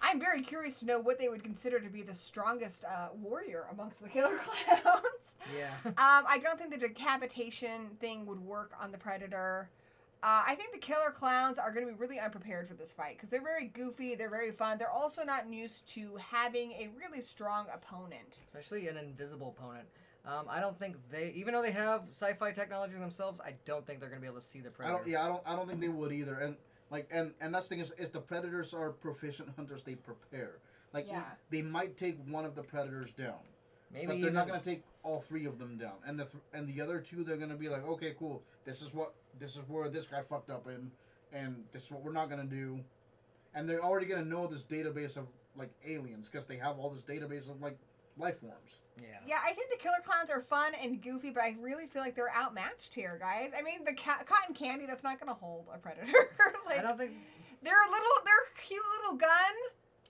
I'm very curious to know what they would consider to be the strongest warrior amongst the Killer Clowns. Yeah. I don't think the decapitation thing would work on the Predator. I think the Killer Clowns are going to be really unprepared for this fight because they're very goofy, they're very fun. They're also not used to having a really strong opponent. Especially an invisible opponent. I don't think even though they have sci-fi technology themselves, I don't think they're going to be able to see the Predator. I don't think they would either. And like and that's the thing is the predators are proficient hunters. They prepare. Like Yeah. they might take one of the predators down. Maybe But they're not going to take all 3 of them down. And the other 2, they're going to be like, okay, cool. This is where this guy fucked up in, and this is what we're not going to do. And they're already going to know this database of like aliens because they have all this database of like life forms. Yeah. Yeah, I think the Killer Clowns are fun and goofy, but I really feel like they're outmatched here, guys. I mean, the cotton candy, that's not going to hold a Predator. Like, I don't think they're a cute little gun.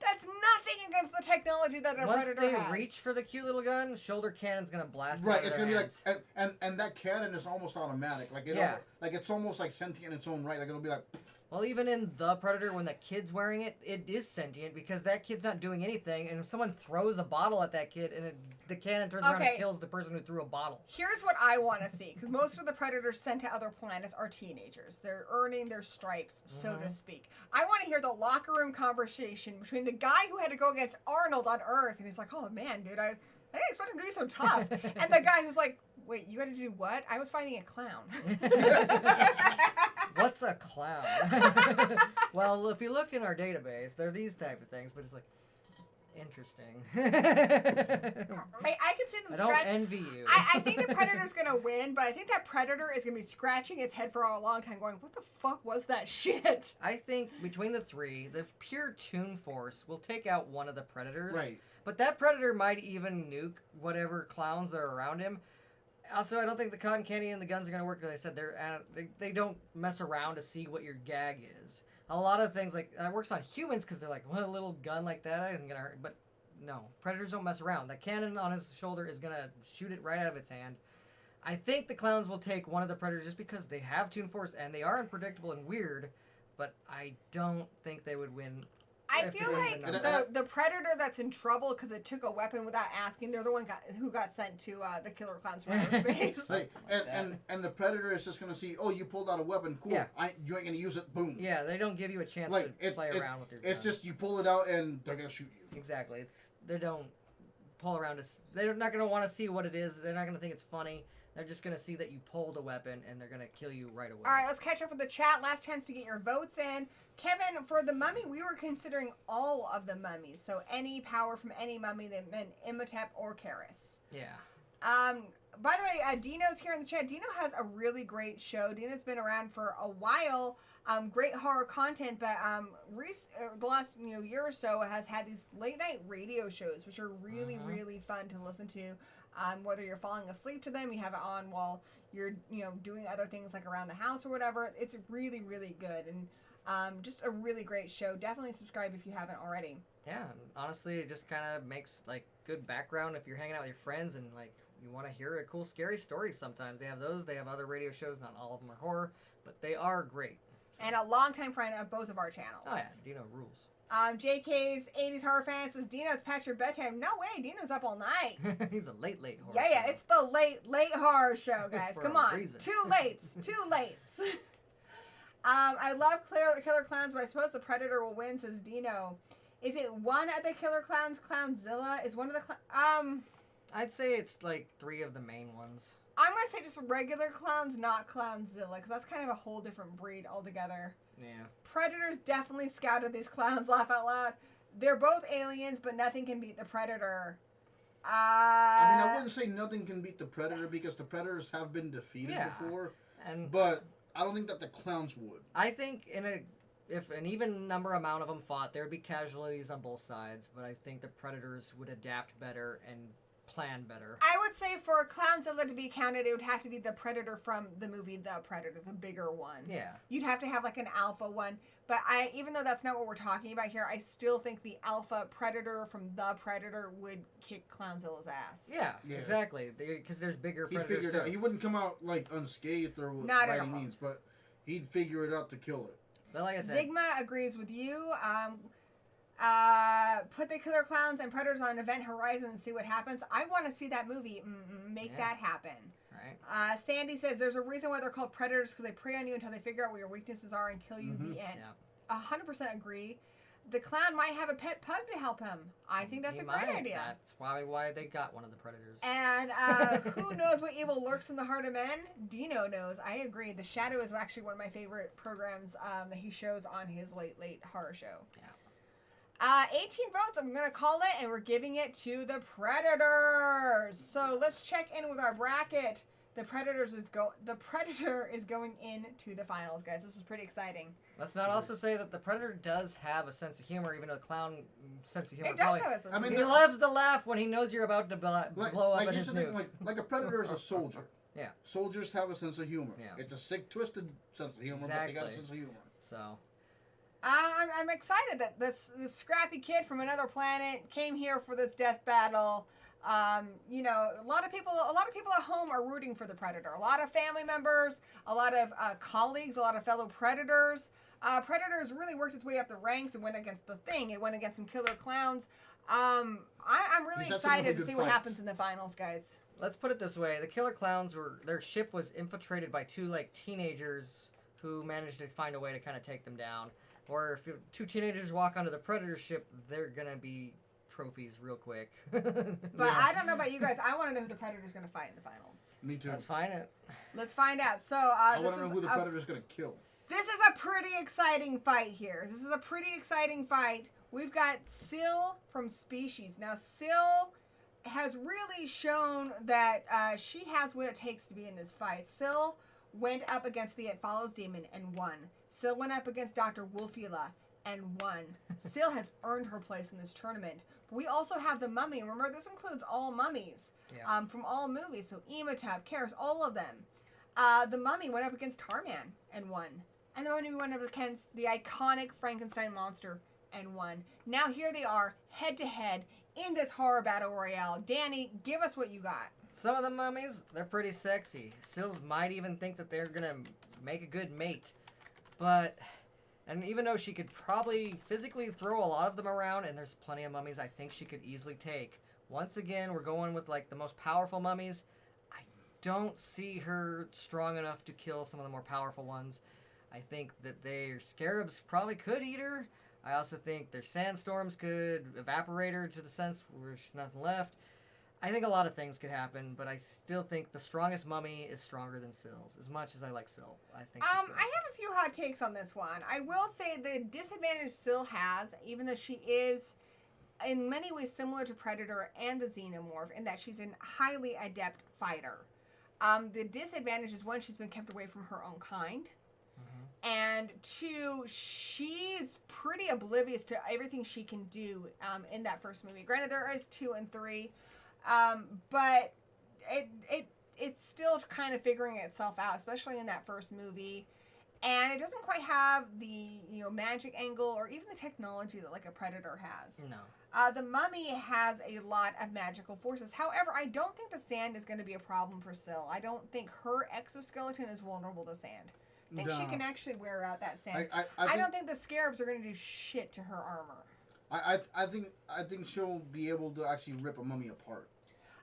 That's nothing against the technology that a once Predator they has. reach for the cute little gun, shoulder cannon's gonna blast. Right, out it's of gonna their be like, hands. and that cannon is almost automatic. Like Yeah. like it's almost like sentient in its own right. Like it'll be like. Well, Well, even in The Predator, when the kid's wearing it, it is sentient because that kid's not doing anything, and if someone throws a bottle at that kid, and the cannon turns around and kills the person who threw a bottle. Here's what I want to see, because most of the predators sent to other planets are teenagers. They're earning their stripes, so to speak. I want to hear the locker room conversation between the guy who had to go against Arnold on Earth, and he's like, oh man, dude, I didn't expect him to be so tough. And the guy who's like, wait, you got to do what? I was fighting a clown. What's a clown? Well, if you look in our database, there are these type of things, but it's like, interesting. I can see them I don't envy you. I think the Predator's going to win, but I think that Predator is going to be scratching its head for a long time going, what the fuck was that shit? I think between the three, the pure Toon Force will take out one of the Predators. Right. But that Predator might even nuke whatever clowns are around him. Also, I don't think the cotton candy and the guns are going to work. Like I said, they don't mess around to see what your gag is. A lot of things, like, that works on humans because they're like, well, a little gun like that isn't going to hurt. But no, Predators don't mess around. That cannon on his shoulder is going to shoot it right out of its hand. I think the clowns will take one of the Predators just because they have Toon Force and they are unpredictable and weird. But I don't think they would win. I feel like the Predator that's in trouble because it took a weapon without asking, they're the one who got sent to the killer clowns from outer space. Like, and the Predator is just going to see, oh, you pulled out a weapon, cool. Yeah. You ain't going to use it, boom. Yeah, they don't give you a chance to play around with your gun. It's just you pull it out and they're going to shoot you. Exactly. They don't pull around. They're not going to want to see what it is. They're not going to think it's funny. They're just going to see that you pulled a weapon and they're going to kill you right away. All right, let's catch up with the chat. Last chance to get your votes in. Kevin, for the mummy, we were considering all of the mummies. So any power from any mummy that meant Imhotep or Karis. Yeah. By the way, Dino's here in the chat. Dino has a really great show. Dino's been around for a while. Great horror content, but the last year or so has had these late night radio shows, which are really, really fun to listen to. Whether you're falling asleep to them, you have it on while you're doing other things like around the house or whatever. It's really, really good and just a really great show. Definitely subscribe if you haven't already. Yeah, honestly, it just kind of makes like good background if you're hanging out with your friends and like you want to hear a cool scary story. Sometimes they have those. They have other radio shows. Not all of them are horror, but they are great. So. And a longtime friend of both of our channels. Oh yeah, Dino rules. JK's 80s horror fan says, Dino's past your bedtime. No way, Dino's up all night. He's a late horror Yeah, show. It's the late horror show, guys. Come on. Reason. Two lates. I love Killer Clowns, but I suppose the Predator will win, says Dino. Is it one of the Killer Clowns, Clownzilla? Is one of the I'd say it's like three of the main ones. I'm going to say just regular clowns, not Clownzilla, because that's kind of a whole different breed altogether. Yeah. Predators definitely scouted these clowns, laugh out loud. They're both aliens, but nothing can beat the Predator. I mean, I wouldn't say nothing can beat the Predator because the Predators have been defeated before. But I don't think that the clowns would. I think if an even number amount of them fought, there'd be casualties on both sides. But I think the Predators would adapt better and plan better. I would say for Clownzilla to be counted, it would have to be the Predator from the movie The Predator, the bigger one. Yeah. You'd have to have like an alpha one. But even though that's not what we're talking about here, I still think the alpha Predator from The Predator would kick Clownzilla's ass. Yeah. Exactly. Because there's bigger Predators too. He wouldn't come out like unscathed or not by any means, but he'd figure it out to kill it. But like I said, Zigma agrees with you. Put the Killer Clowns and Predators on Event Horizon and see what happens. I want to see that movie. Make that happen. Right. Sandy says there's a reason why they're called Predators because they prey on you until they figure out what your weaknesses are and kill you. The end. 100% agree. The clown might have a pet pug to help him. I think that's a great idea. That's probably why they got one of the Predators. And who knows what evil lurks in the heart of men? Dino knows. I agree. The Shadow is actually one of my favorite programs that he shows on his late horror show. Yeah. 18 votes. I'm going to call it, and we're giving it to the Predators. So let's check in with our bracket. The Predator is going into the finals, guys. This is pretty exciting. Let's not also say that the Predator does have a sense of humor, even though the clown sense of humor. It does have a sense of humor. He loves to laugh when he knows you're about to blow up at his nuke. Like a Predator is a soldier. Yeah. Soldiers have a sense of humor. Yeah. It's a sick, twisted sense of humor, but they got a sense of humor. So. I'm excited that this scrappy kid from another planet came here for this death battle. You know, a lot of people at home are rooting for the Predator. A lot of family members, a lot of colleagues, a lot of fellow Predators. Predators really worked its way up the ranks and went against the Thing. It went against some killer clowns. I'm really excited to see what happens in the finals, guys. Let's put it this way: the killer clowns their ship was infiltrated by two like teenagers who managed to find a way to kind of take them down. Or if two teenagers walk onto the Predator ship, they're gonna be trophies real quick. But I don't know about you guys. I want to know who the Predator's going to fight in the finals. Me too. Let's find it. Let's find out. So I want to know who the Predator's going to kill. This is a pretty exciting fight here. This is a pretty exciting fight. We've got Syl from Species. Now, Syl has really shown that she has what it takes to be in this fight. Syl went up against the It Follows demon and won. Syl went up against Dr. Wolfula and won. Syl has earned her place in this tournament. But we also have the Mummy. Remember, this includes all mummies from all movies. So Imhotep, Karis, all of them. The Mummy went up against Tarman and won. And the Mummy went up against the iconic Frankenstein monster and won. Now here they are, head to head, in this horror battle royale. Danny, give us what you got. Some of the mummies, they're pretty sexy. Sils might even think that they're gonna make a good mate. But... And even though she could probably physically throw a lot of them around, and there's plenty of mummies I think she could easily take. Once again, we're going with like the most powerful mummies. I don't see her strong enough to kill some of the more powerful ones. I think that their scarabs probably could eat her. I also think their sandstorms could evaporate her to the sense where there's nothing left. I think a lot of things could happen, but I still think the strongest mummy is stronger than Sils. As much as I like Syl, I think. I have a few hot takes on this one. I will say the disadvantage Syl has, even though she is in many ways similar to Predator and the Xenomorph, in that she's a highly adept fighter. The disadvantage is, one, she's been kept away from her own kind. And two, she's pretty oblivious to everything she can do in that first movie. Granted, there is 2 and 3. But it's still kind of figuring itself out, especially in that first movie. And it doesn't quite have the, magic angle or even the technology that like a Predator has. No. The Mummy has a lot of magical forces. However, I don't think the sand is going to be a problem for Syl. I don't think her exoskeleton is vulnerable to sand. I think she can actually wear out that sand. I don't think the scarabs are going to do shit to her armor. I think she'll be able to actually rip a mummy apart.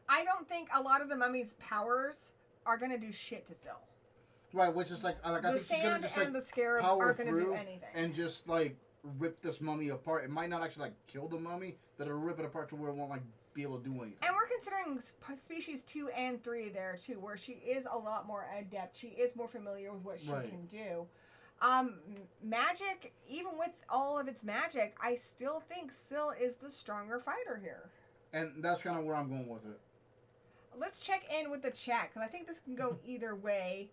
I don't think a lot of the mummy's powers are going to do shit to Syl. Right, which is like I think she's going to just and the scarabs power aren't going to do through anything. And just like rip this mummy apart. It might not actually like kill the mummy, but it'll rip it apart to where it won't like be able to do anything. And we're considering Species 2 and 3 there too, where she is a lot more adept. She is more familiar with what she can do. Magic, even with all of its magic, I still think Syl is the stronger fighter here. And that's kind of where I'm going with it. Let's check in with the chat, because I think this can go either way.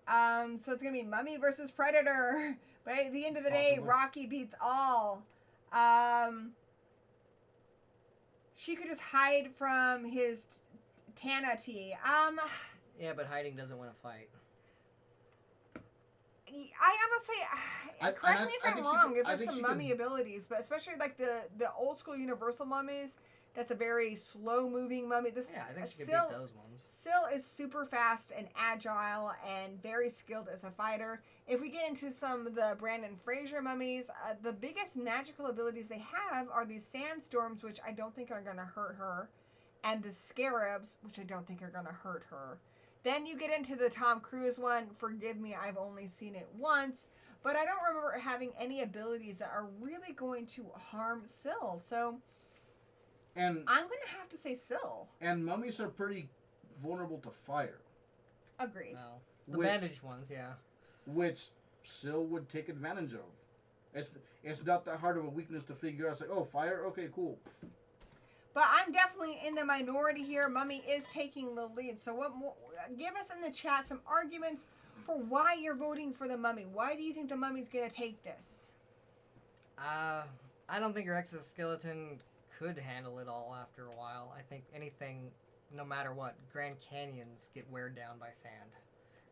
So it's going to be Mummy versus Predator. But at the end of the day, Rocky beats all. She could just hide from his Tana tea. Yeah, but hiding doesn't win a fight. I honestly, correct me if I'm wrong, if there's some mummy abilities, but especially like the old school Universal mummies, that's a very slow moving mummy. I think she could beat those ones. Syl is super fast and agile and very skilled as a fighter. If we get into some of the Brandon Fraser mummies, the biggest magical abilities they have are these sandstorms, which I don't think are going to hurt her, and the scarabs, which I don't think are going to hurt her. Then you get into the Tom Cruise one. Forgive me, I've only seen it once. But I don't remember having any abilities that are really going to harm Syl. So I'm going to have to say Syl. And mummies are pretty vulnerable to fire. Agreed. Well, the bandaged ones, yeah. Which Syl would take advantage of. It's not that hard of a weakness to figure out. It's like, oh, fire? Okay, cool. But I'm definitely in the minority here. Mummy is taking the lead. So what more, give us in the chat some arguments for why you're voting for the Mummy. Why do you think the Mummy's going to take this? I don't think your exoskeleton could handle it all after a while. I think anything, no matter what, Grand Canyons get wear down by sand.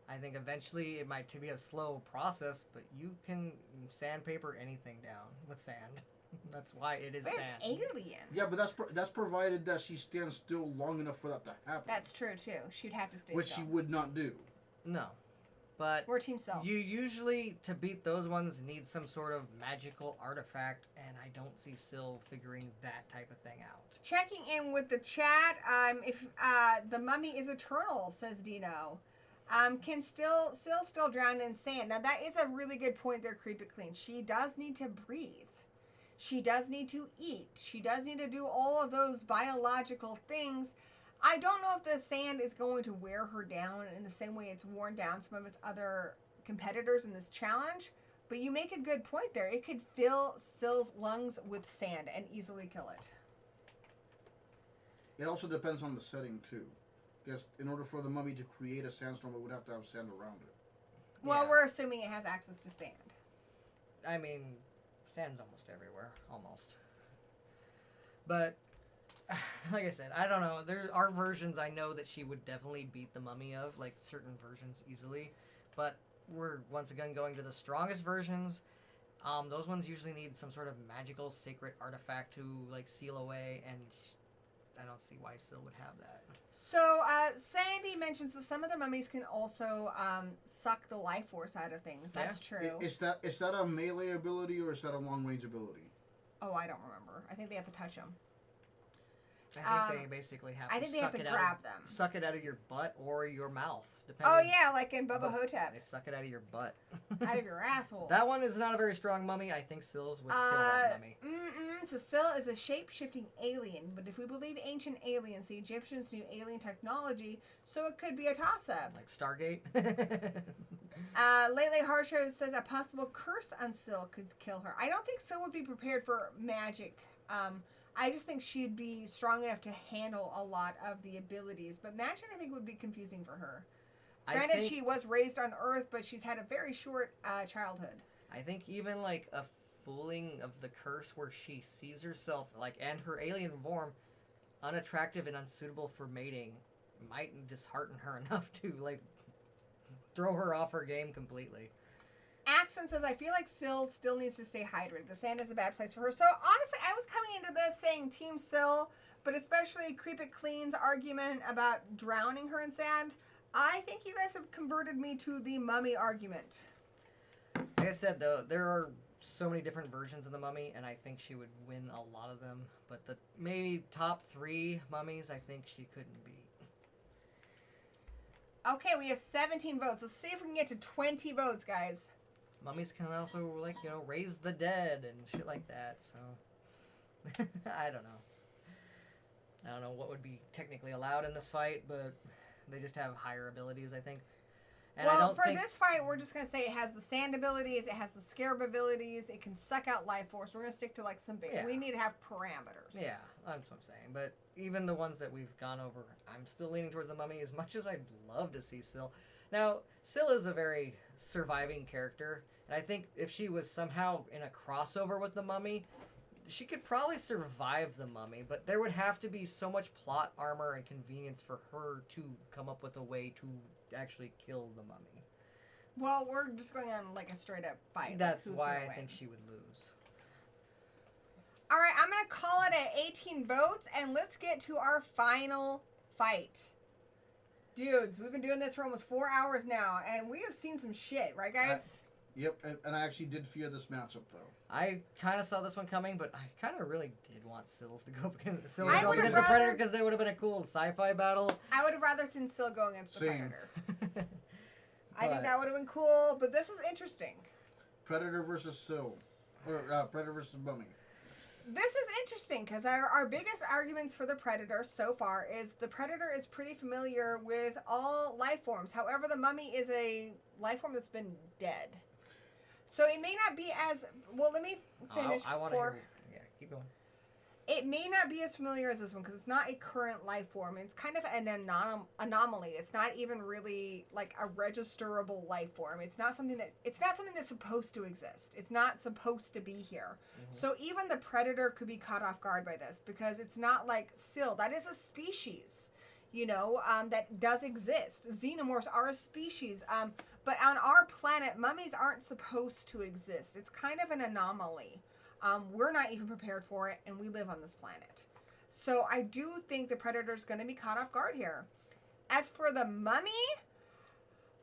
I think eventually it might be a slow process, but you can sandpaper anything down with sand. That's why it is But sand. it's alien. Yeah, but that's provided that she stands still long enough for that to happen. That's true too. She'd have to stay which still. she would not do. No. But We're Team Cell. you usually, to beat those ones, need some sort of magical artifact, and I don't see Syl figuring that type of thing out. Checking in with the chat, if the mummy is eternal, says Dino. Can Syl still drown in sand? Now that is a really good point there, Creep It Clean. She does need to breathe. She does need to eat. She does need to do all of those biological things. I don't know if the sand is going to wear her down in the same way it's worn down some of its other competitors in this challenge, but you make a good point there. It could fill Syl's lungs with sand and easily kill it. It also depends on the setting too. Because in order for the mummy to create a sandstorm, it would have to have sand around it. Well, Yeah. we're assuming it has access to sand. I mean, sand's almost everywhere. Almost. But, like I said, I don't know. There are versions I know that she would definitely beat the mummy of, like certain versions easily. But we're, once again, going to the strongest versions. Those ones usually need some sort of magical, sacred artifact to, like, seal away, and I don't see why Syl would have that. So, Sandy mentions that some of the mummies can also suck the life force out of things. That's true. Is that a melee ability or is that a long range ability? Oh, I don't remember. I think they have to touch them. I think they basically have to I think they have to suck it grab out them. Suck it out of your butt or your mouth. Depending. Oh, yeah, like in Bubba But Hotep. They suck it out of your butt. Out of your asshole. That one is not a very strong mummy. I think Syl's would kill that mummy. So Syl is a shape-shifting alien, but if we believe ancient aliens, the Egyptians knew alien technology, so it could be a toss-up. Like Stargate. Lately Harsho says a possible curse on Syl could kill her. I don't think Syl would be prepared for magic. I just think she'd be strong enough to handle a lot of the abilities, but magic I think would be confusing for her. Granted, she was raised on Earth, but she's had a very short childhood. I think even like a fooling of the curse where she sees herself, like, and her alien form unattractive and unsuitable for mating might dishearten her enough to, like, throw her off her game completely. Axon says, I feel like Syl still needs to stay hydrated. The sand is a bad place for her. So, honestly, I was coming into this saying Team Syl, but especially Creep It Clean's argument about drowning her in sand. I think you guys have converted me to the mummy argument. Like I said, though, there are so many different versions of the mummy, and I think she would win a lot of them. But the maybe top 3 mummies, I think she couldn't beat. Okay, we have 17 votes. Let's see if we can get to 20 votes, guys. Mummies can also, like, you know, raise the dead and shit like that, so... I don't know. I don't know what would be technically allowed in this fight, but they just have higher abilities, I think. And well, I don't for think... this fight, we're just going to say it has the sand abilities, it has the scarab abilities, it can suck out life force. We're going to stick to, like, some big... Yeah. We need to have parameters. Yeah, that's what I'm saying. But even the ones that we've gone over, I'm still leaning towards the mummy as much as I'd love to see Syl. Now, Syl is a very surviving character, and I think if she was somehow in a crossover with the mummy, she could probably survive the mummy, but there would have to be so much plot armor and convenience for her to come up with a way to actually kill the mummy. Well, we're just going on, like, a straight-up fight. That's like, why gonna I win. think she would lose. All right, I'm going to call it at 18 votes, and let's get to our final fight. Dudes, we've been doing this for almost 4 hours now, and we have seen some shit, right, guys? Yep, and I actually did fear this matchup, though. I kind of saw this one coming, but I kind of really did want Syl to go against the I would've Predator rather- because they would have been a cool sci-fi battle. I would have rather seen Syl go against the Same. Predator. I think But- that would have been cool, but this is interesting. Predator versus Syl. Or Predator versus Mummy. This is interesting because our biggest arguments for the Predator so far is the Predator is pretty familiar with all life forms. However, the Mummy is a life form that's been dead. So it may not be as... Well, let me finish I want to hear... Yeah, keep going. It may not be as familiar as this one because it's not a current life form. It's kind of an anomaly. It's not even really like a registerable life form. It's not something that's supposed to exist. It's not supposed to be here. Mm-hmm. So even the Predator could be caught off guard by this because it's not like Syl. That is a species, that does exist. Xenomorphs are a species. But on our planet, mummies aren't supposed to exist. It's kind of an anomaly. We're not even prepared for it, and we live on this planet. So I do think the Predator's going to be caught off guard here. As for the mummy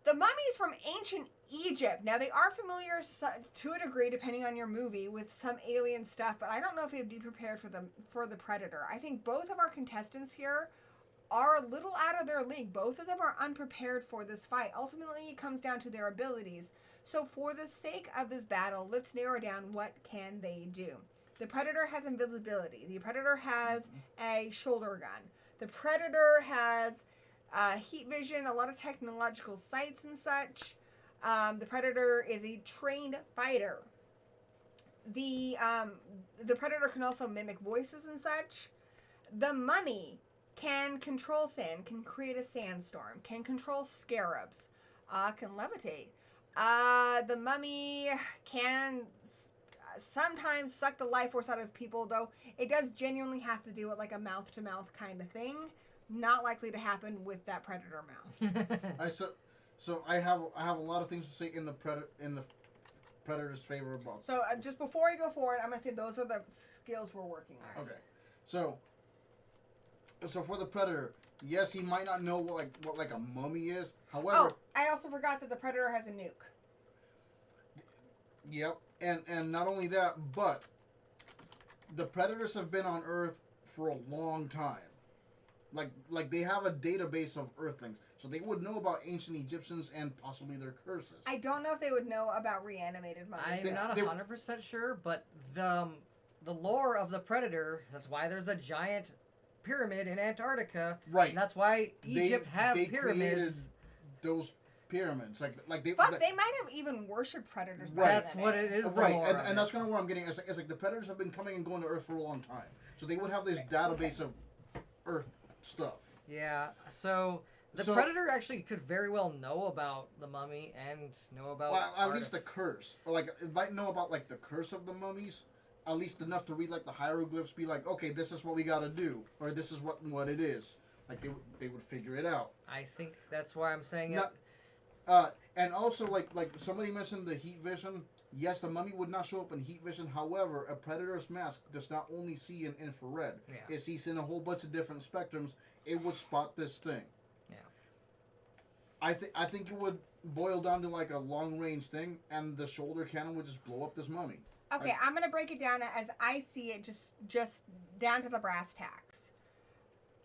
is from ancient Egypt. Now, they are familiar to a degree, depending on your movie, with some alien stuff, but I don't know if they'd be prepared for the Predator. I think both of our contestants here are a little out of their league. Both of them are unprepared for this fight. Ultimately, it comes down to their abilities. So for the sake of this battle, let's narrow down what can they do. The Predator has invisibility. The Predator has a shoulder gun. The Predator has heat vision, a lot of technological sights and such. The Predator is a trained fighter. The Predator can also mimic voices and such. The Mummy can control sand, can create a sandstorm, can control scarabs, can levitate. The Mummy can sometimes suck the life force out of people, though it does genuinely have to do it like a mouth-to-mouth kind of thing. Not likely to happen with that Predator mouth. So I have a lot of things to say in the Predator's favor about. So just before we go forward, I'm gonna say those are the skills we're working on. Okay, so for the Predator, yes, he might not know what a mummy is. However, I also forgot that the Predator has a nuke. Yep, and not only that, but the Predators have been on Earth for a long time. Like they have a database of Earthlings, so they would know about ancient Egyptians and possibly their curses. I don't know if they would know about reanimated mummies. I'm not 100% sure, but the lore of the Predator, that's why there's a giant pyramid in Antarctica. Right. And that's why Egypt have they pyramids. Created those pyramids, they they might have even worshipped predators. Right. That's what it is. Right, and that's kind of where I'm getting. It's like the Predators have been coming and going to Earth for a long time, so they would have this database of Earth stuff. Yeah, so the Predator actually could very well know about the mummy and know about... Well, at least the curse. It might know about, the curse of the mummies. At least enough to read, the hieroglyphs, be like, okay, this is what we gotta do. Or this is what it is. They would figure it out. I think that's why I'm saying it. And also, like somebody mentioned the heat vision. Yes, the mummy would not show up in heat vision. However, a Predator's mask does not only see in infrared. Yeah. It sees in a whole bunch of different spectrums. It would spot this thing. Yeah. I think it would boil down to a long range thing, and the shoulder cannon would just blow up this mummy. Okay, I'm gonna break it down as I see it, just down to the brass tacks.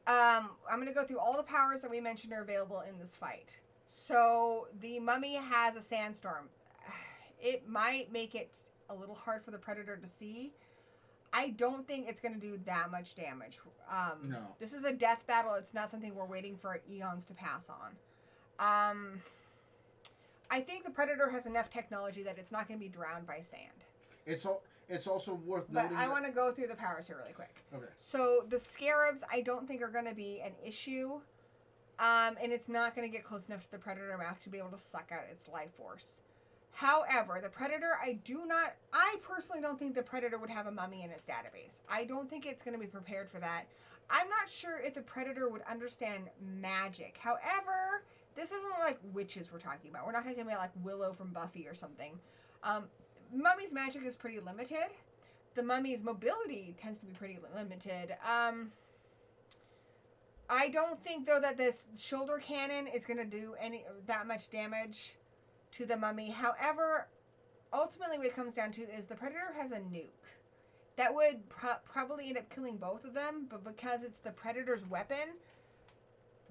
I'm gonna go through all the powers that we mentioned are available in this fight. So the mummy has a sandstorm. It might make it a little hard for the Predator to see. I don't think it's going to do that much damage. No. This is a death battle. It's not something we're waiting for eons to pass on. I think the Predator has enough technology that it's not going to be drowned by sand. It's also worth but noting. I want to go through the powers here really quick. Okay. So the scarabs, I don't think are going to be an issue. And it's not going to get close enough to the Predator mouth to be able to suck out its life force. However, the Predator, I personally don't think the Predator would have a mummy in its database. I don't think it's going to be prepared for that. I'm not sure if the Predator would understand magic. However, this isn't like witches we're talking about. We're not talking about like Willow from Buffy or something. Mummy's magic is pretty limited. The mummy's mobility tends to be pretty limited. I don't think, though, that this shoulder cannon is going to do that much damage to the mummy. However, ultimately what it comes down to is the Predator has a nuke. That would probably end up killing both of them, but because it's the Predator's weapon,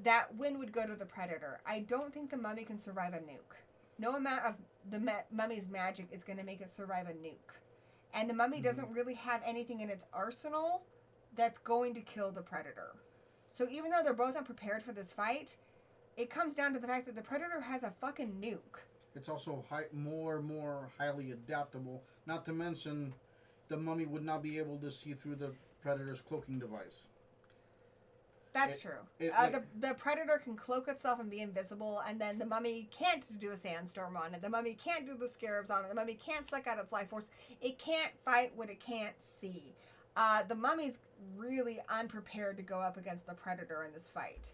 that win would go to the Predator. I don't think the mummy can survive a nuke. No amount of the mummy's magic is going to make it survive a nuke. And the mummy doesn't really have anything in its arsenal that's going to kill the Predator. So even though they're both unprepared for this fight, it comes down to the fact that the Predator has a fucking nuke. It's also more highly adaptable. Not to mention, the mummy would not be able to see through the Predator's cloaking device. That's true. The Predator can cloak itself and be invisible, and then the mummy can't do a sandstorm on it. The mummy can't do the scarabs on it. The mummy can't suck out its life force. It can't fight what it can't see. The mummy's really unprepared to go up against the Predator in this fight.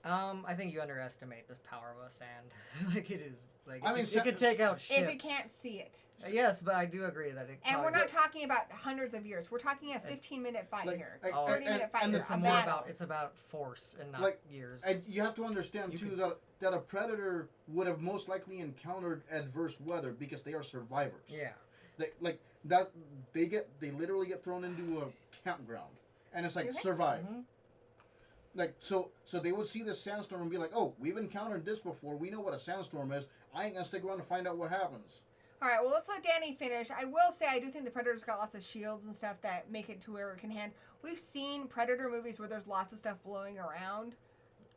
I think you underestimate the power of a sand. It is Like, I mean, it could take out ships. If it can't see it. Yes, but I do agree that it. And we're not talking about hundreds of years. We're talking a 15-minute fight here. 30-minute fight here. It's about force and not years. And you have to understand that a predator would have most likely encountered adverse weather because they are survivors. Yeah. They literally get thrown into a campground, and it's like survive. Mm-hmm. Like so they would see this sandstorm and be like, oh, we've encountered this before. We know what a sandstorm is. I ain't gonna stick around to find out what happens. All right, well, let's let Danny finish. I will say I do think the Predator's got lots of shields and stuff that make it to where it can hand. We've seen Predator movies where there's lots of stuff blowing around.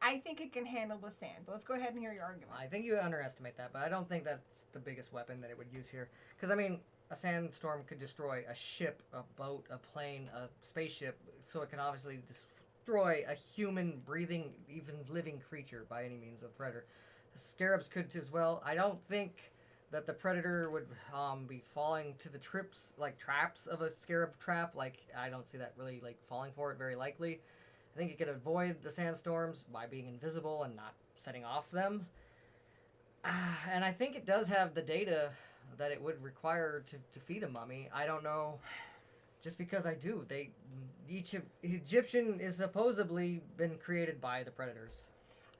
I think it can handle the sand. But let's go ahead and hear your argument. I think you underestimate that, but I don't think that's the biggest weapon that it would use here. Because, I mean, a sandstorm could destroy a ship, a boat, a plane, a spaceship, so it can obviously destroy a human, breathing, even living creature by any means of Predator. The Scarabs could as well. I don't think that the Predator would be falling to the traps of a Scarab trap. Like, I don't see that really, falling for it very likely. I think it could avoid the sandstorms by being invisible and not setting off them. And I think it does have the data that it would require to defeat a mummy. I don't know. Just because I do. Each Egyptian is supposedly been created by the Predators.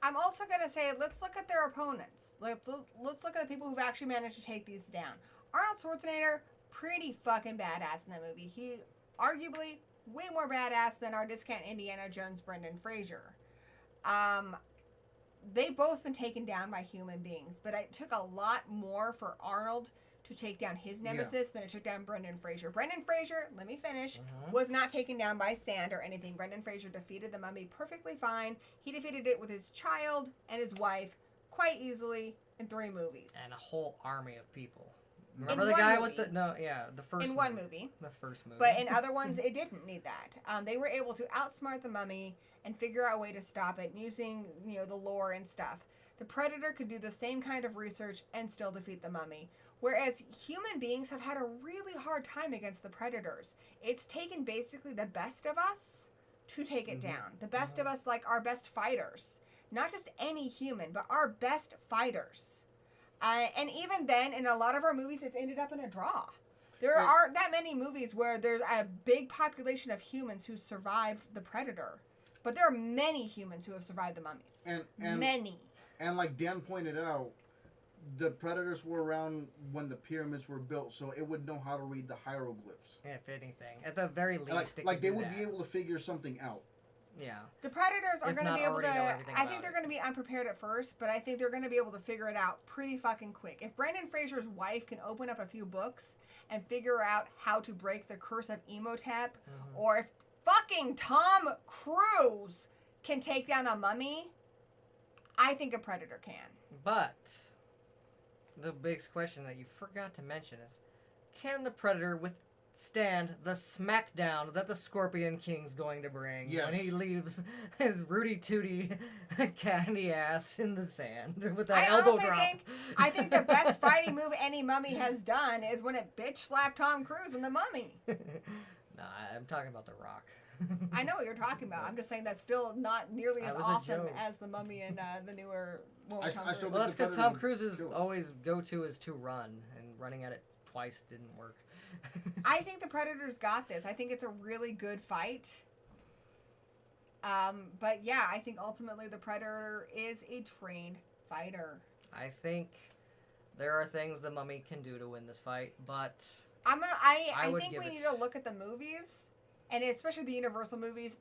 I'm also going to say, let's look at their opponents. Let's look at the people who've actually managed to take these down. Arnold Schwarzenegger, pretty fucking badass in that movie. He arguably way more badass than our discount Indiana Jones Brendan Fraser. They've both been taken down by human beings, but it took a lot more for Arnold to take down his nemesis than it took down Brendan Fraser. Brendan Fraser, let me finish, was not taken down by sand or anything. Brendan Fraser defeated the mummy perfectly fine. He defeated it with his child and his wife quite easily in 3 movies. And a whole army of people. Remember the guy with the... No, yeah, the first In one movie. The first movie. But in other ones, it didn't need that. They were able to outsmart the mummy and figure out a way to stop it using, the lore and stuff. The Predator could do the same kind of research and still defeat the mummy. Whereas human beings have had a really hard time against the Predators. It's taken basically the best of us to take it down. The best of us, like our best fighters. Not just any human, but our best fighters. And even then, in a lot of our movies, it's ended up in a draw. There aren't that many movies where there's a big population of humans who survived the Predator. But there are many humans who have survived the mummies. And many. And like Dan pointed out, the Predators were around when the pyramids were built, so it would know how to read the hieroglyphs. If anything. At the very least, they would be able to figure something out. Yeah. The Predators are going to be able to... I think they're going to be unprepared at first, but I think they're going to be able to figure it out pretty fucking quick. If Brendan Fraser's wife can open up a few books and figure out how to break the curse of Imhotep, or if fucking Tom Cruise can take down a mummy, I think a Predator can. But the biggest question that you forgot to mention is, can the Predator withstand the smackdown that the Scorpion King's going to bring when he leaves his Rudy Tooty candy ass in the sand with that elbow drop? I think the best fighting move any mummy has done is when it bitch slapped Tom Cruise in The Mummy. Nah, I'm talking about The Rock. I know what you're talking about. I'm just saying that's still not nearly as awesome as The Mummy and the newer one with Tom Cruise. Well, that's because Tom Cruise's always go-to is to run, and running at it twice didn't work. I think the Predator's got this. I think it's a really good fight. But yeah, I think ultimately the Predator is a trained fighter. I think there are things the Mummy can do to win this fight, but I think we need to look at the movies. And especially the Universal movies,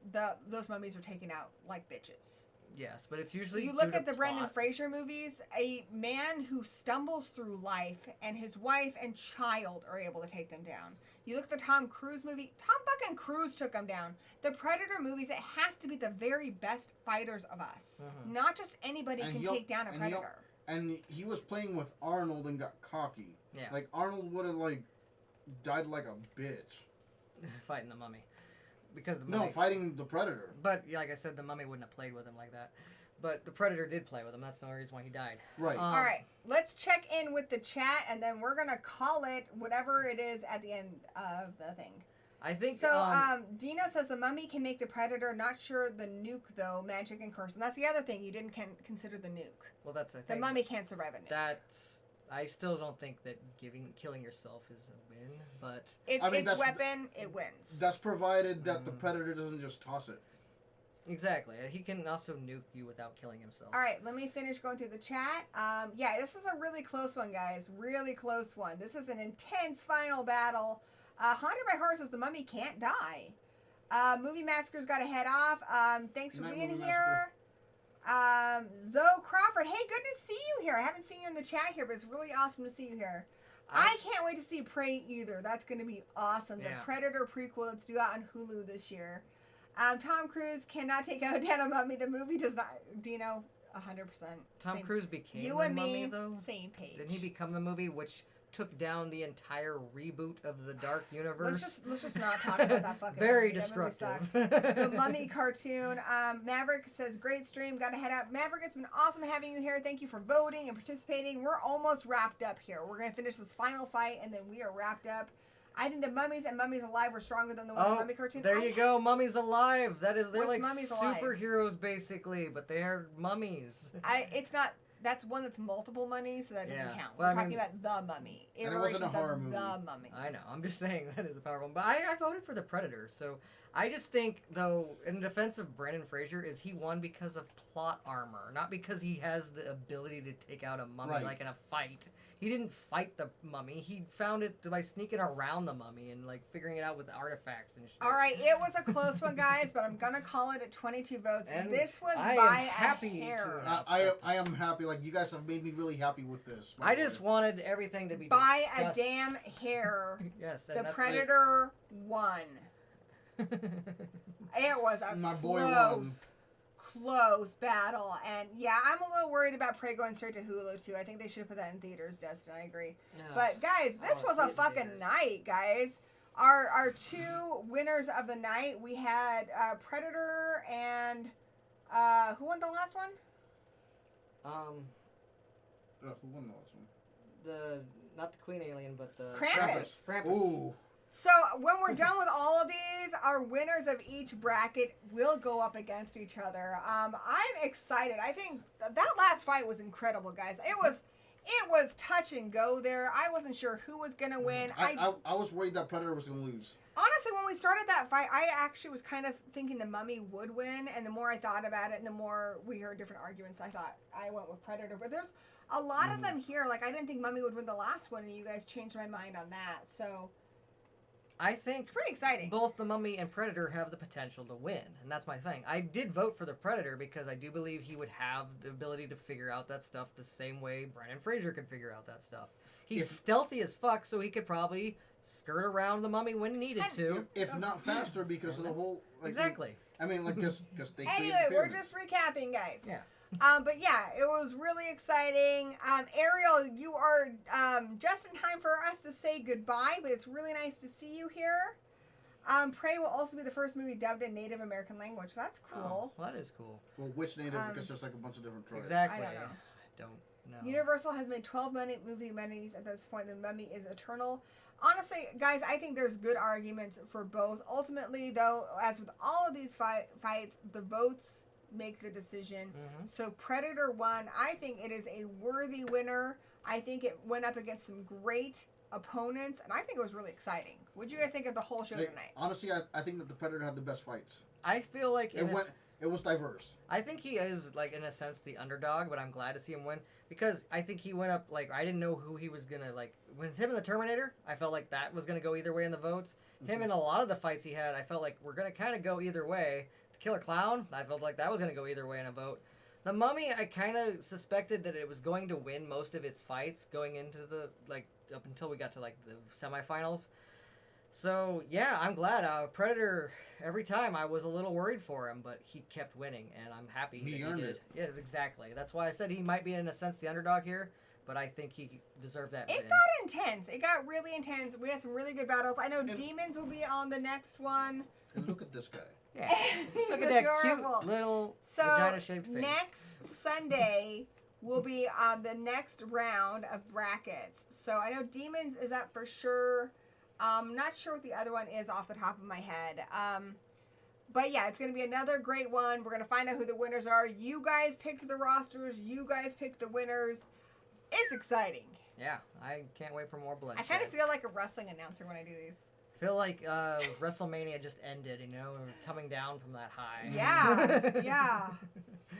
those mummies are taken out like bitches. Yes, but it's usually you look at the Brendan Fraser movies, a man who stumbles through life and his wife and child are able to take them down. You look at the Tom Cruise movie, Tom fucking Cruise took them down. The Predator movies, it has to be the very best fighters of us. Not just anybody can take down a Predator. And he was playing with Arnold and got cocky. Yeah. Like, Arnold would have, died like a bitch. Fighting the Mummy. Because the Mummy... No, fighting the Predator. But, like I said, the Mummy wouldn't have played with him like that. But the Predator did play with him. That's the only reason why he died. Right. All right. Let's check in with the chat, and then we're going to call it whatever it is at the end of the thing. I think... So, Dino says the Mummy can make the Predator. Not sure the nuke, though. Magic and curse. And that's the other thing. You didn't consider the nuke. Well, that's, I think... The Mummy can't survive a nuke. That's I still don't think that killing yourself is a win, but It's its weapon, it wins. That's provided that the Predator doesn't just toss it. exactly. He can also nuke you without killing himself. All right, let me finish going through the chat. Yeah, this is a really close one, guys. Really close one. This is an intense final battle. Haunted by Horror says the mummy can't die. Movie Massacre's got to head off. Thanks for being here. Zoe Crawford, hey, good to see you here. I haven't seen you in the chat here, but it's really awesome to see you here. I can't wait to see Prey either. That's going to be awesome. The Predator prequel that's due out on Hulu this year. Tom Cruise cannot take out down a mummy. The movie does not. Dino, 100%. Tom Cruise became you the and mummy, me, though? same page. Didn't he become the movie, which took down the entire reboot of the Dark Universe? Let's just not talk about that fucking Very movie. destructive. The Mummy cartoon. Maverick says, great stream. Gotta head out. Maverick, it's been awesome having you here. Thank you for voting and participating. We're almost wrapped up here. We're gonna finish this final fight and then we are wrapped up. I think the Mummies and Mummies Alive were stronger than the one in the Mummy cartoon. There you go, Mummies Alive. They're like Mummies Alive? superheroes basically, but they are mummies. It's not. That's one that's multiple mummies, so that doesn't count. Well, We're talking about the Mummy. And it wasn't a horror movie. The Mummy. I know. I'm just saying that is a powerful one. But I voted for the Predator, so I just think, though, in defense of Brendan Fraser, is he won because of plot armor, not because he has the ability to take out a mummy like in a fight. He didn't fight the mummy. He found it by sneaking around the mummy and like figuring it out with artifacts and shit. All right, it was a close one, guys, but I'm gonna call it at 22 votes. And this was I by am happy a hair. I am happy. Like, you guys have made me really happy with this. I just wanted everything to be by discussed. a damn hair. Yes, the Predator won. It was a close battle, and yeah, I'm a little worried about Prey going straight to Hulu too. I think they should put that in theaters, Destin. I agree. Yeah. But guys, this was a fucking night, guys. Our two winners of the night, we had Predator and who won the last one? Who won the last one? Not the Queen Alien, but the Krampus. Ooh. So when we're done with all of these, our winners of each bracket will go up against each other. I'm excited. I think that last fight was incredible, guys. It was touch and go there. I wasn't sure who was gonna win. I was worried that Predator was gonna lose. Honestly, when we started that fight, I actually was kind of thinking the Mummy would win, and the more I thought about it, and the more we heard different arguments, I thought I went with Predator. But there's a lot of them here. Like, I didn't think Mummy would win the last one, and you guys changed my mind on that. So I think it's pretty exciting. Both the Mummy and Predator have the potential to win, and that's my thing. I did vote for the Predator because I do believe he would have the ability to figure out that stuff the same way Brendan Fraser could figure out that stuff. He's stealthy as fuck, so he could probably skirt around the Mummy when needed to. If not faster, because of the whole... Like, exactly. I mean, like, because they... Anyway, we're just recapping, guys. Yeah. But yeah, it was really exciting. Ariel, you are just in time for us to say goodbye, but it's really nice to see you here. Prey will also be the first movie dubbed in Native American language. That's cool. Oh, well, that is cool. Well, which Native? Because there's like a bunch of different tribes. Exactly. I don't know. I don't know. Universal has made 12 movie mummies at this point. The Mummy is eternal. Honestly, guys, I think there's good arguments for both. Ultimately, though, as with all of these fights, the votes make the decision. Mm-hmm. So Predator won. I think it is a worthy winner. I think it went up against some great opponents, and I think it was really exciting. What do you guys think of the whole show tonight? Honestly, I think that the Predator had the best fights. I feel like it was diverse. I think he is, like, in a sense, the underdog, but I'm glad to see him win because I think he went up, like, I didn't know who he was gonna, like, with him and the Terminator, I felt like that was gonna go either way in the votes. Mm-hmm. Him and a lot of the fights he had, I felt like we're gonna kind of go either way. Killer Clown, I felt like that was going to go either way in a vote. The Mummy, I kind of suspected that it was going to win most of its fights going into the, like, up until we got to, like, the semifinals. So, yeah, I'm glad. Predator, every time I was a little worried for him, but he kept winning, and I'm happy that he did. Yes, exactly. That's why I said he might be, in a sense, the underdog here, but I think he deserved that win. It got intense. It got really intense. We had some really good battles. I know Demons will be on the next one. And look at this guy. Yeah. Look at that cute little vagina-shaped face. Next Sunday will be the next round of brackets. So I know Demons is up for sure. I'm not sure what the other one is off the top of my head. But yeah, it's going to be another great one. We're going to find out who the winners are. You guys picked the rosters. You guys picked the winners. It's exciting. Yeah, I can't wait for more bloodshed. I kind of feel like a wrestling announcer when I do these. I feel like WrestleMania just ended, you know, and we're coming down from that high. Yeah, yeah.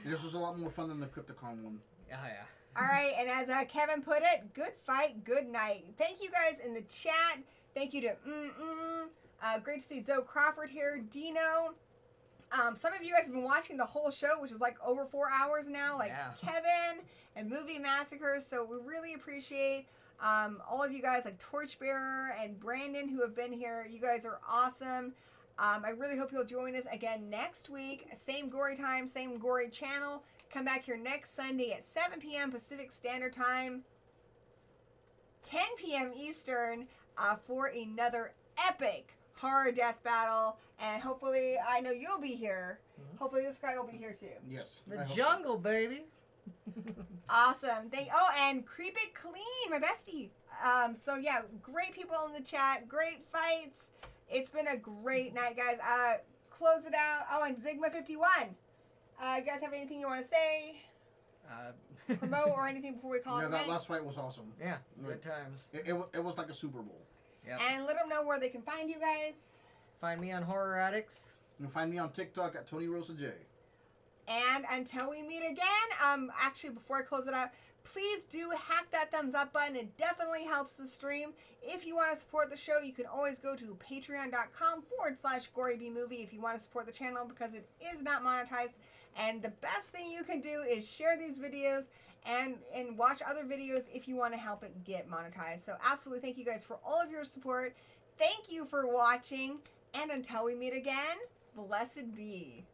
This was a lot more fun than the Crypticon one. Oh, yeah. All right, and as Kevin put it, good fight, good night. Thank you guys in the chat. Thank you to great to see Zoe Crawford here, Dino. Some of you guys have been watching the whole show, which is like over 4 hours now, like Kevin and Movie Massacre. So we really appreciate all of you guys, like Torchbearer and Brandon, who have been here. You guys are awesome. I really hope you'll join us again next week. Same Gory time, same Gory channel. Come back here next Sunday at 7 p.m. Pacific Standard Time, 10 p.m. Eastern, for another epic horror death battle. And hopefully, I know you'll be here. Mm-hmm. Hopefully this guy will be here too. Yes. The jungle, baby. Awesome. And Creep It Clean, my bestie. So yeah, great people in the chat, great fights. It's been a great night, guys. Close it out. Oh, and Zigma51. You guys have anything you want to say? Promote or anything before we call it? Yeah, that last fight was awesome. Yeah, good times. It was like a Super Bowl. Yep. And let them know where they can find you guys. Find me on Horror Addicts. You can find me on TikTok at Tony Rosa J. And until we meet again, actually before I close it out, please do hack that thumbs up button. It definitely helps the stream. If you want to support the show, you can always go to patreon.com/GoryBMovie if you want to support the channel, because it is not monetized. And the best thing you can do is share these videos and watch other videos if you want to help it get monetized. So absolutely thank you guys for all of your support. Thank you for watching. And until we meet again, blessed be.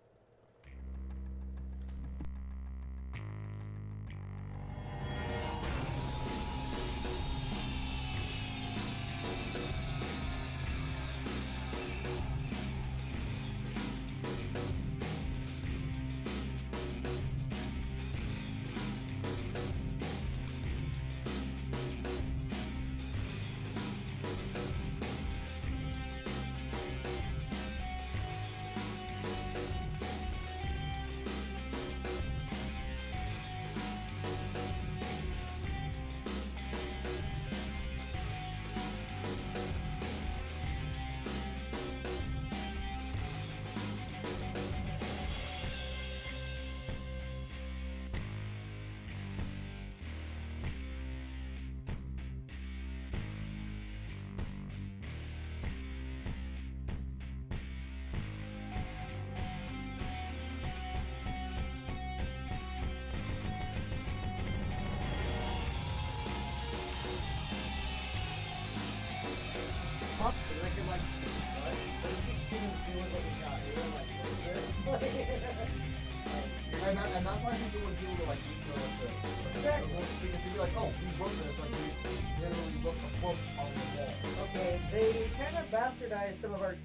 And that's why people would do like because you'd be like, oh, we wrote this, like we literally wrote the book on the wall. Okay, they kind of bastardized some of our